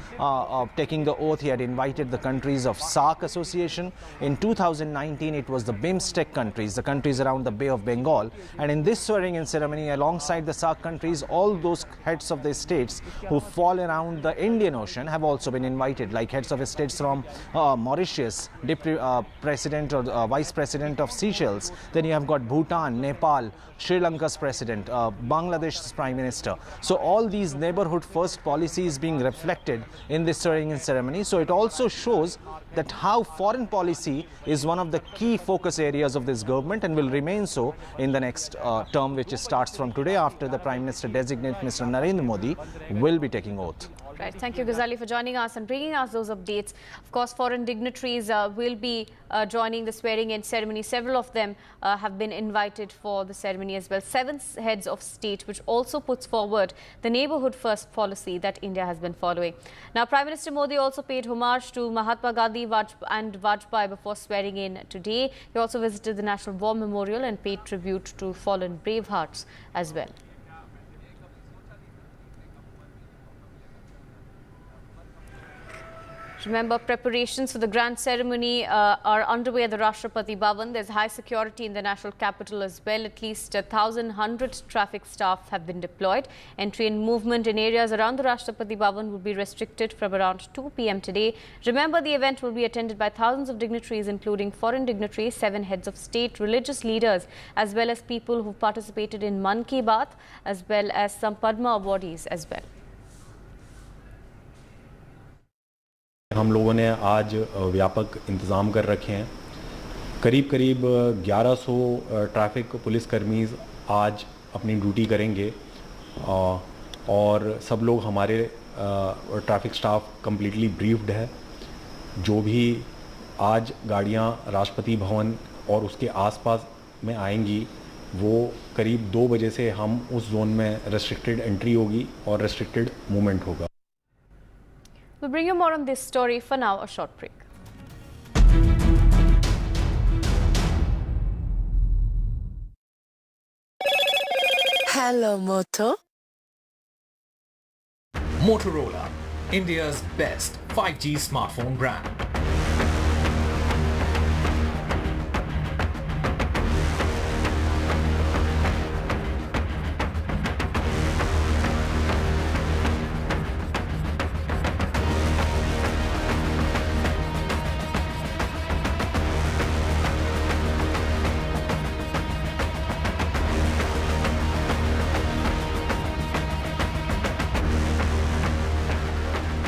taking the oath, he had invited the countries of SAARC association. In 2019, it was the BIMSTEC countries, the countries around the Bay of Bengal. And in this swearing-in ceremony, alongside the SAARC countries, all those heads of the states who fall around the Indian Ocean have also been invited, like heads of states from Mauritius, Deputy President or Vice President of Seychelles. Then you have got Bhutan, Nepal, Sri Lanka's President, Bangladesh's Prime Minister. So all these neighborhood first policies being reflected in this swearing-in ceremony. So it also shows that how foreign policy is one of the key focus areas of this government and will remain so in the next term, which starts from today after the Prime Minister designate Mr. Narendra Modi will be taking oath. Right. Thank you, Ghazali, for joining us and bringing us those updates. Of course, foreign dignitaries will be joining the swearing-in ceremony. Several of them have been invited for the ceremony as well. 7 heads of state, which also puts forward the neighborhood first policy that India has been following. Now, Prime Minister Modi also paid homage to Mahatma Gandhi and Vajpayee before swearing in today. He also visited the National War Memorial and paid tribute to fallen bravehearts as well. Remember, preparations for the grand ceremony are underway at the Rashtrapati Bhavan. There's high security in the national capital as well. At least 1,100 traffic staff have been deployed. Entry and movement in areas around the Rashtrapati Bhavan will be restricted from around 2 p.m. today. Remember, the event will be attended by thousands of dignitaries, including foreign dignitaries, 7 heads of state, religious leaders, as well as people who participated in Mann Ki Baat, as well as some Padma awardees as well. हम लोगों ने आज व्यापक इंतज़ाम कर रखे हैं। करीब 1100 ट्रैफिक पुलिसकर्मी आज अपनी ड्यूटी करेंगे और सब लोग हमारे ट्रैफिक स्टाफ कम्प्लीटली ब्रीफ्ड है। जो भी आज गाड़ियां राष्ट्रपति भवन और उसके आसपास में आएंगी वो करीब 2 बजे से हम उस जोन में रेस्ट्रिक्टेड एंट्री होगी और रेस्ट्रिक्टेड मूवमेंट होगा। We'll bring you more on this story. For now, a short break. Hello, Moto. Motorola, India's best 5G smartphone brand.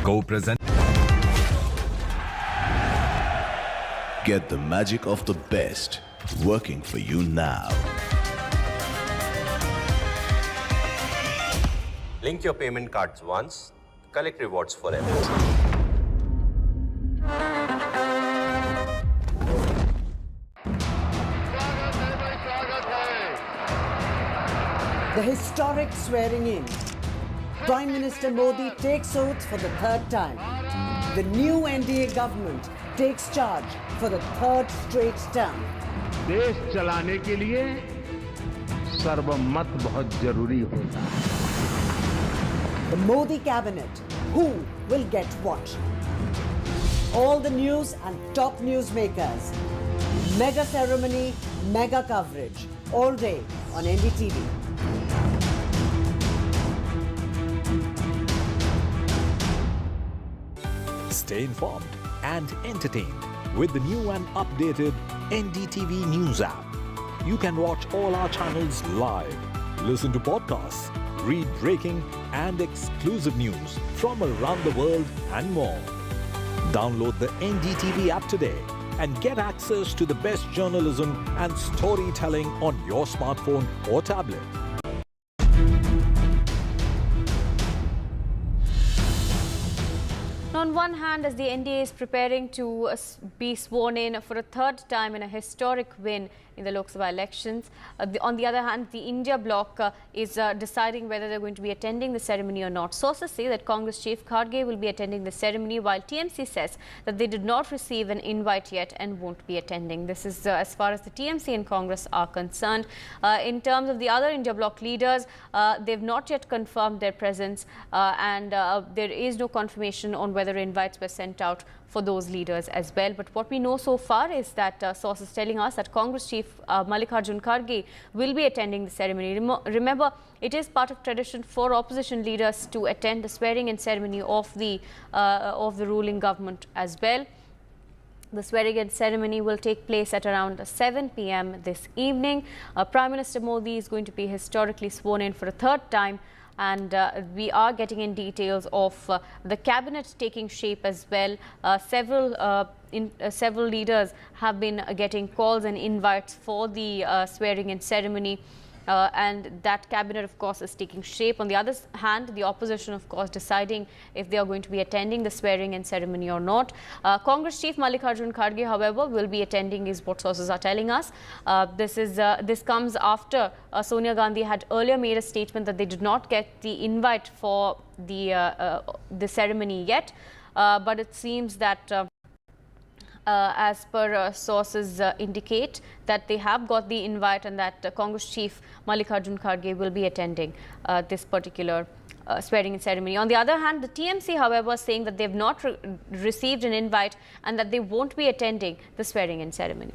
Co-present. Get the magic of the best working for you now. Link your payment cards once, collect rewards forever. The historic swearing in. Prime Minister Modi takes oath for the 3rd time. The new NDA government takes charge for the 3rd straight term. देश चलाने के लिए सर्वमत बहुत जरूरी होता है. The Modi cabinet, who will get what? All the news and top newsmakers. Mega ceremony, mega coverage. All day on NDTV. Stay informed and entertained with the new and updated NDTV News app. You can watch all our channels live, listen to podcasts, read breaking and exclusive news from around the world and more. Download the NDTV app today and get access to the best journalism and storytelling on your smartphone or tablet. On one hand, as the NDA is preparing to be sworn in for a 3rd time in a historic win in the Lok Sabha elections, on the other hand, the India bloc is deciding whether they're going to be attending the ceremony or not. Sources say that Congress chief Kharge will be attending the ceremony, while TMC says that they did not receive an invite yet and won't be attending. This is as far as the TMC and Congress are concerned. In terms of the other India bloc leaders, they've not yet confirmed their presence and there is no confirmation on whether invites were sent out for those leaders as well. But what we know so far is that sources telling us that Congress chief Mallikarjun Kharge will be attending the ceremony. Remember, it is part of tradition for opposition leaders to attend the swearing-in ceremony of the ruling government as well. The swearing-in ceremony will take place at around 7 p.m. this evening. Prime Minister Modi is going to be historically sworn in for a 3rd time. And we are getting in details of the cabinet taking shape as well. Several leaders have been getting calls and invites for the swearing-in ceremony. And that cabinet, of course, is taking shape. On the other hand, the opposition, of course, deciding if they are going to be attending the swearing-in ceremony or not. Congress chief Mallikarjun Kharge, however, will be attending, is what sources are telling us. This comes after Sonia Gandhi had earlier made a statement that they did not get the invite for the ceremony yet. But it seems that as per sources indicate that they have got the invite and that Congress chief Mallikarjun Kharge will be attending this particular swearing-in ceremony. On the other hand, the TMC, however, saying that they've not received an invite and that they won't be attending the swearing-in ceremony.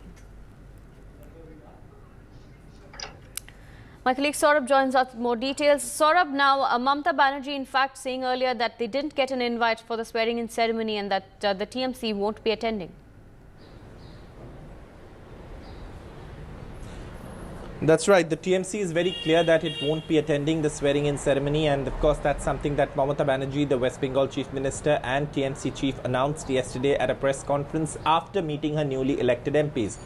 My colleague Saurabh joins us with more details. Saurabh, now Mamata Banerjee in fact saying earlier that they didn't get an invite for the swearing-in ceremony and that the TMC won't be attending. That's right. The TMC is very clear that it won't be attending the swearing-in ceremony, and of course that's something that Mamata Banerjee, the West Bengal Chief Minister and TMC Chief, announced yesterday at a press conference after meeting her newly elected MPs.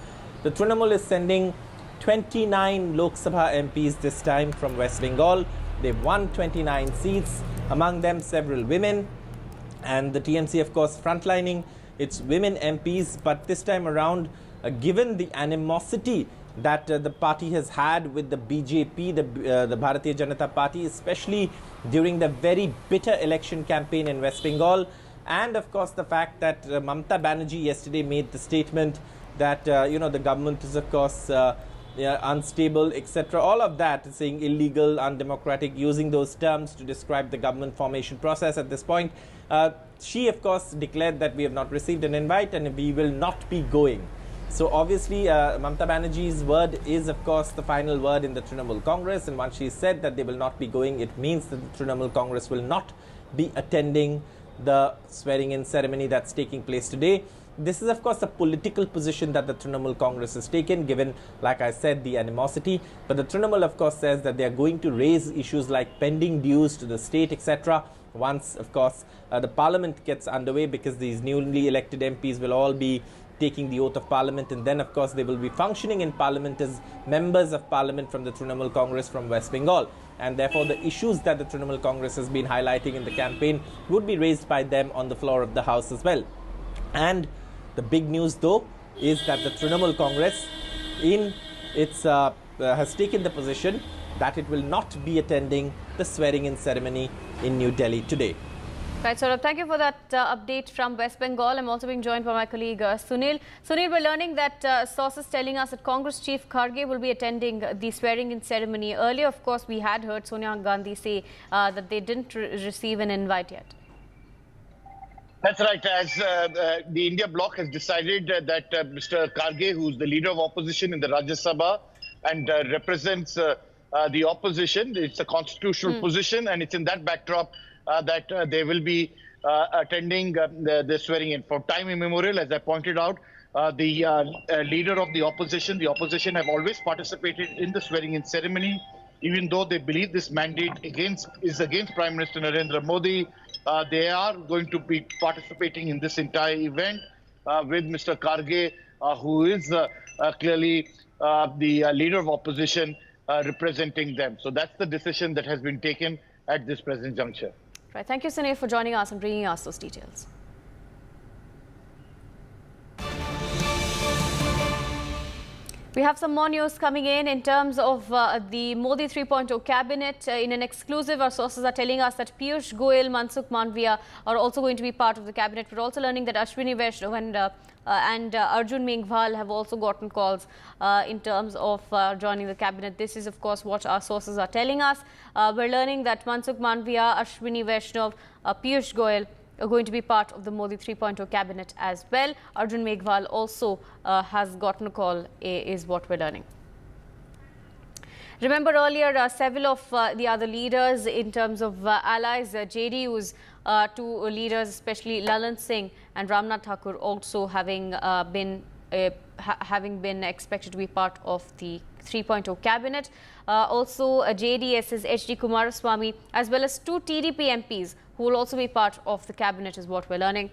The Trinamool is sending 29 Lok Sabha MPs this time from West Bengal. They've won 29 seats, among them several women, and the TMC of course frontlining its women MPs, but this time around, given the animosity that the party has had with the BJP, the Bharatiya Janata Party, especially during the very bitter election campaign in West Bengal, and of course the fact that Mamata Banerjee yesterday made the statement that the government is of course unstable, etc. All of that, saying illegal, undemocratic, using those terms to describe the government formation process at this point. She of course declared that we have not received an invite and we will not be going. So obviously Mamata Banerjee's word is of course the final word in the Trinamool Congress, and once she said that they will not be going, it means that the Trinamool Congress will not be attending the swearing-in ceremony that's taking place today. This is of course a political position that the Trinamool Congress has taken, given, like I said, the animosity. But the Trinamool of course says that they are going to raise issues like pending dues to the state, etc. once of course the parliament gets underway, because these newly elected MPs will all be taking the oath of parliament, and then of course they will be functioning in parliament as members of parliament from the Trinamool Congress from West Bengal, and therefore the issues that the Trinamool Congress has been highlighting in the campaign would be raised by them on the floor of the House as well. And the big news though is that the Trinamool Congress has taken the position that it will not be attending the swearing-in ceremony in New Delhi today. Right, Saurabh, thank you for that update from West Bengal. I'm also being joined by my colleague Sunil. Sunil, we're learning that sources telling us that Congress Chief Kharge will be attending the swearing-in ceremony. Earlier, of course, we had heard Sonia Gandhi say that they didn't receive an invite yet. That's right. As the India bloc has decided that Mr. Kharge, who's the leader of opposition in the Rajya Sabha and represents the opposition, it's a constitutional position, and it's in that backdrop that they will be attending the swearing-in. For time immemorial, as I pointed out, the leader of the opposition have always participated in the swearing-in ceremony, even though they believe this mandate is against Prime Minister Narendra Modi. They are going to be participating in this entire event with Mr. Kharge, who is clearly the leader of opposition representing them. So that's the decision that has been taken at this present juncture. Right. Thank you, Sunil, for joining us and bringing us those details. We have some more news coming in terms of the Modi 3.0 cabinet. In an exclusive, our sources are telling us that Piyush Goyal, Mansukh Mandavia are also going to be part of the cabinet. We're also learning that Ashwini Vaishnav and Arjun Menghwal have also gotten calls in terms of joining the cabinet. This is, of course, what our sources are telling us. We're learning that Mansukh Mandavia, Ashwini Vaishnav, Piyush Goyal are going to be part of the Modi 3.0 cabinet as well. Arjun Menghwal also has gotten a call, is what we're learning. Remember earlier, several of the other leaders in terms of allies, JDU's two leaders, especially Lalan Singh and Ram Nath Thakur, also having been expected to be part of the 3.0 cabinet. Also, JDS's HD Kumaraswamy, as well as two TDP MPs who will also be part of the cabinet, is what we're learning.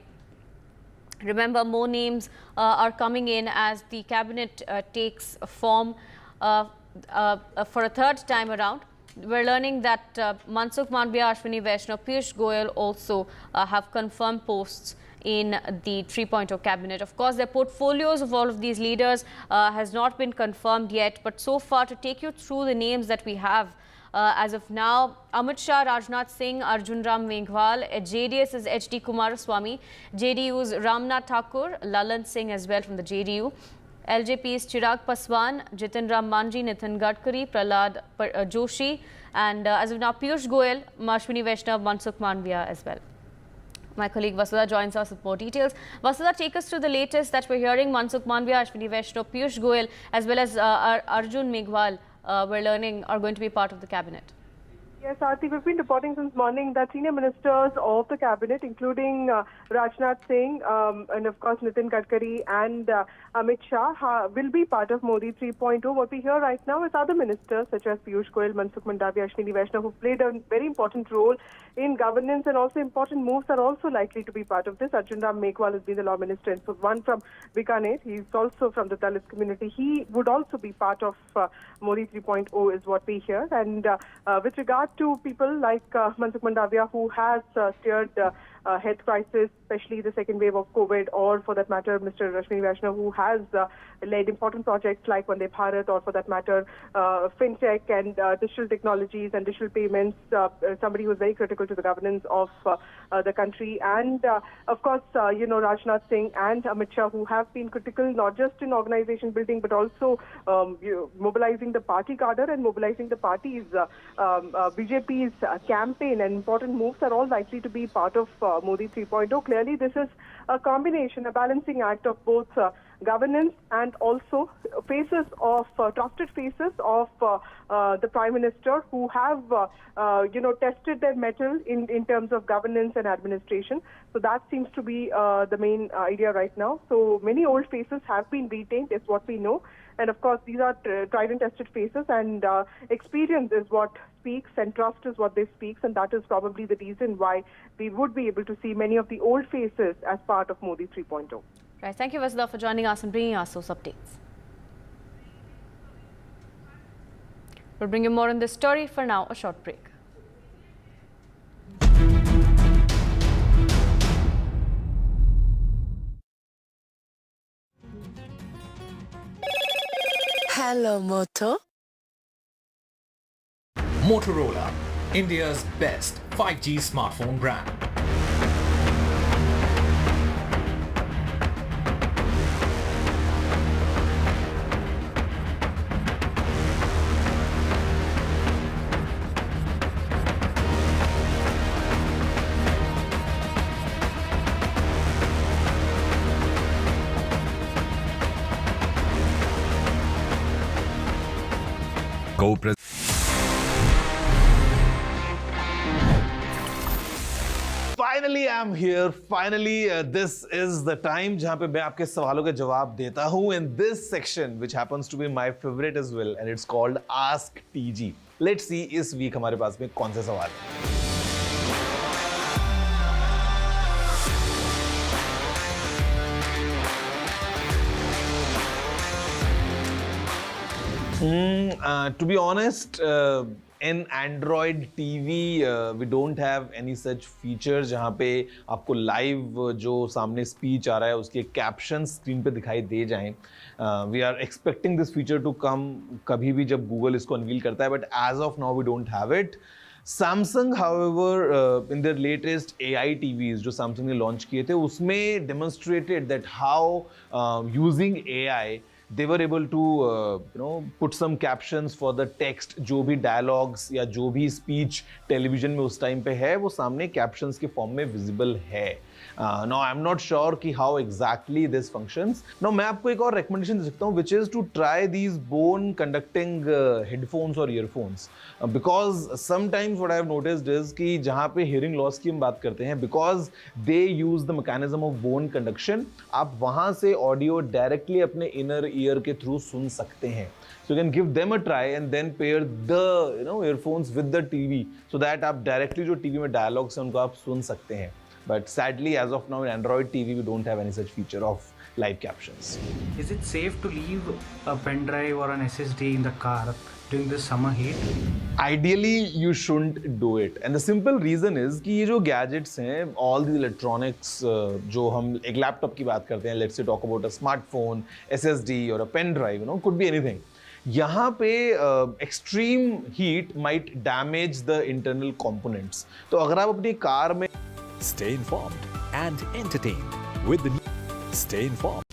Remember, more names are coming in as the cabinet takes form for a third time around. We're learning that Mansukh Mandavia, Ashwini Vaishnav, Piyush Goyal also have confirmed posts in the 3.0 cabinet. Of course, the portfolios of all of these leaders has not been confirmed yet, but so far, to take you through the names that we have as of now: Amit Shah, Rajnath Singh, Arjun Ram Menghwal, JDS's HD Kumaraswamy, JDU's Ram Nath Thakur, Lalan Singh as well from the JDU, LJP's Chirag Paswan, Jitin Ram Manji, Nitin Gadkari, Prahlad Joshi, And as of now, Piyush Goyal, Ashwini Vaishnav, Mansukh Mandavia as well. My colleague Vasudha joins us with more details. Vasudha, take us through the latest that we're hearing. Mansukh Mandavia, Ashwini Vaishnav, Piyush Goyal, as well as Arjun Meghwal, we're learning are going to be part of the cabinet. Yes, Aarti, we've been reporting since morning that senior ministers of the cabinet, including Rajya Nath Singh and of course Nitin Gadkari and Amit Shah, will be part of Modi 3.0. What we hear right now is other ministers such as Piyush Goyal, Mansukh Mandavia, Ashwini Vaishnav, who played a very important role in governance, and also important moves are also likely to be part of this. Arjun Ram Meghwal has been the law minister, and so one from Bikaner, he's also from the Dalit community. He would also be part of Modi 3.0 is what we hear. And with regard to people like Mansukh Mandavia, who has steered health crisis, especially the second wave of COVID, or for that matter, Mr. Ashwini Vaishnav, who has led important projects like Vande Bharat, or for that matter, fintech and digital technologies and digital payments, somebody who is very critical to the governance of the country. And of course, Rajya Nath Singh and Amit Shah, who have been critical not just in organization building, but also mobilizing the party cadre and mobilizing the party's BJP's campaign, and important moves are all likely to be part of Modi 3.0. Clearly, this is a combination, a balancing act of both governance and also trusted faces of the Prime Minister, who have tested their mettle in terms of governance and administration. So that seems to be the main idea right now. So many old faces have been retained, is what we know. And of course, these are tried and tested faces, and experience is what speaks, and trust is what they speak, and that is probably the reason why we would be able to see many of the old faces as part of Modi 3.0. Right. Thank you, Vasudha, for joining us and bringing us those updates. We'll bring you more on this story. For now, a short break. Hello, Moto. Motorola, India's best 5G smartphone brand. Finally, I'm here. Finally, this is the time जहाँ पे मैं आपके सवालों के जवाब देता हूँ in this section, which happens to be my favorite as well, and it's called Ask TG. Let's see इस week हमारे पास में कौन से सवाल हैं. To be honest, in Android TV, we don't have any such features जहाँ पे आपको live जो सामने speech आ रहा है उसके captions screen पे दिखाई दे जाएं. We are expecting this feature to come कभी भी जब Google इसको unveil करता है, but as of now we don't have it. Samsung, however, in their latest AI TVs जो Samsung ने launch किए थे, उसमें demonstrated that how using AI they were able to put some captions for the text. जो भी dialogues या जो भी speech television में उस time पे है वो सामने captions के form में visible है. Now I'm not sure कि how exactly this functions. Now मैं आपको एक और recommendation दे सकता हूँ, which is to try these bone conducting headphones or earphones, because sometimes what I have noticed is कि जहाँ पे hearing loss की हम बात करते हैं, because they use the mechanism of bone conduction, आप वहाँ से audio directly अपने inner ear के through सुन सकते हैं. So you can give them a try and then pair the earphones with the TV so that आप directly जो TV में dialogues हैं उनको आप सुन सकते हैं. But sadly, as of now, in Android TV, we don't have any such feature of live captions. Is it safe to leave a pen drive or an SSD in the car during this summer heat? Ideally, you shouldn't do it. And the simple reason is कि ये जो gadgets हैं, all these electronics, जो हम एक laptop की बात करते हैं, let's say talk about a smartphone, SSD or a pen drive, could be anything. यहाँ पे extreme heat might damage the internal components. तो अगर आप अपनी कार में Stay informed and entertained with the Stay informed.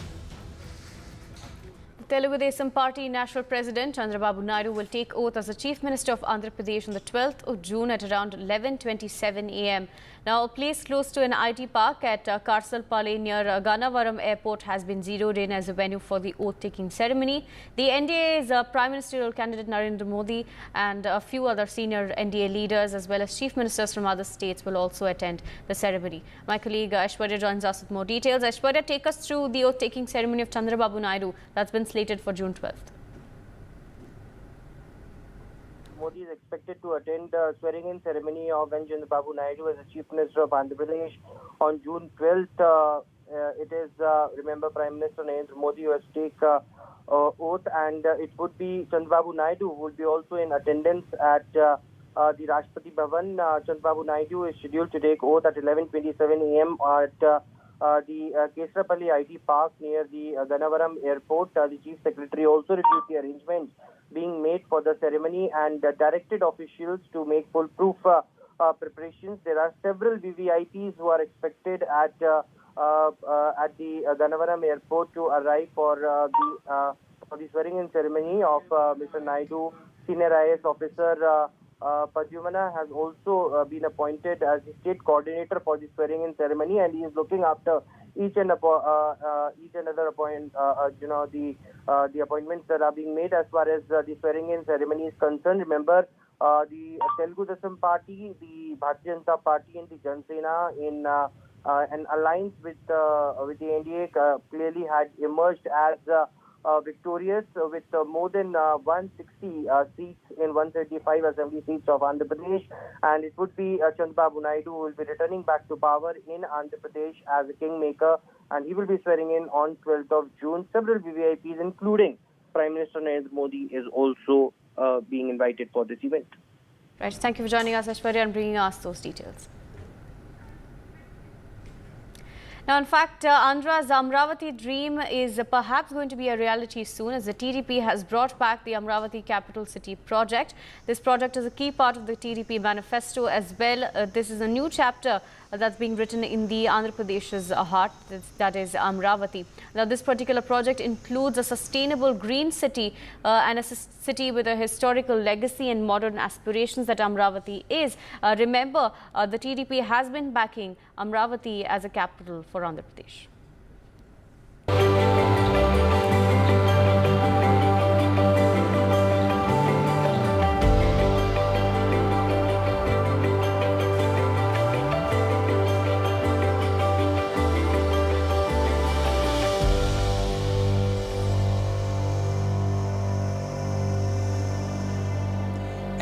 Telugu Desam Party National President Chandrababu Naidu will take oath as the Chief Minister of Andhra Pradesh on the 12th of June at around 11:27 a.m. Now, a place close to an IT park at Karsalpalli near Gannavaram Airport has been zeroed in as a venue for the oath-taking ceremony. The NDA's Prime Ministerial candidate Narendra Modi and a few other senior NDA leaders as well as chief ministers from other states will also attend the ceremony. My colleague Aishwarya joins us with more details. Aishwarya, take us through the oath-taking ceremony of Chandrababu Naidu that's been slated for June 12th. Modi is expected to attend the swearing-in ceremony of Chandrababu Naidu as the Chief Minister of Andhra Pradesh on June 12th. It is, remember, Prime Minister Narendra Modi who has to take oath, and it would be Chandrababu Naidu who will be also in attendance at the Rashtrapati Bhavan. Chandrababu Naidu is scheduled to take oath at 11:27 a.m. at the Kesrapalli IT Park near the Gannavaram Airport. The Chief Secretary also reviewed the arrangements being made for the ceremony and directed officials to make foolproof preparations. There are several VVIPs who are expected at the Gannavaram Airport to arrive for the swearing-in ceremony of Mr. Naidu. Senior IAS officer Padumana has also been appointed as the state coordinator for the swearing-in ceremony, and he is looking after each and other the appointments that are being made as far as the swearing-in ceremony is concerned. Remember, the Telugu Desam Party, the Bharatiya Janata Party, and the Janasena in an alliance with the NDA clearly had emerged as victorious with more than 160 seats in 135 assembly seats of Andhra Pradesh, and it would be Chandrababu Naidu who will be returning back to power in Andhra Pradesh as a kingmaker, and he will be swearing in on 12th of June. Several VVIPs, including Prime Minister Narendra Modi, is also being invited for this event. Right, thank you for joining us, Aishwarya, and bringing us those details. Now, in fact, Andhra's Amravati dream is perhaps going to be a reality soon, as the TDP has brought back the Amravati Capital City project. This project is a key part of the TDP manifesto as well. This is a new chapter that's being written in the Andhra Pradesh's heart, that is Amravati. Now, this particular project includes a sustainable green city and a city with a historical legacy and modern aspirations that Amravati is. Remember, the TDP has been backing Amravati as a capital for Andhra Pradesh.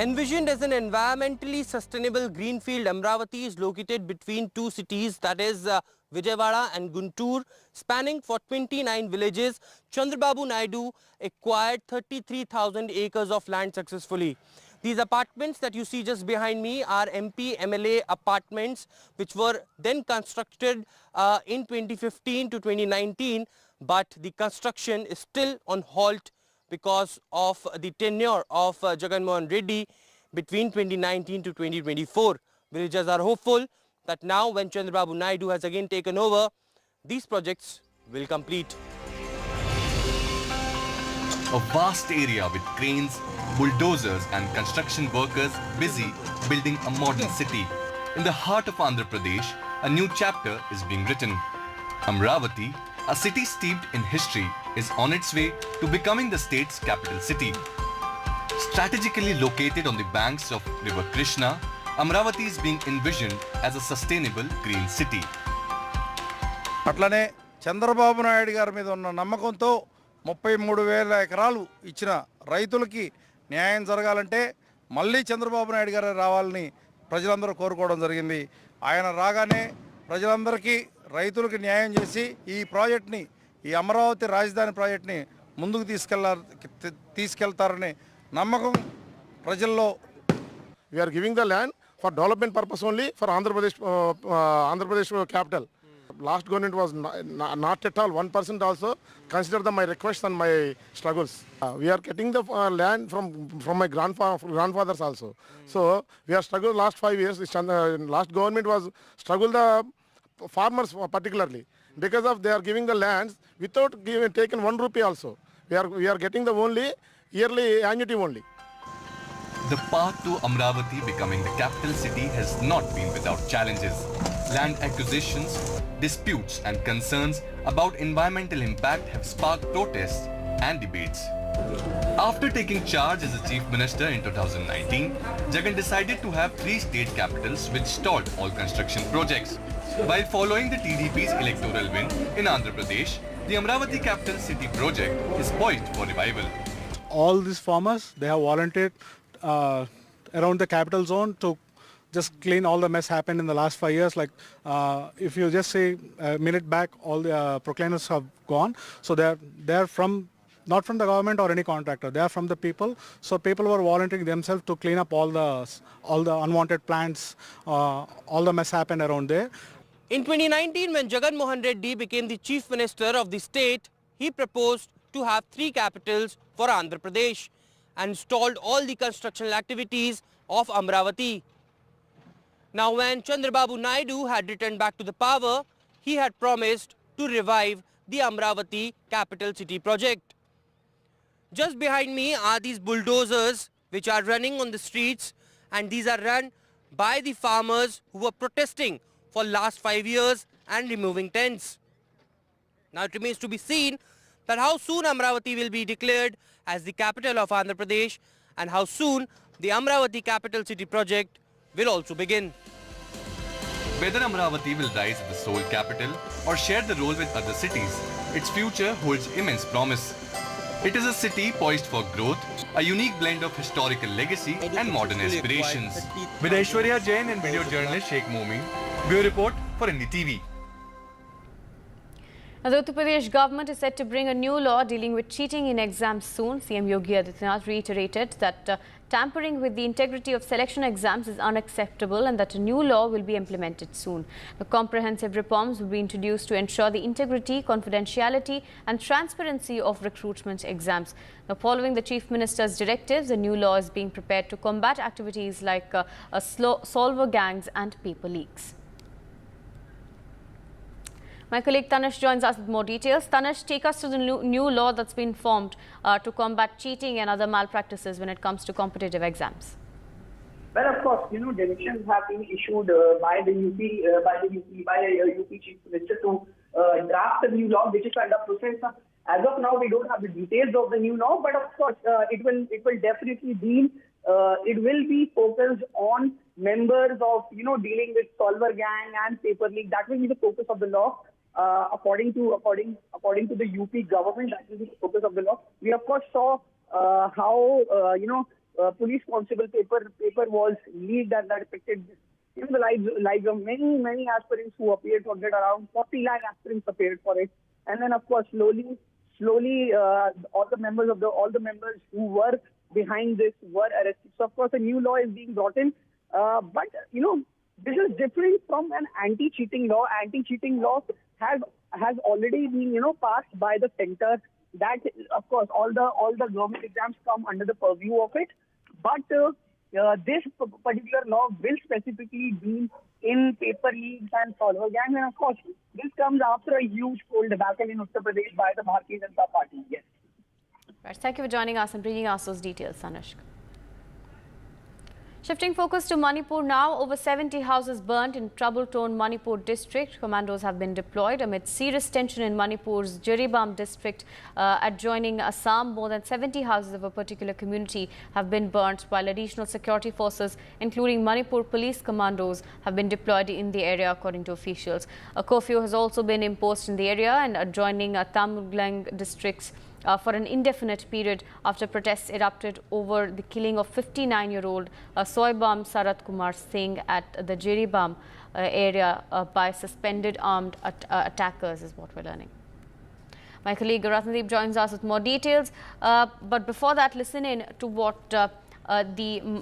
Envisioned as an environmentally sustainable greenfield, Amravati is located between two cities, that is Vijayawada and Guntur, spanning for 29 villages. Chandrababu Naidu acquired 33,000 acres of land successfully. These apartments that you see just behind me are MP MLA apartments, which were then constructed in 2015 to 2019, but the construction is still on halt because of the tenure of Jagan Mohan Reddy between 2019 to 2024. Villagers are hopeful that now when Chandrababu Naidu has again taken over, these projects will complete. A vast area with cranes, bulldozers and construction workers busy building a modern city. In the heart of Andhra Pradesh, a new chapter is being written. Amravati, a city steeped in history, is on its way to becoming the state's capital city. Strategically located on the banks of River Krishna, Amravati is being envisioned as a sustainable green city. అట్లనే చంద్రబాబు నాయుడు గారి మీద ఉన్న నమ్మకంతో 33,000 ఎకరాలు ఇచ్చిన రైతులకి న్యాయం జరగాలంటే మళ్ళీ చంద్రబాబు నాయుడు గారు రావాలని ప్రజలందరూ కోరుకోవడం జరిగింది. ఆయన రాగానే ప్రజలందరికీ రైతులకు న్యాయం చేసి ఈ ప్రాజెక్ట్ని, ఈ అమరావతి రాజధాని ప్రాజెక్ట్ని ముందుకు తీసుకెళ్తారనే నమ్మకం ప్రజల్లో. We are giving the land for development purpose only for Andhra Pradesh capital. Last government was not at all 1% also consider my requests and my struggles. We are getting the land from my grandfathers also. So we are struggled last 5 years. Last government was struggled the farmers particularly because of they are giving the lands without taking 1 rupee also. We are getting the only yearly annuity only. The path to Amravati becoming the capital city has not been without challenges. Land acquisitions, disputes and concerns about environmental impact have sparked protests and debates. After taking charge as the Chief Minister in 2019, Jagan decided to have 3 state capitals which stalled all construction projects. While following the TDP's electoral win in Andhra Pradesh, the Amravati capital city project is poised for revival. All these farmers, they have volunteered around the capital zone to just clean all the mess happened in the last 5 years. Like if you just say a minute back, all the proclaimers have gone. So they're from not from the government or any contractor. They are from the people. So people were volunteering themselves to clean up all the unwanted plants, all the mess happened around there. In 2019, when Jagan Mohan Reddy became the Chief Minister of the state, he proposed to have 3 capitals for Andhra Pradesh and stalled all the construction activities of Amravati. Now, when Chandrababu Naidu had returned back to the power, he had promised to revive the Amravati capital city project. Just behind me are these bulldozers which are running on the streets, and these are run by the farmers who were protesting for last 5 years and removing tents. Now it remains to be seen that how soon Amravati will be declared as the capital of Andhra Pradesh and how soon the Amravati capital city project will also begin. Whether Amravati will rise as the sole capital or share the role with other cities, its future holds immense promise. It is a city poised for growth, a unique blend of historical legacy and modern aspirations. With Aishwarya Jain and video journalist Sheikh Momin, Bureau Report for NDTV. Now, the Uttar Pradesh government is set to bring a new law dealing with cheating in exams soon. CM Yogi Adityanath reiterated that tampering with the integrity of selection exams is unacceptable and that a new law will be implemented soon. The comprehensive reforms will be introduced to ensure the integrity, confidentiality and transparency of recruitment exams. Now, following the Chief Minister's directives, a new law is being prepared to combat activities like solver gangs and paper leaks. My colleague Tanush joins us with more details. Tanush, take us to the new law that's been formed to combat cheating and other malpractices when it comes to competitive exams. Well, of course, directions have been issued by the UP Chief Minister to draft the new law, which is under process. As of now, we don't have the details of the new law, but of course, it will definitely deal. It will be focused on members of dealing with solver gang and paper leak. That will be the focus of the law. According to the UP government, that will be the focus of the law. We of course saw how police constable paper was leaked, and that affected the lives of many aspirants who appeared for it. Around 40 lakh aspirants appeared for it, and then of course slowly all the members who were behind this were arrested. So of course a new law is being brought in, but this is different from an anti-cheating law. Anti-cheating law has already been passed by the center. That of course all the government exams come under the purview of it. But this particular law will specifically deal in paper leaks and solver gangs. And of course, this comes after a huge poll debacle in Uttar Pradesh by the Bharatiya Janata Party. Yes. Right. Thank you for joining us and bringing us those details, Tanush. Shifting focus to Manipur now, over 70 houses burnt in trouble-torn Manipur district. Commandos have been deployed amid serious tension in Manipur's Jiribam district adjoining Assam. More than 70 houses of a particular community have been burnt, while additional security forces, including Manipur police commandos, have been deployed in the area, according to officials. A curfew has also been imposed in the area and adjoining Tamglang districts for an indefinite period after protests erupted over the killing of 59-year-old Soibam Sarat Kumar Singh at the Jiribam area by suspended armed attackers, is what we're learning. My colleague Ratnadeep joins us with more details. But before that, listen in to what the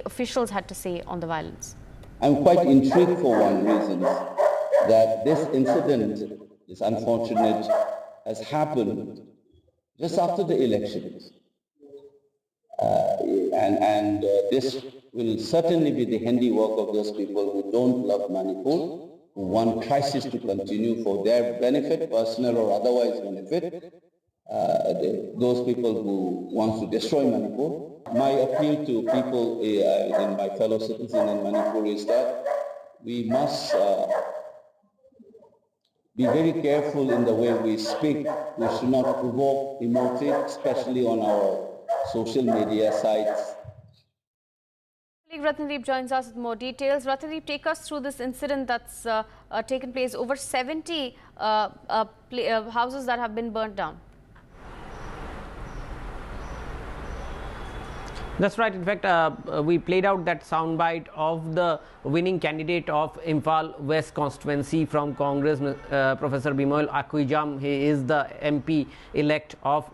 officials had to say on the violence. I'm quite intrigued for one reason, that this incident, this unfortunate, has happened just after the elections. And this will certainly be the handiwork of those people who don't love Manipur, who want crisis to continue for their benefit, personal or otherwise benefit. those people who want to destroy Manipur. My appeal to people and my fellow citizens in Manipur is that we must be very careful in the way we speak. We should not provoke emotive, especially on our social media sites. Ratnadeep joins us with more details. Ratnadeep, take us through this incident that's taken place. Over 70 houses that have been burnt down. That's right. In fact, we played out that soundbite of the winning candidate of Imphal West constituency from Congress, Professor Bimoy Akhuijam. He is the MP elect of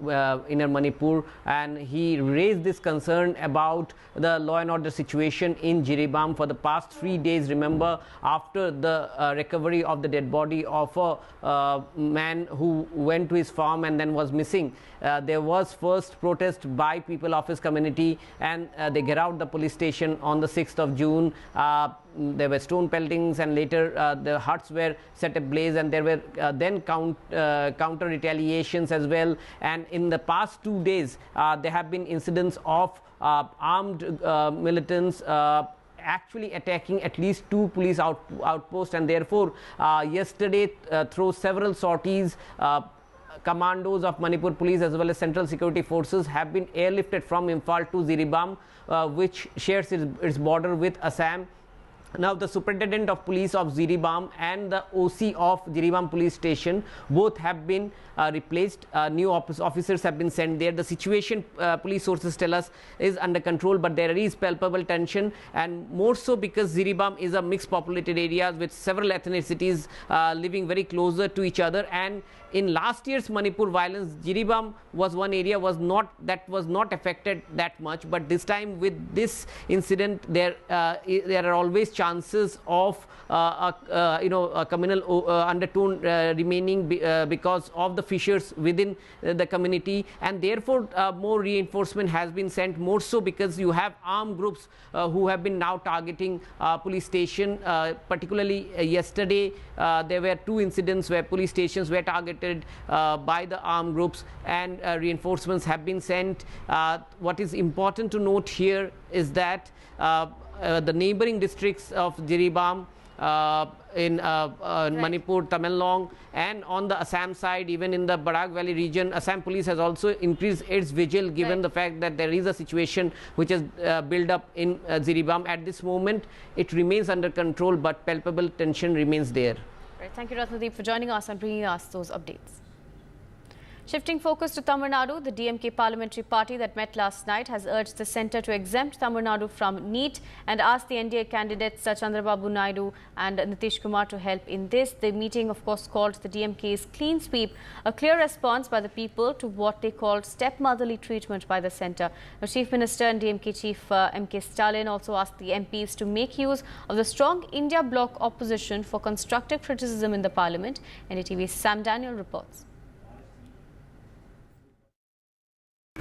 Inner Manipur, and he raised this concern about the law and order situation in Jiribam for the past 3 days. Remember, after the recovery of the dead body of a man who went to his farm and then was missing, there was first protest by people of his community, and they get out the police station on the 6th of June. There were stone peltings, and later the huts were set ablaze, and there were then counter retaliations as well. And in the past 2 days, there have been incidents of armed militants actually attacking at least 2 police outposts, and therefore yesterday through several sorties, commandos of Manipur police as well as central security forces have been airlifted from Imphal to Jiribam, which shares its border with Assam. Now, the superintendent of police of Jiribam and the OC of Jiribam police station both have been replaced. New officers have been sent there. The situation, police sources tell us, is under control, but there is palpable tension, and more so because Jiribam is a mixed populated area with several ethnicities living very closer to each other. And in last year's Manipur violence, Jiribam was one area was not affected that much, but this time with this incident, there are always chances of a communal undertone remaining because of the fissures within the community, and therefore more reinforcement has been sent, more so because you have armed groups who have been now targeting police station. Particularly yesterday, there were 2 incidents where police stations were targeted by the armed groups, and reinforcements have been sent. What is important to note here is that the neighboring districts of Jiribam, in Manipur, Tamenglong, and on the Assam side, even in the Barak Valley region, Assam police has also increased its vigil given the fact that there is a situation which has built up in Jiribam. At this moment, it remains under control, but palpable tension remains there. Right. Thank you, Ratnadeep, for joining us and bringing us those updates. Shifting focus to Tamil Nadu, the DMK parliamentary party that met last night has urged the centre to exempt Tamil Nadu from NEET and asked the NDA candidates Chandrababu Naidu and Nitish Kumar to help in this. The meeting, of course, called the DMK's clean sweep, a clear response by the people to what they called stepmotherly treatment by the centre. The Chief Minister and DMK Chief MK Stalin also asked the MPs to make use of the strong India bloc opposition for constructive criticism in the parliament. NDTV's Sam Daniel reports.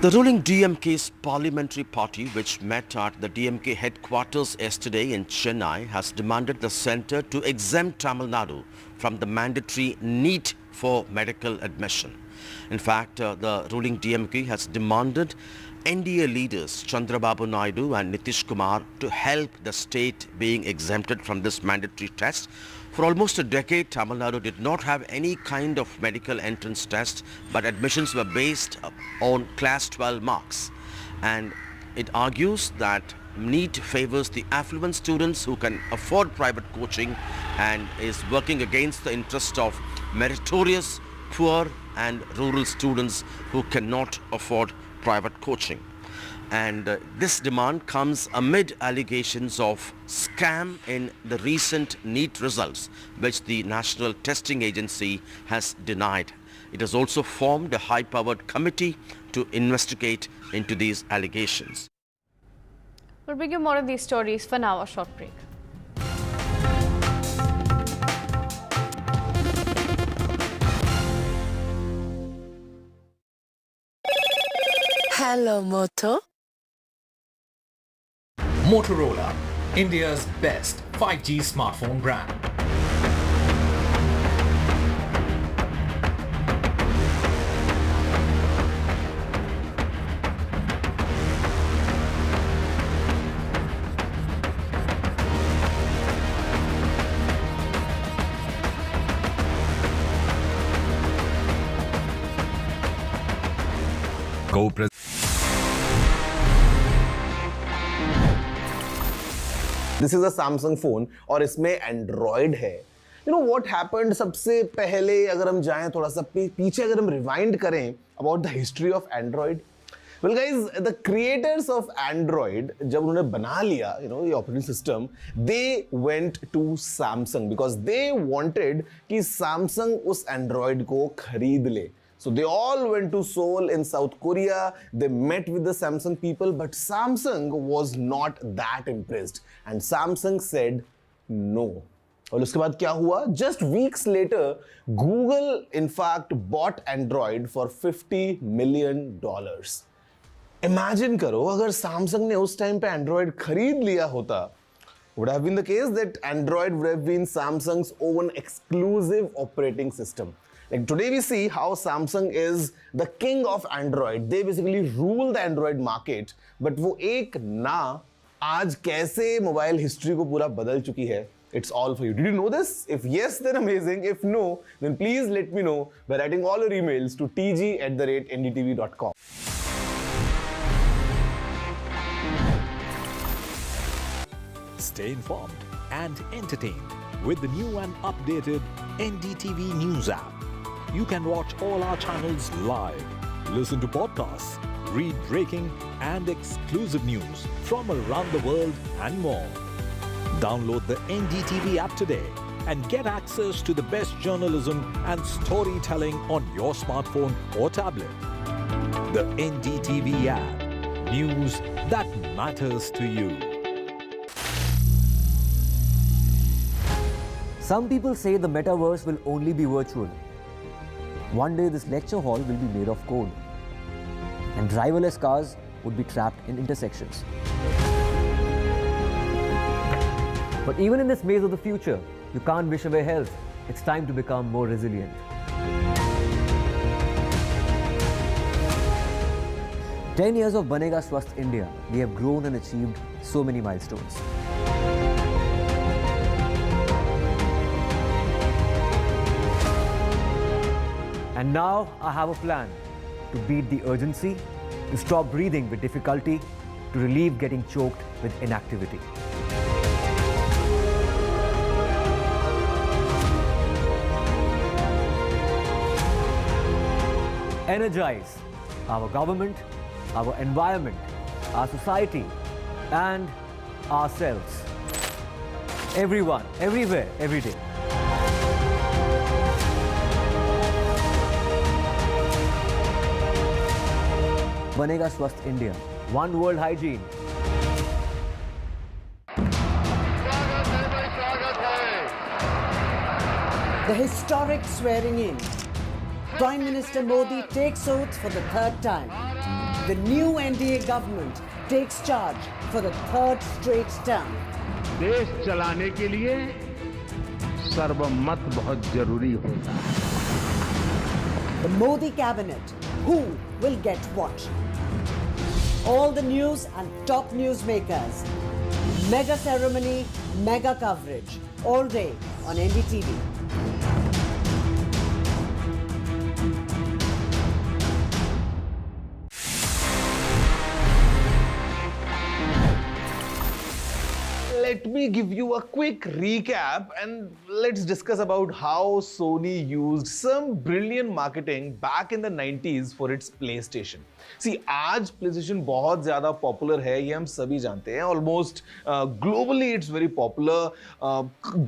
The ruling DMK's parliamentary party, which met at the DMK headquarters yesterday in Chennai, has demanded the centre to exempt Tamil Nadu from the mandatory NEET for medical admission. In fact, the ruling DMK has demanded NDA leaders Chandrababu Naidu and Nitish Kumar to help the state being exempted from this mandatory test. For almost a decade, Tamil Nadu did not have any kind of medical entrance test, but admissions were based on class 12 marks. And it argues that NEET favors the affluent students who can afford private coaching and is working against the interest of meritorious, poor and rural students who cannot afford private coaching. And this demand comes amid allegations of scam in the recent NEET results, which the National Testing Agency has denied. It has also formed a high-powered committee to investigate into these allegations. We'll bring you more of these stories. For now, a short break. Hello, Moto. Motorola, India's best 5G smartphone brand. co-president. This is a Samsung phone और इसमें Android है. You know what happened? सबसे पहले अगर हम जाएं थोड़ा सा पीछे अगर हम rewind करें about the history of Android. Well guys, the creators of Android जब उन्होंने बना लिया ये operating system, they went to Samsung because they wanted कि Samsung उस Android को खरीद ले. So they all went to Seoul in South Korea. They met with the Samsung people, but Samsung was not that impressed. And Samsung said no. और उसके बाद क्या हुआ? Just weeks later, Google in fact bought Android for $50 million. Imagine करो अगर Samsung ने उस time पे Android खरीद लिया होता, would have been the case that Android would have been Samsung's own exclusive operating system. Like today we see how Samsung is the king of Android. They basically rule the Android market. But वो एक ना आज कैसे mobile history को पूरा बदल चुकी है. It's all for you. Did you know this? If yes, then amazing. If no, then please let me know by writing all your emails to tg@ndtv.com. Stay informed and entertained with the new and updated NDTV News app. You can watch all our channels live, listen to podcasts, read breaking and exclusive news from around the world and more. Download the NDTV app today and get access to the best journalism and storytelling on your smartphone or tablet. The NDTV app. News that matters to you. Some people say the metaverse will only be virtual. One day this lecture hall will be made of code, and driverless cars would be trapped in intersections. But even in this maze of the future, you can't wish away health. It's time to become more resilient. "10 years of Banega Swasth India, we have grown and achieved so many milestones. And now I have a plan to beat the urgency, to stop breathing with difficulty, to relieve getting choked with inactivity. Energize our government, our environment, our society, and ourselves. Everyone, everywhere, every day. Banega Swasth India. One world hygiene. The historic swearing in. Prime Minister Modi takes oath for the third time. The new NDA government takes charge for the third straight term. देश चलाने के लिए सर्वमत बहुत जरूरी होता है. The Modi cabinet. Who will get what? All the news and top newsmakers. Mega ceremony, mega coverage. All day on NDTV. Let me give you a quick recap and let's discuss about how Sony used some brilliant marketing back in the 90s for its PlayStation. See, आज PlayStation बहुत ज़्यादा popular है, ये हम सभी जानते हैं. Almost globally it's very popular.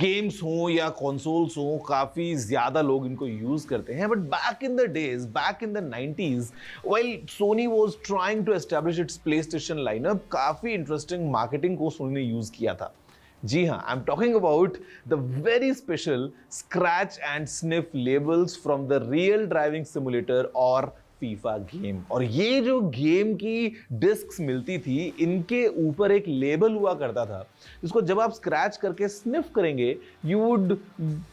Games हो या consoles हो, काफ़ी ज़्यादा लोग इनको use करते हैं. But back in the days, back in the 90s, while Sony was trying to establish its PlayStation lineup, काफ़ी interesting marketing को Sony ने use किया था. जी हाँ, I'm talking about the very special scratch and sniff labels from the real driving simulator और FIFA game. और ये जो गेम की डिस्क्स मिलती थी, इनके ऊपर एक लेबल हुआ करता था जिसको जब आप स्क्रैच करके स्निफ करेंगे, you would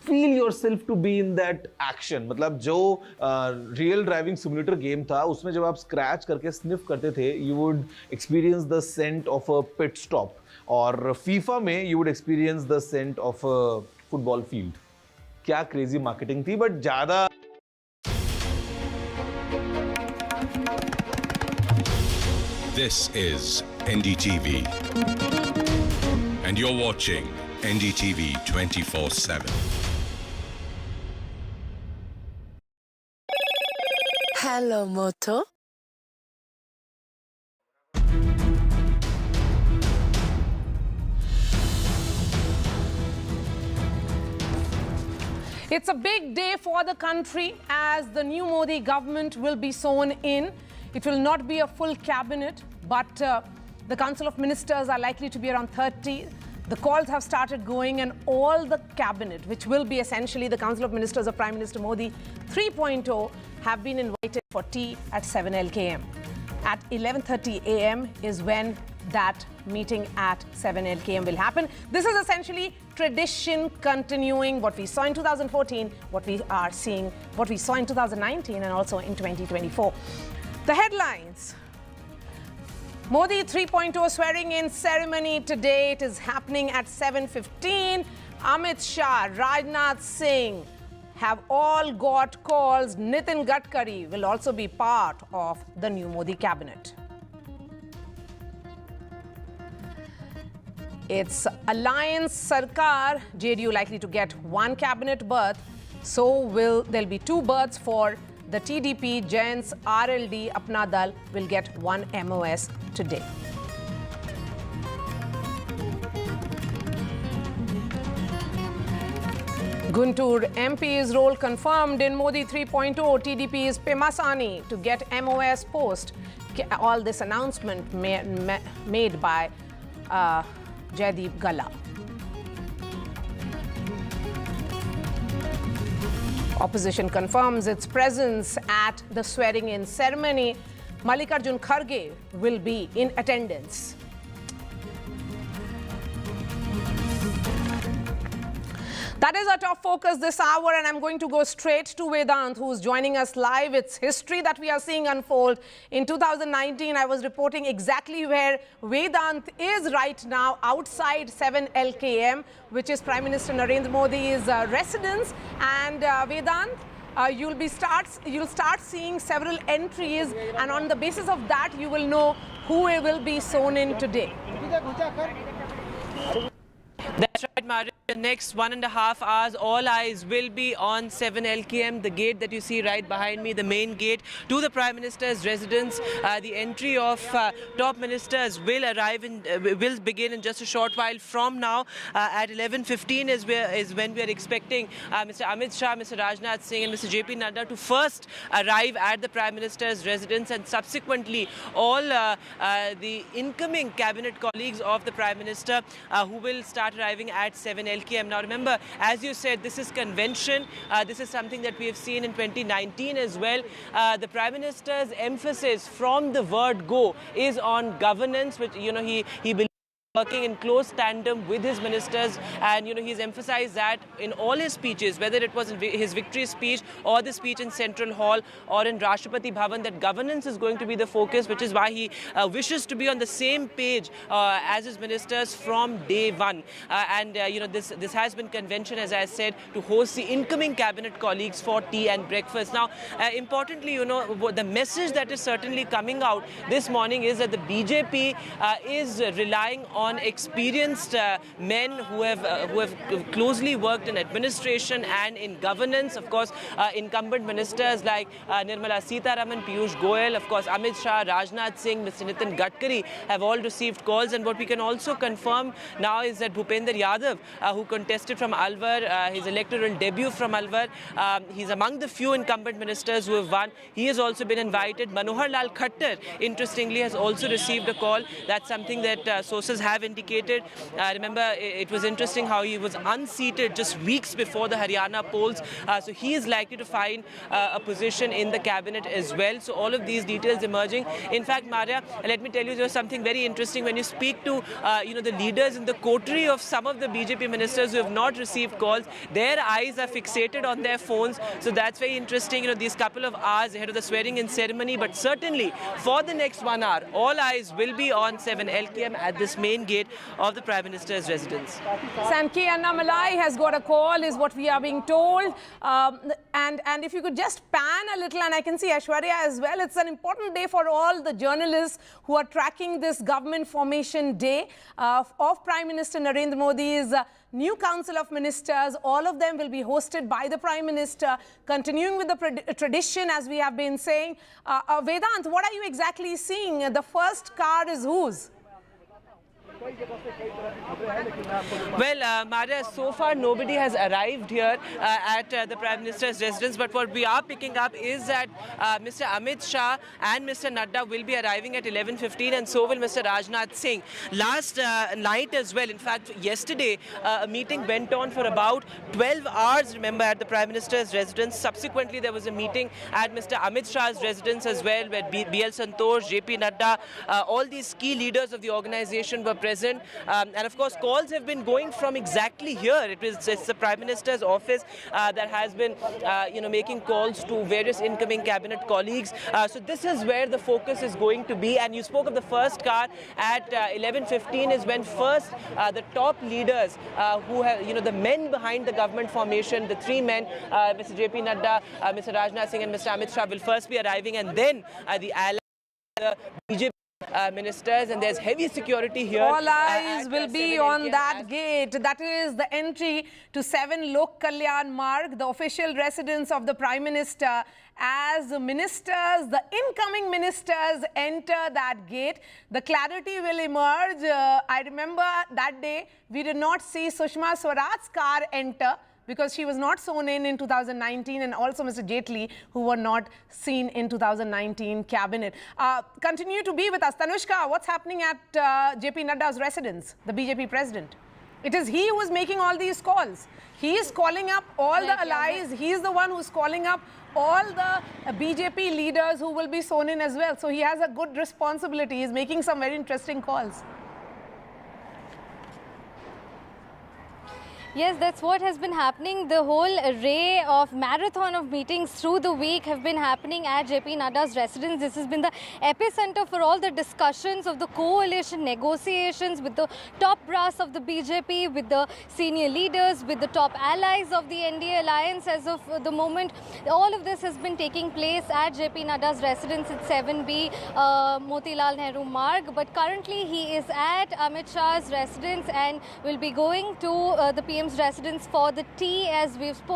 feel yourself to be in that action. मतलब जो रियल ड्राइविंग सिमुलेटर गेम था, उसमें जब आप स्क्रैच करके स्निफ करते थे, you would experience the scent of a pit stop. और फीफा में you would experience the scent of a football field. क्या क्रेजी मार्केटिंग थी. बट ज़्यादा This is NDTV. And you're watching NDTV 24/7. Hello, Moto. It's a big day for the country as the new Modi government will be sworn in. It will not be a full cabinet, but the Council of Ministers are likely to be around 30. The calls have started going and all the cabinet, which will be essentially the Council of Ministers of Prime Minister Modi 3.0, have been invited for tea at 7 LKM. At 11:30 a.m. is when that meeting at 7 LKM will happen. This is essentially tradition continuing what we saw in 2014, what we are seeing, what we saw in 2019 and also in 2024. The headlines. Modi 3.0 swearing in ceremony today. It is happening at 7:15. Amit Shah, Raj Nath Singh have all got calls. Nitin Gadkari will also be part of the new Modi cabinet. It's Alliance Sarkar, JDU likely to get one cabinet berth. So there'll be two berths for the TDP. Gents RLD Apna Dal will get one MOS today. Guntur MP's role confirmed in Modi 3.0. TDP's Pemasani to get MOS post. All this announcement made by Jaideep Gala. Opposition confirms its presence at the swearing-in ceremony. Mallikarjun Kharge will be in attendance. That is our top focus this hour, and I'm going to go straight to Vedant, who's joining us live. It's history that we are seeing unfold. In 2019, I was reporting exactly where Vedant is right now, outside 7 LKM, which is Prime Minister Narendra Modi's residence. And Vedant, you'll start seeing several entries, and on the basis of that, you will know who will be sworn in today. That's right, Maria. The next 1.5 hours, all eyes will be on 7 LKM, the gate that you see right behind me, the main gate to the Prime Minister's residence. The entry of top ministers will will begin in just a short while from now. At 11:15 is when we are expecting Mr. Amit Shah, Mr. Raj Nath Singh and Mr. JP Nadda to first arrive at the Prime Minister's residence, and subsequently all the incoming cabinet colleagues of the Prime Minister who will start arriving at 7 LKM. Now remember, as you said, this is convention. This is something that we have seen in 2019 as well. The Prime Minister's emphasis from the word go is on governance, which, you know, he believes working in close tandem with his ministers, and he's emphasized that in all his speeches, whether it was in his victory speech or the speech in Central Hall or in Rashtrapati Bhavan, that governance is going to be the focus, which is why he wishes to be on the same page as his ministers from day one. This has been convention, as I said, to host the incoming cabinet colleagues for tea and breakfast. Now, importantly, the message that is certainly coming out this morning is that the BJP is relying on experienced men who have closely worked in administration and in governance. Of course, incumbent ministers like Nirmala Sitharaman, Piyush Goyal, of course, Amit Shah, Raj Nath Singh, Mr. Nitin Gadkari have all received calls. And what we can also confirm now is that Bhupender Yadav, who contested from Alwar, his electoral debut from Alwar, he's among the few incumbent ministers who have won. He has also been invited. Manohar Lal Khattar, interestingly, has also received a call. That's something that sources have indicated. Remember, it was interesting how he was unseated just weeks before the Haryana polls. So he is likely to find a position in the cabinet as well. So all of these details emerging. In fact, Maria, let me tell you, there's something very interesting when you speak to the leaders in the coterie of some of the BJP ministers who have not received calls. Their eyes are fixated on their phones. So that's very interesting. These couple of hours ahead of the swearing-in ceremony. But certainly for the next 1 hour, all eyes will be on 7 LKM at this main main gate of the Prime Minister's residence. Sanke Annamalai has got a call, is what we are being told. And if you could just pan a little, and I can see Aishwarya as well, it's an important day for all the journalists who are tracking this government formation day of Prime Minister Narendra Modi's new Council of Ministers. All of them will be hosted by the Prime Minister, continuing with the tradition as we have been saying. Vedant, what are you exactly seeing? The first car is whose? Well, Maria, so far nobody has arrived here at the Prime Minister's residence, but what we are picking up is that Mr. Amit Shah and Mr. Nadda will be arriving at 11:15, and so will Mr. Raj Nath Singh. Last night as well, in fact, yesterday, a meeting went on for about 12 hours, remember, at the Prime Minister's residence. Subsequently, there was a meeting at Mr. Amit Shah's residence as well, where B.L. Santosh, J.P. Nadda, all these key leaders of the organization were present. And of course, calls have been going from exactly here. It's the Prime Minister's office that has been, making calls to various incoming cabinet colleagues. So this is where the focus is going to be. And you spoke of the first car at 11:15 is when first the top leaders who have, the men behind the government formation, the three men, Mr. J.P. Nadda, Mr. Raj Nath Singh and Mr. Amit Shah will first be arriving, and then the allies, the BJP ministers, and there's heavy security here. All eyes will be on that gate. That is the entry to 7 Lok Kalyan Marg, the official residence of the Prime Minister. As ministers, the incoming ministers enter that gate, the clarity will emerge. I remember that day we did not see Sushma Swaraj's car enter, because she was not sworn in 2019, and also Mr. Jaitley, who were not seen in 2019 cabinet. Continue to be with us. Tanushka, what's happening at JP Nadda's residence, the BJP president? It is he who is making all these calls. He is calling up all the allies. He is the one who's calling up all the BJP leaders who will be sworn in as well. So he has a good responsibility. He's making some very interesting calls. Yes, that's what has been happening. The whole array of marathon of meetings through the week have been happening at JP Nadda's residence. This has been the epicenter for all the discussions of the coalition negotiations with the top brass of the BJP, with the senior leaders, with the top allies of the NDA alliance as of the moment. All of this has been taking place at JP Nadda's residence at 7B Motilal Nehru Marg. But currently he is at Amit Shah's residence and will be going to the PM's residence for the tea, as we've spoken.